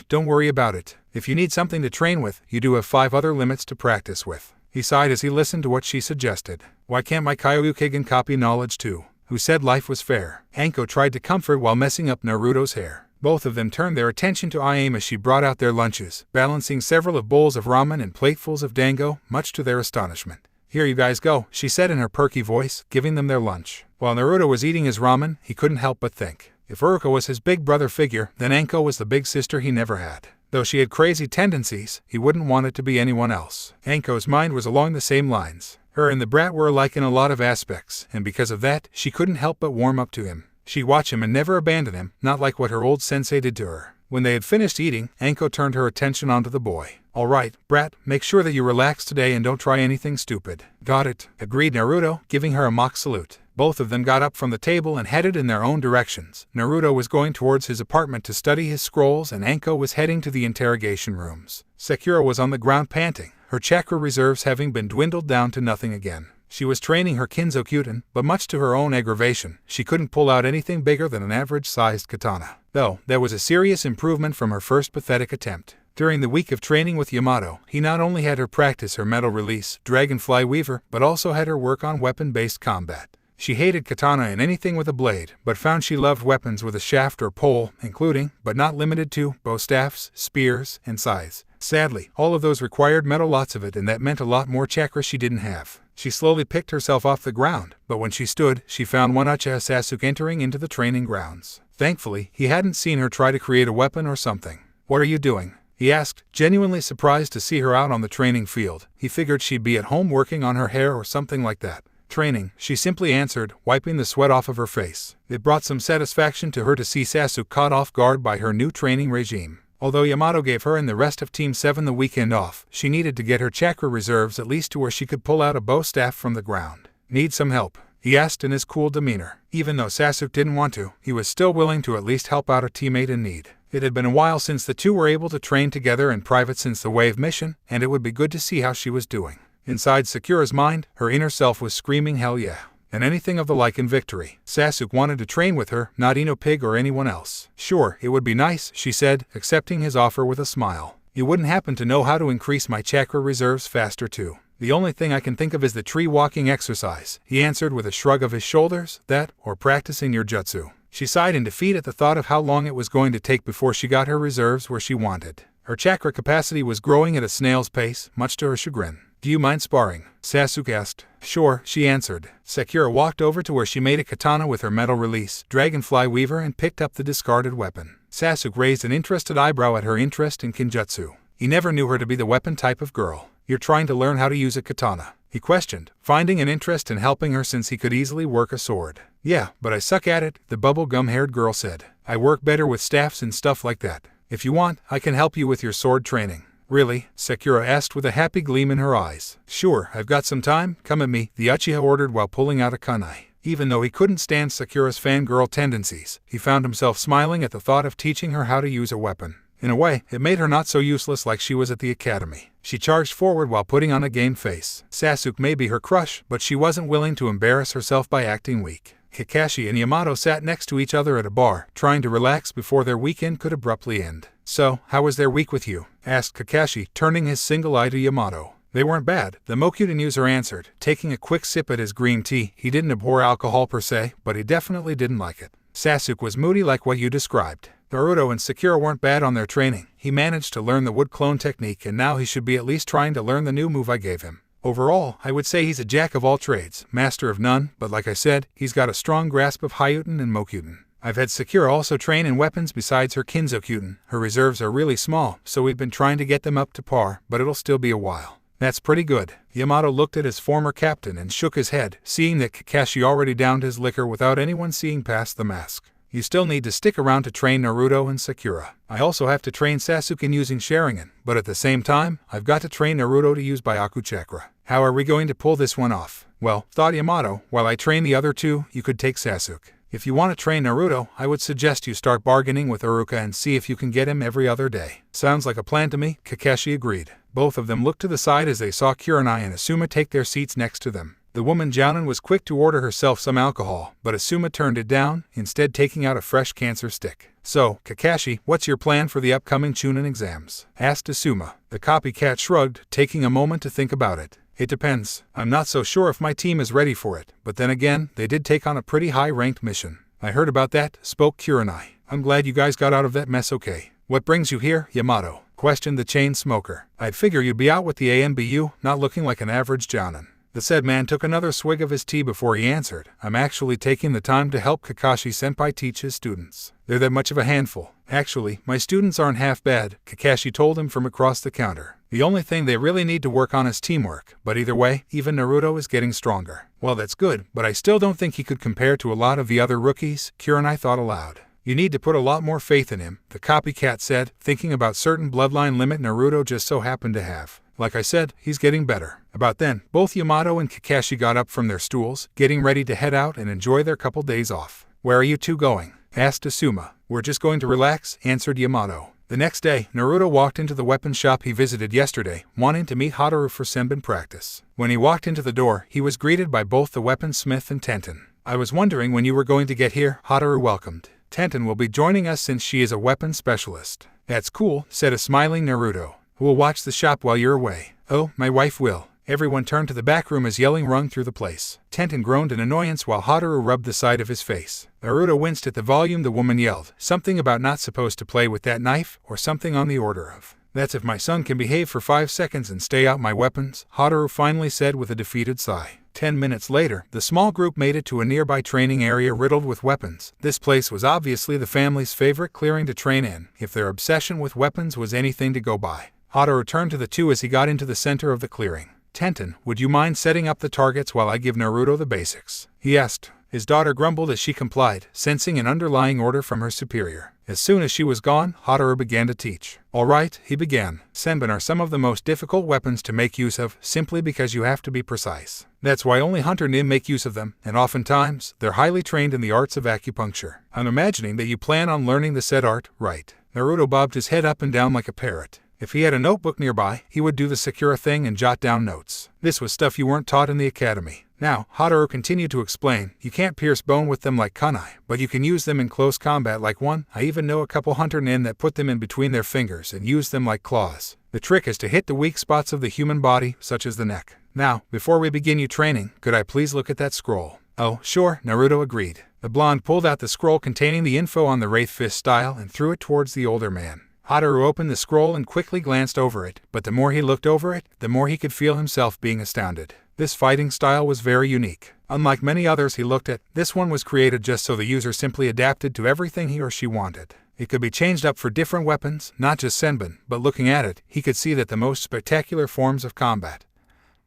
Don't worry about it. If you need something to train with, you do have 5 other limits to practice with. He sighed as he listened to what she suggested. Why can't my Kyoryuken copy knowledge too? Who said life was fair? Anko tried to comfort while messing up Naruto's hair. Both of them turned their attention to Ayame as she brought out their lunches, balancing several of bowls of ramen and platefuls of dango, much to their astonishment. Here you guys go, she said in her perky voice, giving them their lunch. While Naruto was eating his ramen, he couldn't help but think. If Aruka was his big brother figure, then Anko was the big sister he never had. Though she had crazy tendencies, he wouldn't want it to be anyone else. Anko's mind was along the same lines. Her and the brat were alike in a lot of aspects, and because of that, she couldn't help but warm up to him. She'd watch him and never abandon him, not like what her old sensei did to her. When they had finished eating, Anko turned her attention onto the boy. All right, brat, make sure that you relax today and don't try anything stupid. Got it, agreed Naruto, giving her a mock salute. Both of them got up from the table and headed in their own directions. Naruto was going towards his apartment to study his scrolls, and Anko was heading to the interrogation rooms. Sakura was on the ground panting, her chakra reserves having been dwindled down to nothing again. She was training her Kinzokyuten, but much to her own aggravation, she couldn't pull out anything bigger than an average-sized katana. Though, there was a serious improvement from her first pathetic attempt. During the week of training with Yamato, he not only had her practice her metal release, Dragonfly Weaver, but also had her work on weapon-based combat. She hated katana and anything with a blade, but found she loved weapons with a shaft or pole, including, but not limited to, bow staffs, spears, and scythes. Sadly, all of those required metal, lots of it, and that meant a lot more chakra she didn't have. She slowly picked herself off the ground, but when she stood, she found one Uchiha Sasuk entering into the training grounds. Thankfully, he hadn't seen her try to create a weapon or something. "What are you doing?" he asked, genuinely surprised to see her out on the training field. He figured she'd be at home working on her hair or something like that. "Training," she simply answered, wiping the sweat off of her face. It brought some satisfaction to her to see Sasuk caught off guard by her new training regime. Although Yamato gave her and the rest of Team 7 the weekend off, she needed to get her chakra reserves at least to where she could pull out a bow staff from the ground. "Need some help?" he asked in his cool demeanor. Even though Sasuk didn't want to, he was still willing to at least help out a teammate in need. It had been a while since the two were able to train together in private since the Wave mission, and it would be good to see how she was doing. Inside Sakura's mind, her inner self was screaming hell yeah, and anything of the like in victory. Sasuk wanted to train with her, not Ino Pig or anyone else. "Sure, it would be nice," she said, accepting his offer with a smile. "You wouldn't happen to know how to increase my chakra reserves faster too?" "The only thing I can think of is the tree walking exercise," he answered with a shrug of his shoulders. "That, or practicing your jutsu." She sighed in defeat at the thought of how long it was going to take before she got her reserves where she wanted. Her chakra capacity was growing at a snail's pace, much to her chagrin. "Do you mind sparring?" Sasuk asked. "Sure," she answered. Sakura walked over to where she made a katana with her metal release, Dragonfly Weaver, and picked up the discarded weapon. Sasuk raised an interested eyebrow at her interest in kinjutsu. He never knew her to be the weapon type of girl. "You're trying to learn how to use a katana?" he questioned, finding an interest in helping her since he could easily work a sword. "Yeah, but I suck at it," the bubblegum-haired girl said. "I work better with staffs and stuff like that. If you want, I can help you with your sword training." "Really?" Sakura asked with a happy gleam in her eyes. "Sure, I've got some time, come at me," the Uchiha ordered while pulling out a kunai. Even though he couldn't stand Sakura's fangirl tendencies, he found himself smiling at the thought of teaching her how to use a weapon. In a way, it made her not so useless like she was at the academy. She charged forward while putting on a game face. Sasuk may be her crush, but she wasn't willing to embarrass herself by acting weak. Kakashi and Yamato sat next to each other at a bar, trying to relax before their weekend could abruptly end. "So, how was their week with you?" asked Kakashi, turning his single eye to Yamato. "They weren't bad," the Mokyuden user answered, taking a quick sip at his green tea. He didn't abhor alcohol per se, but he definitely didn't like it. Sasuk was moody like what you described. Naruto and Sakura weren't bad on their training. He managed to learn the wood clone technique, and now he should be at least trying to learn the new move I gave him. Overall, I would say he's a jack of all trades, master of none, but like I said, he's got a strong grasp of Hiuten and Mokyuden. I've had Sakura also train in weapons besides her Kinzokyuten. Her reserves are really small, so we've been trying to get them up to par, but it'll still be a while. "That's pretty good." Yamato looked at his former captain and shook his head, seeing that Kakashi already downed his liquor without anyone seeing past the mask. "You still need to stick around to train Naruto and Sakura. I also have to train Sasuke in using Sharingan, but at the same time, I've got to train Naruto to use Bayaku Chakra. How are we going to pull this one off?" "Well," thought Yamato, "while I train the other two, you could take Sasuk. If you want to train Naruto, I would suggest you start bargaining with Aruka and see if you can get him every other day." "Sounds like a plan to me," Kakashi agreed. Both of them looked to the side as they saw Kurenai and Asuma take their seats next to them. The woman Jounin was quick to order herself some alcohol, but Asuma turned it down, instead taking out a fresh cancer stick. "So, Kakashi, what's your plan for the upcoming Chunin exams?" asked Asuma. The copycat shrugged, taking a moment to think about it. "It depends. I'm not so sure if my team is ready for it, but then again, they did take on a pretty high-ranked mission." "I heard about that," spoke Kurenai. "I'm glad you guys got out of that mess okay." "What brings you here, Yamato?" questioned the chain smoker. "I'd figure you'd be out with the ANBU, not looking like an average Jounin." The said man took another swig of his tea before he answered. "I'm actually taking the time to help Kakashi-senpai teach his students. They're that much of a handful. Actually, my students aren't half bad," Kakashi told him from across the counter. "The only thing they really need to work on is teamwork, but either way, even Naruto is getting stronger." "Well, that's good, but I still don't think he could compare to a lot of the other rookies," Kurenai thought aloud. "You need to put a lot more faith in him," the copycat said, thinking about certain Bloodline Limit Naruto just so happened to have. Like I said, he's getting better. About then, both Yamato and Kakashi got up from their stools, getting ready to head out and enjoy their couple days off. Where are you two going? Asked Asuma. We're just going to relax, answered Yamato. The next day, Naruto walked into the weapon shop he visited yesterday, wanting to meet Hataru for Senbon practice. When he walked into the door, he was greeted by both the weaponsmith and Tenten. I was wondering when you were going to get here, Hataru welcomed. Tenten will be joining us since she is a weapon specialist. That's cool, said a smiling Naruto. Who will watch the shop while you're away? Oh, my wife will. Everyone turned to the back room as yelling rung through the place. Tenten groaned in annoyance while Hataru rubbed the side of his face. Naruto winced at the volume the woman yelled, something about not supposed to play with that knife, or something on the order of. That's if my son can behave for 5 seconds and stay out my weapons, Hataru finally said with a defeated sigh. 10 minutes later, the small group made it to a nearby training area riddled with weapons. This place was obviously the family's favorite clearing to train in, if their obsession with weapons was anything to go by. Hataru turned to the two as he got into the center of the clearing. Tenten, would you mind setting up the targets while I give Naruto the basics? He asked. His daughter grumbled as she complied, sensing an underlying order from her superior. As soon as she was gone, Hataru began to teach. All right, he began. Senbon are some of the most difficult weapons to make use of, simply because you have to be precise. That's why only hunter nin make use of them, and oftentimes, they're highly trained in the arts of acupuncture. I'm imagining that you plan on learning the said art, right? Naruto bobbed his head up and down like a parrot. If he had a notebook nearby, he would do the Sakura thing and jot down notes. This was stuff you weren't taught in the academy. Now, Hataru continued to explain, you can't pierce bone with them like kunai, but you can use them in close combat like one. I even know a couple hunter nin that put them in between their fingers and use them like claws. The trick is to hit the weak spots of the human body, such as the neck. Now, before we begin your training, could I please look at that scroll? Oh, sure, Naruto agreed. The blonde pulled out the scroll containing the info on the Wraith Fist style and threw it towards the older man. Hataru opened the scroll and quickly glanced over it, but the more he looked over it, the more he could feel himself being astounded. This fighting style was very unique. Unlike many others he looked at, this one was created just so the user simply adapted to everything he or she wanted. It could be changed up for different weapons, not just Senbon, but looking at it, he could see that the most spectacular forms of combat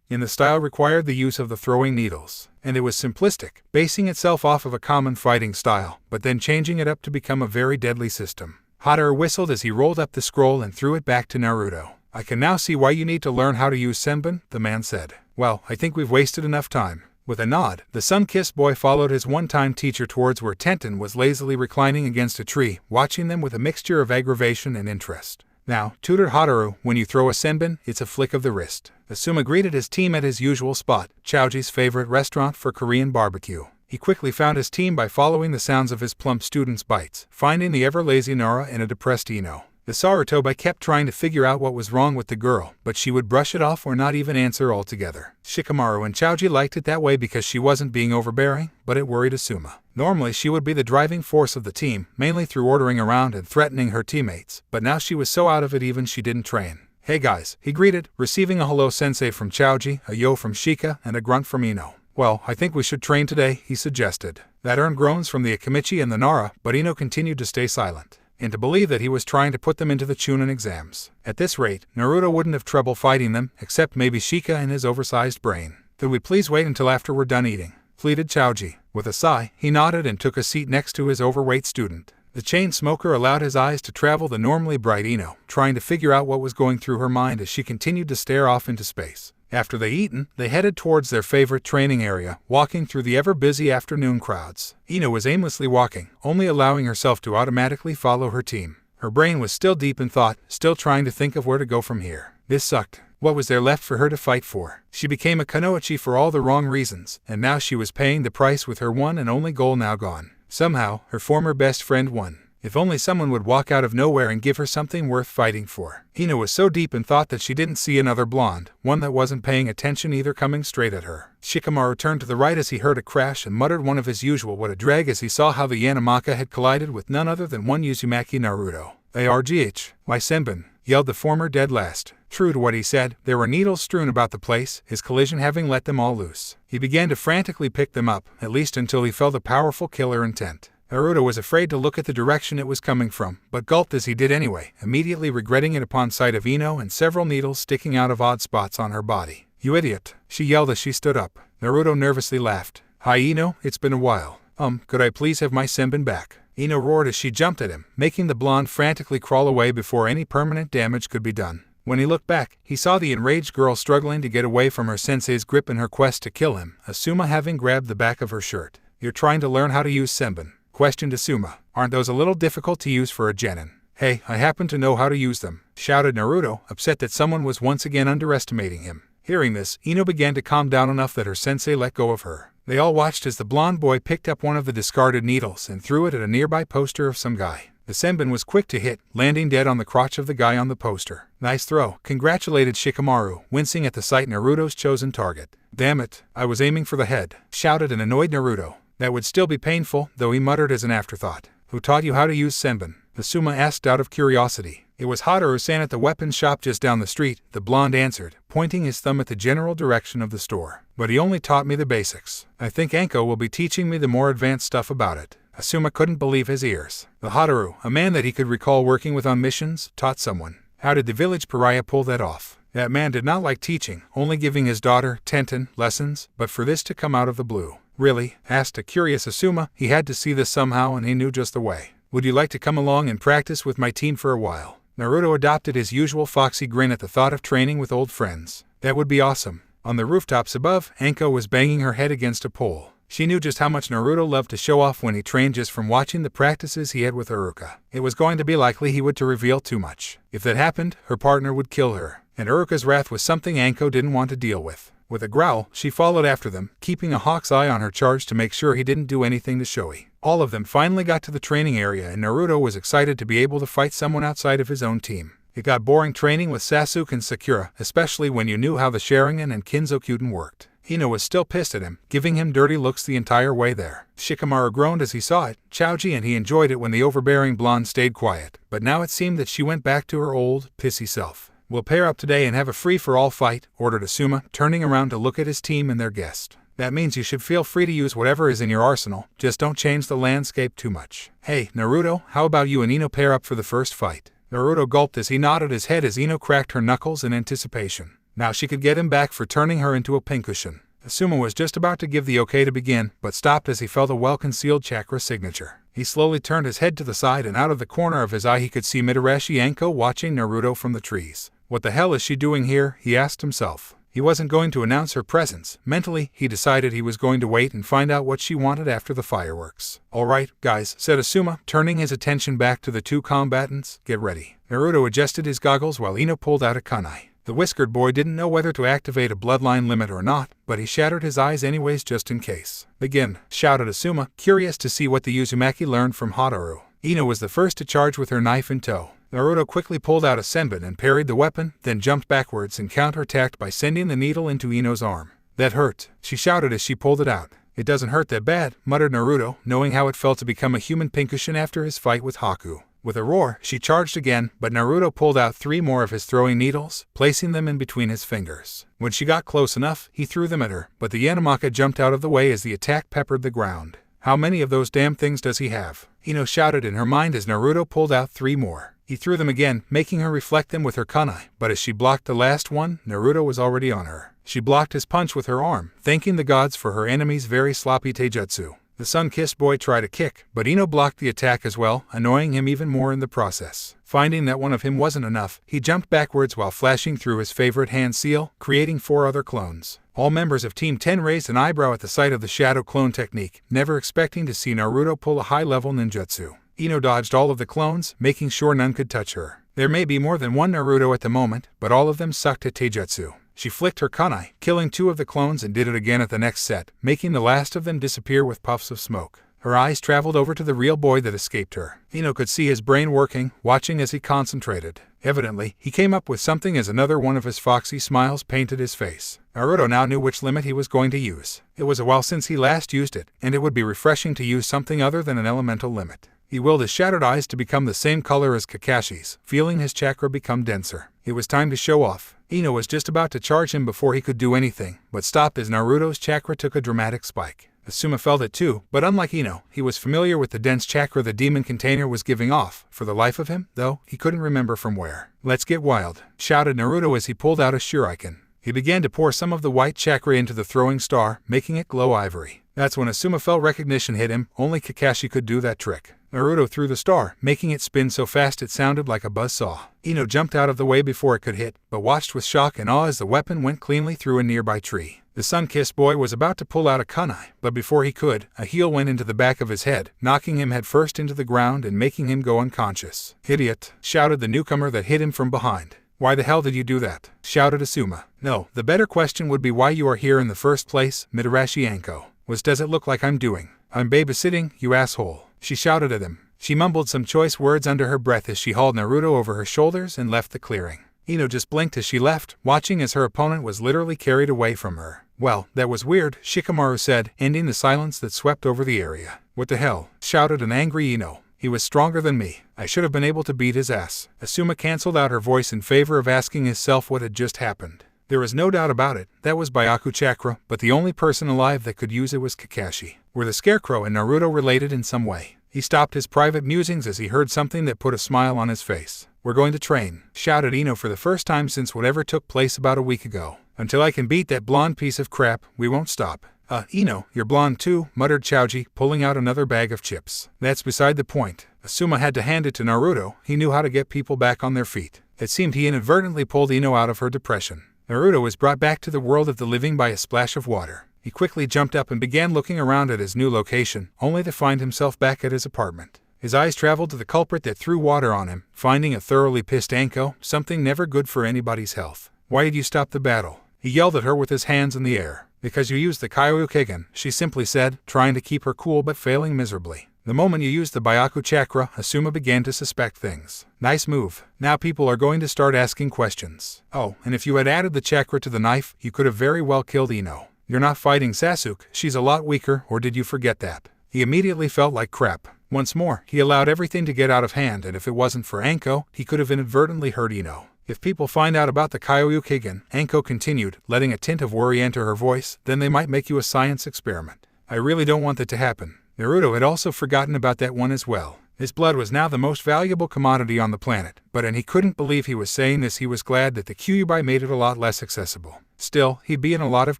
in the style required the use of the throwing needles, and it was simplistic, basing itself off of a common fighting style, but then changing it up to become a very deadly system. Hataru whistled as he rolled up the scroll and threw it back to Naruto. I can now see why you need to learn how to use Senbon, the man said. Well, I think we've wasted enough time. With a nod, the sun-kissed boy followed his one-time teacher towards where Tenten was lazily reclining against a tree, watching them with a mixture of aggravation and interest. Now, tutored Hataru, when you throw a Senbon, it's a flick of the wrist. Asuma greeted his team at his usual spot, Chaoji's favorite restaurant for Korean barbecue. He quickly found his team by following the sounds of his plump student's bites, finding the ever-lazy Nara and a depressed Ino. The Sarutobi kept trying to figure out what was wrong with the girl, but she would brush it off or not even answer altogether. Shikamaru and Chaoji liked it that way because she wasn't being overbearing, but it worried Asuma. Normally she would be the driving force of the team, mainly through ordering around and threatening her teammates, but now she was so out of it even she didn't train. Hey guys, he greeted, receiving a hello sensei from Chaoji, a yo from Shika, and a grunt from Ino. Well, I think we should train today, he suggested. That earned groans from the Akimichi and the Nara, but Ino continued to stay silent, and to believe that he was trying to put them into the Chunin exams. At this rate, Naruto wouldn't have trouble fighting them, except maybe Shika and his oversized brain. Could we please wait until after we're done eating? Pleaded Chaoji. With a sigh, he nodded and took a seat next to his overweight student. The chain smoker allowed his eyes to travel the normally bright Ino, trying to figure out what was going through her mind as she continued to stare off into space. After they'd eaten, they headed towards their favorite training area, walking through the ever-busy afternoon crowds. Ino was aimlessly walking, only allowing herself to automatically follow her team. Her brain was still deep in thought, still trying to think of where to go from here. This sucked. What was there left for her to fight for? She became a Kunoichi for all the wrong reasons, and now she was paying the price with her one and only goal now gone. Somehow, her former best friend won. If only someone would walk out of nowhere and give her something worth fighting for. Ino was so deep in thought that she didn't see another blonde, one that wasn't paying attention either, coming straight at her. Shikamaru turned to the right as he heard a crash and muttered one of his usual what a drag as he saw how the Yanamaka had collided with none other than one Uzumaki Naruto. ARGH, why Senbon, yelled the former dead last. True to what he said, there were needles strewn about the place, his collision having let them all loose. He began to frantically pick them up, at least until he felt a powerful killer intent. Naruto was afraid to look at the direction it was coming from, but gulped as he did anyway, immediately regretting it upon sight of Ino and several needles sticking out of odd spots on her body. You idiot, she yelled as she stood up. Naruto nervously laughed. Hi Ino, it's been a while. Could I please have my Senbon back? Ino roared as she jumped at him, making the blonde frantically crawl away before any permanent damage could be done. When he looked back, he saw the enraged girl struggling to get away from her sensei's grip in her quest to kill him, Asuma having grabbed the back of her shirt. "You're trying to learn how to use Senbon?" questioned Asuma. "Aren't those a little difficult to use for a genin?" "Hey, I happen to know how to use them," shouted Naruto, upset that someone was once again underestimating him. Hearing this, Ino began to calm down enough that her sensei let go of her. They all watched as the blonde boy picked up one of the discarded needles and threw it at a nearby poster of some guy. The Senbon was quick to hit, landing dead on the crotch of the guy on the poster. "Nice throw," congratulated Shikamaru, wincing at the sight Naruto's chosen target. "Damn it, I was aiming for the head," shouted an annoyed Naruto. "That would still be painful," though he muttered as an afterthought. "Who taught you how to use Senbon?" Asuma asked out of curiosity. "It was Hataru-san at the weapons shop just down the street," the blonde answered, pointing his thumb at the general direction of the store. "But he only taught me the basics. I think Anko will be teaching me the more advanced stuff about it." Asuma couldn't believe his ears. The Hataru, a man that he could recall working with on missions, taught someone. How did the village pariah pull that off? That man did not like teaching, only giving his daughter, Tenten, lessons, but for this to come out of the blue. "Really?" asked a curious Asuma. He had to see this somehow and he knew just the way. "Would you like to come along and practice with my team for a while?" Naruto adopted his usual foxy grin at the thought of training with old friends. "That would be awesome." On the rooftops above, Anko was banging her head against a pole. She knew just how much Naruto loved to show off when he trained just from watching the practices he had with Aruka. It was going to be likely he would to reveal too much. If that happened, her partner would kill her, and Aruka's wrath was something Anko didn't want to deal with. With a growl, she followed after them, keeping a hawk's eye on her charge to make sure he didn't do anything to showy. All of them finally got to the training area and Naruto was excited to be able to fight someone outside of his own team. It got boring training with Sasuk and Sakura, especially when you knew how the Sharingan and Kinzokyuden worked. Ino was still pissed at him, giving him dirty looks the entire way there. Shikamaru groaned as he saw it, Chouji, and he enjoyed it when the overbearing blonde stayed quiet, but now it seemed that she went back to her old, pissy self. "We'll pair up today and have a free-for-all fight," ordered Asuma, turning around to look at his team and their guest. "That means you should feel free to use whatever is in your arsenal, just don't change the landscape too much. Hey, Naruto, how about you and Ino pair up for the first fight?" Naruto gulped as he nodded his head as Ino cracked her knuckles in anticipation. Now she could get him back for turning her into a pincushion. Asuma was just about to give the okay to begin, but stopped as he felt a well-concealed chakra signature. He slowly turned his head to the side and out of the corner of his eye he could see Mitarashi Anko watching Naruto from the trees. "What the hell is she doing here?" he asked himself. He wasn't going to announce her presence. Mentally, he decided he was going to wait and find out what she wanted after the fireworks. "All right, guys," said Asuma, turning his attention back to the two combatants. "Get ready." Naruto adjusted his goggles while Ino pulled out a kunai. The whiskered boy didn't know whether to activate a bloodline limit or not, but he shattered his eyes anyways just in case. "Begin," shouted Asuma, curious to see what the Uzumaki learned from Hataru. Ino was the first to charge with her knife in tow. Naruto quickly pulled out a Senbon and parried the weapon, then jumped backwards and counterattacked by sending the needle into Ino's arm. "That hurt," she shouted as she pulled it out. "It doesn't hurt that bad," muttered Naruto, knowing how it felt to become a human pincushion after his fight with Haku. With a roar, she charged again, but Naruto pulled out 3 more of his throwing needles, placing them in between his fingers. When she got close enough, he threw them at her, but the Yanamaka jumped out of the way as the attack peppered the ground. "How many of those damn things does he have?" Ino shouted in her mind as Naruto pulled out 3 more. He threw them again, making her reflect them with her kunai, but as she blocked the last one, Naruto was already on her. She blocked his punch with her arm, thanking the gods for her enemy's very sloppy taijutsu. The sun-kissed boy tried a kick, but Ino blocked the attack as well, annoying him even more in the process. Finding that one of him wasn't enough, he jumped backwards while flashing through his favorite hand seal, creating 4 other clones. All members of Team 10 raised an eyebrow at the sight of the shadow clone technique, never expecting to see Naruto pull a high-level ninjutsu. Ino dodged all of the clones, making sure none could touch her. There may be more than one Naruto at the moment, but all of them sucked at taijutsu. She flicked her kunai, killing 2 of the clones and did it again at the next set, making the last of them disappear with puffs of smoke. Her eyes traveled over to the real boy that escaped her. Ino could see his brain working, watching as he concentrated. Evidently, he came up with something as another one of his foxy smiles painted his face. Naruto now knew which limit he was going to use. It was a while since he last used it, and it would be refreshing to use something other than an elemental limit. He willed his shattered eyes to become the same color as Kakashi's, feeling his chakra become denser. It was time to show off. Ino was just about to charge him before he could do anything, but stopped as Naruto's chakra took a dramatic spike. Asuma felt it too, but unlike Ino, he was familiar with the dense chakra the demon container was giving off. For the life of him, though, he couldn't remember from where. "Let's get wild," shouted Naruto as he pulled out a shuriken. He began to pour some of the white chakra into the throwing star, making it glow ivory. That's when Asuma felt recognition hit him. Only Kakashi could do that trick. Naruto threw the star, making it spin so fast it sounded like a buzzsaw. Ino jumped out of the way before it could hit, but watched with shock and awe as the weapon went cleanly through a nearby tree. The sun-kissed boy was about to pull out a kunai, but before he could, a heel went into the back of his head, knocking him headfirst into the ground and making him go unconscious. "Idiot!" shouted the newcomer that hit him from behind. "Why the hell did you do that?" shouted Asuma. "No, the better question would be why you are here in the first place, Mitarashi Anko. What does it look like I'm doing?" "I'm babysitting, you asshole," she shouted at him. She mumbled some choice words under her breath as she hauled Naruto over her shoulders and left the clearing. Ino just blinked as she left, watching as her opponent was literally carried away from her. "Well, that was weird," Shikamaru said, ending the silence that swept over the area. "What the hell?" shouted an angry Ino. "He was stronger than me. I should have been able to beat his ass." Asuma canceled out her voice in favor of asking himself what had just happened. There was no doubt about it, that was Bayaku Chakra, but the only person alive that could use it was Kakashi. Were the Scarecrow and Naruto related in some way? He stopped his private musings as he heard something that put a smile on his face. "We're going to train," shouted Ino for the first time since whatever took place about a week ago. "Until I can beat that blonde piece of crap, we won't stop." Ino, you're blonde too," muttered Chouji, pulling out another bag of chips. "That's beside the point." Asuma had to hand it to Naruto. He knew how to get people back on their feet. It seemed he inadvertently pulled Ino out of her depression. Naruto was brought back to the world of the living by a splash of water. He quickly jumped up and began looking around at his new location, only to find himself back at his apartment. His eyes traveled to the culprit that threw water on him, finding a thoroughly pissed Anko, something never good for anybody's health. "Why did you stop the battle?" He yelled at her with his hands in the air. "Because you used the Kyoryuken," she simply said, trying to keep her cool but failing miserably. "The moment you used the Bayaku Chakra, Asuma began to suspect things." "Nice move. Now people are going to start asking questions." "Oh, and if you had added the chakra to the knife, you could have very well killed Ino." "You're not fighting Sasuk, she's a lot weaker, or did you forget that?" He immediately felt like crap. Once more, he allowed everything to get out of hand, and if it wasn't for Anko, he could have inadvertently hurt Ino. "If people find out about the Kyoryuken," Anko continued, letting a tint of worry enter her voice, "then they might make you a science experiment. I really don't want that to happen." Naruto had also forgotten about that one as well. His blood was now the most valuable commodity on the planet, and he couldn't believe he was saying this. He was glad that the Kyuubi made it a lot less accessible. Still, he'd be in a lot of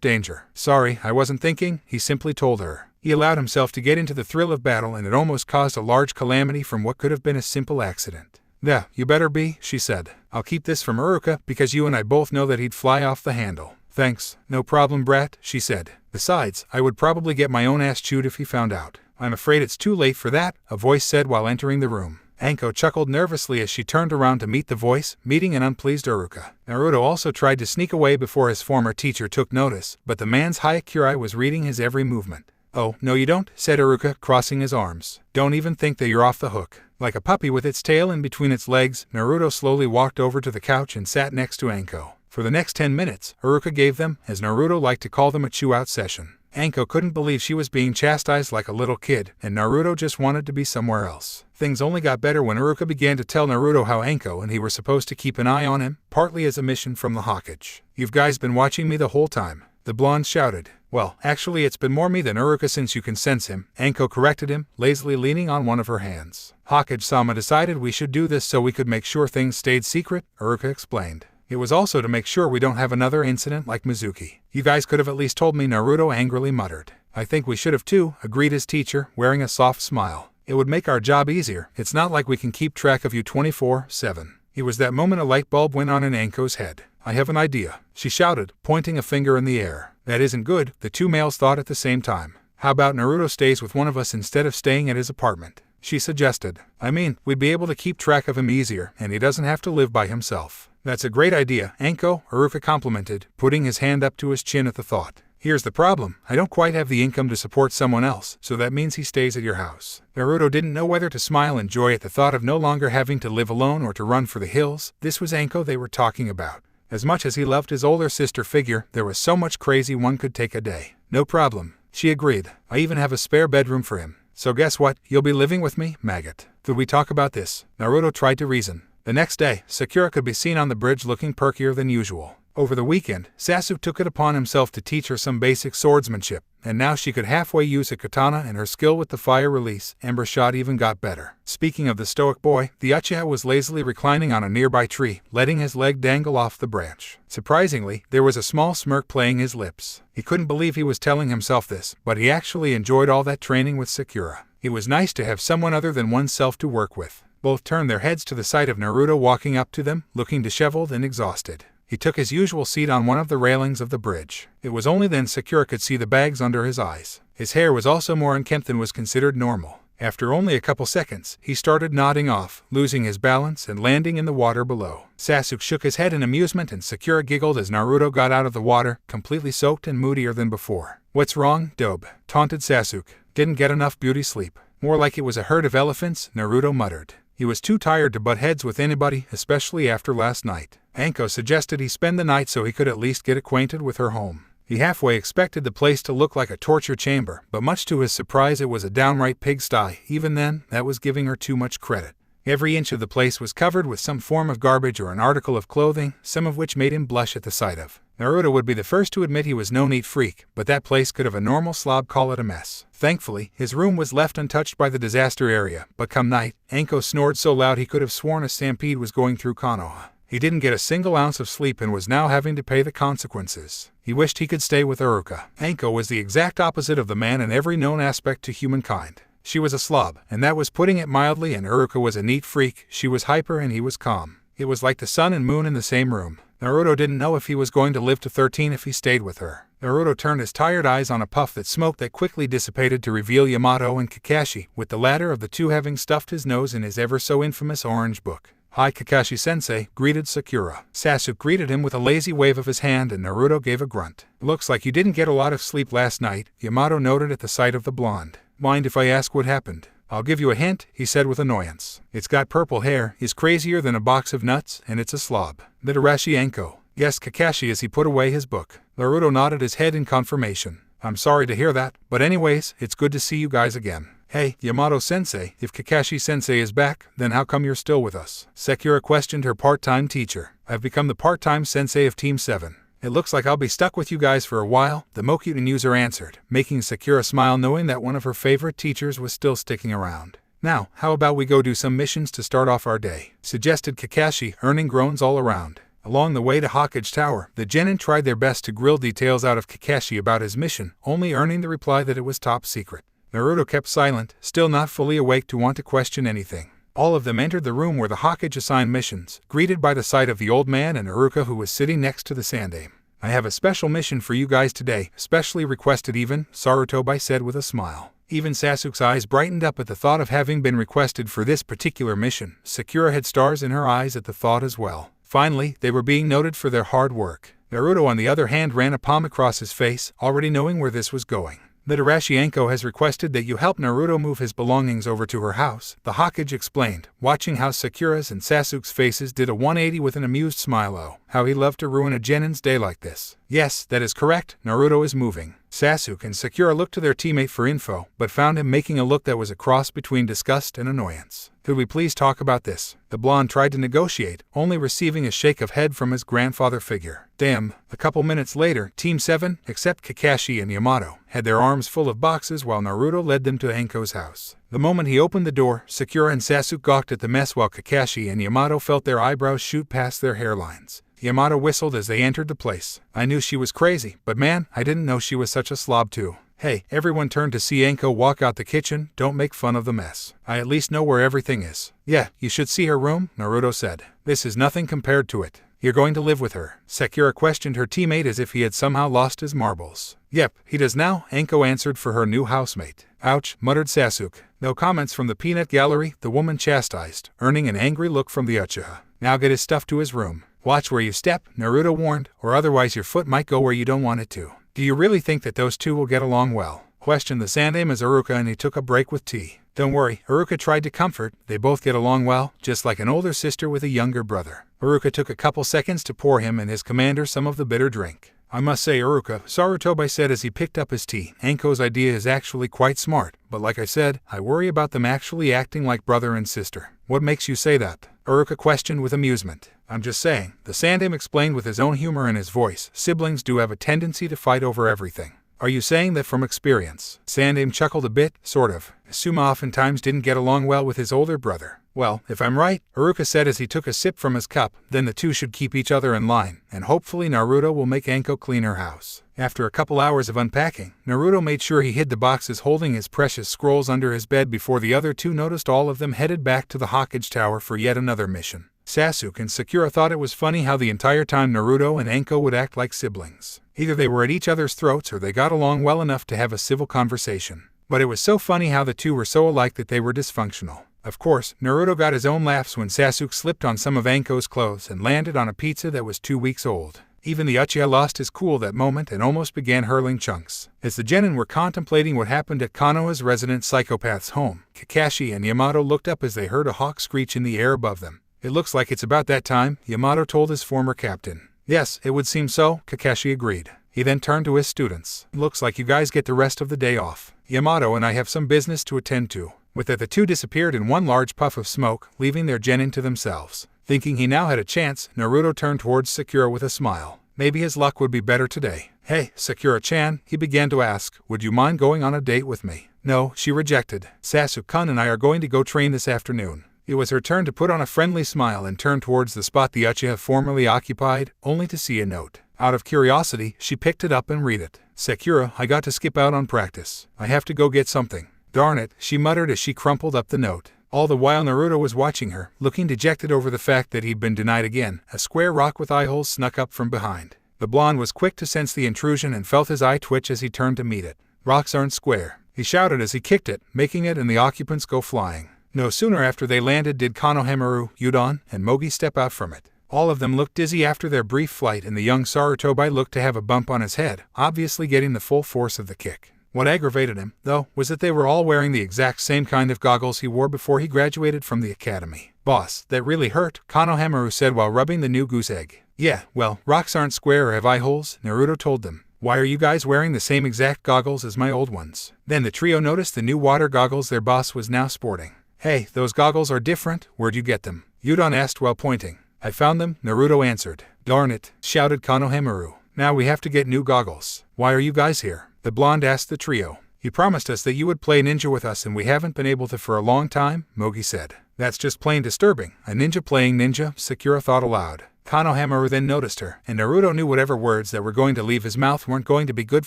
danger. "Sorry, I wasn't thinking," he simply told her. He allowed himself to get into the thrill of battle, and it almost caused a large calamity from what could have been a simple accident. "Yeah, you better be," she said. "I'll keep this from Aruka, because you and I both know that he'd fly off the handle." "Thanks, no problem, brat," she said. "Besides, I would probably get my own ass chewed if he found out." "I'm afraid it's too late for that," a voice said while entering the room. Anko chuckled nervously as she turned around to meet the voice, meeting an unpleased Aruka. Naruto also tried to sneak away before his former teacher took notice, but the man's Hyakurai was reading his every movement. "Oh, no you don't," said Aruka, crossing his arms. "Don't even think that you're off the hook." Like a puppy with its tail in between its legs, Naruto slowly walked over to the couch and sat next to Anko. For the next 10 minutes, Aruka gave them, as Naruto liked to call them, a chew-out session. Anko couldn't believe she was being chastised like a little kid, and Naruto just wanted to be somewhere else. Things only got better when Aruka began to tell Naruto how Anko and he were supposed to keep an eye on him, partly as a mission from the Hokage. "You've guys been watching me the whole time," the blonde shouted. "Well, actually it's been more me than Aruka since you can sense him," Anko corrected him, lazily leaning on one of her hands. "Hokage-sama decided we should do this so we could make sure things stayed secret," Aruka explained. "It was also to make sure we don't have another incident like Mizuki." "You guys could have at least told me," Naruto angrily muttered. "I think we should have too," agreed his teacher, wearing a soft smile. "It would make our job easier. It's not like we can keep track of you 24/7. It was that moment a light bulb went on in Anko's head. "I have an idea," she shouted, pointing a finger in the air. "That isn't good," the two males thought at the same time. "How about Naruto stays with one of us instead of staying at his apartment?" she suggested. "I mean, we'd be able to keep track of him easier, and he doesn't have to live by himself." "That's a great idea, Anko," Aruka complimented, putting his hand up to his chin at the thought. "Here's the problem. I don't quite have the income to support someone else, so that means he stays at your house." Naruto didn't know whether to smile in joy at the thought of no longer having to live alone or to run for the hills. This was Anko they were talking about. As much as he loved his older sister figure, there was so much crazy one could take a day. "No problem," she agreed. "I even have a spare bedroom for him. So guess what? You'll be living with me, maggot." "Could we talk about this?" Naruto tried to reason. The next day, Sakura could be seen on the bridge looking perkier than usual. Over the weekend, Sasuk took it upon himself to teach her some basic swordsmanship, and now she could halfway use a katana, and her skill with the fire release, Ember Shot, even got better. Speaking of the stoic boy, the Uchiha was lazily reclining on a nearby tree, letting his leg dangle off the branch. Surprisingly, there was a small smirk playing his lips. He couldn't believe he was telling himself this, but he actually enjoyed all that training with Sakura. It was nice to have someone other than oneself to work with. Both turned their heads to the sight of Naruto walking up to them, looking disheveled and exhausted. He took his usual seat on one of the railings of the bridge. It was only then Sakura could see the bags under his eyes. His hair was also more unkempt than was considered normal. After only a couple seconds, he started nodding off, losing his balance and landing in the water below. Sasuk shook his head in amusement and Sakura giggled as Naruto got out of the water, completely soaked and moodier than before. "What's wrong, Dobe?" taunted Sasuk. "Didn't get enough beauty sleep." "More like it was a herd of elephants," Naruto muttered. He was too tired to butt heads with anybody, especially after last night. Anko suggested he spend the night so he could at least get acquainted with her home. He halfway expected the place to look like a torture chamber, but much to his surprise it was a downright pigsty. Even then, that was giving her too much credit. Every inch of the place was covered with some form of garbage or an article of clothing, some of which made him blush at the sight of. Naruto would be the first to admit he was no neat freak, but that place could have a normal slob call it a mess. Thankfully, his room was left untouched by the disaster area, but come night, Anko snored so loud he could have sworn a stampede was going through Konoha. He didn't get a single ounce of sleep and was now having to pay the consequences. He wished he could stay with Aruka. Anko was the exact opposite of the man in every known aspect to humankind. She was a slob, and that was putting it mildly, and Aruka was a neat freak. She was hyper and he was calm. It was like the sun and moon in the same room. Naruto didn't know if he was going to live to 13 if he stayed with her. Naruto turned his tired eyes on a puff of smoke that quickly dissipated to reveal Yamato and Kakashi, with the latter of the two having stuffed his nose in his ever-so-infamous orange book. "Hi, Kakashi-sensei," greeted Sakura. Sasuk greeted him with a lazy wave of his hand and Naruto gave a grunt. "Looks like you didn't get a lot of sleep last night," Yamato noted at the sight of the blonde. "Mind if I ask what happened?" "I'll give you a hint," he said with annoyance. "It's got purple hair, is crazier than a box of nuts, and it's a slob." "Literashi Anko," guessed Kakashi as he put away his book. Naruto nodded his head in confirmation. "I'm sorry to hear that, but anyways, it's good to see you guys again." "Hey, Yamato-sensei, if Kakashi-sensei is back, then how come you're still with us?" Sakura questioned her part-time teacher. "I've become the part-time sensei of Team 7. It looks like I'll be stuck with you guys for a while," the Mokyudan user answered, making Sakura smile knowing that one of her favorite teachers was still sticking around. "Now, how about we go do some missions to start off our day?" suggested Kakashi, earning groans all around. Along the way to Hokage Tower, the genin tried their best to grill details out of Kakashi about his mission, only earning the reply that it was top secret. Naruto kept silent, still not fully awake to want to question anything. All of them entered the room where the Hokage assigned missions, greeted by the sight of the old man and Aruka who was sitting next to the Sandaime. "I have a special mission for you guys today, specially requested even," Sarutobi said with a smile. Even Sasuk's eyes brightened up at the thought of having been requested for this particular mission. Sakura had stars in her eyes at the thought as well. Finally, they were being noted for their hard work. Naruto on the other hand ran a palm across his face, already knowing where this was going. "Literashi Anko has requested that you help Naruto move his belongings over to her house," the Hokage explained, watching how Sakura's and Sasuk's faces did a 180 with an amused smile. "Oh, how he loved to ruin a genin's day like this." "Yes, that is correct, Naruto is moving." Sasuk and Sakura looked to their teammate for info, but found him making a look that was a cross between disgust and annoyance. "Could we please talk about this?" The blonde tried to negotiate, only receiving a shake of head from his grandfather figure. Damn. A couple minutes later, Team 7, except Kakashi and Yamato, had their arms full of boxes while Naruto led them to Anko's house. The moment he opened the door, Sakura and Sasuk gawked at the mess while Kakashi and Yamato felt their eyebrows shoot past their hairlines. Yamato whistled as they entered the place. "I knew she was crazy, but man, I didn't know she was such a slob too." "Hey," everyone turned to see Anko walk out the kitchen, "don't make fun of the mess. I at least know where everything is." "Yeah, you should see her room," Naruto said. "This is nothing compared to it." "You're going to live with her?" Sakura questioned her teammate as if he had somehow lost his marbles. "Yep, he does now," Anko answered for her new housemate. "Ouch," muttered Sasuk. No comments from the peanut gallery, the woman chastised, earning an angry look from the Uchiha. "Now get his stuff to his room. Watch where you step," Naruto warned, "or otherwise your foot might go where you don't want it to." "Do you really think that those two will get along well?" questioned the Sandaime as Aruka and he took a break with tea. "Don't worry," Aruka tried to comfort, "they both get along well, just like an older sister with a younger brother." Aruka took a couple seconds to pour him and his commander some of the bitter drink. "I must say, Aruka," Sarutobi said as he picked up his tea, "Anko's idea is actually quite smart, but like I said, I worry about them actually acting like brother and sister." "What makes you say that?" Aruka questioned with amusement. "I'm just saying," the Sandaime explained with his own humor in his voice, "siblings do have a tendency to fight over everything." "Are you saying that from experience?" Sandaime chuckled a bit, sort of. "Suma oftentimes didn't get along well with his older brother." "Well, if I'm right," Aruka said as he took a sip from his cup, "then the two should keep each other in line, and hopefully Naruto will make Anko clean her house." After a couple hours of unpacking, Naruto made sure he hid the boxes holding his precious scrolls under his bed before the other two noticed all of them headed back to the Hokage Tower for yet another mission. Sasuk and Sakura thought it was funny how the entire time Naruto and Anko would act like siblings. Either they were at each other's throats or they got along well enough to have a civil conversation. But it was so funny how the two were so alike that they were dysfunctional. Of course, Naruto got his own laughs when Sasuk slipped on some of Anko's clothes and landed on a pizza that was 2 weeks old. Even the Uchiha lost his cool that moment and almost began hurling chunks. As the genin were contemplating what happened at Konoha's resident psychopath's home, Kakashi and Yamato looked up as they heard a hawk screech in the air above them. "It looks like it's about that time," Yamato told his former captain. "Yes, it would seem so," Kakashi agreed. He then turned to his students. "Looks like you guys get the rest of the day off. Yamato and I have some business to attend to." With that, the two disappeared in one large puff of smoke, leaving their genin to themselves. Thinking he now had a chance, Naruto turned towards Sakura with a smile. Maybe his luck would be better today. "Hey, Sakura-chan," he began to ask, "would you mind going on a date with me?" "No," she rejected. "Sasuk-kun and I are going to go train this afternoon." It was her turn to put on a friendly smile and turn towards the spot the Uchiha formerly occupied, only to see a note. Out of curiosity, she picked it up and read it. "Sakura, I got to skip out on practice. I have to go get something." "Darn it," she muttered as she crumpled up the note. All the while Naruto was watching her, looking dejected over the fact that he'd been denied again. A square rock with eye holes snuck up from behind. The blonde was quick to sense the intrusion and felt his eye twitch as he turned to meet it. "Rocks aren't square," he shouted as he kicked it, making it and the occupants go flying. No sooner after they landed did Konohamaru, Udon, and Mogi step out from it. All of them looked dizzy after their brief flight, and the young Sarutobi looked to have a bump on his head, obviously getting the full force of the kick. What aggravated him, though, was that they were all wearing the exact same kind of goggles he wore before he graduated from the academy. "Boss, that really hurt," Konohamaru said while rubbing the new goose egg. "Yeah, well, rocks aren't square or have eye holes," Naruto told them. "Why are you guys wearing the same exact goggles as my old ones?" Then the trio noticed the new water goggles their boss was now sporting. "Hey, those goggles are different. Where'd you get them?" Udon asked while pointing. "I found them," Naruto answered. "Darn it," shouted Konohamaru. "Now we have to get new goggles." "Why are you guys here?" the blonde asked the trio. "You promised us that you would play ninja with us and we haven't been able to for a long time," Mogi said. "That's just plain disturbing. A ninja playing ninja," Sakura thought aloud. Konohamaru then noticed her, and Naruto knew whatever words that were going to leave his mouth weren't going to be good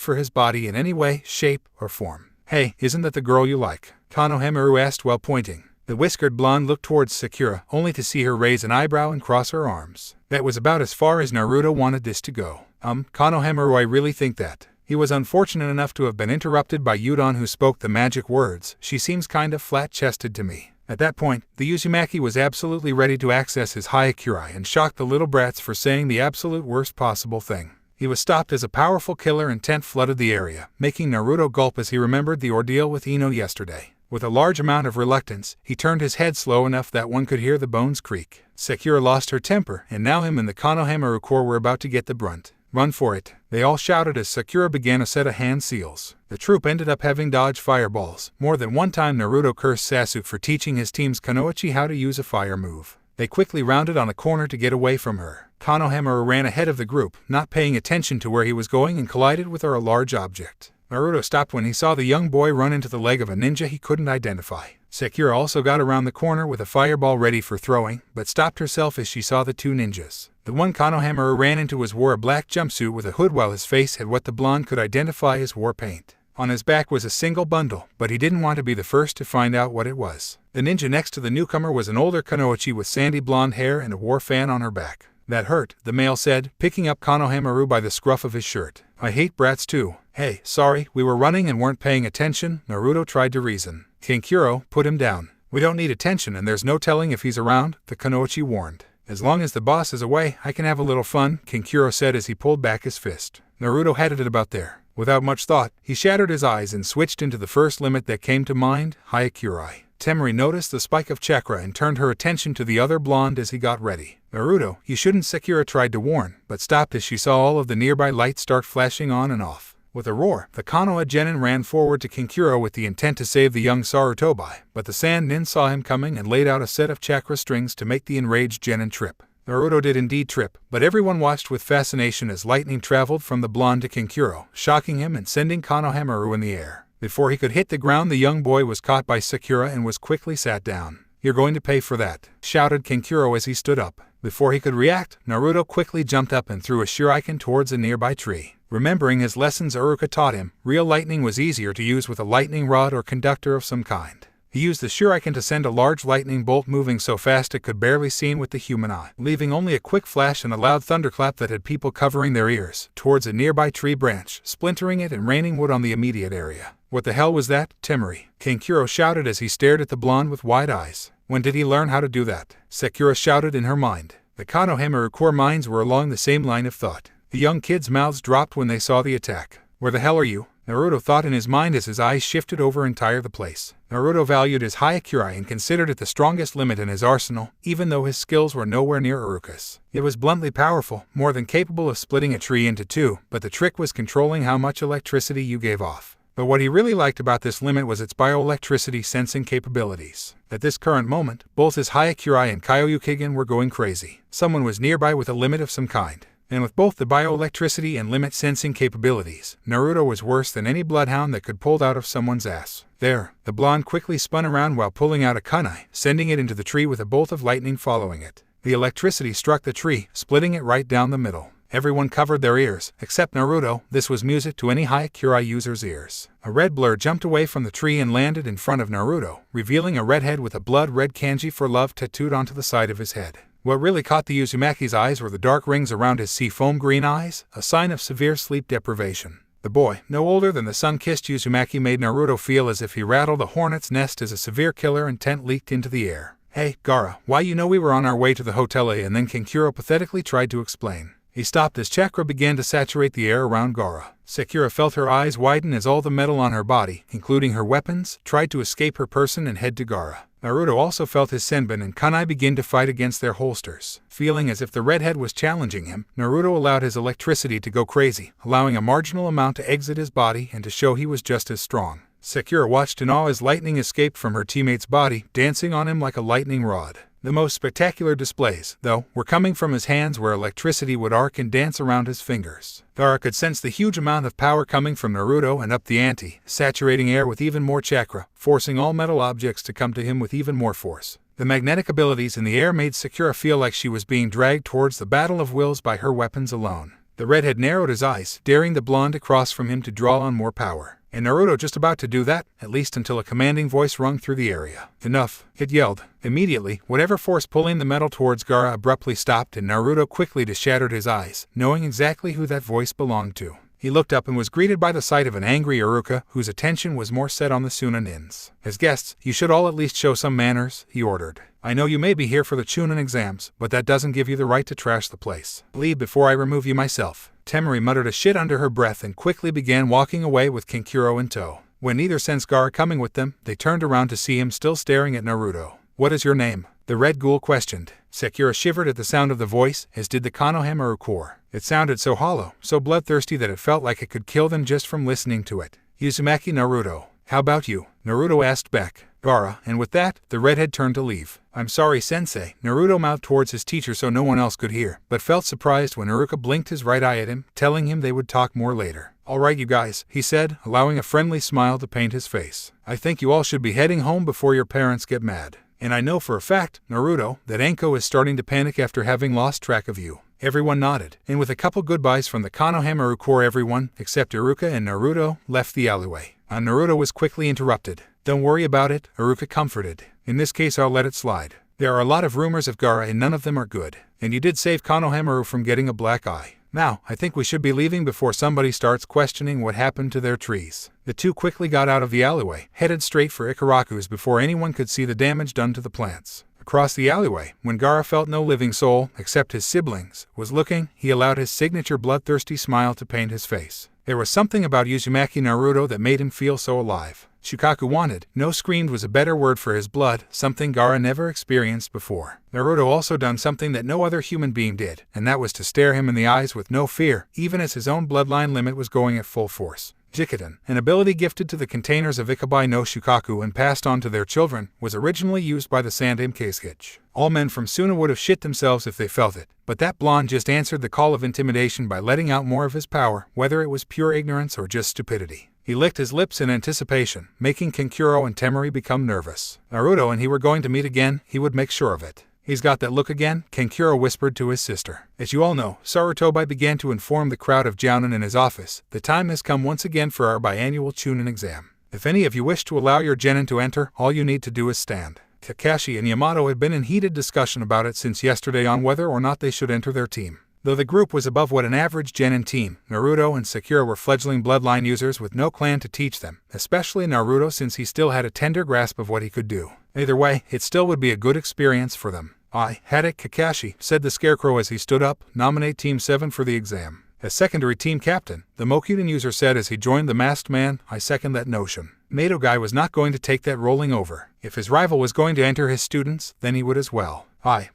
for his body in any way, shape, or form. "Hey, isn't that the girl you like?" Konohamaru asked while pointing. The whiskered blonde looked towards Sakura, only to see her raise an eyebrow and cross her arms. That was about as far as Naruto wanted this to go. Konohamaru, I really think that." He was unfortunate enough to have been interrupted by Udon, who spoke the magic words. "She seems kind of flat-chested to me." At that point, the Uzumaki was absolutely ready to access his Hyakurai and shock the little brats for saying the absolute worst possible thing. He was stopped as a powerful killer intent flooded the area, making Naruto gulp as he remembered the ordeal with Ino yesterday. With a large amount of reluctance, he turned his head slow enough that one could hear the bones creak. Sakura lost her temper, and now him and the Konohamaru Corps were about to get the brunt. "Run for it," they all shouted as Sakura began a set of hand seals. The troop ended up having dodged fireballs. More than one time Naruto cursed Sasuk for teaching his team's Kunoichi how to use a fire move. They quickly rounded on a corner to get away from her. Konohamaru ran ahead of the group, not paying attention to where he was going, and collided with a large object. Naruto stopped when he saw the young boy run into the leg of a ninja he couldn't identify. Sakura also got around the corner with a fireball ready for throwing, but stopped herself as she saw the two ninjas. The one Konohamaru ran into wore a black jumpsuit with a hood while his face had what the blonde could identify as war paint. On his back was a single bundle, but he didn't want to be the first to find out what it was. The ninja next to the newcomer was an older Kunoichi with sandy blonde hair and a war fan on her back. "That hurt," the male said, picking up Konohamaru by the scruff of his shirt. "I hate brats too." "Hey, sorry, we were running and weren't paying attention," Naruto tried to reason. "Kankuro, put him down. We don't need attention and there's no telling if he's around," the Kunoichi warned. "As long as the boss is away, I can have a little fun," Kankuro said as he pulled back his fist. Naruto headed it about there. Without much thought, he shattered his eyes and switched into the first limit that came to mind, Hyakurai. Temari noticed the spike of chakra and turned her attention to the other blonde as he got ready. "Naruto, you shouldn't," Sakura tried to warn, but stopped as she saw all of the nearby lights start flashing on and off. With a roar, the Konoha genin ran forward to Kankuro with the intent to save the young Sarutobi, but the sand nin saw him coming and laid out a set of chakra strings to make the enraged genin trip. Naruto did indeed trip, but everyone watched with fascination as lightning traveled from the blonde to Kankuro, shocking him and sending Konohamaru in the air. Before he could hit the ground, the young boy was caught by Sakura and was quickly sat down. "You're going to pay for that," shouted Kankuro as he stood up. Before he could react, Naruto quickly jumped up and threw a shuriken towards a nearby tree. Remembering his lessons Aruka taught him, real lightning was easier to use with a lightning rod or conductor of some kind. He used the shuriken to send a large lightning bolt moving so fast it could barely be seen with the human eye, leaving only a quick flash and a loud thunderclap that had people covering their ears, towards a nearby tree branch, splintering it and raining wood on the immediate area. What the hell was that, Temari? Kankuro shouted as he stared at the blonde with wide eyes. When did he learn how to do that? Sakura shouted in her mind. The Konoha minds were along the same line of thought. The young kids' mouths dropped when they saw the attack. Where the hell are you? Naruto thought in his mind as his eyes shifted over entire the place. Naruto valued his Hyakurai and considered it the strongest limit in his arsenal, even though his skills were nowhere near Aruka's. It was bluntly powerful, more than capable of splitting a tree into two, but the trick was controlling how much electricity you gave off. But what he really liked about this limit was its bioelectricity sensing capabilities. At this current moment, both his Hyakurai and Kyoryukigen were going crazy. Someone was nearby with a limit of some kind. And with both the bioelectricity and limit sensing capabilities, Naruto was worse than any bloodhound that could pull out of someone's ass. There, the blonde quickly spun around while pulling out a kunai, sending it into the tree with a bolt of lightning following it. The electricity struck the tree, splitting it right down the middle. Everyone covered their ears, except Naruto. This was music to any Hyakurai user's ears. A red blur jumped away from the tree and landed in front of Naruto, revealing a redhead with a blood-red kanji for love tattooed onto the side of his head. What really caught the Uzumaki's eyes were the dark rings around his sea foam green eyes, a sign of severe sleep deprivation. The boy, no older than the sun-kissed Uzumaki, made Naruto feel as if he rattled a hornet's nest as a severe killer intent leaked into the air. Hey, Gaara, why you know we were on our way to the hotel A? And then Kankuro pathetically tried to explain. He stopped as chakra began to saturate the air around Gaara. Sakura felt her eyes widen as all the metal on her body, including her weapons, tried to escape her person and head to Gaara. Naruto also felt his Senbon and kunai begin to fight against their holsters. Feeling as if the redhead was challenging him, Naruto allowed his electricity to go crazy, allowing a marginal amount to exit his body and to show he was just as strong. Sakura watched in awe as lightning escaped from her teammate's body, dancing on him like a lightning rod. The most spectacular displays, though, were coming from his hands where electricity would arc and dance around his fingers. Gaara could sense the huge amount of power coming from Naruto and up the ante, saturating air with even more chakra, forcing all metal objects to come to him with even more force. The magnetic abilities in the air made Sakura feel like she was being dragged towards the battle of wills by her weapons alone. The redhead narrowed his eyes, daring the blonde across from him to draw on more power. And Naruto just about to do that, at least until a commanding voice rung through the area. Enough, it yelled. Immediately, whatever force pulling the metal towards Gaara abruptly stopped and Naruto quickly shattered his eyes, knowing exactly who that voice belonged to. He looked up and was greeted by the sight of an angry Aruka, whose attention was more set on the Sunanins. As guests, you should all at least show some manners, he ordered. I know you may be here for the Chunin exams, but that doesn't give you the right to trash the place. Leave before I remove you myself. Temari muttered a shit under her breath and quickly began walking away with Kankuro in tow. When neither sensed Gaara coming with them, they turned around to see him still staring at Naruto. What is your name? The red ghoul questioned. Sakura shivered at the sound of the voice, as did the Konoha. It sounded so hollow, so bloodthirsty that it felt like it could kill them just from listening to it. Uzumaki Naruto. How about you? Naruto asked back. Gaara, and with that, the redhead turned to leave. I'm sorry, sensei. Naruto mouthed towards his teacher so no one else could hear, but felt surprised when Aruka blinked his right eye at him, telling him they would talk more later. All right, you guys, he said, allowing a friendly smile to paint his face. I think you all should be heading home before your parents get mad. And I know for a fact, Naruto, that Anko is starting to panic after having lost track of you. Everyone nodded, and with a couple goodbyes from the Konoha, everyone, except Aruka and Naruto, left the alleyway. Naruto was quickly interrupted. Don't worry about it, Aruka comforted. In this case I'll let it slide. There are a lot of rumors of Gaara and none of them are good. And you did save Konoha from getting a black eye. Now, I think we should be leaving before somebody starts questioning what happened to their trees. The two quickly got out of the alleyway, headed straight for Ikaraku's before anyone could see the damage done to the plants. Across the alleyway, when Gaara felt no living soul, except his siblings, was looking, he allowed his signature bloodthirsty smile to paint his face. There was something about Uzumaki Naruto that made him feel so alive. Shukaku wanted, no screamed was a better word for his blood, something Gaara never experienced before. Naruto also done something that no other human being did, and that was to stare him in the eyes with no fear, even as his own bloodline limit was going at full force. Jikiden, an ability gifted to the containers of Ikabai no Shukaku and passed on to their children, was originally used by the Sandame Keisuke. All men from Suna would have shit themselves if they felt it, but that blonde just answered the call of intimidation by letting out more of his power, whether it was pure ignorance or just stupidity. He licked his lips in anticipation, making Kankuro and Temari become nervous. Naruto and he were going to meet again, he would make sure of it. He's got that look again, Kankuro whispered to his sister. As you all know, Sarutobi began to inform the crowd of jounin in his office. The time has come once again for our biannual Chunin Exam. If any of you wish to allow your genin to enter, all you need to do is stand. Kakashi and Yamato had been in heated discussion about it since yesterday on whether or not they should enter their team. Though the group was above what an average genin team, Naruto and Sakura were fledgling bloodline users with no clan to teach them, especially Naruto since he still had a tender grasp of what he could do. Either way, it still would be a good experience for them. I had it, Kakashi, said the Scarecrow as he stood up. Nominate Team 7 for the exam. As secondary team captain, the Mokuden user said as he joined the masked man, I second that notion. Mato Guy was not going to take that rolling over. If his rival was going to enter his students, then he would as well.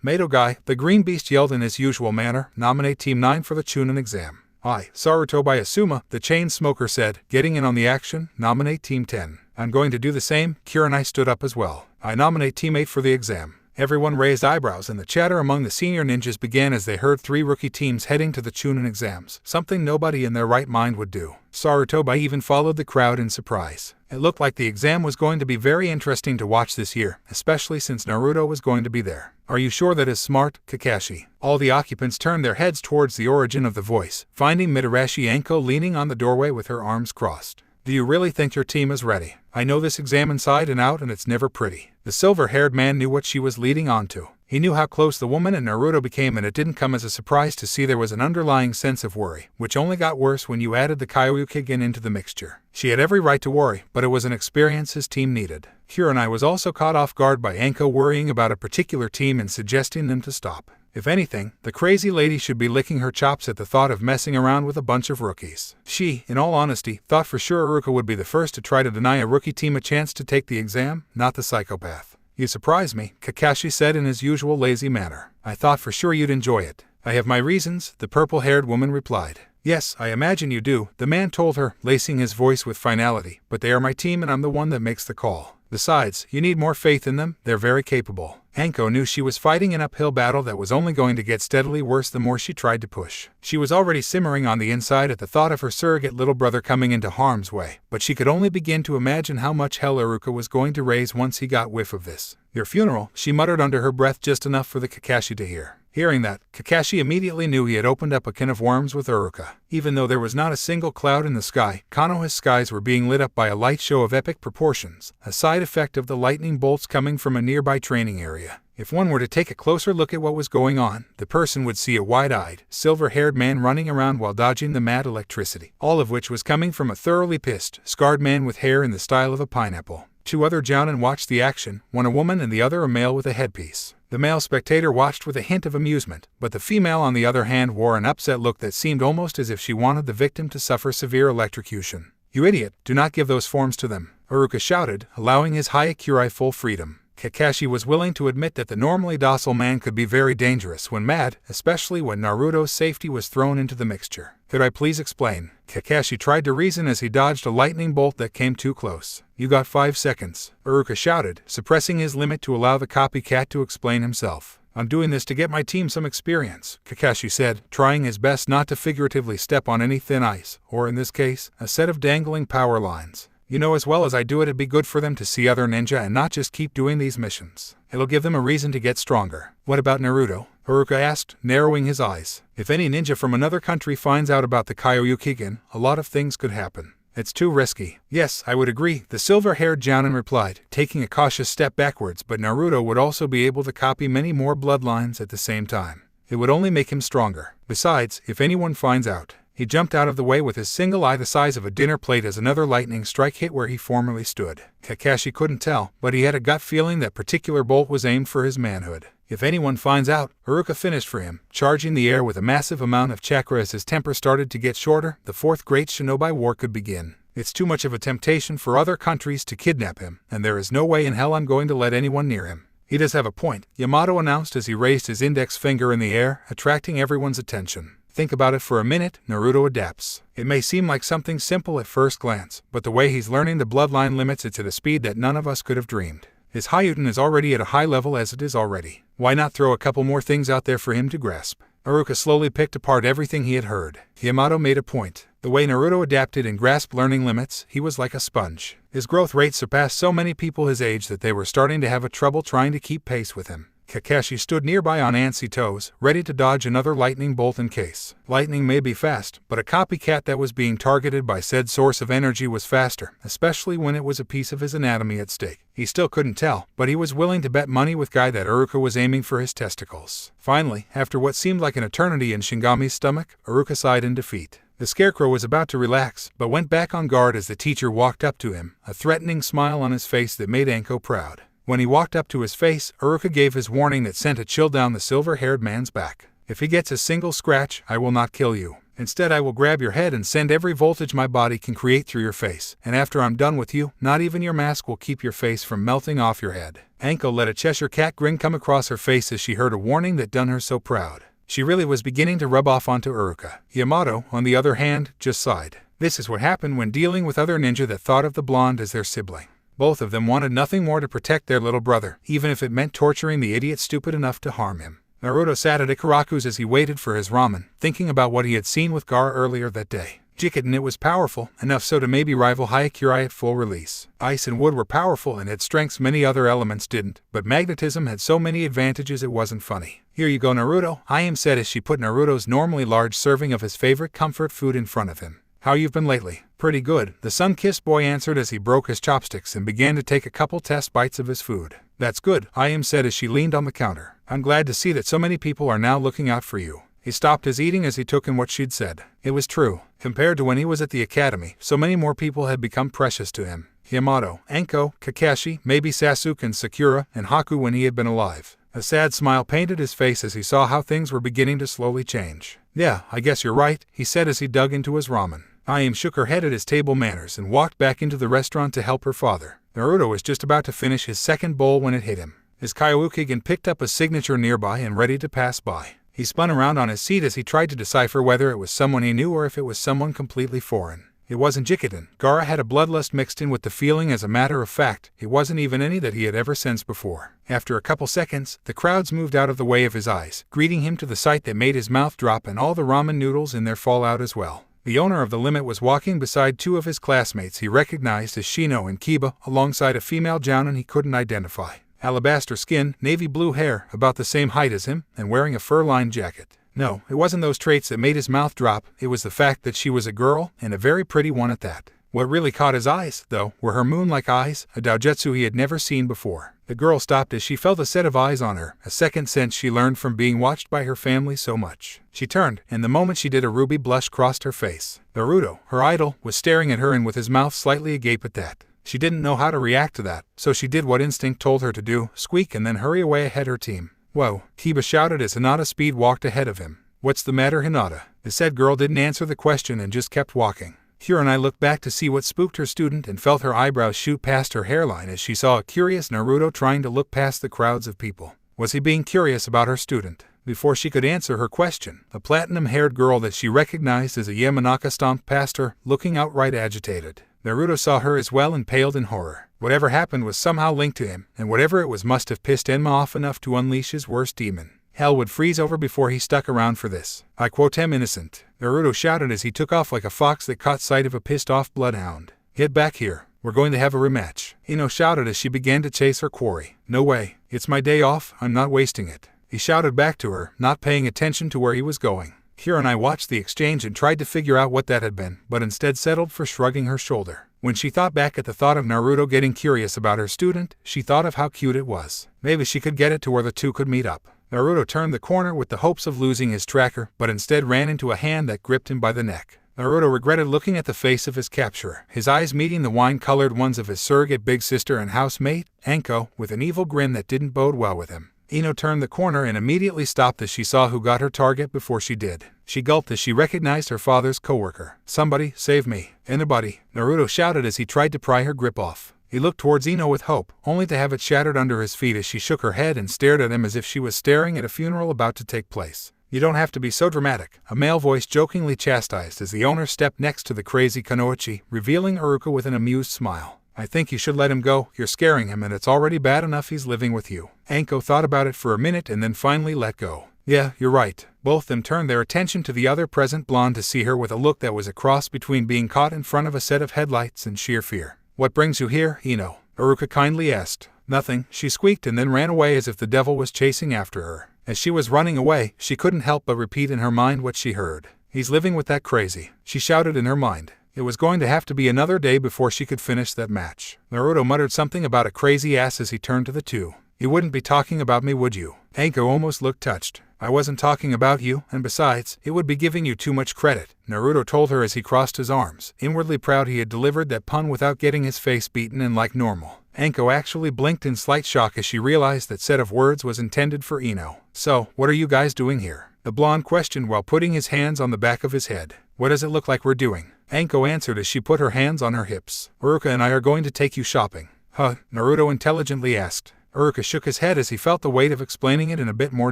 Mato Guy, the Green Beast yelled in his usual manner, nominate Team 9 for the Chunin Exam. Sarutobi Asuma, the chain smoker said, getting in on the action, nominate Team 10. I'm going to do the same. Kurenai stood up as well. I nominate Team 8 for the exam. Everyone raised eyebrows and the chatter among the senior ninjas began as they heard 3 rookie teams heading to the Chunin exams, something nobody in their right mind would do. Sarutobi even followed the crowd in surprise. It looked like the exam was going to be very interesting to watch this year, especially since Naruto was going to be there. Are you sure that is smart, Kakashi? All the occupants turned their heads towards the origin of the voice, finding Mitarashi Anko leaning on the doorway with her arms crossed. Do you really think your team is ready? I know this exam inside and out and it's never pretty. The silver-haired man knew what she was leading on to. He knew how close the woman and Naruto became and it didn't come as a surprise to see there was an underlying sense of worry, which only got worse when you added the Kyoryukigen into the mixture. She had every right to worry, but it was an experience his team needed. Kurenai was also caught off guard by Anko worrying about a particular team and suggesting them to stop. If anything, the crazy lady should be licking her chops at the thought of messing around with a bunch of rookies. She, in all honesty, thought for sure Aruka would be the first to try to deny a rookie team a chance to take the exam, not the psychopath. You surprise me, Kakashi said in his usual lazy manner. I thought for sure you'd enjoy it. I have my reasons, the purple-haired woman replied. Yes, I imagine you do, the man told her, lacing his voice with finality, but they are my team and I'm the one that makes the call. Besides, you need more faith in them, they're very capable. Anko knew she was fighting an uphill battle that was only going to get steadily worse the more she tried to push. She was already simmering on the inside at the thought of her surrogate little brother coming into harm's way, but she could only begin to imagine how much hell Aruka was going to raise once he got whiff of this. Your funeral, she muttered under her breath just enough for the Kakashi to hear. Hearing that, Kakashi immediately knew he had opened up a can of worms with Aruka. Even though there was not a single cloud in the sky, Konoha's skies were being lit up by a light show of epic proportions, a side effect of the lightning bolts coming from a nearby training area. If one were to take a closer look at what was going on, the person would see a wide-eyed, silver-haired man running around while dodging the mad electricity, all of which was coming from a thoroughly pissed, scarred man with hair in the style of a pineapple. 2 other jounin watched the action, one a woman and the other a male with a headpiece. The male spectator watched with a hint of amusement, but the female on the other hand wore an upset look that seemed almost as if she wanted the victim to suffer severe electrocution. You idiot, do not give those forms to them, Aruka shouted, allowing his Hyakurai full freedom. Kakashi was willing to admit that the normally docile man could be very dangerous when mad, especially when Naruto's safety was thrown into the mixture. Could I please explain? Kakashi tried to reason as he dodged a lightning bolt that came too close. You got 5 seconds, Aruka shouted, suppressing his limit to allow the copycat to explain himself. I'm doing this to get my team some experience, Kakashi said, trying his best not to figuratively step on any thin ice, or in this case, a set of dangling power lines. You know as well as I do it'd be good for them to see other ninja and not just keep doing these missions. It'll give them a reason to get stronger. What about Naruto? Aruka asked, narrowing his eyes. If any ninja from another country finds out about the Kyoryukigen, a lot of things could happen. It's too risky. Yes, I would agree, the silver-haired jounin replied, taking a cautious step backwards, but Naruto would also be able to copy many more bloodlines at the same time. It would only make him stronger. Besides, if anyone finds out, he jumped out of the way with his single eye the size of a dinner plate as another lightning strike hit where he formerly stood. Kakashi couldn't tell, but he had a gut feeling that particular bolt was aimed for his manhood. If anyone finds out, Aruka finished for him, charging the air with a massive amount of chakra as his temper started to get shorter. The 4th Great Shinobi War could begin. It's too much of a temptation for other countries to kidnap him, and there is no way in hell I'm going to let anyone near him. He does have a point, Yamato announced as he raised his index finger in the air, attracting everyone's attention. Think about it for a minute, Naruto adapts. It may seem like something simple at first glance, but the way he's learning the bloodline limits it at a speed that none of us could have dreamed. His Hyutin is already at a high level as it is already. Why not throw a couple more things out there for him to grasp? Aruka slowly picked apart everything he had heard. Yamato made a point. The way Naruto adapted and grasped learning limits, he was like a sponge. His growth rate surpassed so many people his age that they were starting to have trouble trying to keep pace with him. Kakashi stood nearby on antsy toes, ready to dodge another lightning bolt in case. Lightning may be fast, but a copycat that was being targeted by said source of energy was faster, especially when it was a piece of his anatomy at stake. He still couldn't tell, but he was willing to bet money with Guy that Aruka was aiming for his testicles. Finally, after what seemed like an eternity in Shingami's stomach, Aruka sighed in defeat. The Scarecrow was about to relax, but went back on guard as the teacher walked up to him, a threatening smile on his face that made Anko proud. When he walked up to his face, Aruka gave his warning that sent a chill down the silver-haired man's back. If he gets a single scratch, I will not kill you. Instead, I will grab your head and send every voltage my body can create through your face. And after I'm done with you, not even your mask will keep your face from melting off your head. Anko let a Cheshire Cat grin come across her face as she heard a warning that done her so proud. She really was beginning to rub off onto Aruka. Yamato, on the other hand, just sighed. This is what happened when dealing with other ninja that thought of the blonde as their sibling. Both of them wanted nothing more to protect their little brother, even if it meant torturing the idiot stupid enough to harm him. Naruto sat at Ikaraku's as he waited for his ramen, thinking about what he had seen with Gaara earlier that day. Jikiden, it was powerful, enough so to maybe rival Hyakurai at full release. Ice and wood were powerful and had strengths many other elements didn't, but magnetism had so many advantages it wasn't funny. Here you go, Naruto, Ayame said as she put Naruto's normally large serving of his favorite comfort food in front of him. How you've been lately? Pretty good, the sun-kissed boy answered as he broke his chopsticks and began to take a couple test bites of his food. That's good, Ayame said as she leaned on the counter. I'm glad to see that so many people are now looking out for you. He stopped his eating as he took in what she'd said. It was true. Compared to when he was at the academy, so many more people had become precious to him. Yamato, Anko, Kakashi, maybe Sasuk and Sakura, and Haku when he had been alive. A sad smile painted his face as he saw how things were beginning to slowly change. Yeah, I guess you're right, he said as he dug into his ramen. Ayame shook her head at his table manners and walked back into the restaurant to help her father. Naruto was just about to finish his second bowl when it hit him. His Kyokugen picked up a signature nearby and ready to pass by. He spun around on his seat as he tried to decipher whether it was someone he knew or if it was someone completely foreign. It wasn't Jikiden. Gaara had a bloodlust mixed in with the feeling. As a matter of fact, it wasn't even any that he had ever sensed before. After a couple seconds, the crowds moved out of the way of his eyes, greeting him to the sight that made his mouth drop and all the ramen noodles in there fall out as well. The owner of the limit was walking beside two of his classmates he recognized as Shino and Kiba, alongside a female jounin he couldn't identify. Alabaster skin, navy blue hair, about the same height as him, and wearing a fur-lined jacket. No, it wasn't those traits that made his mouth drop, it was the fact that she was a girl, and a very pretty one at that. What really caught his eyes, though, were her moon-like eyes, a doujutsu he had never seen before. The girl stopped as she felt a set of eyes on her, a second sense she learned from being watched by her family so much. She turned, and the moment she did a ruby blush crossed her face. Naruto, her idol, was staring at her and with his mouth slightly agape at that. She didn't know how to react to that, so she did what instinct told her to do, squeak and then hurry away ahead her team. Whoa, Kiba shouted as Hinata speed walked ahead of him. What's the matter, Hinata? The said girl didn't answer the question and just kept walking. Hiranai looked back to see what spooked her student and felt her eyebrows shoot past her hairline as she saw a curious Naruto trying to look past the crowds of people. Was he being curious about her student? Before she could answer her question, a platinum-haired girl that she recognized as a Yamanaka stomped past her, looking outright agitated. Naruto saw her as well and paled in horror. Whatever happened was somehow linked to him, and whatever it was must have pissed Enma off enough to unleash his worst demon. Hell would freeze over before he stuck around for this. I quote him innocent. Naruto shouted as he took off like a fox that caught sight of a pissed-off bloodhound. Get back here. We're going to have a rematch. Ino shouted as she began to chase her quarry. No way. It's my day off, I'm not wasting it. He shouted back to her, not paying attention to where he was going. Hiranai watched the exchange and tried to figure out what that had been, but instead settled for shrugging her shoulder. When she thought back at the thought of Naruto getting curious about her student, she thought of how cute it was. Maybe she could get it to where the two could meet up. Naruto turned the corner with the hopes of losing his tracker, but instead ran into a hand that gripped him by the neck. Naruto regretted looking at the face of his capturer, his eyes meeting the wine-colored ones of his surrogate big sister and housemate, Anko, with an evil grin that didn't bode well with him. Ino turned the corner and immediately stopped as she saw who got her target before she did. She gulped as she recognized her father's coworker. Somebody, save me. Anybody, Naruto shouted as he tried to pry her grip off. He looked towards Ino with hope, only to have it shattered under his feet as she shook her head and stared at him as if she was staring at a funeral about to take place. You don't have to be so dramatic, a male voice jokingly chastised as the owner stepped next to the crazy Kunoichi, revealing Aruka with an amused smile. I think you should let him go, you're scaring him and it's already bad enough he's living with you. Anko thought about it for a minute and then finally let go. Yeah, you're right. Both them turned their attention to the other present blonde to see her with a look that was a cross between being caught in front of a set of headlights and sheer fear. What brings you here, Ino? Aruka kindly asked. Nothing, she squeaked and then ran away as if the devil was chasing after her. As she was running away, she couldn't help but repeat in her mind what she heard. He's living with that crazy, she shouted in her mind. It was going to have to be another day before she could finish that match. Naruto muttered something about a crazy ass as he turned to the two. You wouldn't be talking about me, would you? Anko almost looked touched. I wasn't talking about you, and besides, it would be giving you too much credit, Naruto told her as he crossed his arms, inwardly proud he had delivered that pun without getting his face beaten and like normal. Anko actually blinked in slight shock as she realized that set of words was intended for Ino. So, what are you guys doing here? The blonde questioned while putting his hands on the back of his head. What does it look like we're doing? Anko answered as she put her hands on her hips. Aruka and I are going to take you shopping. Huh? Naruto intelligently asked. Aruka shook his head as he felt the weight of explaining it in a bit more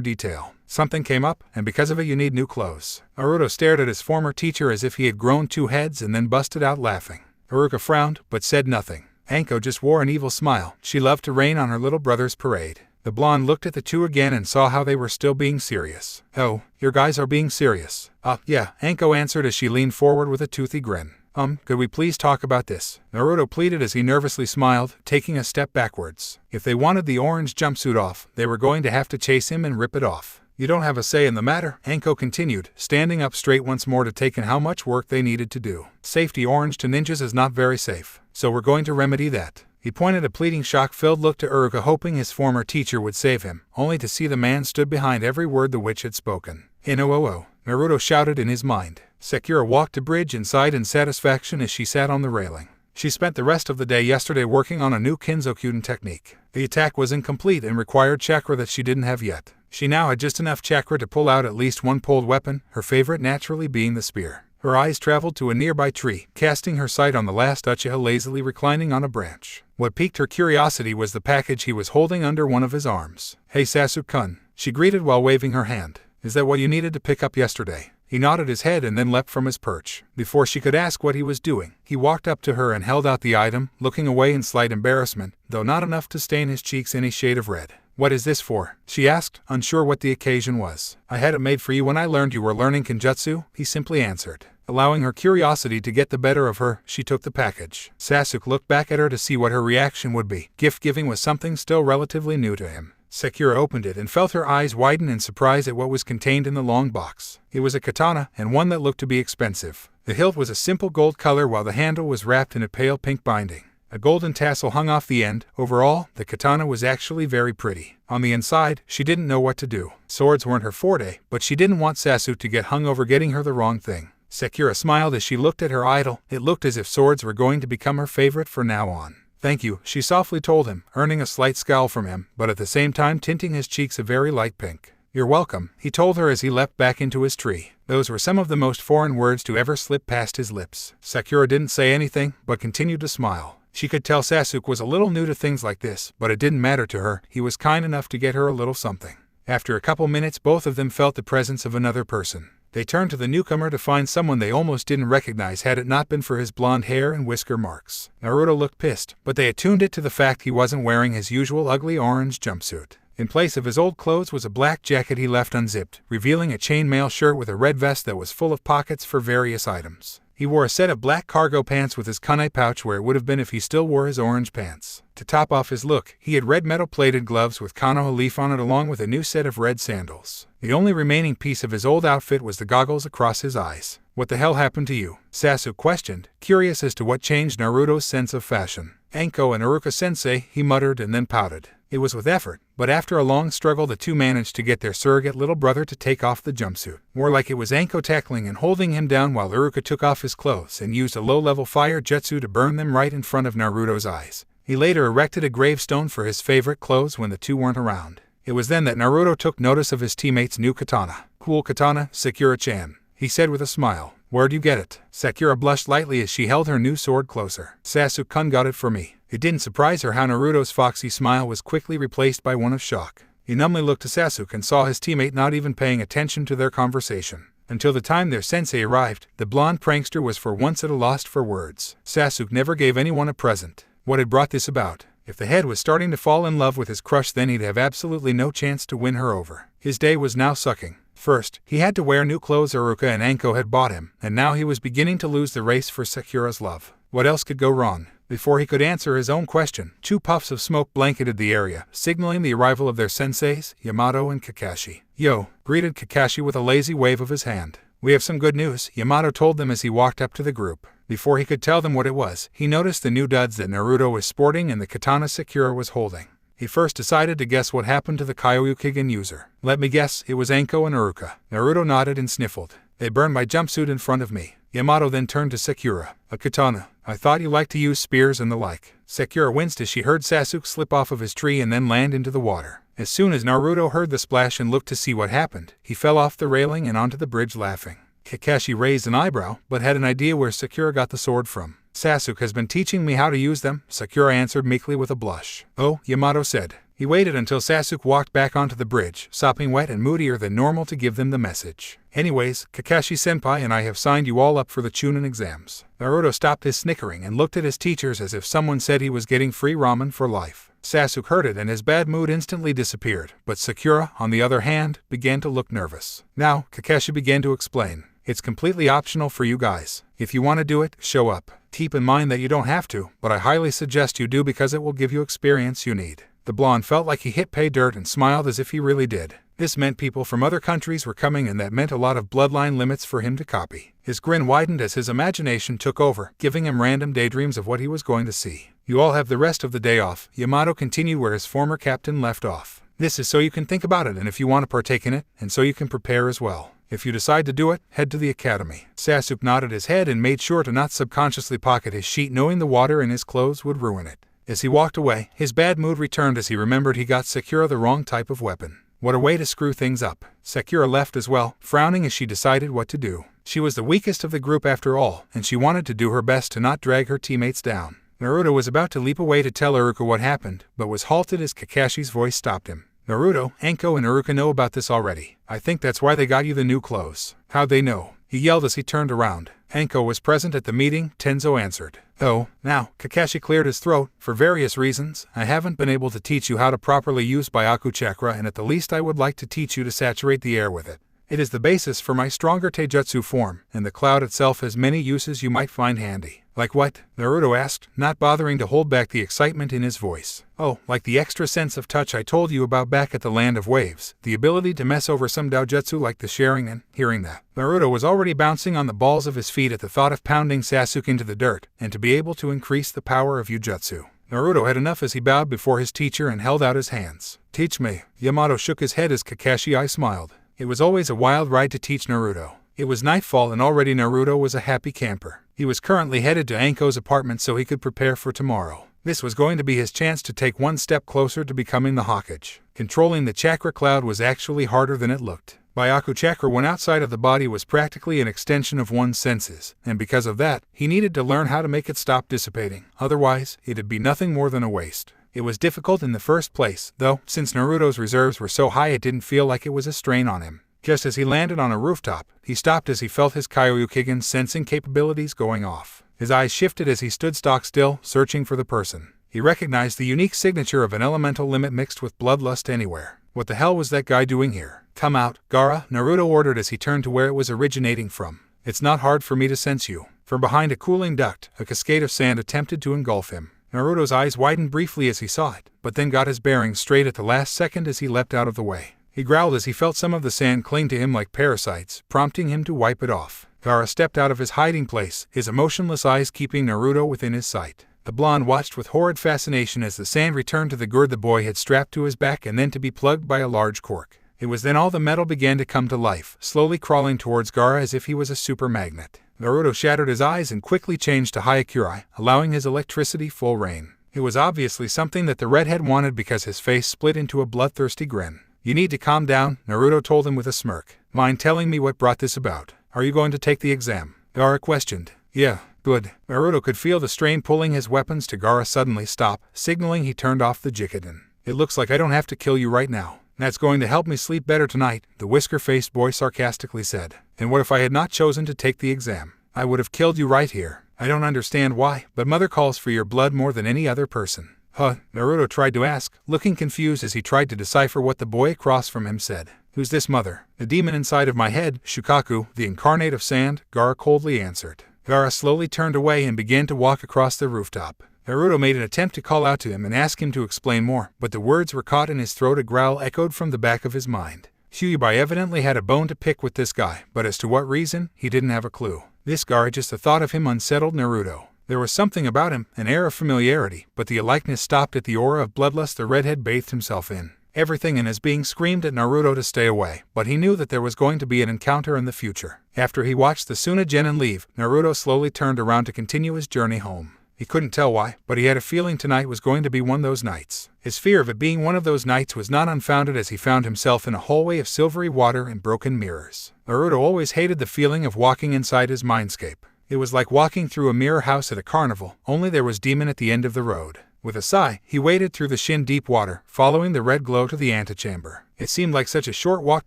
detail. Something came up, and because of it you need new clothes. Naruto stared at his former teacher as if he had grown 2 heads and then busted out laughing. Aruka frowned, but said nothing. Anko just wore an evil smile. She loved to rain on her little brother's parade. The blonde looked at the two again and saw how they were still being serious. Oh, your guys are being serious. Yeah, Anko answered as she leaned forward with a toothy grin. Could we please talk about this? Naruto pleaded as he nervously smiled, taking a step backwards. If they wanted the orange jumpsuit off, they were going to have to chase him and rip it off. You don't have a say in the matter, Anko continued, standing up straight once more to take in how much work they needed to do. Safety orange to ninjas is not very safe, so we're going to remedy that. He pointed a pleading shock-filled look to Aruka, hoping his former teacher would save him, only to see the man stood behind every word the witch had spoken. "Ino-oh-oh," Naruto shouted in his mind. Sakura walked to bridge and sighed in satisfaction as she sat on the railing. She spent the rest of the day yesterday working on a new Kinzokyuden technique. The attack was incomplete and required chakra that she didn't have yet. She now had just enough chakra to pull out at least one pulled weapon, her favorite naturally being the spear. Her eyes traveled to a nearby tree, casting her sight on the last Uchiha lazily reclining on a branch. What piqued her curiosity was the package he was holding under one of his arms. "Hey Sasuk-kun," she greeted while waving her hand. "Is that what you needed to pick up yesterday?" He nodded his head and then leapt from his perch. Before she could ask what he was doing, he walked up to her and held out the item, looking away in slight embarrassment, though not enough to stain his cheeks any shade of red. "What is this for?" she asked, unsure what the occasion was. "I had it made for you when I learned you were learning Kenjutsu," he simply answered. Allowing her curiosity to get the better of her, she took the package. Sasuk looked back at her to see what her reaction would be. Gift-giving was something still relatively new to him. Sakura opened it and felt her eyes widen in surprise at what was contained in the long box. It was a katana, and one that looked to be expensive. The hilt was a simple gold color while the handle was wrapped in a pale pink binding. A golden tassel hung off the end. Overall, the katana was actually very pretty. On the inside, she didn't know what to do. Swords weren't her forte, but she didn't want Sasuk to get hung over getting her the wrong thing. Sakura smiled as she looked at her idol. It looked as if swords were going to become her favorite from now on. "Thank you," she softly told him, earning a slight scowl from him, but at the same time tinting his cheeks a very light pink. "You're welcome," he told her as he leapt back into his tree. Those were some of the most foreign words to ever slip past his lips. Sakura didn't say anything, but continued to smile. She could tell Sasuk was a little new to things like this, but it didn't matter to her. He was kind enough to get her a little something. After a couple minutes, both of them felt the presence of another person. They turned to the newcomer to find someone they almost didn't recognize had it not been for his blonde hair and whisker marks. Naruto looked pissed, but they attuned it to the fact he wasn't wearing his usual ugly orange jumpsuit. In place of his old clothes was a black jacket he left unzipped, revealing a chainmail shirt with a red vest that was full of pockets for various items. He wore a set of black cargo pants with his kunai pouch where it would have been if he still wore his orange pants. To top off his look, he had red metal-plated gloves with Konoha leaf on it along with a new set of red sandals. The only remaining piece of his old outfit was the goggles across his eyes. "What the hell happened to you?" Sasuk questioned, curious as to what changed Naruto's sense of fashion. "Anko and Aruka-sensei," he muttered and then pouted. It was with effort, but after a long struggle the two managed to get their surrogate little brother to take off the jumpsuit. More like it was Anko tackling and holding him down while Aruka took off his clothes and used a low-level fire jutsu to burn them right in front of Naruto's eyes. He later erected a gravestone for his favorite clothes when the two weren't around. It was then that Naruto took notice of his teammate's new katana. "Cool katana, Sakura-chan," he said with a smile. "Where'd you get it?" Sakura blushed lightly as she held her new sword closer. "Sasuk-kun got it for me." It didn't surprise her how Naruto's foxy smile was quickly replaced by one of shock. He numbly looked to Sasuk and saw his teammate not even paying attention to their conversation. Until the time their sensei arrived, the blonde prankster was for once at a loss for words. Sasuk never gave anyone a present. What had brought this about? If the head was starting to fall in love with his crush, then he'd have absolutely no chance to win her over. His day was now sucking. First, he had to wear new clothes Aruka and Anko had bought him, and now he was beginning to lose the race for Sakura's love. What else could go wrong? Before he could answer his own question, 2 puffs of smoke blanketed the area, signaling the arrival of their senseis, Yamato and Kakashi. "Yo," greeted Kakashi with a lazy wave of his hand. "We have some good news," Yamato told them as he walked up to the group. Before he could tell them what it was, he noticed the new duds that Naruto was sporting and the katana Sakura was holding. He first decided to guess what happened to the Kyoryukigen user. "Let me guess, it was Anko and Aruka." Naruto nodded and sniffled. "They burned my jumpsuit in front of me." Yamato then turned to Sakura. "A katana. I thought you liked to use spears and the like." Sakura winced as she heard Sasuk slip off of his tree and then land into the water. As soon as Naruto heard the splash and looked to see what happened, he fell off the railing and onto the bridge laughing. Kakashi raised an eyebrow, but had an idea where Sakura got the sword from. "Sasuk has been teaching me how to use them," Sakura answered meekly with a blush. "Oh," Yamato said. He waited until Sasuk walked back onto the bridge, sopping wet and moodier than normal to give them the message. "Anyways, Kakashi-senpai and I have signed you all up for the Chunin exams." Naruto stopped his snickering and looked at his teachers as if someone said he was getting free ramen for life. Sasuk heard it and his bad mood instantly disappeared, but Sakura, on the other hand, began to look nervous. Now, Kakashi began to explain. "It's completely optional for you guys. If you want to do it, show up. Keep in mind that you don't have to, but I highly suggest you do because it will give you experience you need." The blonde felt like he hit pay dirt and smiled as if he really did. This meant people from other countries were coming and that meant a lot of bloodline limits for him to copy. His grin widened as his imagination took over, giving him random daydreams of what he was going to see. "You all have the rest of the day off," Yamato continued where his former captain left off. "This is so you can think about it and if you want to partake in it, and so you can prepare as well. If you decide to do it, head to the academy." Sasuk nodded his head and made sure to not subconsciously pocket his sheet knowing the water in his clothes would ruin it. As he walked away, his bad mood returned as he remembered he got Sakura the wrong type of weapon. What a way to screw things up. Sakura left as well, frowning as she decided what to do. She was the weakest of the group after all, and she wanted to do her best to not drag her teammates down. Naruto was about to leap away to tell Aruka what happened, but was halted as Kakashi's voice stopped him. "Naruto, Anko and Aruka know about this already. I think that's why they got you the new clothes." "How'd they know?" he yelled as he turned around. Anko was present at the meeting, Tenzo answered. "Oh, now," Kakashi cleared his throat, "for various reasons, I haven't been able to teach you how to properly use Bayaku Chakra and at the least I would like to teach you to saturate the air with it. It is the basis for my stronger taijutsu form, and the cloud itself has many uses you might find handy." "Like what?" Naruto asked, not bothering to hold back the excitement in his voice. "Oh, like the extra sense of touch I told you about back at the Land of Waves, the ability to mess over some doujutsu like the Sharingan." Hearing that, Naruto was already bouncing on the balls of his feet at the thought of pounding Sasuk into the dirt, and to be able to increase the power of Ujutsu. Naruto had enough as he bowed before his teacher and held out his hands. "Teach me." Yamato shook his head as Kakashi smiled. It was always a wild ride to teach Naruto. It was nightfall and already Naruto was a happy camper. He was currently headed to Anko's apartment so he could prepare for tomorrow. This was going to be his chance to take one step closer to becoming the Hokage. Controlling the chakra cloud was actually harder than it looked. Bayaku Chakra when outside of the body was practically an extension of one's senses, and because of that, he needed to learn how to make it stop dissipating. Otherwise, it'd be nothing more than a waste. It was difficult in the first place, though, since Naruto's reserves were so high it didn't feel like it was a strain on him. Just as he landed on a rooftop, he stopped as he felt his Kyoryukigen sensing capabilities going off. His eyes shifted as he stood stock still, searching for the person. He recognized the unique signature of an elemental limit mixed with bloodlust anywhere. What the hell was that guy doing here? "Come out, Gaara," Naruto ordered as he turned to where it was originating from. "It's not hard for me to sense you." From behind a cooling duct, a cascade of sand attempted to engulf him. Naruto's eyes widened briefly as he saw it, but then got his bearings straight at the last second as he leapt out of the way. He growled as he felt some of the sand cling to him like parasites, prompting him to wipe it off. Gaara stepped out of his hiding place, his emotionless eyes keeping Naruto within his sight. The blonde watched with horrid fascination as the sand returned to the gourd the boy had strapped to his back and then to be plugged by a large cork. It was then all the metal began to come to life, slowly crawling towards Gaara as if he was a super magnet. Naruto shattered his eyes and quickly changed to Hyakurai, allowing his electricity full reign. It was obviously something that the redhead wanted because his face split into a bloodthirsty grin. "You need to calm down," Naruto told him with a smirk. "Mind telling me what brought this about? Are you going to take the exam?" Gaara questioned. "Yeah, good." Naruto could feel the strain pulling his weapons to Gaara suddenly stop, signaling he turned off the Jikiden. "It looks like I don't have to kill you right now. That's going to help me sleep better tonight," the whisker-faced boy sarcastically said. "And what if I had not chosen to take the exam? I would have killed you right here. I don't understand why, but mother calls for your blood more than any other person." "Huh?" Naruto tried to ask, looking confused as he tried to decipher what the boy across from him said. "Who's this mother?" "The demon inside of my head, Shukaku, the incarnate of sand," Gaara coldly answered. Gaara slowly turned away and began to walk across the rooftop. Naruto made an attempt to call out to him and ask him to explain more, but the words were caught in his throat. A growl echoed from the back of his mind. Kyuubi evidently had a bone to pick with this guy, but as to what reason, he didn't have a clue. This Gaara, just the thought of him unsettled Naruto. There was something about him, an air of familiarity, but the likeness stopped at the aura of bloodlust the redhead bathed himself in. Everything in his being screamed at Naruto to stay away, but he knew that there was going to be an encounter in the future. After he watched the Suna genin leave, Naruto slowly turned around to continue his journey home. He couldn't tell why, but he had a feeling tonight was going to be one of those nights. His fear of it being one of those nights was not unfounded, as he found himself in a hallway of silvery water and broken mirrors. Naruto always hated the feeling of walking inside his mindscape. It was like walking through a mirror house at a carnival, only there was demon at the end of the road. With a sigh, he waded through the shin-deep water, following the red glow to the antechamber. It seemed like such a short walk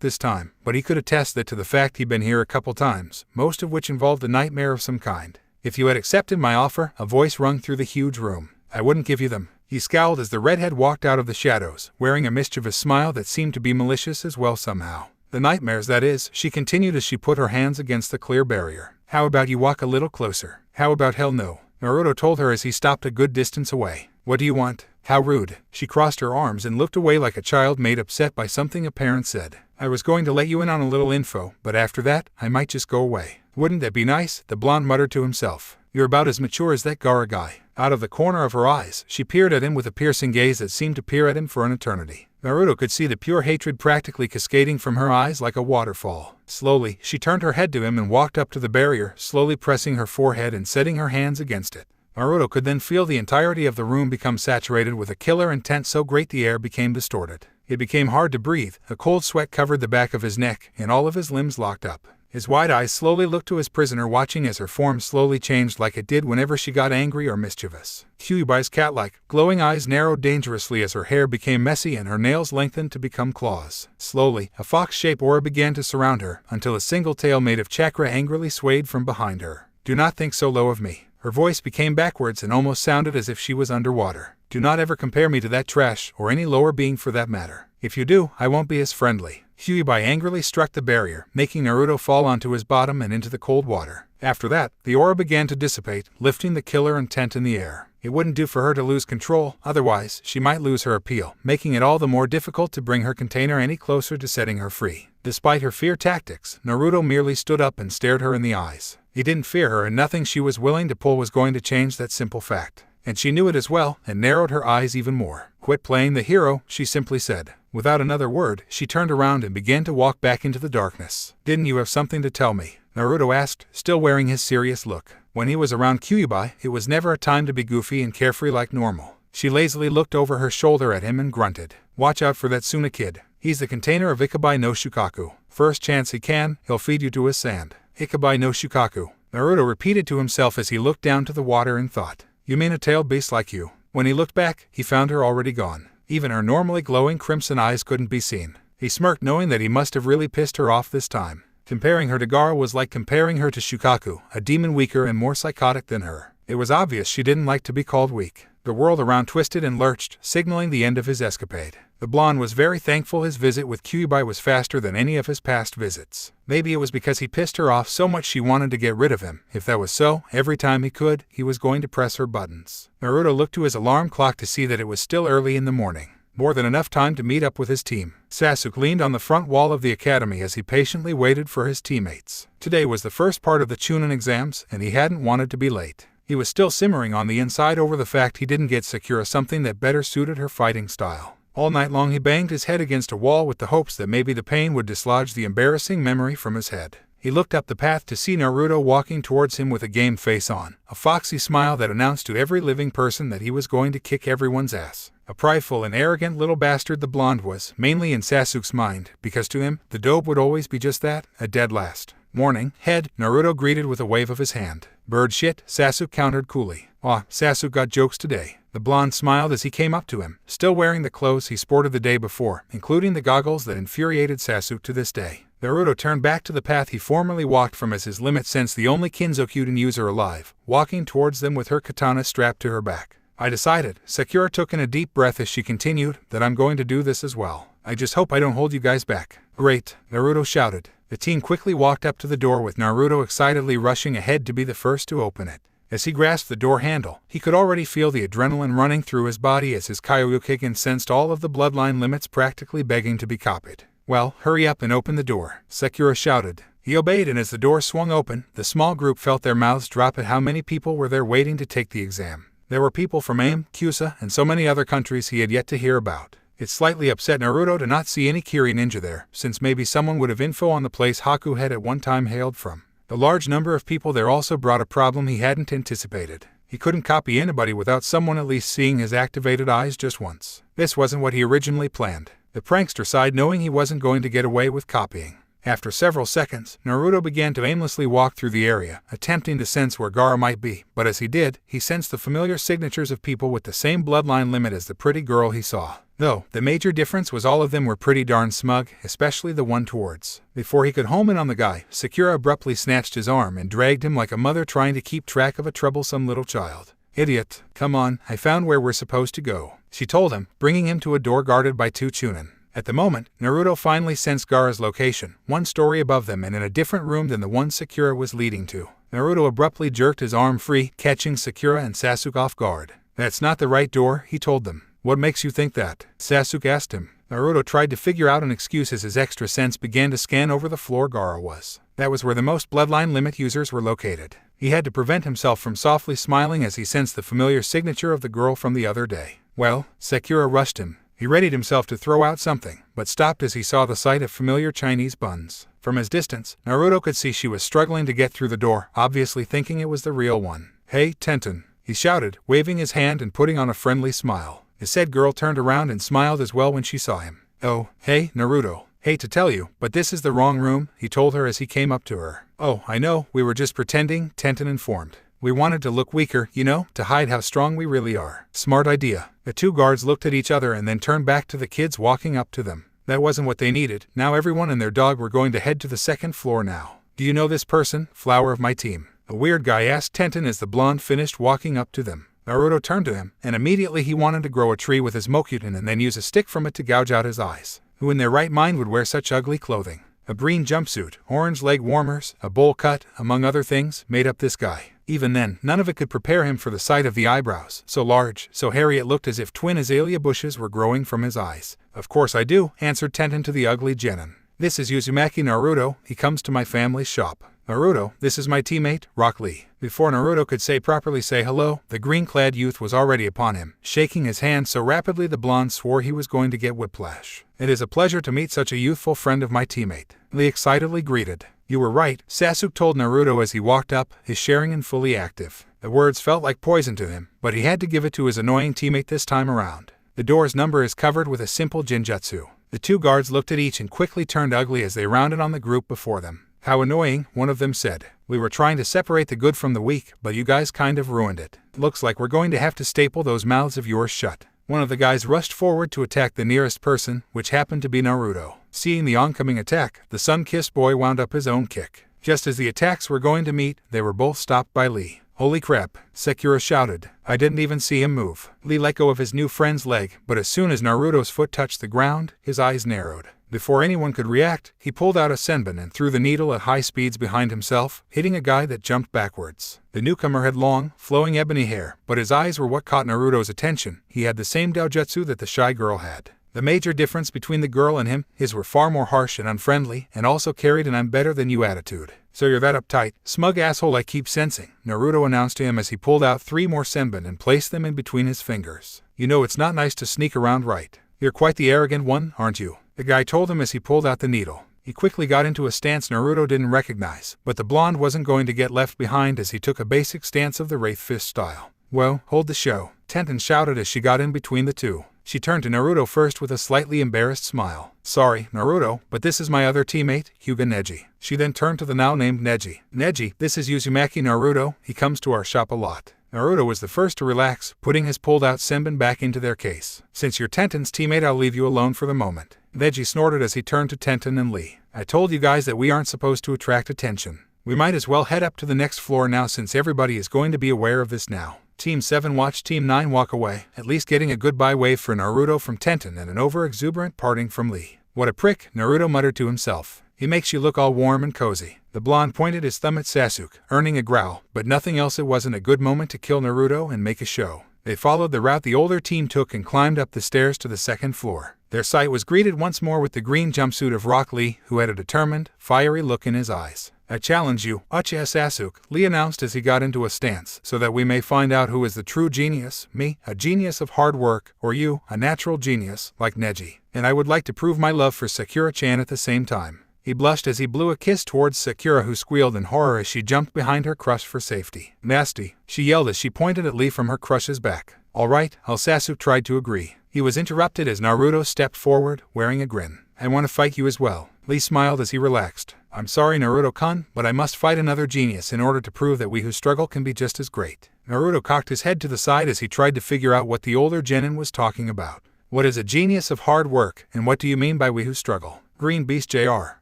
this time, but he could attest that to the fact he'd been here a couple times, most of which involved a nightmare of some kind. If you had accepted my offer, a voice rung through the huge room. I wouldn't give you them. He scowled as the redhead walked out of the shadows, wearing a mischievous smile that seemed to be malicious as well somehow. The nightmares, that is, she continued as she put her hands against the clear barrier. How about you walk a little closer? How about hell no? Naruto told her as he stopped a good distance away. What do you want? How rude. She crossed her arms and looked away like a child made upset by something a parent said. I was going to let you in on a little info, but after that, I might just go away. Wouldn't that be nice? The blonde muttered to himself. You're about as mature as that Gaara guy. Out of the corner of her eyes, she peered at him with a piercing gaze that seemed to peer at him for an eternity. Naruto could see the pure hatred practically cascading from her eyes like a waterfall. Slowly, she turned her head to him and walked up to the barrier, slowly pressing her forehead and setting her hands against it. Naruto could then feel the entirety of the room become saturated with a killer intent so great the air became distorted. It became hard to breathe, a cold sweat covered the back of his neck, and all of his limbs locked up. His wide eyes slowly looked to his prisoner, watching as her form slowly changed like it did whenever she got angry or mischievous. Kyuubi's cat-like, glowing eyes narrowed dangerously as her hair became messy and her nails lengthened to become claws. Slowly, a fox-shaped aura began to surround her, until a single tail made of chakra angrily swayed from behind her. Do not think so low of me. Her voice became backwards and almost sounded as if she was underwater. Do not ever compare me to that trash, or any lower being for that matter. If you do, I won't be as friendly. Kyuubi angrily struck the barrier, making Naruto fall onto his bottom and into the cold water. After that, the aura began to dissipate, lifting the killer intent in the air. It wouldn't do for her to lose control, otherwise she might lose her appeal, making it all the more difficult to bring her container any closer to setting her free. Despite her fear tactics, Naruto merely stood up and stared her in the eyes. He didn't fear her, and nothing she was willing to pull was going to change that simple fact. And she knew it as well, and narrowed her eyes even more. Quit playing the hero, she simply said. Without another word, she turned around and began to walk back into the darkness. Didn't you have something to tell me? Naruto asked, still wearing his serious look. When he was around Kyuubi, it was never a time to be goofy and carefree like normal. She lazily looked over her shoulder at him and grunted. Watch out for that Suna kid. He's the container of Ikabai no Shukaku. First chance he can, he'll feed you to his sand. Ikabai no Shukaku. Naruto repeated to himself as he looked down to the water and thought. You mean a tailed beast like you? When he looked back, he found her already gone. Even her normally glowing crimson eyes couldn't be seen. He smirked, knowing that he must have really pissed her off this time. Comparing her to Gaara was like comparing her to Shukaku, a demon weaker and more psychotic than her. It was obvious she didn't like to be called weak. The world around twisted and lurched, signaling the end of his escapade. The blonde was very thankful his visit with Kyuubi was faster than any of his past visits. Maybe it was because he pissed her off so much she wanted to get rid of him. If that was so, every time he could, he was going to press her buttons. Naruto looked to his alarm clock to see that it was still early in the morning. More than enough time to meet up with his team. Sasuk leaned on the front wall of the academy as he patiently waited for his teammates. Today was the first part of the Chunin exams, and he hadn't wanted to be late. He was still simmering on the inside over the fact he didn't get Sakura something that better suited her fighting style. All night long he banged his head against a wall with the hopes that maybe the pain would dislodge the embarrassing memory from his head. He looked up the path to see Naruto walking towards him with a game face on, a foxy smile that announced to every living person that he was going to kick everyone's ass. A prideful and arrogant little bastard the blonde was, mainly in Sasuk's mind, because to him, the dope would always be just that, a dead last. Morning, head, Naruto greeted with a wave of his hand. Bird shit, Sasuk countered coolly. Aw, Sasuk got jokes today. The blonde smiled as he came up to him, still wearing the clothes he sported the day before, including the goggles that infuriated Sasuk to this day. Naruto turned back to the path he formerly walked from as his limit sensed the only Kinzokyuden user alive, walking towards them with her katana strapped to her back. I decided, Sakura took in a deep breath as she continued, that I'm going to do this as well. I just hope I don't hold you guys back. Great, Naruto shouted. The team quickly walked up to the door with Naruto excitedly rushing ahead to be the first to open it. As he grasped the door handle, he could already feel the adrenaline running through his body as his Kyoryuken sensed all of the bloodline limits practically begging to be copied. "Well, hurry up and open the door," Sakura shouted. He obeyed, and as the door swung open, the small group felt their mouths drop at how many people were there waiting to take the exam. There were people from AIM, Kusa, and so many other countries he had yet to hear about. It slightly upset Naruto to not see any Kiri ninja there, since maybe someone would have info on the place Haku had at one time hailed from. The large number of people there also brought a problem he hadn't anticipated. He couldn't copy anybody without someone at least seeing his activated eyes just once. This wasn't what he originally planned. The prankster sighed, knowing he wasn't going to get away with copying. After several seconds, Naruto began to aimlessly walk through the area, attempting to sense where Gaara might be, but as he did, he sensed the familiar signatures of people with the same bloodline limit as the pretty girl he saw. Though, the major difference was all of them were pretty darn smug, especially the one towards. Before he could home in on the guy, Sakura abruptly snatched his arm and dragged him like a mother trying to keep track of a troublesome little child. "Idiot, come on, I found where we're supposed to go," she told him, bringing him to a door guarded by 2 Chunin. At the moment, Naruto finally sensed Gaara's location, 1 story above them and in a different room than the one Sakura was leading to. Naruto abruptly jerked his arm free, catching Sakura and Sasuk off guard. "That's not the right door," he told them. "What makes you think that?" Sasuk asked him. Naruto tried to figure out an excuse as his extra sense began to scan over the floor Gaara was. That was where the most bloodline limit users were located. He had to prevent himself from softly smiling as he sensed the familiar signature of the girl from the other day. "Well," Sakura rushed him. He readied himself to throw out something, but stopped as he saw the sight of familiar Chinese buns. From his distance, Naruto could see she was struggling to get through the door, obviously thinking it was the real one. "Hey, Tenten," he shouted, waving his hand and putting on a friendly smile. The said girl turned around and smiled as well when she saw him. "Oh, hey, Naruto. Hate to tell you, but this is the wrong room," he told her as he came up to her. "Oh, I know, we were just pretending," Tenten informed. "We wanted to look weaker, you know, to hide how strong we really are." "Smart idea." The 2 guards looked at each other and then turned back to the kids walking up to them. That wasn't what they needed. Now everyone and their dog were going to head to the 2nd floor now. "Do you know this person, flower of my team?" a weird guy asked Tenten as the blonde finished walking up to them. Naruto turned to him, and immediately he wanted to grow a tree with his Mokyuken and then use a stick from it to gouge out his eyes. Who in their right mind would wear such ugly clothing? A green jumpsuit, orange leg warmers, a bowl cut, among other things, made up this guy. Even then, none of it could prepare him for the sight of the eyebrows, so large, so hairy it looked as if twin azalea bushes were growing from his eyes. "Of course I do," answered Tenten to the ugly genin. "This is Uzumaki Naruto, he comes to my family's shop." "Naruto, this is my teammate, Rock Lee." Before Naruto could properly say hello, the green-clad youth was already upon him, shaking his hand so rapidly the blonde swore he was going to get whiplash. "It is a pleasure to meet such a youthful friend of my teammate," Lee excitedly greeted. "You were right," Sasuk told Naruto as he walked up, his Sharingan fully active. The words felt like poison to him, but he had to give it to his annoying teammate this time around. "The door's number is covered with a simple genjutsu." The 2 guards looked at each and quickly turned ugly as they rounded on the group before them. "How annoying," one of them said. "We were trying to separate the good from the weak, but you guys kind of ruined it. Looks like we're going to have to staple those mouths of yours shut." One of the guys rushed forward to attack the nearest person, which happened to be Naruto. Seeing the oncoming attack, the sun-kissed boy wound up his own kick. Just as the attacks were going to meet, they were both stopped by Lee. "Holy crap," Sakura shouted. "I didn't even see him move." Lee let go of his new friend's leg, but as soon as Naruto's foot touched the ground, his eyes narrowed. Before anyone could react, he pulled out a Senbon and threw the needle at high speeds behind himself, hitting a guy that jumped backwards. The newcomer had long, flowing ebony hair, but his eyes were what caught Naruto's attention. He had the same doujutsu that the shy girl had. The major difference between the girl and him, his were far more harsh and unfriendly, and also carried an "I'm better than you" attitude. "So you're that uptight, smug asshole I keep sensing," Naruto announced to him as he pulled out 3 more Senbon and placed them in between his fingers. "You know it's not nice to sneak around, right? You're quite the arrogant one, aren't you?" the guy told him as he pulled out the needle. He quickly got into a stance Naruto didn't recognize, but the blonde wasn't going to get left behind as he took a basic stance of the Wraith Fist style. "Well, hold the show," Tenten shouted as she got in between the 2. She turned to Naruto first with a slightly embarrassed smile. "Sorry, Naruto, but this is my other teammate, Hyuga Neji." She then turned to the now named Neji. "Neji, this is Uzumaki Naruto, he comes to our shop a lot." Naruto was the first to relax, putting his pulled-out Senbon back into their case. "Since you're Tenten's teammate, I'll leave you alone for the moment." Neji snorted as he turned to Tenten and Lee. "I told you guys that we aren't supposed to attract attention. We might as well head up to the next floor now since everybody is going to be aware of this now." Team 7 watched Team 9 walk away, at least getting a goodbye wave for Naruto from Tenten and an over-exuberant parting from Lee. "What a prick," Naruto muttered to himself. He makes you look all warm and cozy. The blonde pointed his thumb at Sasuk, earning a growl, but nothing else. It wasn't a good moment to kill Naruto and make a show. They followed the route the older team took and climbed up the stairs to the second floor. Their sight was greeted once more with the green jumpsuit of Rock Lee, who had a determined, fiery look in his eyes. I challenge you, Uchiha Sasuk, Lee announced as he got into a stance, so that we may find out who is the true genius, me, a genius of hard work, or you, a natural genius, like Neji. And I would like to prove my love for Sakura-chan at the same time. He blushed as he blew a kiss towards Sakura, who squealed in horror as she jumped behind her crush for safety. Nasty, she yelled as she pointed at Lee from her crush's back. All right, Sasuk tried to agree. He was interrupted as Naruto stepped forward, wearing a grin. I want to fight you as well. Lee smiled as he relaxed. I'm sorry, Naruto-kun, but I must fight another genius in order to prove that we who struggle can be just as great. Naruto cocked his head to the side as he tried to figure out what the older genin was talking about. What is a genius of hard work, and what do you mean by we who struggle? Green Beast Jr.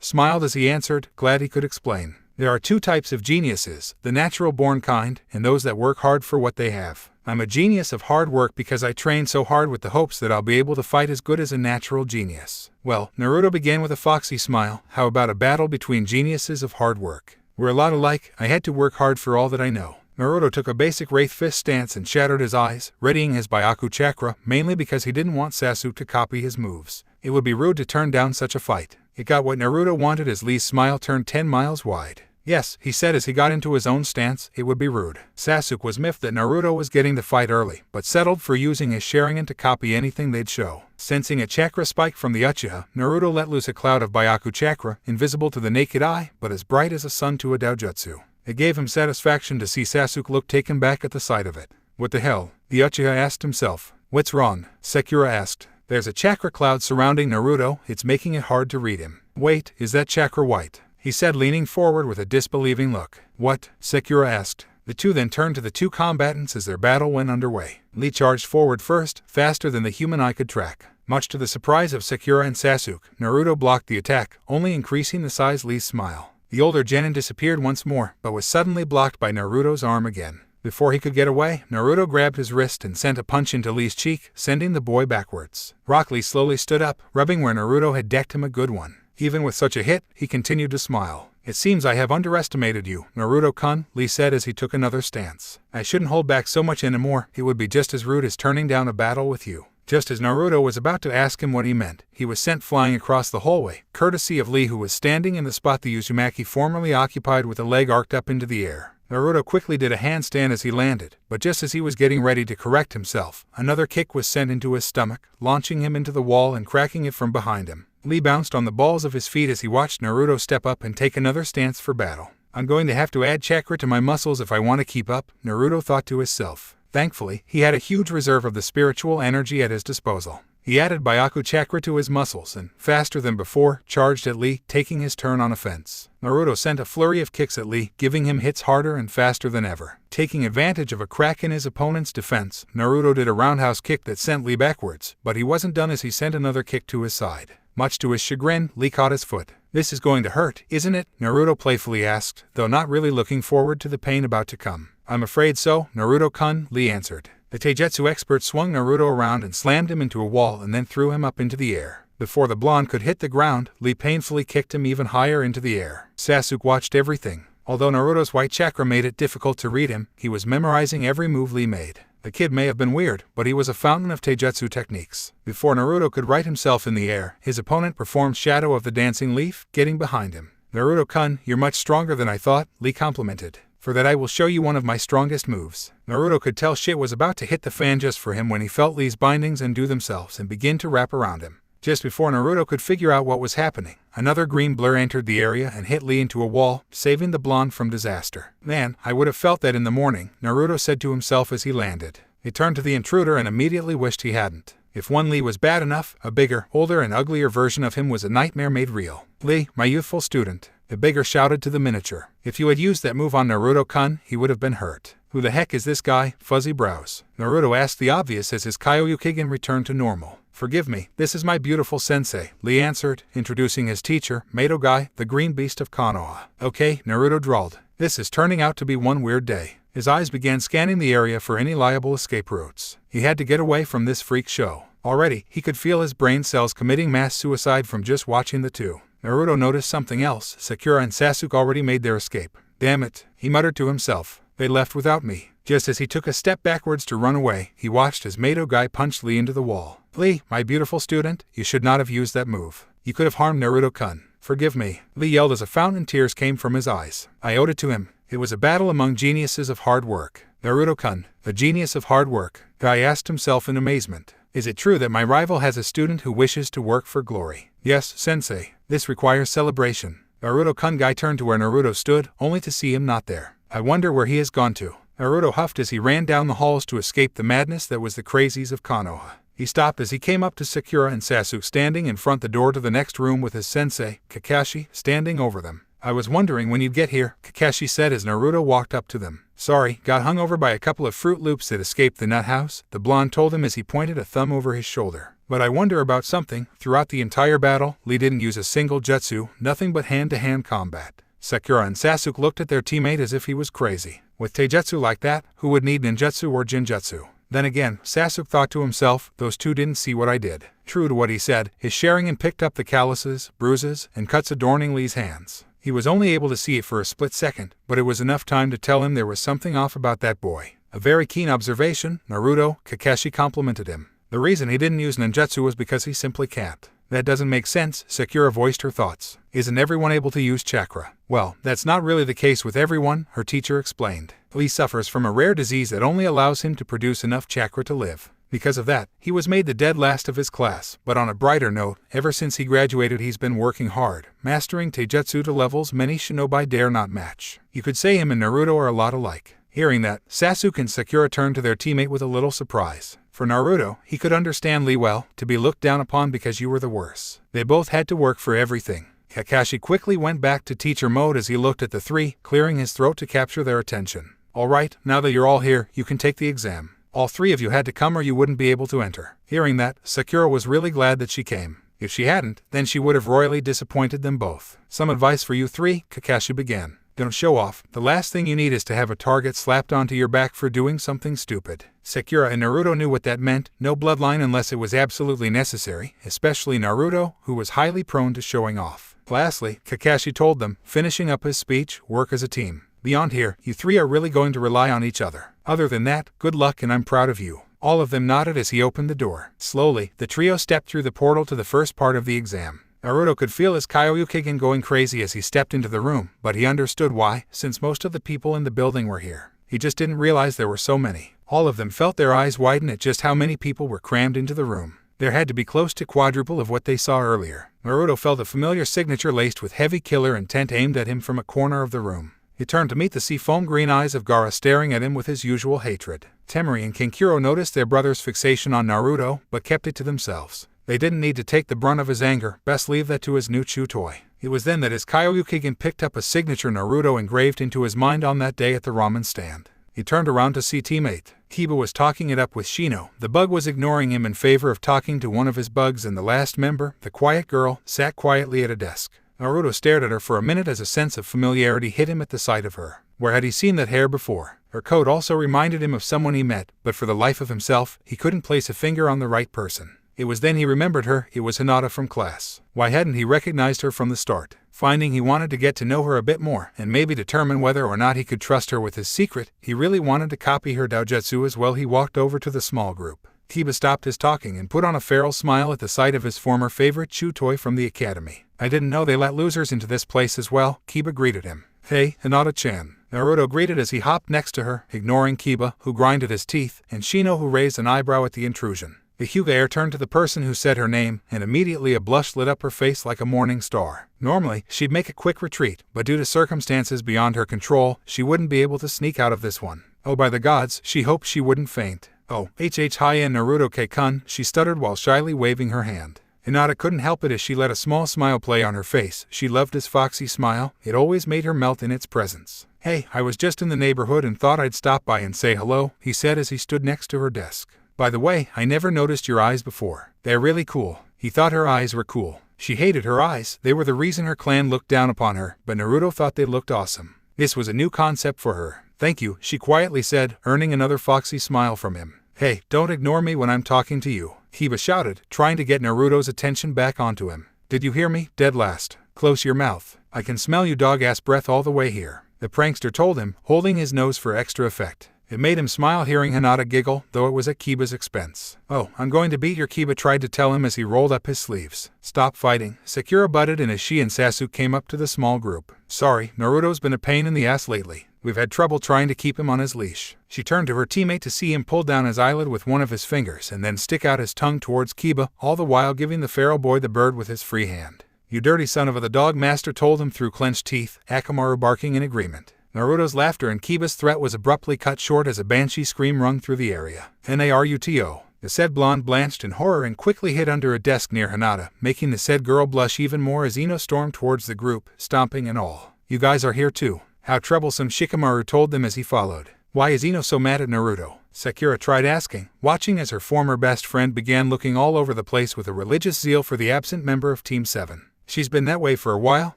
smiled as he answered, glad he could explain. There are two types of geniuses, the natural-born kind, and those that work hard for what they have. I'm a genius of hard work because I train so hard with the hopes that I'll be able to fight as good as a natural genius. Well, Naruto began with a foxy smile, how about a battle between geniuses of hard work? We're a lot alike, I had to work hard for all that I know. Naruto took a basic Wraith Fist stance and shattered his eyes, readying his Bayaku Chakra, mainly because he didn't want Sasuk to copy his moves. It would be rude to turn down such a fight. It got what Naruto wanted as Lee's smile turned 10 miles wide. Yes, he said as he got into his own stance, it would be rude. Sasuk was miffed that Naruto was getting the fight early, but settled for using his Sharingan to copy anything they'd show. Sensing a chakra spike from the Uchiha, Naruto let loose a cloud of Bayaku Chakra, invisible to the naked eye, but as bright as a sun to a Daojutsu. It gave him satisfaction to see Sasuk look taken back at the sight of it. What the hell? The Uchiha asked himself. What's wrong? Sakura asked. There's a chakra cloud surrounding Naruto, it's making it hard to read him. Wait, is that chakra white? He said, leaning forward with a disbelieving look. What? Sakura asked. The two then turned to the two combatants as their battle went underway. Lee charged forward first, faster than the human eye could track. Much to the surprise of Sakura and Sasuk, Naruto blocked the attack, only increasing the size Lee's smile. The older genin disappeared once more, but was suddenly blocked by Naruto's arm again. Before he could get away, Naruto grabbed his wrist and sent a punch into Lee's cheek, sending the boy backwards. Rock Lee slowly stood up, rubbing where Naruto had decked him a good one. Even with such a hit, he continued to smile. It seems I have underestimated you, Naruto-kun, Lee said as he took another stance. I shouldn't hold back so much anymore, it would be just as rude as turning down a battle with you. Just as Naruto was about to ask him what he meant, he was sent flying across the hallway, courtesy of Lee, who was standing in the spot the Uzumaki formerly occupied with a leg arced up into the air. Naruto quickly did a handstand as he landed, but just as he was getting ready to correct himself, another kick was sent into his stomach, launching him into the wall and cracking it from behind him. Lee bounced on the balls of his feet as he watched Naruto step up and take another stance for battle. I'm going to have to add chakra to my muscles if I want to keep up, Naruto thought to himself. Thankfully, he had a huge reserve of the spiritual energy at his disposal. He added Bayaku Chakra to his muscles and, faster than before, charged at Lee, taking his turn on offense. Naruto sent a flurry of kicks at Lee, giving him hits harder and faster than ever. Taking advantage of a crack in his opponent's defense, Naruto did a roundhouse kick that sent Lee backwards, but he wasn't done as he sent another kick to his side. Much to his chagrin, Lee caught his foot. This is going to hurt, isn't it? Naruto playfully asked, though not really looking forward to the pain about to come. I'm afraid so, Naruto-kun, Lee answered. The taijutsu expert swung Naruto around and slammed him into a wall and then threw him up into the air. Before the blonde could hit the ground, Lee painfully kicked him even higher into the air. Sasuk watched everything. Although Naruto's white chakra made it difficult to read him, he was memorizing every move Lee made. The kid may have been weird, but he was a fountain of taijutsu techniques. Before Naruto could right himself in the air, his opponent performed Shadow of the Dancing Leaf, getting behind him. Naruto-kun, you're much stronger than I thought, Lee complimented. For that I will show you one of my strongest moves. Naruto could tell shit was about to hit the fan just for him when he felt Lee's bindings undo themselves and begin to wrap around him. Just before Naruto could figure out what was happening, another green blur entered the area and hit Lee into a wall, saving the blonde from disaster. Man, I would have felt that in the morning, Naruto said to himself as he landed. He turned to the intruder and immediately wished he hadn't. If one Lee was bad enough, a bigger, older and uglier version of him was a nightmare made real. Lee, my youthful student. The bigger shouted to the miniature. If you had used that move on Naruto-kun, he would have been hurt. Who the heck is this guy? Fuzzy brows. Naruto asked the obvious as his Kyoryukigen returned to normal. Forgive me, this is my beautiful sensei, Lee answered, introducing his teacher, Mato Guy, the green beast of Konoha. Okay, Naruto drawled. This is turning out to be one weird day. His eyes began scanning the area for any liable escape routes. He had to get away from this freak show. Already, he could feel his brain cells committing mass suicide from just watching the two. Naruto noticed something else. Sakura and Sasuk already made their escape. Damn it, he muttered to himself. They left without me. Just as he took a step backwards to run away, he watched as Mato Guy punched Lee into the wall. Lee, my beautiful student, you should not have used that move. You could have harmed Naruto-kun. Forgive me. Lee yelled as a fountain of tears came from his eyes. I owed it to him. It was a battle among geniuses of hard work. Naruto-kun, the genius of hard work. Guy asked himself in amazement. Is it true that my rival has a student who wishes to work for glory? Yes, sensei. This requires celebration. Naruto-kun. Guy turned to where Naruto stood, only to see him not there. I wonder where he has gone to. Naruto huffed as he ran down the halls to escape the madness that was the crazies of Konoha. He stopped as he came up to Sakura and Sasuk standing in front the door to the next room with his sensei, Kakashi, standing over them. I was wondering when you'd get here, Kakashi said as Naruto walked up to them. Sorry, got hung over by a couple of Fruit Loops that escaped the nut house, the blonde told him as he pointed a thumb over his shoulder. But I wonder about something. Throughout the entire battle, Lee didn't use a single jutsu, nothing but hand-to-hand combat. Sakura and Sasuk looked at their teammate as if he was crazy. With taijutsu like that, who would need ninjutsu or jinjutsu? Then again, Sasuk thought to himself, those two didn't see what I did. True to what he said, his Sharingan picked up the calluses, bruises, and cuts adorning Lee's hands. He was only able to see it for a split second, but it was enough time to tell him there was something off about that boy. A very keen observation, Naruto, Kakashi complimented him. The reason he didn't use ninjutsu was because he simply can't. That doesn't make sense, Sakura voiced her thoughts. Isn't everyone able to use chakra? Well, that's not really the case with everyone, her teacher explained. Lee suffers from a rare disease that only allows him to produce enough chakra to live. Because of that, he was made the dead last of his class. But on a brighter note, ever since he graduated he's been working hard, mastering taijutsu to levels many shinobi dare not match. You could say him and Naruto are a lot alike. Hearing that, Sasuk and Sakura turned to their teammate with a little surprise. For Naruto, he could understand Lee well, to be looked down upon because you were the worst. They both had to work for everything. Kakashi quickly went back to teacher mode as he looked at the three, clearing his throat to capture their attention. Alright, now that you're all here, you can take the exam. All three of you had to come or you wouldn't be able to enter. Hearing that, Sakura was really glad that she came. If she hadn't, then she would have royally disappointed them both. Some advice for you three, Kakashi began. Don't show off. The last thing you need is to have a target slapped onto your back for doing something stupid. Sakura and Naruto knew what that meant, no bloodline unless it was absolutely necessary, especially Naruto, who was highly prone to showing off. Lastly, Kakashi told them, finishing up his speech, work as a team. Beyond here, you three are really going to rely on each other. Other than that, good luck and I'm proud of you. All of them nodded as he opened the door. Slowly, the trio stepped through the portal to the first part of the exam. Naruto could feel his Kyoryuken going crazy as he stepped into the room, but he understood why, since most of the people in the building were here. He just didn't realize there were so many. All of them felt their eyes widen at just how many people were crammed into the room. There had to be close to quadruple of what they saw earlier. Naruto felt a familiar signature laced with heavy killer intent aimed at him from a corner of the room. He turned to meet the seafoam green eyes of Gaara staring at him with his usual hatred. Temari and Kankuro noticed their brother's fixation on Naruto, but kept it to themselves. They didn't need to take the brunt of his anger, best leave that to his new chew toy. It was then that his Kyoryuken picked up a signature Naruto engraved into his mind on that day at the ramen stand. He turned around to see teammate. Kiba was talking it up with Shino. The bug was ignoring him in favor of talking to one of his bugs, and the last member, the quiet girl, sat quietly at a desk. Naruto stared at her for a minute as a sense of familiarity hit him at the sight of her. Where had he seen that hair before? Her coat also reminded him of someone he met, but for the life of himself, he couldn't place a finger on the right person. It was then he remembered her. It was Hinata from class. Why hadn't he recognized her from the start? Finding he wanted to get to know her a bit more, and maybe determine whether or not he could trust her with his secret, he really wanted to copy her doujutsu as well. He walked over to the small group. Kiba stopped his talking and put on a feral smile at the sight of his former favorite chew toy from the academy. I didn't know they let losers into this place as well, Kiba greeted him. Hey, Hinata-chan. Naruto greeted as he hopped next to her, ignoring Kiba, who grinded his teeth, and Shino, who raised an eyebrow at the intrusion. The Hyuga heir turned to the person who said her name, and immediately a blush lit up her face like a morning star. Normally, she'd make a quick retreat, but due to circumstances beyond her control, she wouldn't be able to sneak out of this one. Oh, by the gods, she hoped she wouldn't faint. Oh, Hi-and Naruto-kun, she stuttered while shyly waving her hand. Hinata couldn't help it as she let a small smile play on her face. She loved his foxy smile. It always made her melt in its presence. Hey, I was just in the neighborhood and thought I'd stop by and say hello, he said as he stood next to her desk. By the way, I never noticed your eyes before. They're really cool. He thought her eyes were cool. She hated her eyes. They were the reason her clan looked down upon her, but Naruto thought they looked awesome. This was a new concept for her. Thank you, she quietly said, earning another foxy smile from him. Hey, don't ignore me when I'm talking to you, Kiba shouted, trying to get Naruto's attention back onto him. Did you hear me, dead last? Close your mouth. I can smell you dog-ass breath all the way here," the prankster told him, holding his nose for extra effect. It made him smile hearing Hinata giggle, though it was at Kiba's expense. "Oh, I'm going to beat your," Kiba tried to tell him as he rolled up his sleeves. "Stop fighting," Sakura butted in as she and Sasuk came up to the small group. "Sorry, Naruto's been a pain in the ass lately. We've had trouble trying to keep him on his leash." She turned to her teammate to see him pull down his eyelid with one of his fingers and then stick out his tongue towards Kiba, all the while giving the feral boy the bird with his free hand. "You dirty son of a," the dog master told him through clenched teeth, Akamaru barking in agreement. Naruto's laughter and Kiba's threat was abruptly cut short as a banshee scream rung through the area. "Naruto." The said blonde blanched in horror and quickly hid under a desk near Hinata, making the said girl blush even more as Ino stormed towards the group, stomping and all. "You guys are here too. How troublesome," Shikamaru told them as he followed. "Why is Ino so mad at Naruto?" Sakura tried asking, watching as her former best friend began looking all over the place with a religious zeal for the absent member of Team 7. "She's been that way for a while,"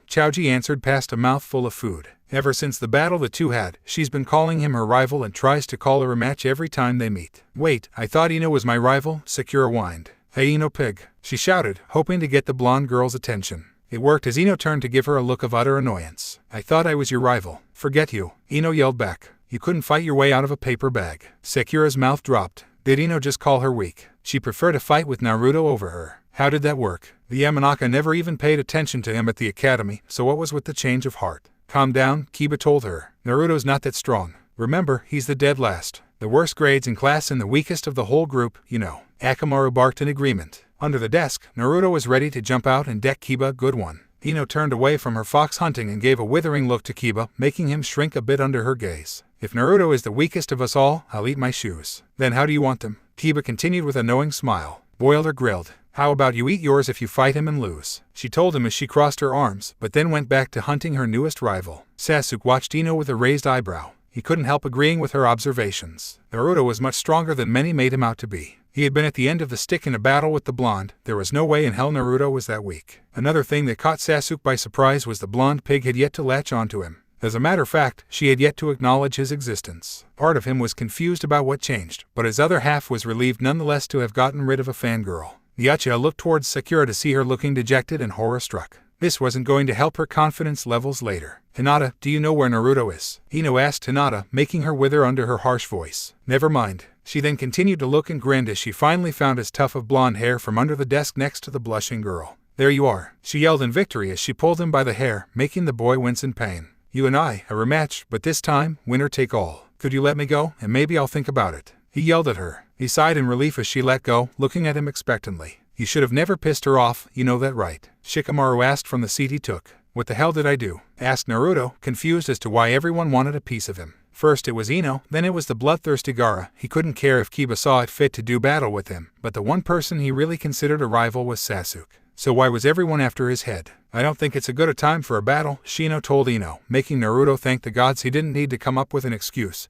Chaoji answered past a mouthful of food. "Ever since the battle the two had, she's been calling him her rival and tries to call her a match every time they meet." "Wait, I thought Ino was my rival," Sakura whined. "Hey Ino pig," she shouted, hoping to get the blonde girl's attention. It worked as Ino turned to give her a look of utter annoyance. "I thought I was your rival." "Forget you," Ino yelled back. "You couldn't fight your way out of a paper bag." Sakura's mouth dropped. Did Ino just call her weak? She preferred to fight with Naruto over her. How did that work? The Yamanaka never even paid attention to him at the academy, so what was with the change of heart? "Calm down," Kiba told her. "Naruto's not that strong. Remember, he's the dead last. The worst grades in class and the weakest of the whole group, you know." Akamaru barked in agreement. Under the desk, Naruto was ready to jump out and deck Kiba a good one. Ino turned away from her fox hunting and gave a withering look to Kiba, making him shrink a bit under her gaze. "If Naruto is the weakest of us all, I'll eat my shoes." "Then how do you want them?" Kiba continued with a knowing smile. "Boiled or grilled? How about you eat yours if you fight him and lose?" she told him as she crossed her arms, but then went back to hunting her newest rival. Sasuk watched Ino with a raised eyebrow. He couldn't help agreeing with her observations. Naruto was much stronger than many made him out to be. He had been at the end of the stick in a battle with the blonde. There was no way in hell Naruto was that weak. Another thing that caught Sasuk by surprise was the blonde pig had yet to latch onto him. As a matter of fact, she had yet to acknowledge his existence. Part of him was confused about what changed, but his other half was relieved nonetheless to have gotten rid of a fangirl. Uchiha looked towards Sakura to see her looking dejected and horror-struck. This wasn't going to help her confidence levels later. "Hinata, do you know where Naruto is?" Ino asked Hinata, making her wither under her harsh voice. "Never mind." She then continued to look and grinned as she finally found his tuft of blonde hair from under the desk next to the blushing girl. "There you are," she yelled in victory as she pulled him by the hair, making the boy wince in pain. "You and I, a rematch, but this time, winner take all. Could you let me go, and maybe I'll think about it?" He yelled at her. He sighed in relief as she let go, looking at him expectantly. "You should have never pissed her off, you know that right?" Shikamaru asked from the seat he took. "What the hell did I do?" asked Naruto, confused as to why everyone wanted a piece of him. First it was Ino, then it was the bloodthirsty Gaara. He couldn't care if Kiba saw it fit to do battle with him, but the one person he really considered a rival was Sasuk. So why was everyone after his head? "I don't think it's a good a time for a battle," Shino told Ino, making Naruto thank the gods he didn't need to come up with an excuse.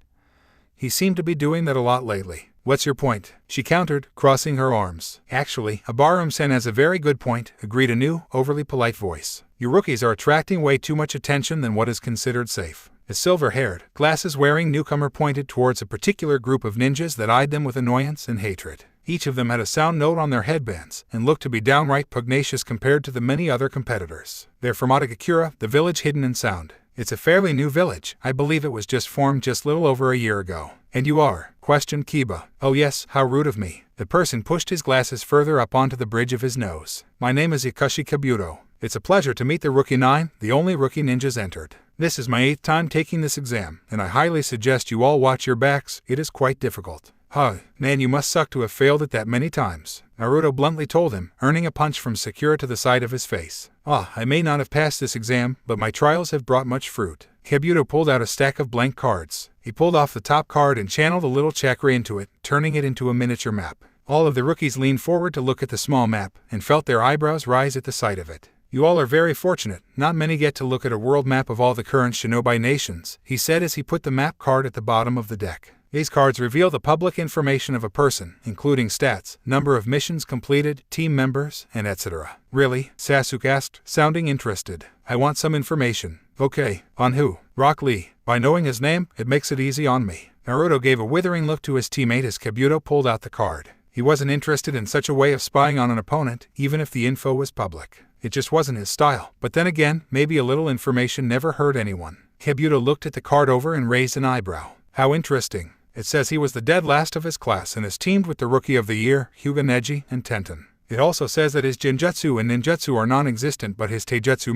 He seemed to be doing that a lot lately. "What's your point?" she countered, crossing her arms. "Actually, Abarum-sen has a very good point," agreed a new, overly polite voice. "You rookies are attracting way too much attention than what is considered safe." A silver-haired, glasses-wearing newcomer pointed towards a particular group of ninjas that eyed them with annoyance and hatred. Each of them had a sound note on their headbands, and looked to be downright pugnacious compared to the many other competitors. "They're from Atagakura, the village hidden in sound. It's a fairly new village. I believe it was just formed just little over a year ago." "And you are?" questioned Kiba. "Oh yes, how rude of me." The person pushed his glasses further up onto the bridge of his nose. "My name is Ikashi Kabuto. It's a pleasure to meet the Rookie 9, the only rookie ninjas entered. This is my 8th time taking this exam, and I highly suggest you all watch your backs. It is quite difficult." "Huh, man, you must suck to have failed it that many times," Naruto bluntly told him, earning a punch from Sakura to the side of his face. "I may not have passed this exam, but my trials have brought much fruit." Kabuto pulled out a stack of blank cards. He pulled off the top card and channeled a little chakra into it, turning it into a miniature map. All of the rookies leaned forward to look at the small map, and felt their eyebrows rise at the sight of it. "You all are very fortunate. Not many get to look at a world map of all the current shinobi nations," he said as he put the map card at the bottom of the deck. These cards reveal the public information of a person, including stats, number of missions completed, team members, and etc. "Really?" Sasuk asked, sounding interested. "I want some information." "Okay. On who?" "Rock Lee. By knowing his name, it makes it easy on me." Naruto gave a withering look to his teammate as Kabuto pulled out the card. He wasn't interested in such a way of spying on an opponent, even if the info was public. It just wasn't his style. But then again, maybe a little information never hurt anyone. Kabuto looked at the card over and raised an eyebrow. How interesting. It says he was the dead last of his class and is teamed with the Rookie of the Year, Hyuga Neji, and Tenten. It also says that his Genjutsu and Ninjutsu are non-existent, but his Taijutsu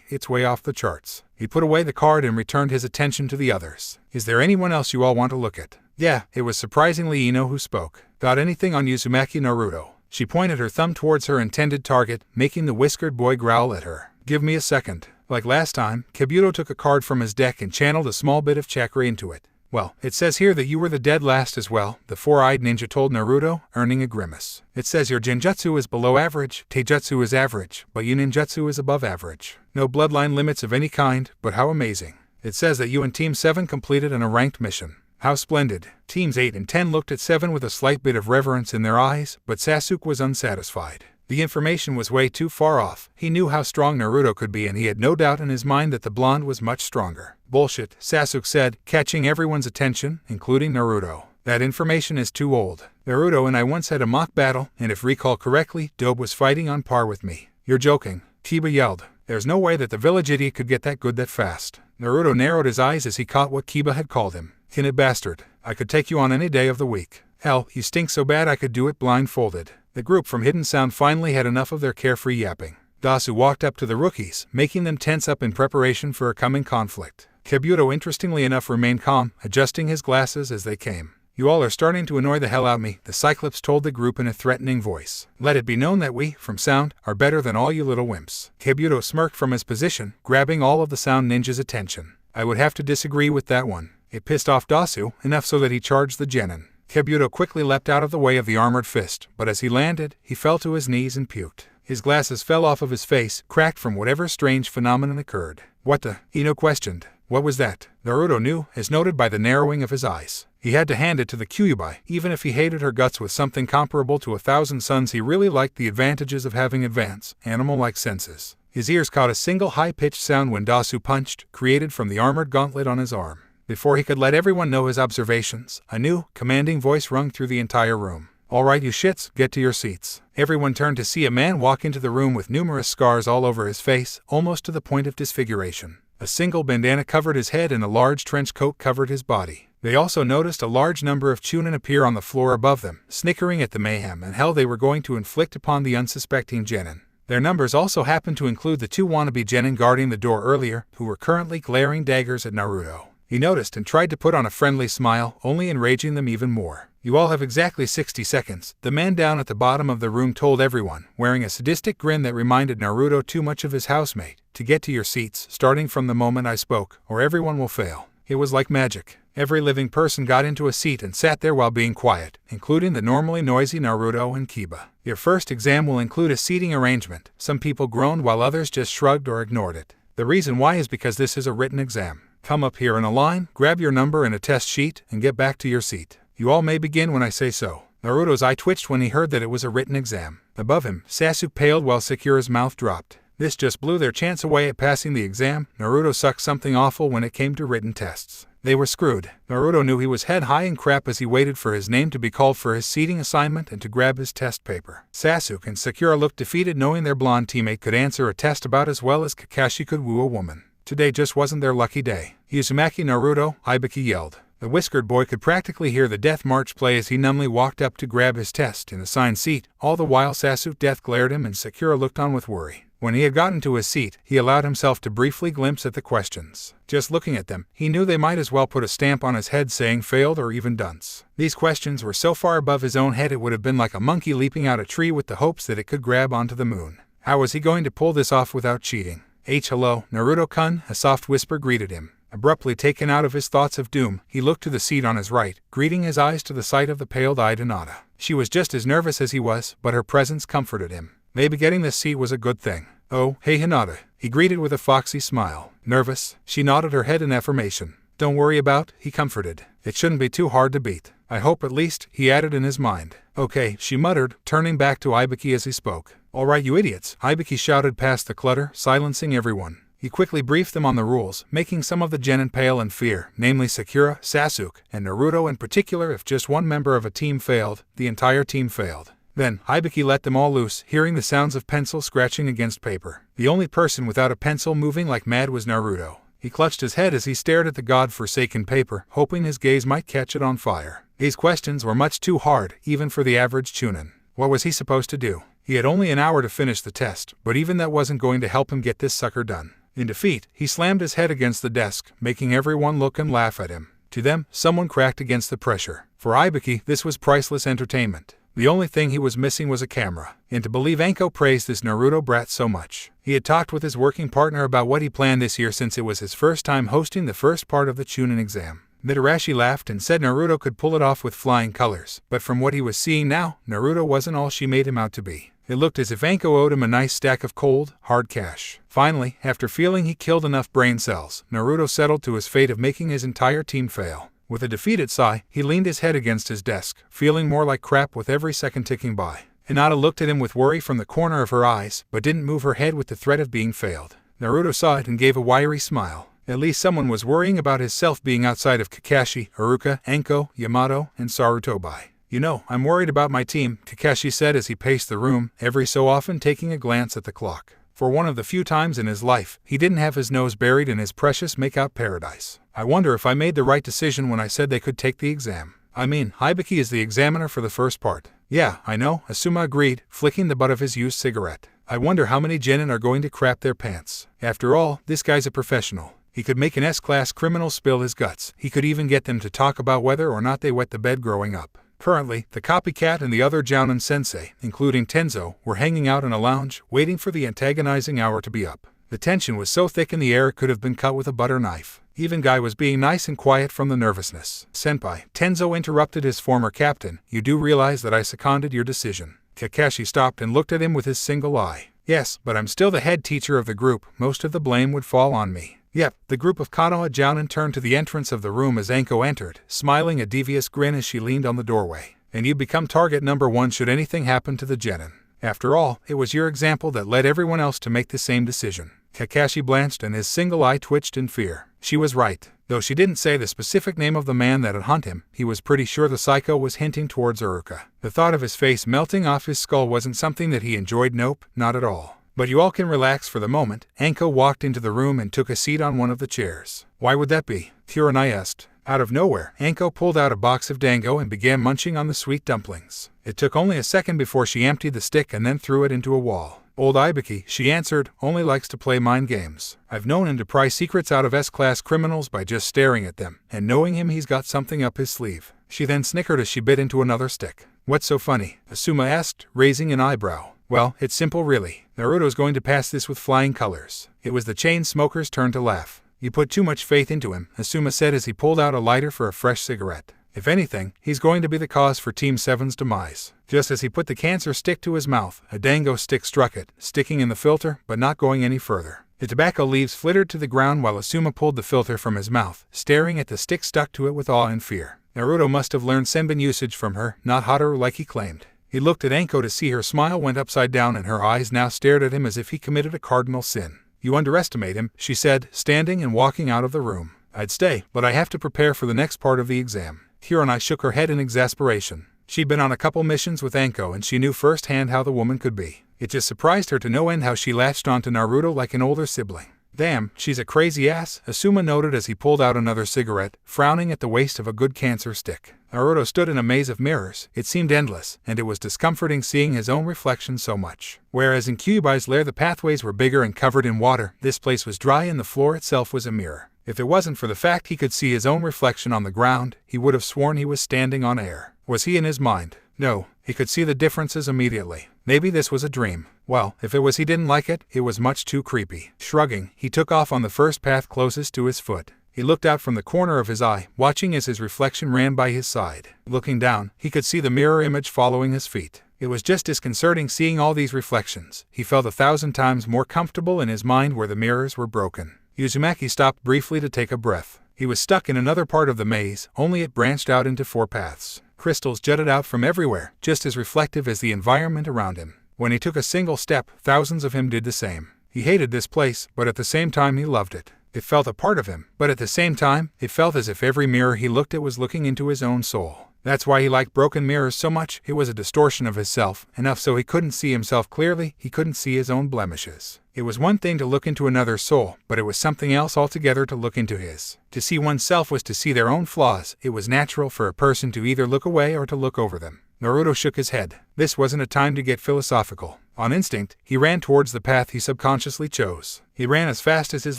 it's way off the charts. He put away the card and returned his attention to the others. Is there anyone else you all want to look at? Yeah, it was surprisingly Ino who spoke. Got anything on Uzumaki Naruto? She pointed her thumb towards her intended target, making the whiskered boy growl at her. Give me a second. Like last time, Kabuto took a card from his deck and channeled a small bit of chakra into it. Well, it says here that you were the dead last as well, the four-eyed ninja told Naruto, earning a grimace. It says your Genjutsu is below average, Taijutsu is average, but your Ninjutsu is above average. No bloodline limits of any kind, but how amazing. It says that you and Team 7 completed an ranked mission. How splendid. Teams 8 and 10 looked at 7 with a slight bit of reverence in their eyes, but Sasuk was unsatisfied. The information was way too far off. He knew how strong Naruto could be and he had no doubt in his mind that the blonde was much stronger. Bullshit, Sasuk said, catching everyone's attention, including Naruto. That information is too old. Naruto and I once had a mock battle, and if recall correctly, Dobe was fighting on par with me. You're joking. Kiba yelled. There's no way that the village idiot could get that good that fast. Naruto narrowed his eyes as he caught what Kiba had called him. Kinid bastard. I could take you on any day of the week. Hell, you stink so bad I could do it blindfolded. The group from Hidden Sound finally had enough of their carefree yapping. Dasu walked up to the rookies, making them tense up in preparation for a coming conflict. Kabuto, interestingly enough, remained calm, adjusting his glasses as they came. You all are starting to annoy the hell out of me, the Cyclops told the group in a threatening voice. Let it be known that we, from Sound, are better than all you little wimps. Kabuto smirked from his position, grabbing all of the Sound ninjas' attention. I would have to disagree with that one. It pissed off Dasu, enough so that he charged the genin. Kabuto quickly leapt out of the way of the armored fist, but as he landed, he fell to his knees and puked. His glasses fell off of his face, cracked from whatever strange phenomenon occurred. What the? Ino questioned. What was that? Naruto knew, as noted by the narrowing of his eyes. He had to hand it to the Kyuubi. Even if he hated her guts with something comparable to 1,000 suns, he really liked the advantages of having advanced, animal-like senses. His ears caught a single high-pitched sound when Dasu punched, created from the armored gauntlet on his arm. Before he could let everyone know his observations, a new, commanding voice rung through the entire room. All right, you shits, get to your seats. Everyone turned to see a man walk into the room with numerous scars all over his face, almost to the point of disfiguration. A single bandana covered his head and a large trench coat covered his body. They also noticed a large number of Chunin appear on the floor above them, snickering at the mayhem and hell they were going to inflict upon the unsuspecting genin. Their numbers also happened to include the 2 wannabe genin guarding the door earlier, who were currently glaring daggers at Naruto. He noticed and tried to put on a friendly smile, only enraging them even more. You all have exactly 60 seconds, the man down at the bottom of the room told everyone, wearing a sadistic grin that reminded Naruto too much of his housemate, to get to your seats, starting from the moment I spoke, or everyone will fail. It was like magic. Every living person got into a seat and sat there while being quiet, including the normally noisy Naruto and Kiba. Your first exam will include a seating arrangement. Some people groaned while others just shrugged or ignored it. The reason why is because this is a written exam. Come up here in a line, grab your number and a test sheet, and get back to your seat. You all may begin when I say so. Naruto's eye twitched when he heard that it was a written exam. Above him, Sasuk paled while Sakura's mouth dropped. This just blew their chance away at passing the exam. Naruto sucked something awful when it came to written tests. They were screwed. Naruto knew he was head high in crap as he waited for his name to be called for his seating assignment and to grab his test paper. Sasuk and Sakura looked defeated, knowing their blonde teammate could answer a test about as well as Kakashi could woo a woman. Today just wasn't their lucky day. Uzumaki Naruto, Ibiki yelled. The whiskered boy could practically hear the death march play as he numbly walked up to grab his test in assigned seat, all the while Sasuk death glared him and Sakura looked on with worry. When he had gotten to his seat, he allowed himself to briefly glimpse at the questions. Just looking at them, he knew they might as well put a stamp on his head saying failed or even dunce. These questions were so far above his own head it would have been like a monkey leaping out a tree with the hopes that it could grab onto the moon. How was he going to pull this off without cheating? Hello, Naruto-kun, a soft whisper greeted him. Abruptly taken out of his thoughts of doom, he looked to the seat on his right, greeting his eyes to the sight of the pale-eyed Hinata. She was just as nervous as he was, but her presence comforted him. Maybe getting this seat was a good thing. Oh, hey Hinata, he greeted with a foxy smile. Nervous? She nodded her head in affirmation. Don't worry about, he comforted. It shouldn't be too hard to beat. I hope at least, he added in his mind. Okay, she muttered, turning back to Ibiki as he spoke. All right, you idiots, Ibiki shouted past the clutter, silencing everyone. He quickly briefed them on the rules, making some of the genin pale in fear, namely Sakura, Sasuk, and Naruto in particular. If just one member of a team failed, the entire team failed. Then, Hibiki let them all loose, hearing the sounds of pencil scratching against paper. The only person without a pencil moving like mad was Naruto. He clutched his head as he stared at the god-forsaken paper, hoping his gaze might catch it on fire. These questions were much too hard, even for the average Chunin. What was he supposed to do? He had only an hour to finish the test, but even that wasn't going to help him get this sucker done. In defeat, he slammed his head against the desk, making everyone look and laugh at him. To them, someone cracked against the pressure. For Hibiki, this was priceless entertainment. The only thing he was missing was a camera. And to believe Anko praised this Naruto brat so much. He had talked with his working partner about what he planned this year since it was his first time hosting the first part of the Chunin Exam. Mitarashi laughed and said Naruto could pull it off with flying colors, but from what he was seeing now, Naruto wasn't all she made him out to be. It looked as if Anko owed him a nice stack of cold, hard cash. Finally, after feeling he killed enough brain cells, Naruto settled to his fate of making his entire team fail. With a defeated sigh, he leaned his head against his desk, feeling more like crap with every second ticking by. Hinata looked at him with worry from the corner of her eyes, but didn't move her head with the threat of being failed. Naruto saw it and gave a wiry smile. At least someone was worrying about his self being outside of Kakashi, Aruka, Anko, Yamato, and Sarutobi. You know, I'm worried about my team, Kakashi said as he paced the room, every so often taking a glance at the clock. For one of the few times in his life, he didn't have his nose buried in his precious make-out paradise. I wonder if I made the right decision when I said they could take the exam. I mean, Hibiki is the examiner for the first part. Yeah, I know, Asuma agreed, flicking the butt of his used cigarette. I wonder how many genin are going to crap their pants. After all, this guy's a professional. He could make an S-class criminal spill his guts. He could even get them to talk about whether or not they wet the bed growing up. Currently, the copycat and the other Jounin sensei, including Tenzo, were hanging out in a lounge, waiting for the antagonizing hour to be up. The tension was so thick in the air it could have been cut with a butter knife. Even Guy was being nice and quiet from the nervousness. Senpai, Tenzo interrupted his former captain, you do realize that I seconded your decision. Kakashi stopped and looked at him with his single eye. Yes, but I'm still the head teacher of the group, most of the blame would fall on me. Yep, the group of Konoha Jounin turned to the entrance of the room as Anko entered, smiling a devious grin as she leaned on the doorway. And you become target number 1 should anything happen to the genin. After all, it was your example that led everyone else to make the same decision. Kakashi blanched and his single eye twitched in fear. She was right. Though she didn't say the specific name of the man that'd hunt him, he was pretty sure the psycho was hinting towards Aruka. The thought of his face melting off his skull wasn't something that he enjoyed, nope, not at all. But you all can relax for the moment. Anko walked into the room and took a seat on one of the chairs. Why would that be? Kurenai asked. Out of nowhere, Anko pulled out a box of dango and began munching on the sweet dumplings. It took only a second before she emptied the stick and then threw it into a wall. Old Hibiki, she answered, only likes to play mind games. I've known him to pry secrets out of S-class criminals by just staring at them, and knowing him he's got something up his sleeve. She then snickered as she bit into another stick. What's so funny? Asuma asked, raising an eyebrow. Well, it's simple really. Naruto's going to pass this with flying colors. It was the chain smoker's turn to laugh. You put too much faith into him, Asuma said as he pulled out a lighter for a fresh cigarette. If anything, he's going to be the cause for Team 7's demise. Just as he put the cancer stick to his mouth, a dango stick struck it, sticking in the filter, but not going any further. The tobacco leaves flittered to the ground while Asuma pulled the filter from his mouth, staring at the stick stuck to it with awe and fear. Naruto must have learned Senbon usage from her, not Haru like he claimed. He looked at Anko to see her smile went upside down and her eyes now stared at him as if he committed a cardinal sin. You underestimate him, she said, standing and walking out of the room. I'd stay, but I have to prepare for the next part of the exam. Kurenai shook her head in exasperation. She'd been on a couple missions with Anko and she knew firsthand how the woman could be. It just surprised her to no end how she latched onto Naruto like an older sibling. Damn, she's a crazy ass, Asuma noted as he pulled out another cigarette, frowning at the waste of a good cancer stick. Naruto stood in a maze of mirrors. It seemed endless, and it was discomforting seeing his own reflection so much. Whereas in Kyubai's lair the pathways were bigger and covered in water, this place was dry and the floor itself was a mirror. If it wasn't for the fact he could see his own reflection on the ground, he would have sworn he was standing on air. Was he in his mind? No, he could see the differences immediately. Maybe this was a dream. Well, if it was he didn't like it, it was much too creepy. Shrugging, he took off on the first path closest to his foot. He looked out from the corner of his eye, watching as his reflection ran by his side. Looking down, he could see the mirror image following his feet. It was just disconcerting seeing all these reflections. He felt 1,000 times more comfortable in his mind where the mirrors were broken. Uzumaki stopped briefly to take a breath. He was stuck in another part of the maze, only it branched out into 4 paths. Crystals jutted out from everywhere, just as reflective as the environment around him. When he took a single step, thousands of him did the same. He hated this place, but at the same time he loved it. It felt a part of him, but at the same time, it felt as if every mirror he looked at was looking into his own soul. That's why he liked broken mirrors so much. It was a distortion of his self, enough so he couldn't see himself clearly, he couldn't see his own blemishes. It was one thing to look into another's soul, but it was something else altogether to look into his. To see oneself was to see their own flaws. It was natural for a person to either look away or to look over them. Naruto shook his head. This wasn't a time to get philosophical. On instinct, he ran towards the path he subconsciously chose. He ran as fast as his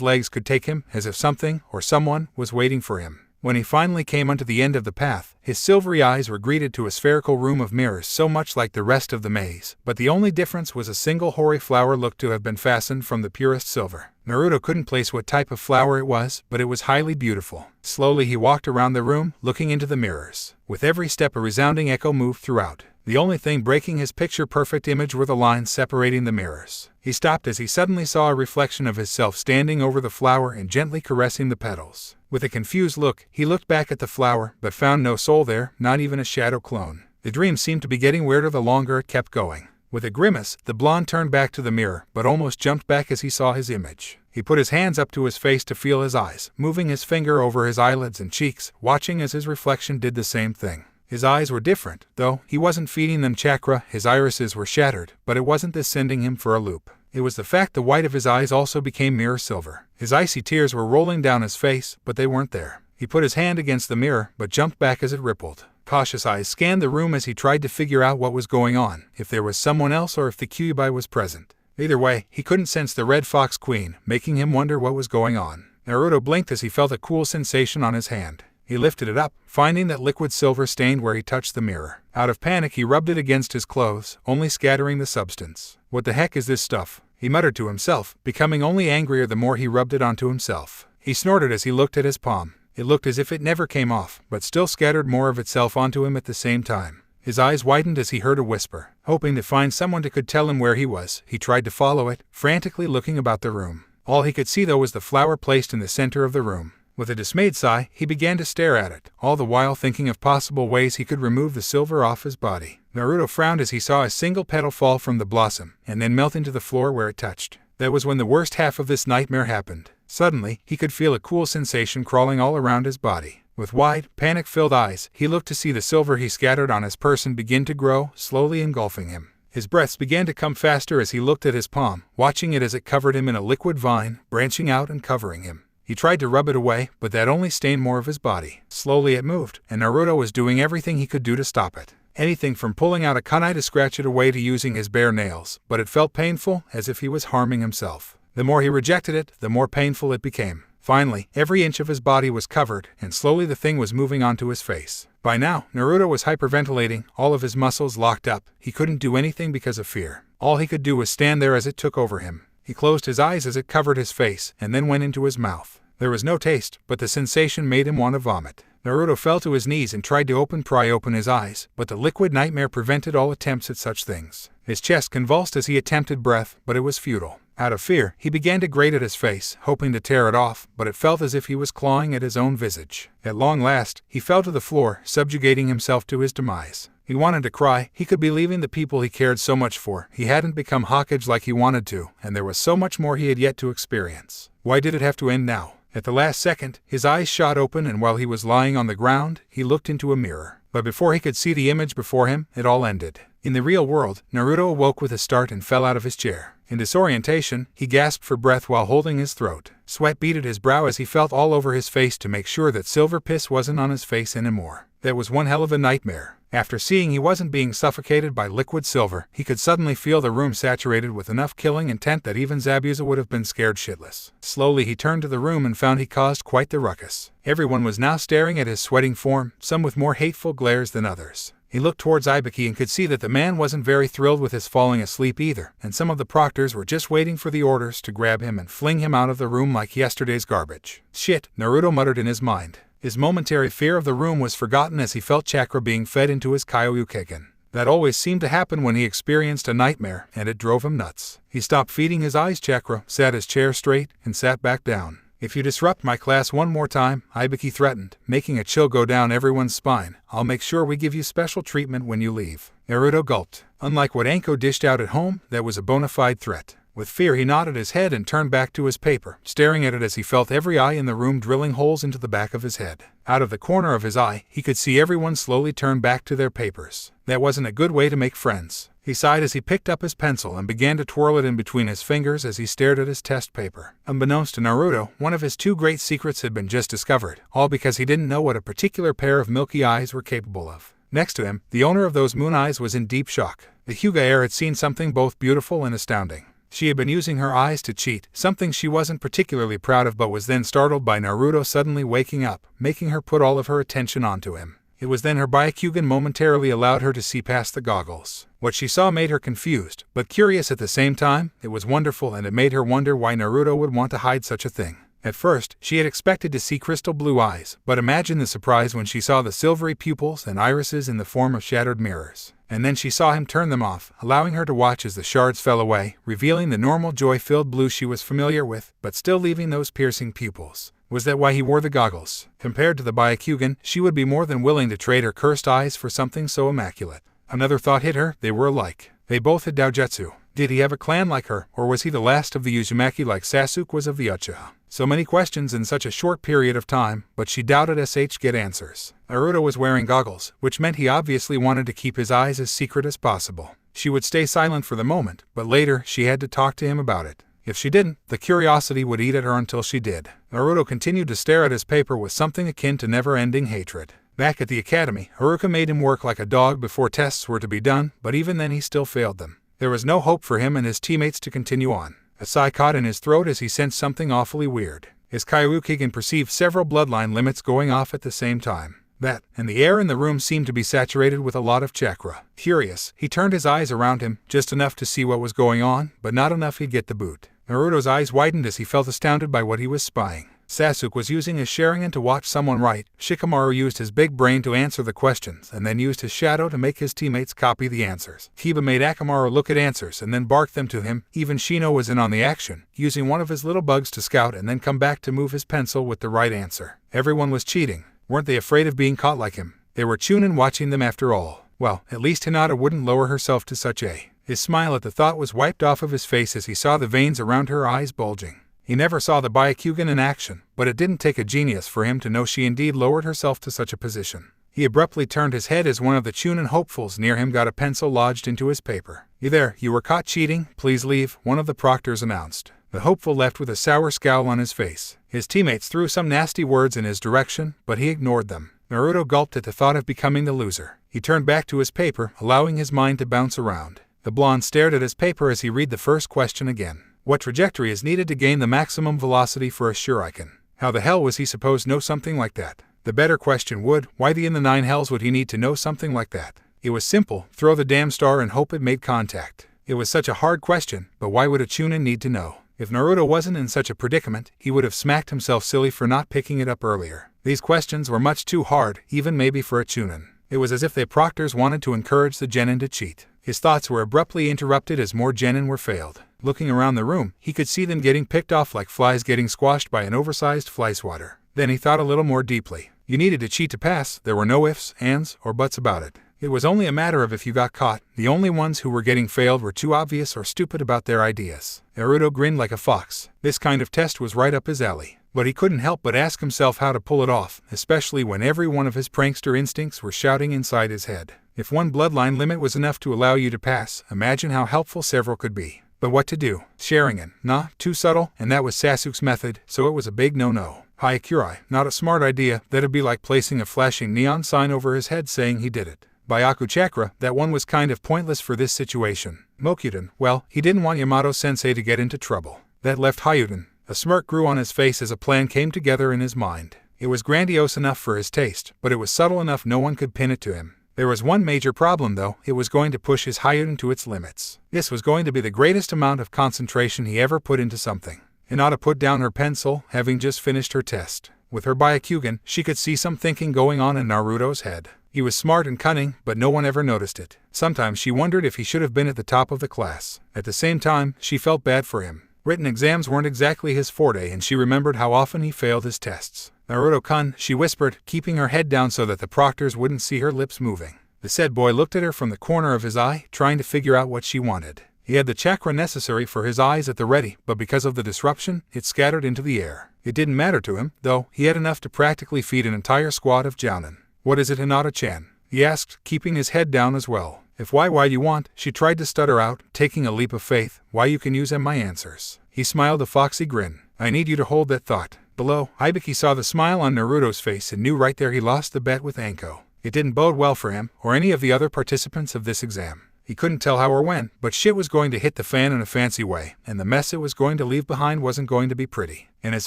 legs could take him, as if something, or someone, was waiting for him. When he finally came unto the end of the path, his silvery eyes were greeted to a spherical room of mirrors so much like the rest of the maze, but the only difference was a single hoary flower looked to have been fastened from the purest silver. Naruto couldn't place what type of flower it was, but it was highly beautiful. Slowly he walked around the room, looking into the mirrors. With every step a resounding echo moved throughout. The only thing breaking his picture-perfect image were the lines separating the mirrors. He stopped as he suddenly saw a reflection of himself standing over the flower and gently caressing the petals. With a confused look, he looked back at the flower, but found no soul there, not even a shadow clone. The dream seemed to be getting weirder the longer it kept going. With a grimace, the blonde turned back to the mirror, but almost jumped back as he saw his image. He put his hands up to his face to feel his eyes, moving his finger over his eyelids and cheeks, watching as his reflection did the same thing. His eyes were different, though. He wasn't feeding them chakra, his irises were shattered, but it wasn't this sending him for a loop. It was the fact the white of his eyes also became mirror silver. His icy tears were rolling down his face, but they weren't there. He put his hand against the mirror, but jumped back as it rippled. Cautious eyes scanned the room as he tried to figure out what was going on, if there was someone else or if the Kyuubi was present. Either way, he couldn't sense the Red Fox Queen, making him wonder what was going on. Naruto blinked as he felt a cool sensation on his hand. He lifted it up, finding that liquid silver stained where he touched the mirror. Out of panic he rubbed it against his clothes, only scattering the substance. What the heck is this stuff? He muttered to himself, becoming only angrier the more he rubbed it onto himself. He snorted as he looked at his palm. It looked as if it never came off, but still scattered more of itself onto him at the same time. His eyes widened as he heard a whisper. Hoping to find someone who could tell him where he was, he tried to follow it, frantically looking about the room. All he could see though was the flower placed in the center of the room. With a dismayed sigh, he began to stare at it, all the while thinking of possible ways he could remove the silver off his body. Naruto frowned as he saw a single petal fall from the blossom, and then melt into the floor where it touched. That was when the worst half of this nightmare happened. Suddenly, he could feel a cool sensation crawling all around his body. With wide, panic-filled eyes, he looked to see the silver he scattered on his person begin to grow, slowly engulfing him. His breaths began to come faster as he looked at his palm, watching it as it covered him in a liquid vine, branching out and covering him. He tried to rub it away, but that only stained more of his body. Slowly it moved, and Naruto was doing everything he could do to stop it. Anything from pulling out a kunai to scratch it away to using his bare nails, but it felt painful, as if he was harming himself. The more he rejected it, the more painful it became. Finally, every inch of his body was covered, and slowly the thing was moving onto his face. By now, Naruto was hyperventilating, all of his muscles locked up. He couldn't do anything because of fear. All he could do was stand there as it took over him. He closed his eyes as it covered his face, and then went into his mouth. There was no taste, but the sensation made him want to vomit. Naruto fell to his knees and tried to pry open his eyes, but the liquid nightmare prevented all attempts at such things. His chest convulsed as he attempted breath, but it was futile. Out of fear, he began to grate at his face, hoping to tear it off, but it felt as if he was clawing at his own visage. At long last, he fell to the floor, subjugating himself to his demise. He wanted to cry. He could be leaving the people he cared so much for. He hadn't become Hokage like he wanted to, and there was so much more he had yet to experience. Why did it have to end now? At the last second, his eyes shot open, and while he was lying on the ground, he looked into a mirror. But before he could see the image before him, it all ended. In the real world, Naruto awoke with a start and fell out of his chair. In disorientation, he gasped for breath while holding his throat. Sweat beaded his brow as he felt all over his face to make sure that silver piss wasn't on his face anymore. That was one hell of a nightmare. After seeing he wasn't being suffocated by liquid silver, he could suddenly feel the room saturated with enough killing intent that even Zabuza would have been scared shitless. Slowly he turned to the room and found he caused quite the ruckus. Everyone was now staring at his sweating form, some with more hateful glares than others. He looked towards Ibiki and could see that the man wasn't very thrilled with his falling asleep either, and some of the proctors were just waiting for the orders to grab him and fling him out of the room like yesterday's garbage. Shit, Naruto muttered in his mind. His momentary fear of the room was forgotten as he felt chakra being fed into his Kyoryuken. That always seemed to happen when he experienced a nightmare, and it drove him nuts. He stopped feeding his eyes chakra, sat his chair straight, and sat back down. If you disrupt my class one more time, Ibiki threatened, making a chill go down everyone's spine, I'll make sure we give you special treatment when you leave. Naruto gulped. Unlike what Anko dished out at home, that was a bona fide threat. With fear he nodded his head and turned back to his paper, staring at it as he felt every eye in the room drilling holes into the back of his head. Out of the corner of his eye, he could see everyone slowly turn back to their papers. That wasn't a good way to make friends. He sighed as he picked up his pencil and began to twirl it in between his fingers as he stared at his test paper. Unbeknownst to Naruto, one of his 2 great secrets had been just discovered, all because he didn't know what a particular pair of milky eyes were capable of. Next to him, the owner of those moon eyes was in deep shock. The Hyuga heir had seen something both beautiful and astounding. She had been using her eyes to cheat, something she wasn't particularly proud of, but was then startled by Naruto suddenly waking up, making her put all of her attention onto him. It was then her Byakugan momentarily allowed her to see past the goggles. What she saw made her confused, but curious at the same time. It was wonderful, and it made her wonder why Naruto would want to hide such a thing. At first, she had expected to see crystal blue eyes, but imagine the surprise when she saw the silvery pupils and irises in the form of shattered mirrors. And then she saw him turn them off, allowing her to watch as the shards fell away, revealing the normal joy-filled blue she was familiar with, but still leaving those piercing pupils. Was that why he wore the goggles? Compared to the Byakugan, she would be more than willing to trade her cursed eyes for something so immaculate. Another thought hit her: they were alike. They both had Doujutsu. Did he have a clan like her, or was he the last of the Uzumaki like Sasuk was of the Uchiha? So many questions in such a short period of time, but she doubted get answers. Naruto was wearing goggles, which meant he obviously wanted to keep his eyes as secret as possible. She would stay silent for the moment, but later she had to talk to him about it. If she didn't, the curiosity would eat at her until she did. Naruto continued to stare at his paper with something akin to never-ending hatred. Back at the academy, Aruka made him work like a dog before tests were to be done, but even then he still failed them. There was no hope for him and his teammates to continue on. A sigh caught in his throat as he sensed something awfully weird. His Kairyukigen perceived several bloodline limits going off at the same time. That, and the air in the room seemed to be saturated with a lot of chakra. Curious, he turned his eyes around him, just enough to see what was going on, but not enough he'd get the boot. Naruto's eyes widened as he felt astounded by what he was spying. Sasuk was using his Sharingan to watch someone write. Shikamaru used his big brain to answer the questions, and then used his shadow to make his teammates copy the answers. Kiba made Akamaru look at answers and then bark them to him. Even Shino was in on the action, using one of his little bugs to scout and then come back to move his pencil with the right answer. Everyone was cheating. Weren't they afraid of being caught like him? They were Chunin watching them after all. Well, at least Hinata wouldn't lower herself to such a... His smile at the thought was wiped off of his face as he saw the veins around her eyes bulging. He never saw the Byakugan in action, but it didn't take a genius for him to know she indeed lowered herself to such a position. He abruptly turned his head as one of the Chunin hopefuls near him got a pencil lodged into his paper. "You there, you were caught cheating, please leave," one of the proctors announced. The hopeful left with a sour scowl on his face. His teammates threw some nasty words in his direction, but he ignored them. Naruto gulped at the thought of becoming the loser. He turned back to his paper, allowing his mind to bounce around. The blonde stared at his paper as he read the first question again. What trajectory is needed to gain the maximum velocity for a shuriken? How the hell was he supposed to know something like that? The better question would, why in the 9 hells would he need to know something like that? It was simple, throw the damn star and hope it made contact. It was such a hard question, but why would a Chunin need to know? If Naruto wasn't in such a predicament, he would have smacked himself silly for not picking it up earlier. These questions were much too hard, even maybe for a Chunin. It was as if the proctors wanted to encourage the genin to cheat. His thoughts were abruptly interrupted as more genin were failed. Looking around the room, he could see them getting picked off like flies getting squashed by an oversized fly swatter. Then he thought a little more deeply. You needed to cheat to pass, there were no ifs, ands, or buts about it. It was only a matter of if you got caught. The only ones who were getting failed were too obvious or stupid about their ideas. Naruto grinned like a fox. This kind of test was right up his alley. But he couldn't help but ask himself how to pull it off, especially when every one of his prankster instincts were shouting inside his head. If one bloodline limit was enough to allow you to pass, imagine how helpful several could be. But what to do? Sharingan, nah, too subtle, and that was Sasuk's method, so it was a big no-no. Haikyurai, not a smart idea, that'd be like placing a flashing neon sign over his head saying he did it. Bayaku Chakra, that one was kind of pointless for this situation. Mokuden, well, he didn't want Yamato-sensei to get into trouble. That left Hyuden. A smirk grew on his face as a plan came together in his mind. It was grandiose enough for his taste, but it was subtle enough no one could pin it to him. There was one major problem though, it was going to push his Hyuden to its limits. This was going to be the greatest amount of concentration he ever put into something. Hinata put down her pencil, having just finished her test. With her Byakugan, she could see some thinking going on in Naruto's head. He was smart and cunning, but no one ever noticed it. Sometimes she wondered if he should have been at the top of the class. At the same time, she felt bad for him. Written exams weren't exactly his forte, and she remembered how often he failed his tests. "Naruto-kun," she whispered, keeping her head down so that the proctors wouldn't see her lips moving. The said boy looked at her from the corner of his eye, trying to figure out what she wanted. He had the chakra necessary for his eyes at the ready, but because of the disruption, it scattered into the air. It didn't matter to him, though. He had enough to practically feed an entire squad of jounin. "What is it, Hinata-chan?" he asked, keeping his head down as well. "If why you want," she tried to stutter out, taking a leap of faith. "Why you can use my answers." He smiled a foxy grin. "I need you to hold that thought." Below, Hibiki saw the smile on Naruto's face and knew right there he lost the bet with Anko. It didn't bode well for him, or any of the other participants of this exam. He couldn't tell how or when, but shit was going to hit the fan in a fancy way, and the mess it was going to leave behind wasn't going to be pretty. And his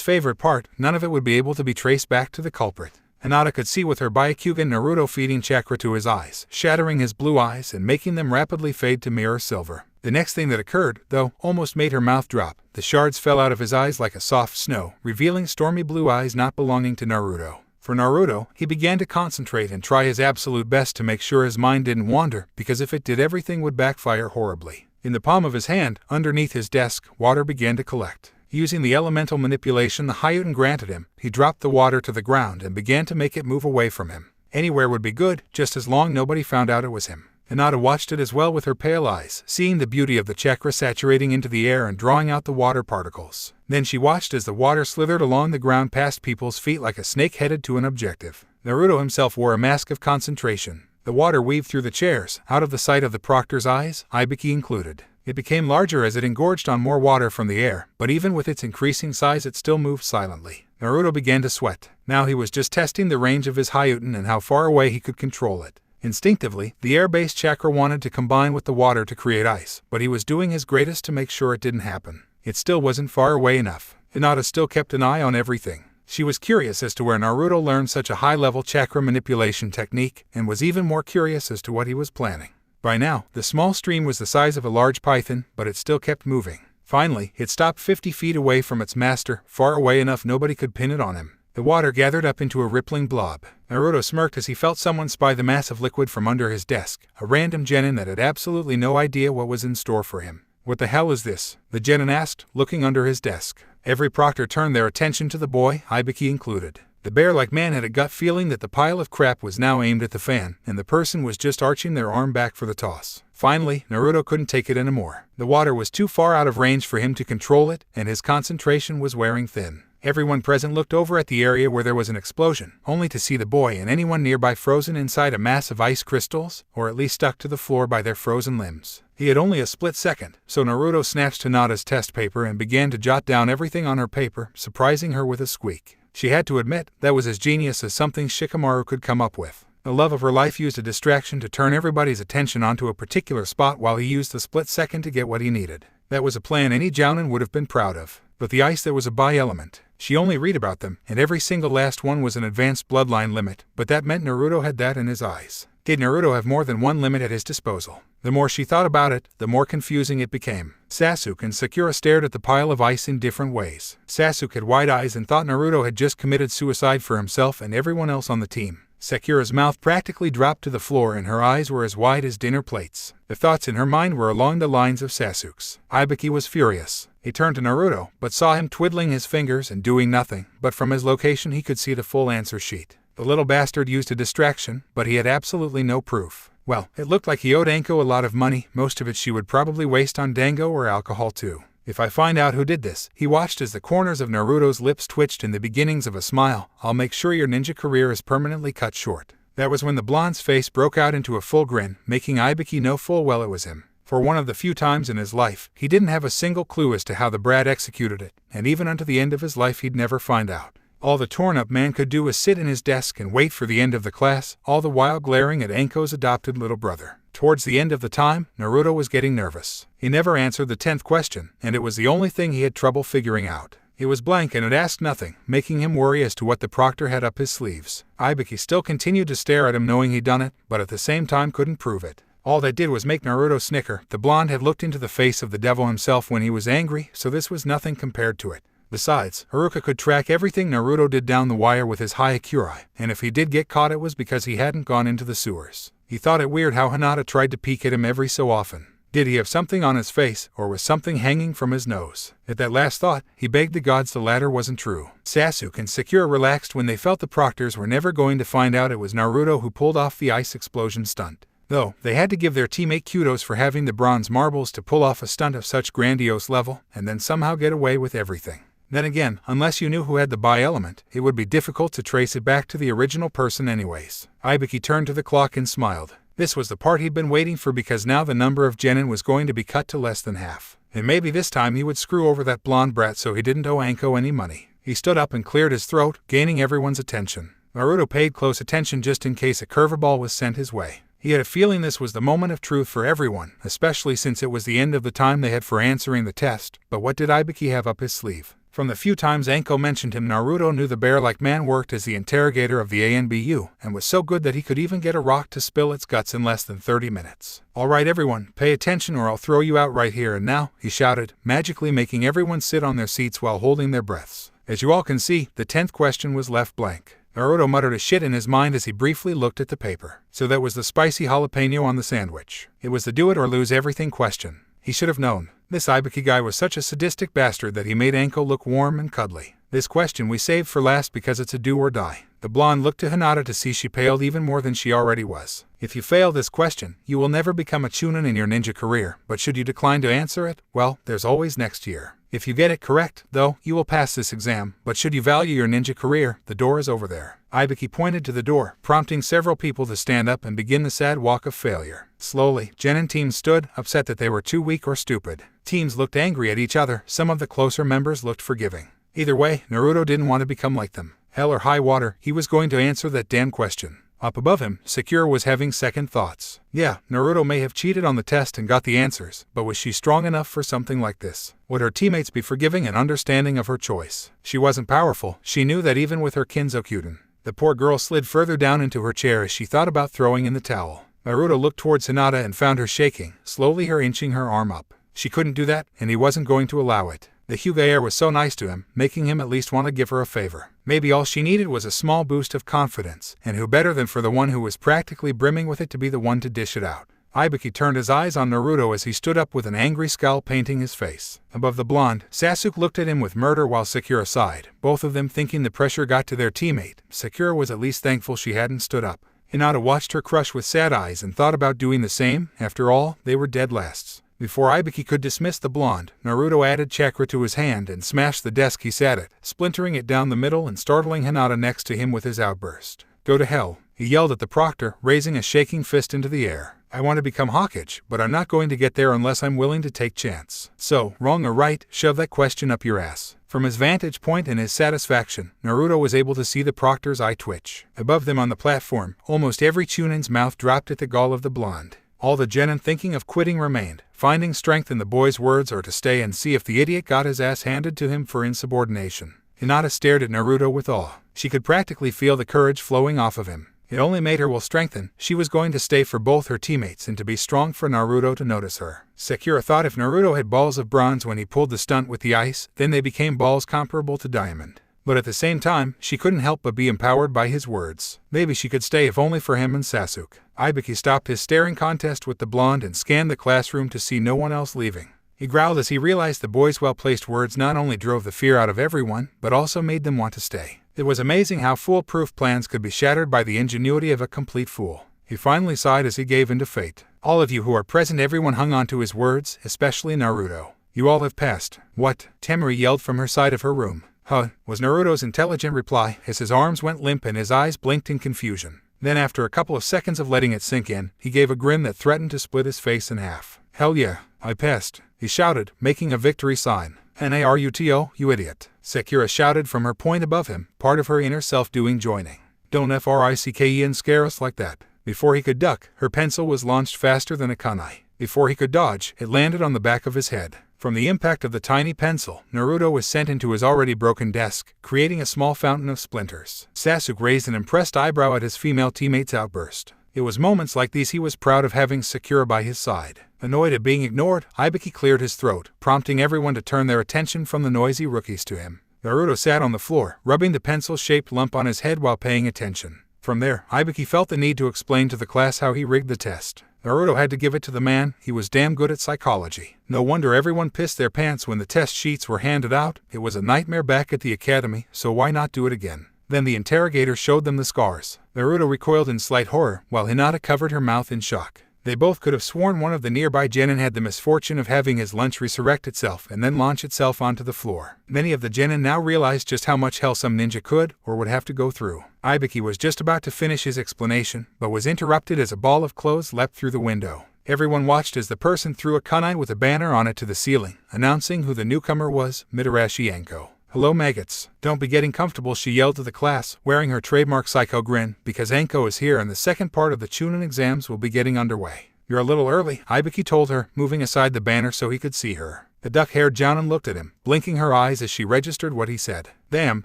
favorite part, none of it would be able to be traced back to the culprit. Hinata could see with her Bayaku Naruto feeding chakra to his eyes, shattering his blue eyes and making them rapidly fade to mirror silver. The next thing that occurred, though, almost made her mouth drop. The shards fell out of his eyes like a soft snow, revealing stormy blue eyes not belonging to Naruto. For Naruto, he began to concentrate and try his absolute best to make sure his mind didn't wander, because if it did, everything would backfire horribly. In the palm of his hand, underneath his desk, water began to collect. Using the elemental manipulation the hideout granted him, he dropped the water to the ground and began to make it move away from him. Anywhere would be good, just as long nobody found out it was him. Hinata watched it as well with her pale eyes, seeing the beauty of the chakra saturating into the air and drawing out the water particles. Then she watched as the water slithered along the ground past people's feet like a snake headed to an objective. Naruto himself wore a mask of concentration. The water weaved through the chairs, out of the sight of the proctor's eyes, Hibiki included. It became larger as it engorged on more water from the air, but even with its increasing size it still moved silently. Naruto began to sweat. Now he was just testing the range of his hideout and how far away he could control it. Instinctively, the air-based chakra wanted to combine with the water to create ice, but he was doing his greatest to make sure it didn't happen. It still wasn't far away enough. Hinata still kept an eye on everything. She was curious as to where Naruto learned such a high-level chakra manipulation technique, and was even more curious as to what he was planning. By now, the small stream was the size of a large python, but it still kept moving. Finally, it stopped 50 feet away from its master, far away enough nobody could pin it on him. The water gathered up into a rippling blob. Naruto smirked as he felt someone spy the mass of liquid from under his desk, a random genin that had absolutely no idea what was in store for him. "What the hell is this?" the genin asked, looking under his desk. Every proctor turned their attention to the boy, Hibiki included. The bear-like man had a gut feeling that the pile of crap was now aimed at the fan, and the person was just arching their arm back for the toss. Finally, Naruto couldn't take it anymore. The water was too far out of range for him to control it, and his concentration was wearing thin. Everyone present looked over at the area where there was an explosion, only to see the boy and anyone nearby frozen inside a mass of ice crystals, or at least stuck to the floor by their frozen limbs. He had only a split second, so Naruto snatched Hinata's test paper and began to jot down everything on her paper, surprising her with a squeak. She had to admit, that was as genius as something Shikamaru could come up with. The love of her life used a distraction to turn everybody's attention onto a particular spot while he used the split second to get what he needed. That was a plan any jounin would have been proud of. But the ice there was a bi-element. She only read about them, and every single last one was an advanced bloodline limit, but that meant Naruto had that in his eyes. Did Naruto have more than one limit at his disposal? The more she thought about it, the more confusing it became. Sasuk and Sakura stared at the pile of ice in different ways. Sasuk had wide eyes and thought Naruto had just committed suicide for himself and everyone else on the team. Sakura's mouth practically dropped to the floor and her eyes were as wide as dinner plates. The thoughts in her mind were along the lines of Sasuk's. Hibiki was furious. He turned to Naruto, but saw him twiddling his fingers and doing nothing, but from his location he could see the full answer sheet. The little bastard used a distraction, but he had absolutely no proof. Well, it looked like he owed Anko a lot of money, most of it she would probably waste on dango or alcohol too. If I find out who did this, he watched as the corners of Naruto's lips twitched in the beginnings of a smile, I'll make sure your ninja career is permanently cut short. That was when the blonde's face broke out into a full grin, making Hibiki know full well it was him. For one of the few times in his life, he didn't have a single clue as to how the brat executed it, and even unto the end of his life he'd never find out. All the torn-up man could do was sit in his desk and wait for the end of the class, all the while glaring at Anko's adopted little brother. Towards the end of the time, Naruto was getting nervous. He never answered the 10th question, and it was the only thing he had trouble figuring out. It was blank and it asked nothing, making him worry as to what the proctor had up his sleeves. Hibiki still continued to stare at him knowing he'd done it, but at the same time couldn't prove it. All that did was make Naruto snicker. The blonde had looked into the face of the devil himself when he was angry, so this was nothing compared to it. Besides, Aruka could track everything Naruto did down the wire with his Haikyuri, and if he did get caught it was because he hadn't gone into the sewers. He thought it weird how Hinata tried to peek at him every so often. Did he have something on his face, or was something hanging from his nose? At that last thought, he begged the gods the latter wasn't true. Sasuk and Sakura relaxed when they felt the proctors were never going to find out it was Naruto who pulled off the ice explosion stunt. though they had to give their teammate kudos for having the bronze marbles to pull off a stunt of such grandiose level and then somehow get away with everything. Then again, unless you knew who had the bi element, it would be difficult to trace it back to the original person anyways. Ibiki turned to the clock and smiled. This was the part he'd been waiting for because now the number of genin was going to be cut to less than half. And maybe this time he would screw over that blonde brat so he didn't owe Anko any money. He stood up and cleared his throat, gaining everyone's attention. Naruto paid close attention just in case a curveball was sent his way. He had a feeling this was the moment of truth for everyone, especially since it was the end of the time they had for answering the test. But what did Ibiki have up his sleeve? From the few times Anko mentioned him, Naruto knew the bear-like man worked as the interrogator of the ANBU, and was so good that he could even get a rock to spill its guts in less than 30 minutes. "Alright everyone, pay attention or I'll throw you out right here and now," he shouted, magically making everyone sit on their seats while holding their breaths. As you all can see, the 10th question was left blank. Naruto muttered a shit in his mind as he briefly looked at the paper. So that was the spicy jalapeno on the sandwich. It was the do it or lose everything question. He should have known. This Ibiki guy was such a sadistic bastard that he made Anko look warm and cuddly. This question we saved for last because it's a do or die. The blonde looked to Hinata to see she paled even more than she already was. If you fail this question, you will never become a Chunin in your ninja career, but should you decline to answer it, well, there's always next year. If you get it correct, though, you will pass this exam, but should you value your ninja career, the door is over there. Ibiki pointed to the door, prompting several people to stand up and begin the sad walk of failure. Slowly, genin teams stood, upset that they were too weak or stupid. Teams looked angry at each other, some of the closer members looked forgiving. Either way, Naruto didn't want to become like them. Hell or high water, he was going to answer that damn question. Up above him, Sakura was having second thoughts. Yeah, Naruto may have cheated on the test and got the answers, but was she strong enough for something like this? Would her teammates be forgiving and understanding of her choice? She wasn't powerful, she knew that even with her Kinzokyuden. The poor girl slid further down into her chair as she thought about throwing in the towel. Naruto looked towards Hinata and found her shaking, slowly her inching her arm up. She couldn't do that, and he wasn't going to allow it. The Hyuga air was so nice to him, making him at least want to give her a favor. Maybe all she needed was a small boost of confidence, and who better than for the one who was practically brimming with it to be the one to dish it out. Ibiki turned his eyes on Naruto as he stood up with an angry scowl painting his face. Above the blonde, Sasuk looked at him with murder while Sakura sighed, both of them thinking the pressure got to their teammate. Sakura was at least thankful she hadn't stood up. Hinata watched her crush with sad eyes and thought about doing the same. After all, they were dead lasts. Before Ibiki could dismiss the blonde, Naruto added chakra to his hand and smashed the desk he sat at, splintering it down the middle and startling Hinata next to him with his outburst. "Go to hell," he yelled at the proctor, raising a shaking fist into the air. "I want to become Hokage, but I'm not going to get there unless I'm willing to take chance. So, wrong or right, shove that question up your ass." From his vantage point and his satisfaction, Naruto was able to see the proctor's eye twitch. Above them on the platform, almost every Chunin's mouth dropped at the gall of the blonde. All the genin thinking of quitting remained, finding strength in the boy's words or to stay and see if the idiot got his ass handed to him for insubordination. Hinata stared at Naruto with awe. She could practically feel the courage flowing off of him. It only made her will strengthen. She was going to stay for both her teammates and to be strong for Naruto to notice her. Sakura thought if Naruto had balls of bronze when he pulled the stunt with the ice, then they became balls comparable to diamond. But at the same time, she couldn't help but be empowered by his words. Maybe she could stay if only for him and Sasuk. Ibiki stopped his staring contest with the blonde and scanned the classroom to see no one else leaving. He growled as he realized the boy's well-placed words not only drove the fear out of everyone, but also made them want to stay. It was amazing how foolproof plans could be shattered by the ingenuity of a complete fool. He finally sighed as he gave in to fate. "All of you who are present," everyone hung on to his words, especially Naruto. "You all have passed." "What?" Temari yelled from her side of her room. "Huh," was Naruto's intelligent reply as his arms went limp and his eyes blinked in confusion. Then after a couple of seconds of letting it sink in, he gave a grin that threatened to split his face in half. "Hell yeah, I passed," he shouted, making a victory sign. "Naruto, you idiot," Sakura shouted from her point above him, part of her inner self doing joining. "Don't frick and scare us like that." Before he could duck, her pencil was launched faster than a kunai. Before he could dodge, it landed on the back of his head. From the impact of the tiny pencil, Naruto was sent into his already broken desk, creating a small fountain of splinters. Sasuk raised an impressed eyebrow at his female teammate's outburst. It was moments like these he was proud of having Sakura by his side. Annoyed at being ignored, Ibiki cleared his throat, prompting everyone to turn their attention from the noisy rookies to him. Naruto sat on the floor, rubbing the pencil-shaped lump on his head while paying attention. From there, Ibiki felt the need to explain to the class how he rigged the test. Naruto had to give it to the man, he was damn good at psychology. No wonder everyone pissed their pants when the test sheets were handed out. It was a nightmare back at the academy, so why not do it again? Then the interrogator showed them the scars. Naruto recoiled in slight horror, while Hinata covered her mouth in shock. They both could have sworn one of the nearby genin had the misfortune of having his lunch resurrect itself and then launch itself onto the floor. Many of the genin now realized just how much hell some ninja could or would have to go through. Ibiki was just about to finish his explanation, but was interrupted as a ball of clothes leapt through the window. Everyone watched as the person threw a kunai with a banner on it to the ceiling, announcing who the newcomer was, Mitarashi Anko. "Hello maggots. Don't be getting comfortable," she yelled to the class, wearing her trademark psycho grin, because Anko is here and the second part of the Chunin exams will be getting underway. "You're a little early," Ibiki told her, moving aside the banner so he could see her. The duck-haired jounin looked at him, blinking her eyes as she registered what he said. "Damn,"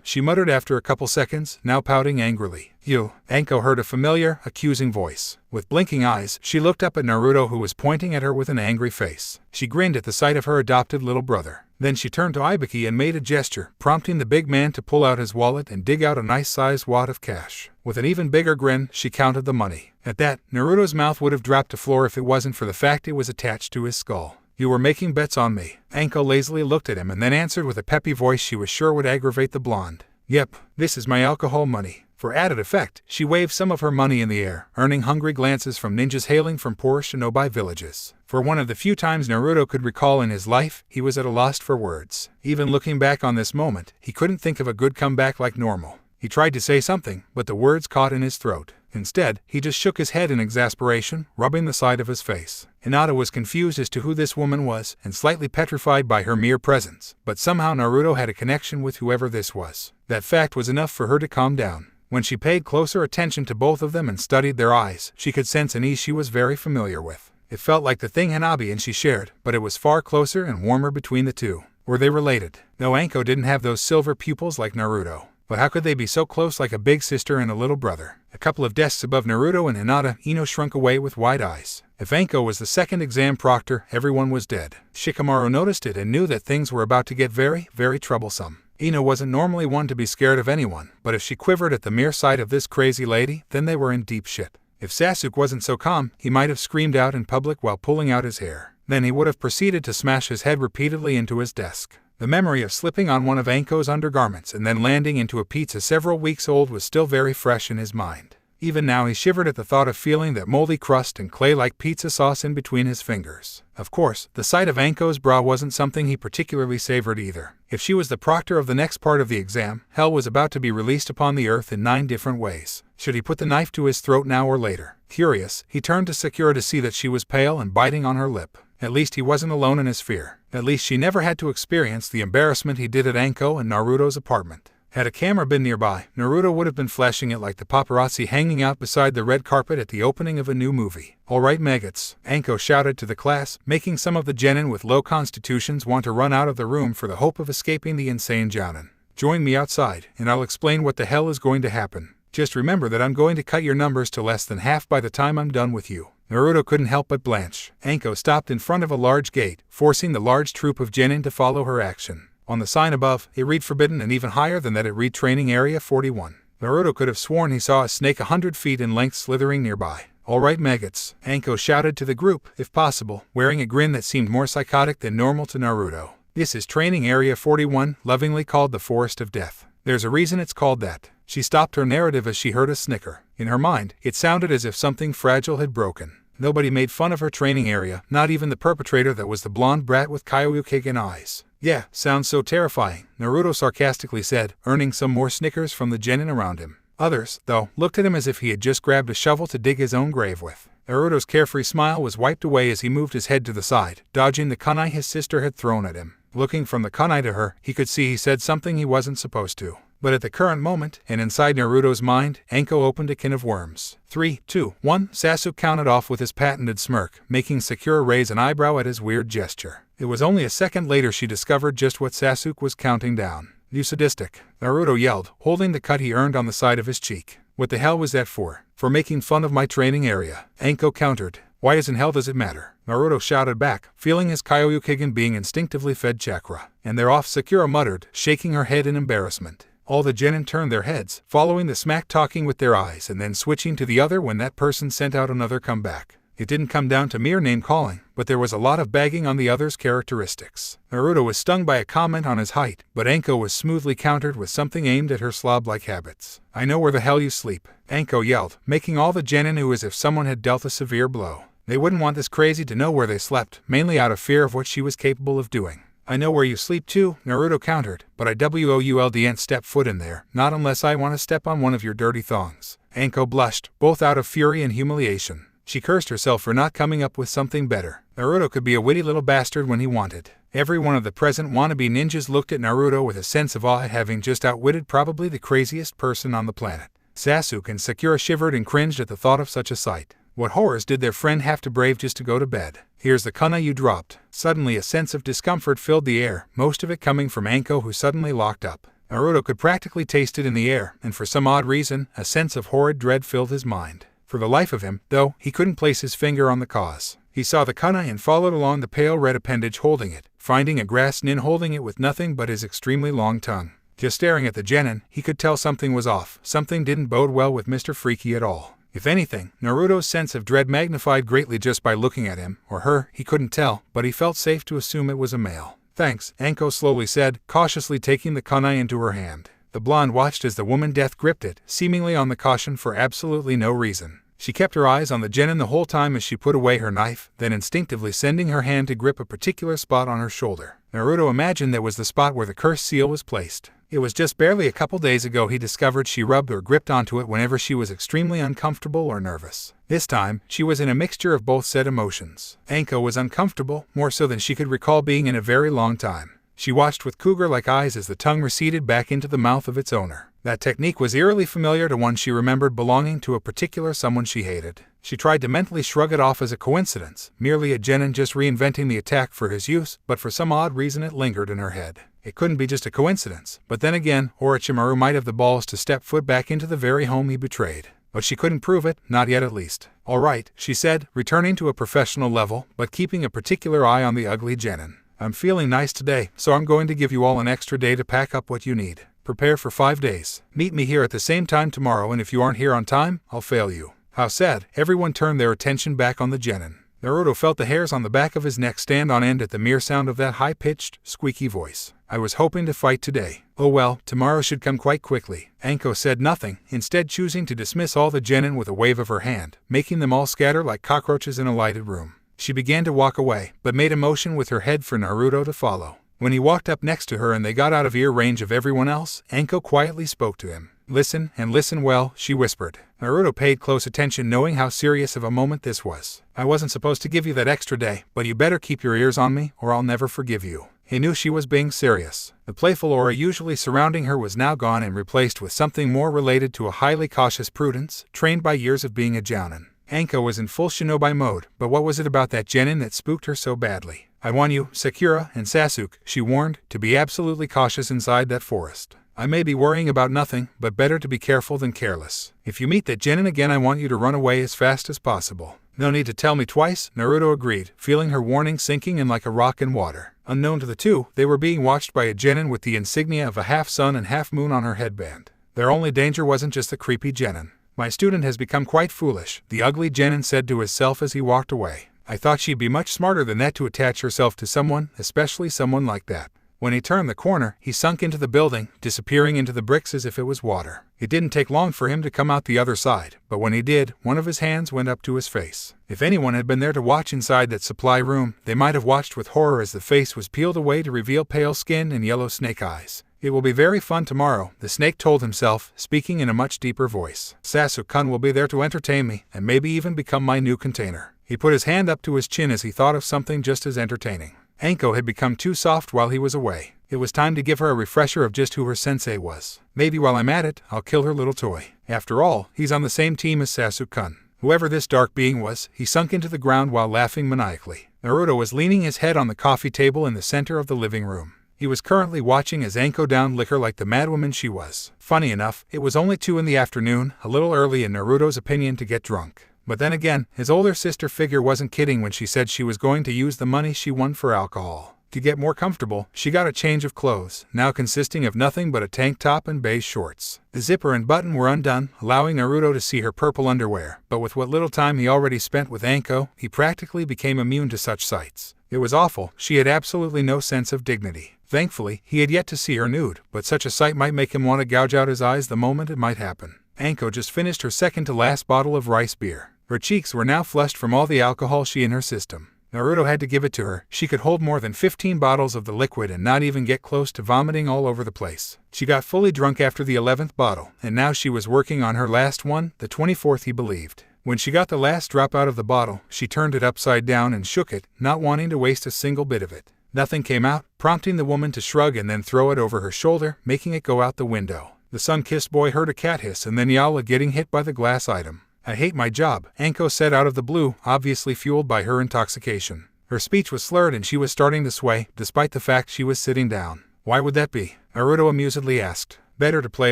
she muttered after a couple seconds, now pouting angrily. "You." Anko heard a familiar, accusing voice. With blinking eyes, she looked up at Naruto, who was pointing at her with an angry face. She grinned at the sight of her adopted little brother. Then she turned to Ibiki and made a gesture, prompting the big man to pull out his wallet and dig out a nice-sized wad of cash. With an even bigger grin, she counted the money. At that, Naruto's mouth would have dropped to the floor if it wasn't for the fact it was attached to his skull. "You were making bets on me." Anko lazily looked at him and then answered with a peppy voice she was sure would aggravate the blonde. "Yep, this is my alcohol money." For added effect, she waved some of her money in the air, earning hungry glances from ninjas hailing from poor shinobi villages. For one of the few times Naruto could recall in his life, he was at a loss for words. Even looking back on this moment, he couldn't think of a good comeback like normal. He tried to say something, but the words caught in his throat. Instead, he just shook his head in exasperation, rubbing the side of his face. Hinata was confused as to who this woman was, and slightly petrified by her mere presence, but somehow Naruto had a connection with whoever this was. That fact was enough for her to calm down. When she paid closer attention to both of them and studied their eyes, she could sense an ease she was very familiar with. It felt like the thing Hanabi and she shared, but it was far closer and warmer between the two. Were they related? No, Anko didn't have those silver pupils like Naruto. But how could they be so close, like a big sister and a little brother? A couple of desks above Naruto and Hinata, Ino shrunk away with wide eyes. If Anko was the second exam proctor, everyone was dead. Shikamaru noticed it and knew that things were about to get very, very troublesome. Ino wasn't normally one to be scared of anyone, but if she quivered at the mere sight of this crazy lady, then they were in deep shit. If Sasuk wasn't so calm, he might have screamed out in public while pulling out his hair. Then he would have proceeded to smash his head repeatedly into his desk. The memory of slipping on one of Anko's undergarments and then landing into a pizza several weeks old was still very fresh in his mind. Even now he shivered at the thought of feeling that moldy crust and clay-like pizza sauce in between his fingers. Of course, the sight of Anko's bra wasn't something he particularly savored either. If she was the proctor of the next part of the exam, hell was about to be released upon the earth in 9 different ways. Should he put the knife to his throat now or later? Curious, he turned to Sakura to see that she was pale and biting on her lip. At least he wasn't alone in his fear. At least she never had to experience the embarrassment he did at Anko and Naruto's apartment. Had a camera been nearby, Naruto would have been flashing it like the paparazzi hanging out beside the red carpet at the opening of a new movie. "Alright maggots," Anko shouted to the class, making some of the genin with low constitutions want to run out of the room for the hope of escaping the insane jounin. "Join me outside, and I'll explain what the hell is going to happen. Just remember that I'm going to cut your numbers to less than half by the time I'm done with you." Naruto couldn't help but blanch. Anko stopped in front of a large gate, forcing the large troop of genin to follow her action. On the sign above, it read forbidden, and even higher than that it read training area 41. Naruto could have sworn he saw a snake 100 feet in length slithering nearby. "Alright maggots," Anko shouted to the group, if possible, wearing a grin that seemed more psychotic than normal to Naruto. "This is training area 41, lovingly called the Forest of Death. There's a reason it's called that." She stopped her narrative as she heard a snicker. In her mind, it sounded as if something fragile had broken. Nobody made fun of her training area, not even the perpetrator that was the blonde brat with Kyoryuken eyes. "Yeah, sounds so terrifying," Naruto sarcastically said, earning some more snickers from the genin around him. Others, though, looked at him as if he had just grabbed a shovel to dig his own grave with. Naruto's carefree smile was wiped away as he moved his head to the side, dodging the kunai his sister had thrown at him. Looking from the kunai to her, he could see he said something he wasn't supposed to. But at the current moment, and inside Naruto's mind, Anko opened a can of worms. 3, 2, 1, Sasuk counted off with his patented smirk, making Sakura raise an eyebrow at his weird gesture. It was only a second later she discovered just what Sasuk was counting down. "You sadistic," Naruto yelled, holding the cut he earned on the side of his cheek. "What the hell was that for?" "For making fun of my training area," Anko countered. "Why as in hell does it matter?" Naruto shouted back, feeling his Kyoryuken being instinctively fed chakra. "And they're off," Sakura muttered, shaking her head in embarrassment. All the genin turned their heads, following the smack talking with their eyes and then switching to the other when that person sent out another comeback. It didn't come down to mere name-calling, but there was a lot of bagging on the other's characteristics. Naruto was stung by a comment on his height, but Anko was smoothly countered with something aimed at her slob-like habits. "I know where the hell you sleep," Anko yelled, making all the genin ooh as if someone had dealt a severe blow. They wouldn't want this crazy to know where they slept, mainly out of fear of what she was capable of doing. "I know where you sleep too," Naruto countered, "but I wouldn't step foot in there, not unless I want to step on one of your dirty thongs." Anko blushed, both out of fury and humiliation. She cursed herself for not coming up with something better. Naruto could be a witty little bastard when he wanted. Every one of the present wannabe ninjas looked at Naruto with a sense of awe at having just outwitted probably the craziest person on the planet. Sasuk and Sakura shivered and cringed at the thought of such a sight. What horrors did their friend have to brave just to go to bed? "Here's the kunai you dropped." Suddenly a sense of discomfort filled the air, most of it coming from Anko, who suddenly locked up. Naruto could practically taste it in the air, and for some odd reason, a sense of horrid dread filled his mind. For the life of him, though, he couldn't place his finger on the cause. He saw the kunai and followed along the pale red appendage holding it, finding a grass nin holding it with nothing but his extremely long tongue. Just staring at the genin, he could tell something was off. Something didn't bode well with Mr. Freaky at all. If anything, Naruto's sense of dread magnified greatly just by looking at him, or her, he couldn't tell, but he felt safe to assume it was a male. "Thanks," Anko slowly said, cautiously taking the kunai into her hand. The blonde watched as the woman death gripped it, seemingly on the caution for absolutely no reason. She kept her eyes on the genin the whole time as she put away her knife, then instinctively sending her hand to grip a particular spot on her shoulder. Naruto imagined that was the spot where the cursed seal was placed. It was just barely a couple days ago he discovered she rubbed or gripped onto it whenever she was extremely uncomfortable or nervous. This time, she was in a mixture of both said emotions. Anko was uncomfortable, more so than she could recall being in a very long time. She watched with cougar-like eyes as the tongue receded back into the mouth of its owner. That technique was eerily familiar to one she remembered belonging to a particular someone she hated. She tried to mentally shrug it off as a coincidence, merely a genin just reinventing the attack for his use, but for some odd reason it lingered in her head. It couldn't be just a coincidence, but then again, Orochimaru might have the balls to step foot back into the very home he betrayed. But she couldn't prove it, not yet at least. "All right," she said, returning to a professional level, but keeping a particular eye on the ugly genin. "I'm feeling nice today, so I'm going to give you all an extra day to pack up what you need. Prepare for 5 days. Meet me here at the same time tomorrow, and if you aren't here on time, I'll fail you." How sad. Everyone turned their attention back on the genin. Naruto felt the hairs on the back of his neck stand on end at the mere sound of that high-pitched, squeaky voice. "I was hoping to fight today." "Oh well, tomorrow should come quite quickly." Anko said nothing, instead choosing to dismiss all the genin with a wave of her hand, making them all scatter like cockroaches in a lighted room. She began to walk away, but made a motion with her head for Naruto to follow. When he walked up next to her and they got out of ear range of everyone else, Anko quietly spoke to him. "Listen, and listen well," she whispered. Naruto paid close attention, knowing how serious of a moment this was. "I wasn't supposed to give you that extra day, but you better keep your ears on me, or I'll never forgive you." He knew she was being serious. The playful aura usually surrounding her was now gone and replaced with something more related to a highly cautious prudence, trained by years of being a jounin. Anko was in full shinobi mode, but what was it about that genin that spooked her so badly? "I want you, Sakura, and Sasuk," she warned, "to be absolutely cautious inside that forest. I may be worrying about nothing, but better to be careful than careless. If you meet that genin again, I want you to run away as fast as possible." "No need to tell me twice," Naruto agreed, feeling her warning sinking in like a rock in water. Unknown to the two, they were being watched by a genin with the insignia of a half-sun and half-moon on her headband. Their only danger wasn't just the creepy genin. "My student has become quite foolish," the ugly genin said to himself as he walked away. "I thought she'd be much smarter than that to attach herself to someone, especially someone like that." When he turned the corner, he sunk into the building, disappearing into the bricks as if it was water. It didn't take long for him to come out the other side, but when he did, one of his hands went up to his face. If anyone had been there to watch inside that supply room, they might have watched with horror as the face was peeled away to reveal pale skin and yellow snake eyes. "It will be very fun tomorrow," the snake told himself, speaking in a much deeper voice. "Sasuk-kun will be there to entertain me, and maybe even become my new container." He put his hand up to his chin as he thought of something just as entertaining. Anko had become too soft while he was away. It was time to give her a refresher of just who her sensei was. "Maybe while I'm at it, I'll kill her little toy. After all, he's on the same team as Sasuk-kun." Whoever this dark being was, he sunk into the ground while laughing maniacally. Naruto was leaning his head on the coffee table in the center of the living room. He was currently watching as Anko downed liquor like the madwoman she was. Funny enough, it was only 2 in the afternoon, a little early in Naruto's opinion to get drunk. But then again, his older sister figure wasn't kidding when she said she was going to use the money she won for alcohol. To get more comfortable, she got a change of clothes, now consisting of nothing but a tank top and beige shorts. The zipper and button were undone, allowing Naruto to see her purple underwear, but with what little time he already spent with Anko, he practically became immune to such sights. It was awful. She had absolutely no sense of dignity. Thankfully, he had yet to see her nude, but such a sight might make him want to gouge out his eyes the moment it might happen. Anko just finished her second-to-last bottle of rice beer. Her cheeks were now flushed from all the alcohol she in her system. Naruto had to give it to her. She could hold more than 15 bottles of the liquid and not even get close to vomiting all over the place. She got fully drunk after the 11th bottle, and now she was working on her last one, the 24th he believed. When she got the last drop out of the bottle, she turned it upside down and shook it, not wanting to waste a single bit of it. Nothing came out, prompting the woman to shrug and then throw it over her shoulder, making it go out the window. The sun-kissed boy heard a cat hiss and then yell at getting hit by the glass item. "I hate my job," Anko said out of the blue, obviously fueled by her intoxication. Her speech was slurred and she was starting to sway, despite the fact she was sitting down. "Why would that be?" Naruto amusedly asked. Better to play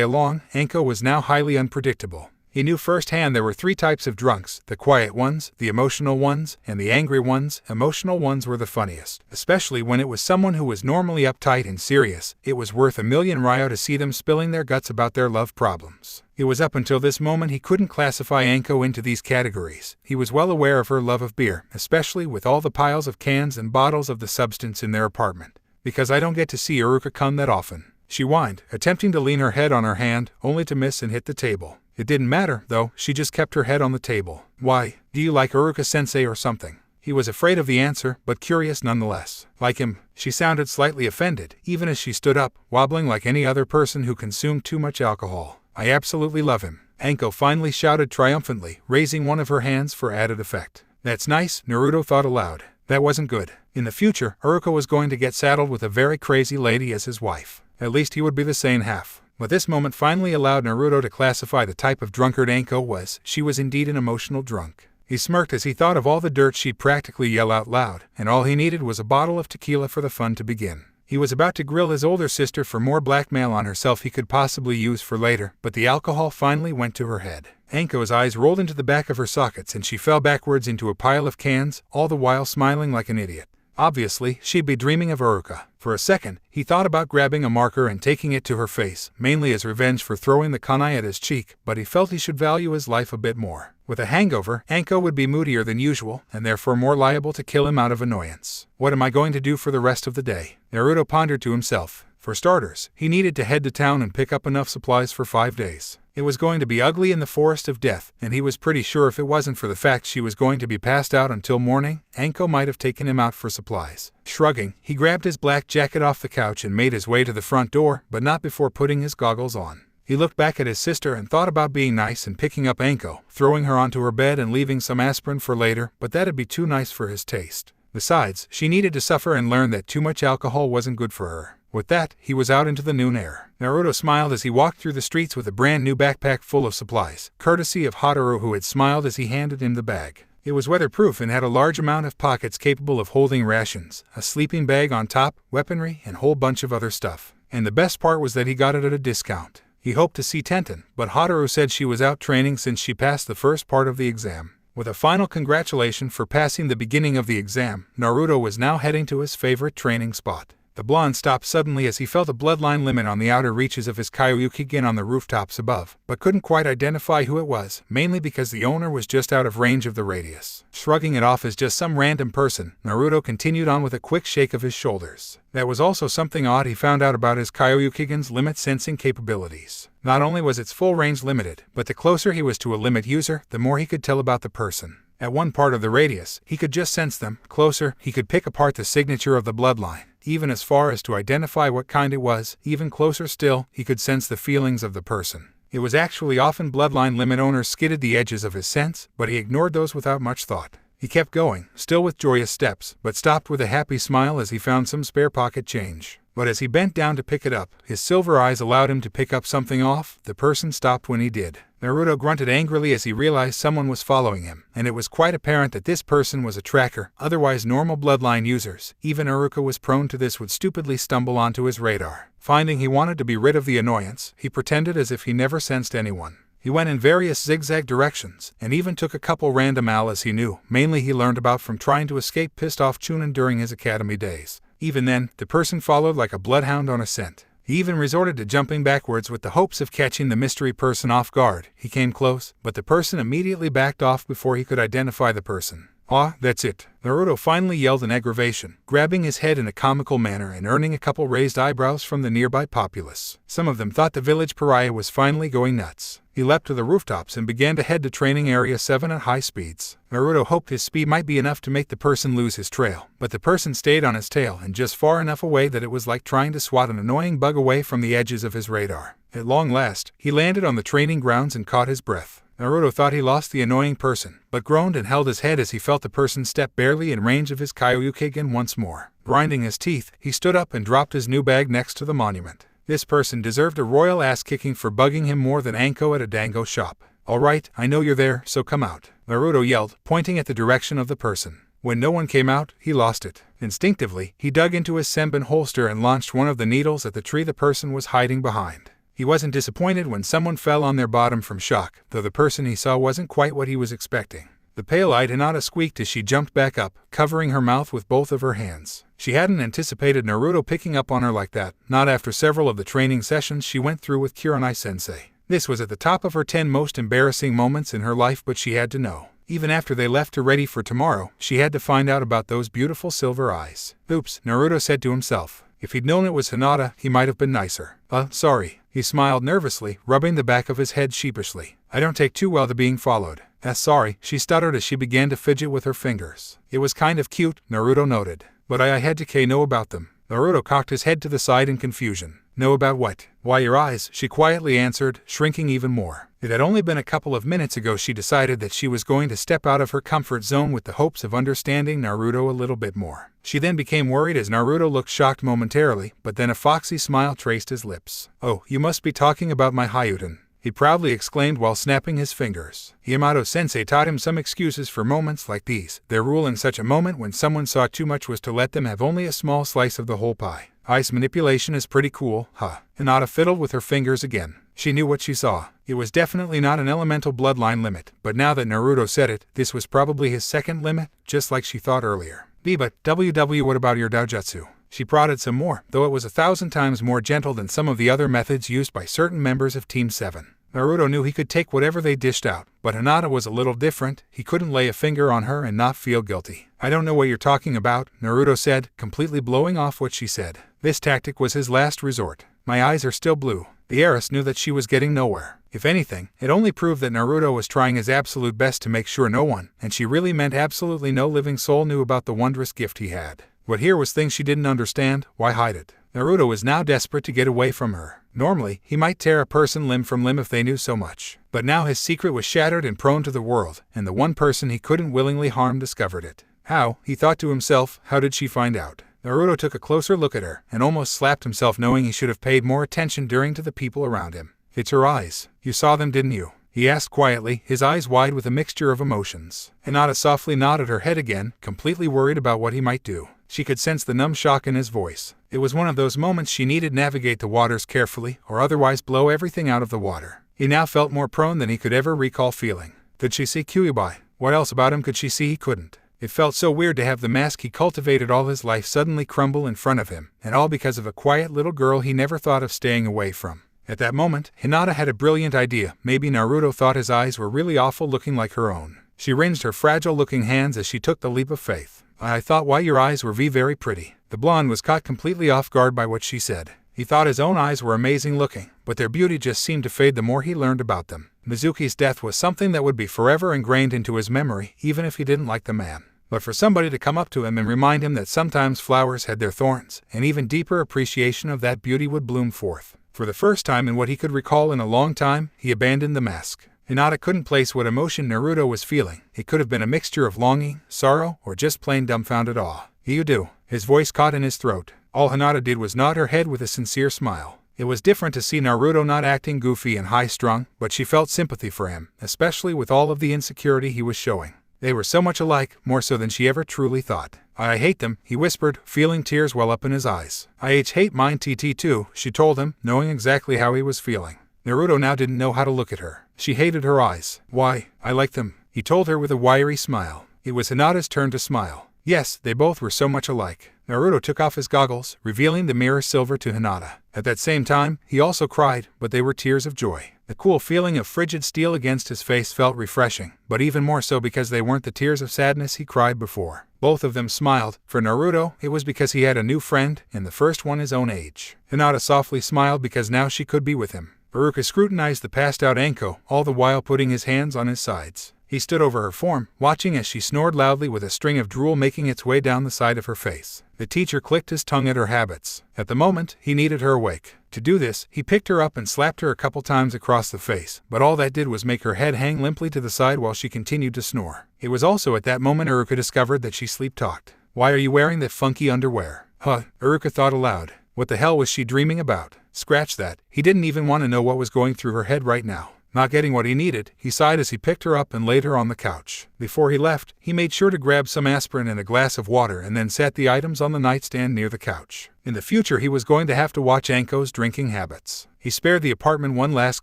along, Anko was now highly unpredictable. He knew firsthand there were 3 types of drunks, the quiet ones, the emotional ones, and the angry ones. Emotional ones were the funniest, especially when it was someone who was normally uptight and serious. It was worth a million ryo to see them spilling their guts about their love problems. It was up until this moment he couldn't classify Anko into these categories. He was well aware of her love of beer, especially with all the piles of cans and bottles of the substance in their apartment. "Because I don't get to see Aruka come that often," she whined, attempting to lean her head on her hand, only to miss and hit the table. It didn't matter, though, she just kept her head on the table. "Why, do you like Aruka-sensei or something?" He was afraid of the answer, but curious nonetheless. "Like him?" She sounded slightly offended, even as she stood up, wobbling like any other person who consumed too much alcohol. "I absolutely love him," Anko finally shouted triumphantly, raising one of her hands for added effect. "That's nice," Naruto thought aloud. That wasn't good. In the future, Aruka was going to get saddled with a very crazy lady as his wife. At least he would be the sane half. But this moment finally allowed Naruto to classify the type of drunkard Anko was. She was indeed an emotional drunk. He smirked as he thought of all the dirt she'd practically yell out loud, and all he needed was a bottle of tequila for the fun to begin. He was about to grill his older sister for more blackmail on herself he could possibly use for later, but the alcohol finally went to her head. Anko's eyes rolled into the back of her sockets and she fell backwards into a pile of cans, all the while smiling like an idiot. Obviously, she'd be dreaming of Aruka. For a second, he thought about grabbing a marker and taking it to her face, mainly as revenge for throwing the kunai at his cheek, but he felt he should value his life a bit more. With a hangover, Anko would be moodier than usual, and therefore more liable to kill him out of annoyance. What am I going to do for the rest of the day? Naruto pondered to himself. For starters, he needed to head to town and pick up enough supplies for 5 days. It was going to be ugly in the forest of death, and he was pretty sure if it wasn't for the fact she was going to be passed out until morning, Anko might have taken him out for supplies. Shrugging, he grabbed his black jacket off the couch and made his way to the front door, but not before putting his goggles on. He looked back at his sister and thought about being nice and picking up Anko, throwing her onto her bed and leaving some aspirin for later, but that'd be too nice for his taste. Besides, she needed to suffer and learn that too much alcohol wasn't good for her. With that, he was out into the noon air. Naruto smiled as he walked through the streets with a brand new backpack full of supplies, courtesy of Haru, who had smiled as he handed him the bag. It was weatherproof and had a large amount of pockets capable of holding rations, a sleeping bag on top, weaponry, and a whole bunch of other stuff. And the best part was that he got it at a discount. He hoped to see Tenten, but Haru said she was out training since she passed the first part of the exam. With a final congratulation for passing the beginning of the exam, Naruto was now heading to his favorite training spot. The blonde stopped suddenly as he felt a bloodline limit on the outer reaches of his Kyoryukigen on the rooftops above, but couldn't quite identify who it was, mainly because the owner was just out of range of the radius. Shrugging it off as just some random person, Naruto continued on with a quick shake of his shoulders. That was also something odd he found out about his Kyoryukigen's limit sensing capabilities. Not only was its full range limited, but the closer he was to a limit user, the more he could tell about the person. At one part of the radius, he could just sense them. Closer, he could pick apart the signature of the bloodline, even as far as to identify what kind it was. Even closer still, he could sense the feelings of the person. It was actually often bloodline limit owners skidded the edges of his sense, but he ignored those without much thought. He kept going, still with joyous steps, but stopped with a happy smile as he found some spare pocket change. But as he bent down to pick it up, his silver eyes allowed him to pick up something off. The person stopped when he did. Naruto grunted angrily as he realized someone was following him, and it was quite apparent that this person was a tracker. Otherwise normal bloodline users, even Aruka was prone to this, would stupidly stumble onto his radar. Finding he wanted to be rid of the annoyance, he pretended as if he never sensed anyone. He went in various zigzag directions, and even took a couple random alleys he knew. Mainly he learned about from trying to escape pissed off Chunin during his academy days. Even then, the person followed like a bloodhound on a scent. He even resorted to jumping backwards with the hopes of catching the mystery person off guard. He came close, but the person immediately backed off before he could identify the person. "Ah, that's it," Naruto finally yelled in aggravation, grabbing his head in a comical manner and earning a couple raised eyebrows from the nearby populace. Some of them thought the village pariah was finally going nuts. He leapt to the rooftops and began to head to Training Area 7 at high speeds. Naruto hoped his speed might be enough to make the person lose his trail, but the person stayed on his tail and just far enough away that it was like trying to swat an annoying bug away from the edges of his radar. At long last, he landed on the training grounds and caught his breath. Naruto thought he lost the annoying person, but groaned and held his head as he felt the person step barely in range of his Kyoryuken once more. Grinding his teeth, he stood up and dropped his new bag next to the monument. This person deserved a royal ass-kicking for bugging him more than Anko at a dango shop. "Alright, I know you're there, so come out," Naruto yelled, pointing at the direction of the person. When no one came out, he lost it. Instinctively, he dug into his Senbon holster and launched one of the needles at the tree the person was hiding behind. He wasn't disappointed when someone fell on their bottom from shock, though the person he saw wasn't quite what he was expecting. The pale-eyed Hinata squeaked as she jumped back up, covering her mouth with both of her hands. She hadn't anticipated Naruto picking up on her like that, not after several of the training sessions she went through with Kurenai-sensei. This was at the top of her 10 most embarrassing moments in her life, but she had to know. Even after they left to ready for tomorrow, she had to find out about those beautiful silver eyes. Oops, Naruto said to himself. If he'd known it was Hinata, he might have been nicer. Sorry. He smiled nervously, rubbing the back of his head sheepishly. I don't take too well to being followed. Sorry, she stuttered as she began to fidget with her fingers. It was kind of cute, Naruto noted. But I had to know about them. Naruto cocked his head to the side in confusion. Know about what? Why, your eyes, she quietly answered, shrinking even more. It had only been a couple of minutes ago she decided that she was going to step out of her comfort zone with the hopes of understanding Naruto a little bit more. She then became worried as Naruto looked shocked momentarily, but then a foxy smile traced his lips. "Oh, you must be talking about my Hyuden," he proudly exclaimed while snapping his fingers. Yamato-sensei taught him some excuses for moments like these. Their rule in such a moment when someone saw too much was to let them have only a small slice of the whole pie. Ice manipulation is pretty cool, huh? Hinata fiddled with her fingers again. She knew what she saw. It was definitely not an elemental bloodline limit, but now that Naruto said it, this was probably his second limit, just like she thought earlier. But what about your doujutsu? She prodded some more, though it was 1,000 times more gentle than some of the other methods used by certain members of Team 7. Naruto knew he could take whatever they dished out, but Hinata was a little different. He couldn't lay a finger on her and not feel guilty. I don't know what you're talking about, Naruto said, completely blowing off what she said. This tactic was his last resort. My eyes are still blue. The heiress knew that she was getting nowhere. If anything, it only proved that Naruto was trying his absolute best to make sure no one, and she really meant absolutely no living soul, knew about the wondrous gift he had. What here was things she didn't understand. Why hide it? Naruto was now desperate to get away from her. Normally, he might tear a person limb from limb if they knew so much. But now his secret was shattered and prone to the world, and the one person he couldn't willingly harm discovered it. How, he thought to himself, how did she find out? Naruto took a closer look at her, and almost slapped himself knowing he should have paid more attention to the people around him. It's her eyes. You saw them, didn't you? He asked quietly, his eyes wide with a mixture of emotions. Hinata softly nodded her head again, completely worried about what he might do. She could sense the numb shock in his voice. It was one of those moments she needed to navigate the waters carefully, or otherwise blow everything out of the water. He now felt more prone than he could ever recall feeling. Could she see Kyuubi? What else about him could she see he couldn't? It felt so weird to have the mask he cultivated all his life suddenly crumble in front of him, and all because of a quiet little girl he never thought of staying away from. At that moment, Hinata had a brilliant idea. Maybe Naruto thought his eyes were really awful, looking like her own. She wringed her fragile-looking hands as she took the leap of faith. I thought why your eyes were very pretty. The blonde was caught completely off guard by what she said. He thought his own eyes were amazing looking, but their beauty just seemed to fade the more he learned about them. Mizuki's death was something that would be forever ingrained into his memory, even if he didn't like the man. But for somebody to come up to him and remind him that sometimes flowers had their thorns, an even deeper appreciation of that beauty would bloom forth. For the first time in what he could recall in a long time, he abandoned the mask. Hinata couldn't place what emotion Naruto was feeling. It could have been a mixture of longing, sorrow, or just plain dumbfounded awe. You do. His voice caught in his throat. All Hinata did was nod her head with a sincere smile. It was different to see Naruto not acting goofy and high-strung, but she felt sympathy for him, especially with all of the insecurity he was showing. They were so much alike, more so than she ever truly thought. I hate them, he whispered, feeling tears well up in his eyes. I hate mine too, she told him, knowing exactly how he was feeling. Naruto now didn't know how to look at her. She hated her eyes. Why, I like them, he told her with a wiry smile. It was Hinata's turn to smile. Yes, they both were so much alike. Naruto took off his goggles, revealing the mirror silver to Hinata. At that same time, he also cried, but they were tears of joy. The cool feeling of frigid steel against his face felt refreshing, but even more so because they weren't the tears of sadness he cried before. Both of them smiled. For Naruto, it was because he had a new friend, and the first one his own age. Hinata softly smiled because now she could be with him. Aruka scrutinized the passed-out Anko, all the while putting his hands on his sides. He stood over her form, watching as she snored loudly with a string of drool making its way down the side of her face. The teacher clicked his tongue at her habits. At the moment, he needed her awake. To do this, he picked her up and slapped her a couple times across the face, but all that did was make her head hang limply to the side while she continued to snore. It was also at that moment Aruka discovered that she sleep-talked. "Why are you wearing that funky underwear?" Huh, Aruka thought aloud. What the hell was she dreaming about? Scratch that. He didn't even want to know what was going through her head right now. Not getting what he needed, he sighed as he picked her up and laid her on the couch. Before he left, he made sure to grab some aspirin and a glass of water and then set the items on the nightstand near the couch. In the future, he was going to have to watch Anko's drinking habits. He spared the apartment one last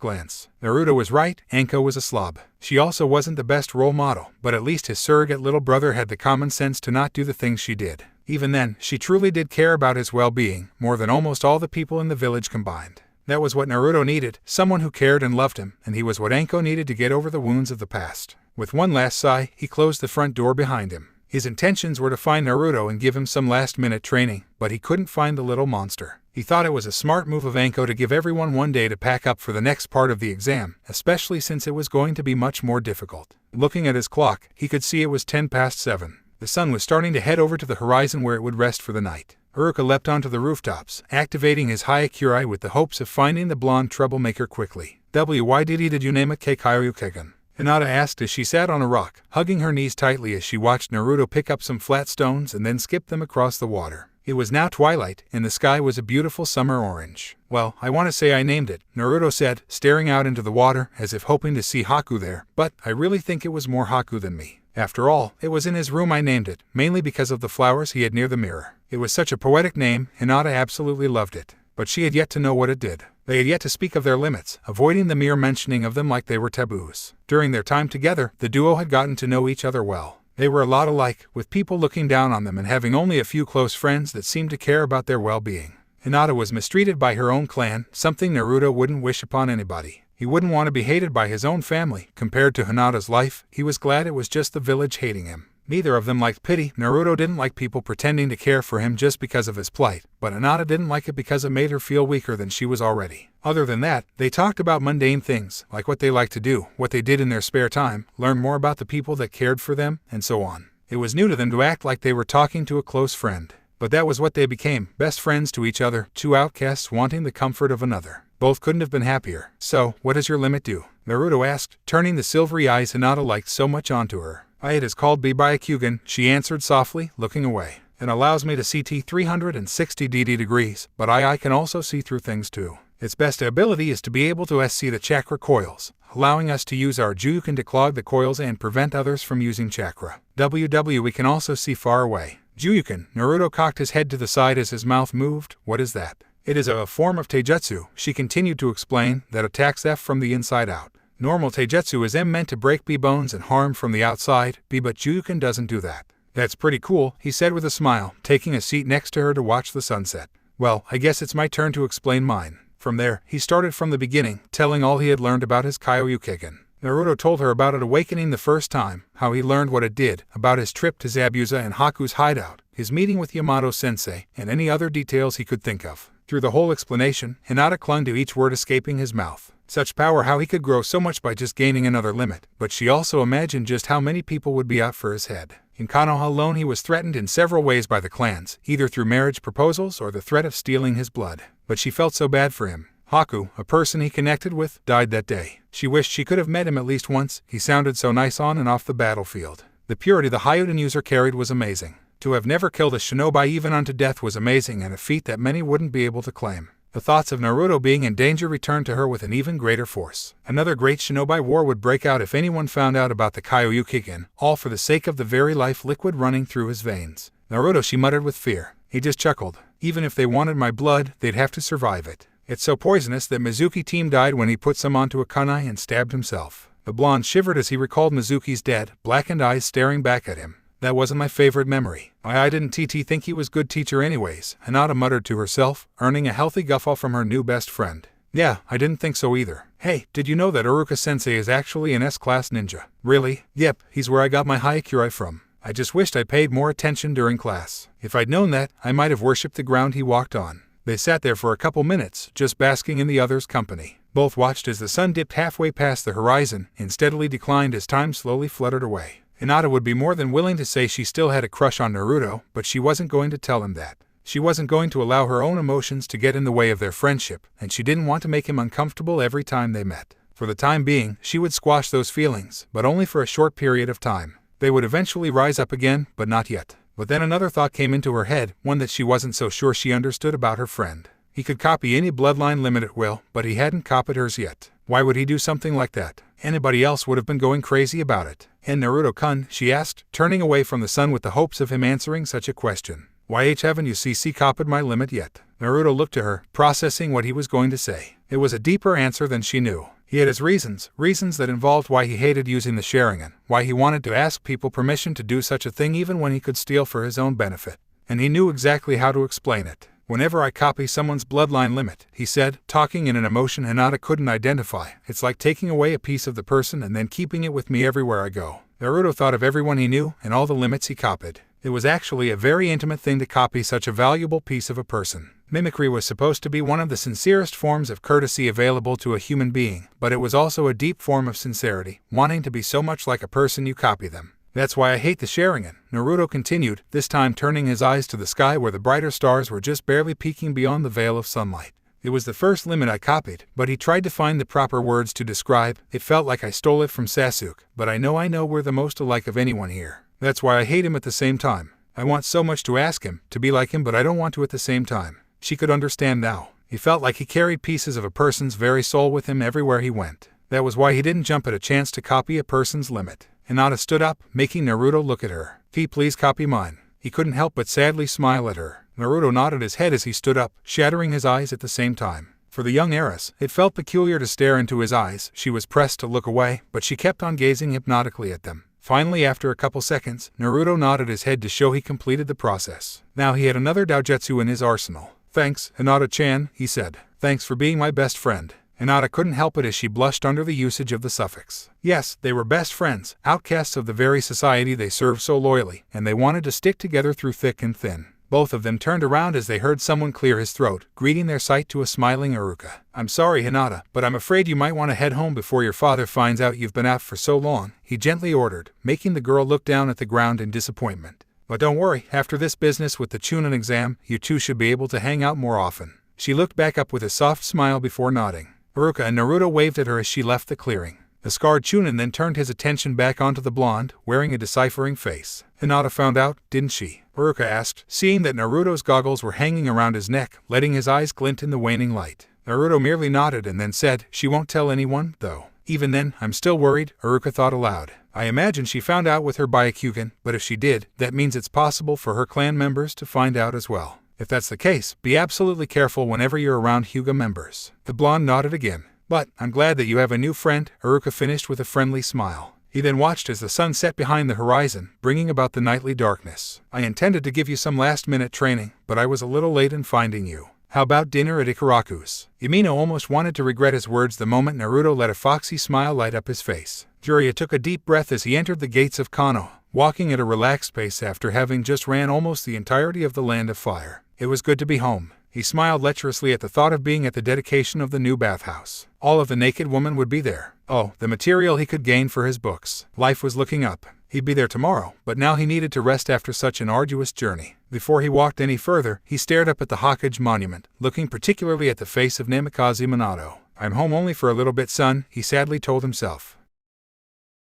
glance. Naruto was right, Anko was a slob. She also wasn't the best role model, but at least his surrogate little brother had the common sense to not do the things she did. Even then, she truly did care about his well-being, more than almost all the people in the village combined. That was what Naruto needed, someone who cared and loved him, and he was what Anko needed to get over the wounds of the past. With one last sigh, he closed the front door behind him. His intentions were to find Naruto and give him some last-minute training, but he couldn't find the little monster. He thought it was a smart move of Anko to give everyone one day to pack up for the next part of the exam, especially since it was going to be much more difficult. Looking at his clock, he could see it was 7:10. The sun was starting to head over to the horizon where it would rest for the night. Aruka leapt onto the rooftops, activating his Haikyuri with the hopes of finding the blonde troublemaker quickly. "Why did you name it Keikyukegan?" Hinata asked as she sat on a rock, hugging her knees tightly as she watched Naruto pick up some flat stones and then skip them across the water. It was now twilight, and the sky was a beautiful summer orange. "Well, I want to say I named it," Naruto said, staring out into the water as if hoping to see Haku there, "but I really think it was more Haku than me. After all, it was in his room I named it, mainly because of the flowers he had near the mirror. It was such a poetic name, Hinata absolutely loved it. But she had yet to know what it did. They had yet to speak of their limits, avoiding the mere mentioning of them like they were taboos. During their time together, the duo had gotten to know each other well. They were a lot alike, with people looking down on them and having only a few close friends that seemed to care about their well-being. Hinata was mistreated by her own clan, something Naruto wouldn't wish upon anybody. He wouldn't want to be hated by his own family. Compared to Hinata's life, he was glad it was just the village hating him. Neither of them liked pity. Naruto didn't like people pretending to care for him just because of his plight, but Hinata didn't like it because it made her feel weaker than she was already. Other than that, they talked about mundane things, like what they liked to do, what they did in their spare time, learned more about the people that cared for them, and so on. It was new to them to act like they were talking to a close friend. But that was what they became, best friends to each other, two outcasts wanting the comfort of another. Both couldn't have been happier. "So, what does your limit do?" Naruto asked, turning the silvery eyes Hinata liked so much onto her. "It is called Bayaku," she answered softly, looking away. "It allows me to see 360 degrees, but I can also see through things too. Its best ability is to be able to see the chakra coils, allowing us to use our Juuken to clog the coils and prevent others from using chakra. We can also see far away." Juuken, Naruto cocked his head to the side as his mouth moved. "What is that?" "It is a form of taijutsu," she continued to explain, "that attacks F from the inside out. Normal taijutsu is meant to break B bones and harm from the outside, but Juuken doesn't do that." "That's pretty cool," he said with a smile, taking a seat next to her to watch the sunset. "Well, I guess it's my turn to explain mine." From there, he started from the beginning, telling all he had learned about his Kyoryuken. Naruto told her about it awakening the first time, how he learned what it did, about his trip to Zabuza and Haku's hideout, his meeting with Yamato-sensei, and any other details he could think of. Through the whole explanation, Hinata clung to each word escaping his mouth. Such power, how he could grow so much by just gaining another limit, but she also imagined just how many people would be out for his head. In Konoha alone he was threatened in several ways by the clans, either through marriage proposals or the threat of stealing his blood. But she felt so bad for him. Haku, a person he connected with, died that day. She wished she could have met him at least once. He sounded so nice on and off the battlefield. The purity the Hyuden user carried was amazing. To have never killed a shinobi even unto death was amazing and a feat that many wouldn't be able to claim. The thoughts of Naruto being in danger returned to her with an even greater force. Another great shinobi war would break out if anyone found out about the Kyoryuken, all for the sake of the very life liquid running through his veins. "Naruto," she muttered with fear. He just chuckled. "Even if they wanted my blood, they'd have to survive it. It's so poisonous that Mizuki team died when he put some onto a kunai and stabbed himself." The blonde shivered as he recalled Mizuki's dead, blackened eyes staring back at him. That wasn't my favorite memory. I didn't think he was good teacher anyways, Hinata muttered to herself, earning a healthy guffaw from her new best friend. Yeah, I didn't think so either. Hey, did you know that Aruka-sensei is actually an S-class ninja? Really? Yep, he's where I got my Haikyuri from. I just wished I paid more attention during class. If I'd known that, I might have worshipped the ground he walked on. They sat there for a couple minutes, just basking in the other's company. Both watched as the sun dipped halfway past the horizon and steadily declined as time slowly fluttered away. Hinata would be more than willing to say she still had a crush on Naruto, but she wasn't going to tell him that. She wasn't going to allow her own emotions to get in the way of their friendship, and she didn't want to make him uncomfortable every time they met. For the time being, she would squash those feelings, but only for a short period of time. They would eventually rise up again, but not yet. But then another thought came into her head, one that she wasn't so sure she understood about her friend. He could copy any Bloodline Limit at will, but he hadn't copied hers yet. Why would he do something like that? Anybody else would have been going crazy about it. And Naruto-kun, she asked, turning away from the sun with the hopes of him answering such a question. Why haven't you copied my limit yet? Naruto looked to her, processing what he was going to say. It was a deeper answer than she knew. He had his reasons that involved why he hated using the Sharingan, why he wanted to ask people permission to do such a thing even when he could steal for his own benefit. And he knew exactly how to explain it. Whenever I copy someone's Bloodline Limit, he said, talking in an emotion Hinata couldn't identify, it's like taking away a piece of the person and then keeping it with me everywhere I go. Naruto thought of everyone he knew and all the limits he copied. It was actually a very intimate thing to copy such a valuable piece of a person. Mimicry was supposed to be one of the sincerest forms of courtesy available to a human being, but it was also a deep form of sincerity, wanting to be so much like a person you copy them. That's why I hate the Sharingan, Naruto continued, this time turning his eyes to the sky where the brighter stars were just barely peeking beyond the veil of sunlight. It was the first limit I copied, but he tried to find the proper words to describe. It felt like I stole it from Sasuk, but I know we're the most alike of anyone here. That's why I hate him at the same time. I want so much to ask him, to be like him, but I don't want to at the same time. She could understand now. He felt like he carried pieces of a person's very soul with him everywhere he went. That was why he didn't jump at a chance to copy a person's limit. Hinata stood up, making Naruto look at her. Please copy mine. He couldn't help but sadly smile at her. Naruto nodded his head as he stood up, shattering his eyes at the same time. For the young heiress, it felt peculiar to stare into his eyes. She was pressed to look away, but she kept on gazing hypnotically at them. Finally, after a couple seconds, Naruto nodded his head to show he completed the process. Now he had another doujutsu in his arsenal. Thanks, Hinata-chan, he said. Thanks for being my best friend. Hinata couldn't help it as she blushed under the usage of the suffix. Yes, they were best friends, outcasts of the very society they served so loyally, and they wanted to stick together through thick and thin. Both of them turned around as they heard someone clear his throat, greeting their sight to a smiling Aruka. I'm sorry, Hinata, but I'm afraid you might want to head home before your father finds out you've been out for so long, he gently ordered, making the girl look down at the ground in disappointment. But don't worry, after this business with the Chunin Exam, you two should be able to hang out more often. She looked back up with a soft smile before nodding. Aruka and Naruto waved at her as she left the clearing. The scarred Chunin then turned his attention back onto the blonde, wearing a deciphering face. Hinata found out, didn't she? Aruka asked, seeing that Naruto's goggles were hanging around his neck, letting his eyes glint in the waning light. Naruto merely nodded and then said, she won't tell anyone, though. Even then, I'm still worried, Aruka thought aloud. I imagine she found out with her Byakugan, but if she did, that means it's possible for her clan members to find out as well. If that's the case, be absolutely careful whenever you're around Hyuga members. The blonde nodded again. But, I'm glad that you have a new friend, Aruka finished with a friendly smile. He then watched as the sun set behind the horizon, bringing about the nightly darkness. I intended to give you some last-minute training, but I was a little late in finding you. How about dinner at Ikaraku's? Yamino almost wanted to regret his words the moment Naruto let a foxy smile light up his face. Jiraiya took a deep breath as he entered the gates of Konoha, walking at a relaxed pace after having just ran almost the entirety of the Land of Fire. It was good to be home. He smiled lecherously at the thought of being at the dedication of the new bathhouse. All of the naked women would be there. Oh, the material he could gain for his books. Life was looking up. He'd be there tomorrow, but now he needed to rest after such an arduous journey. Before he walked any further, he stared up at the Hokage monument, looking particularly at the face of Namikaze Minato. I'm home only for a little bit, son, he sadly told himself.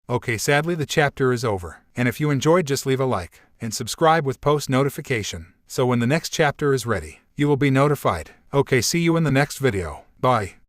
Okay, sadly the chapter is over. And if you enjoyed, just leave a like and subscribe with post notification, so when the next chapter is ready, you will be notified. Okay, see you in the next video. Bye.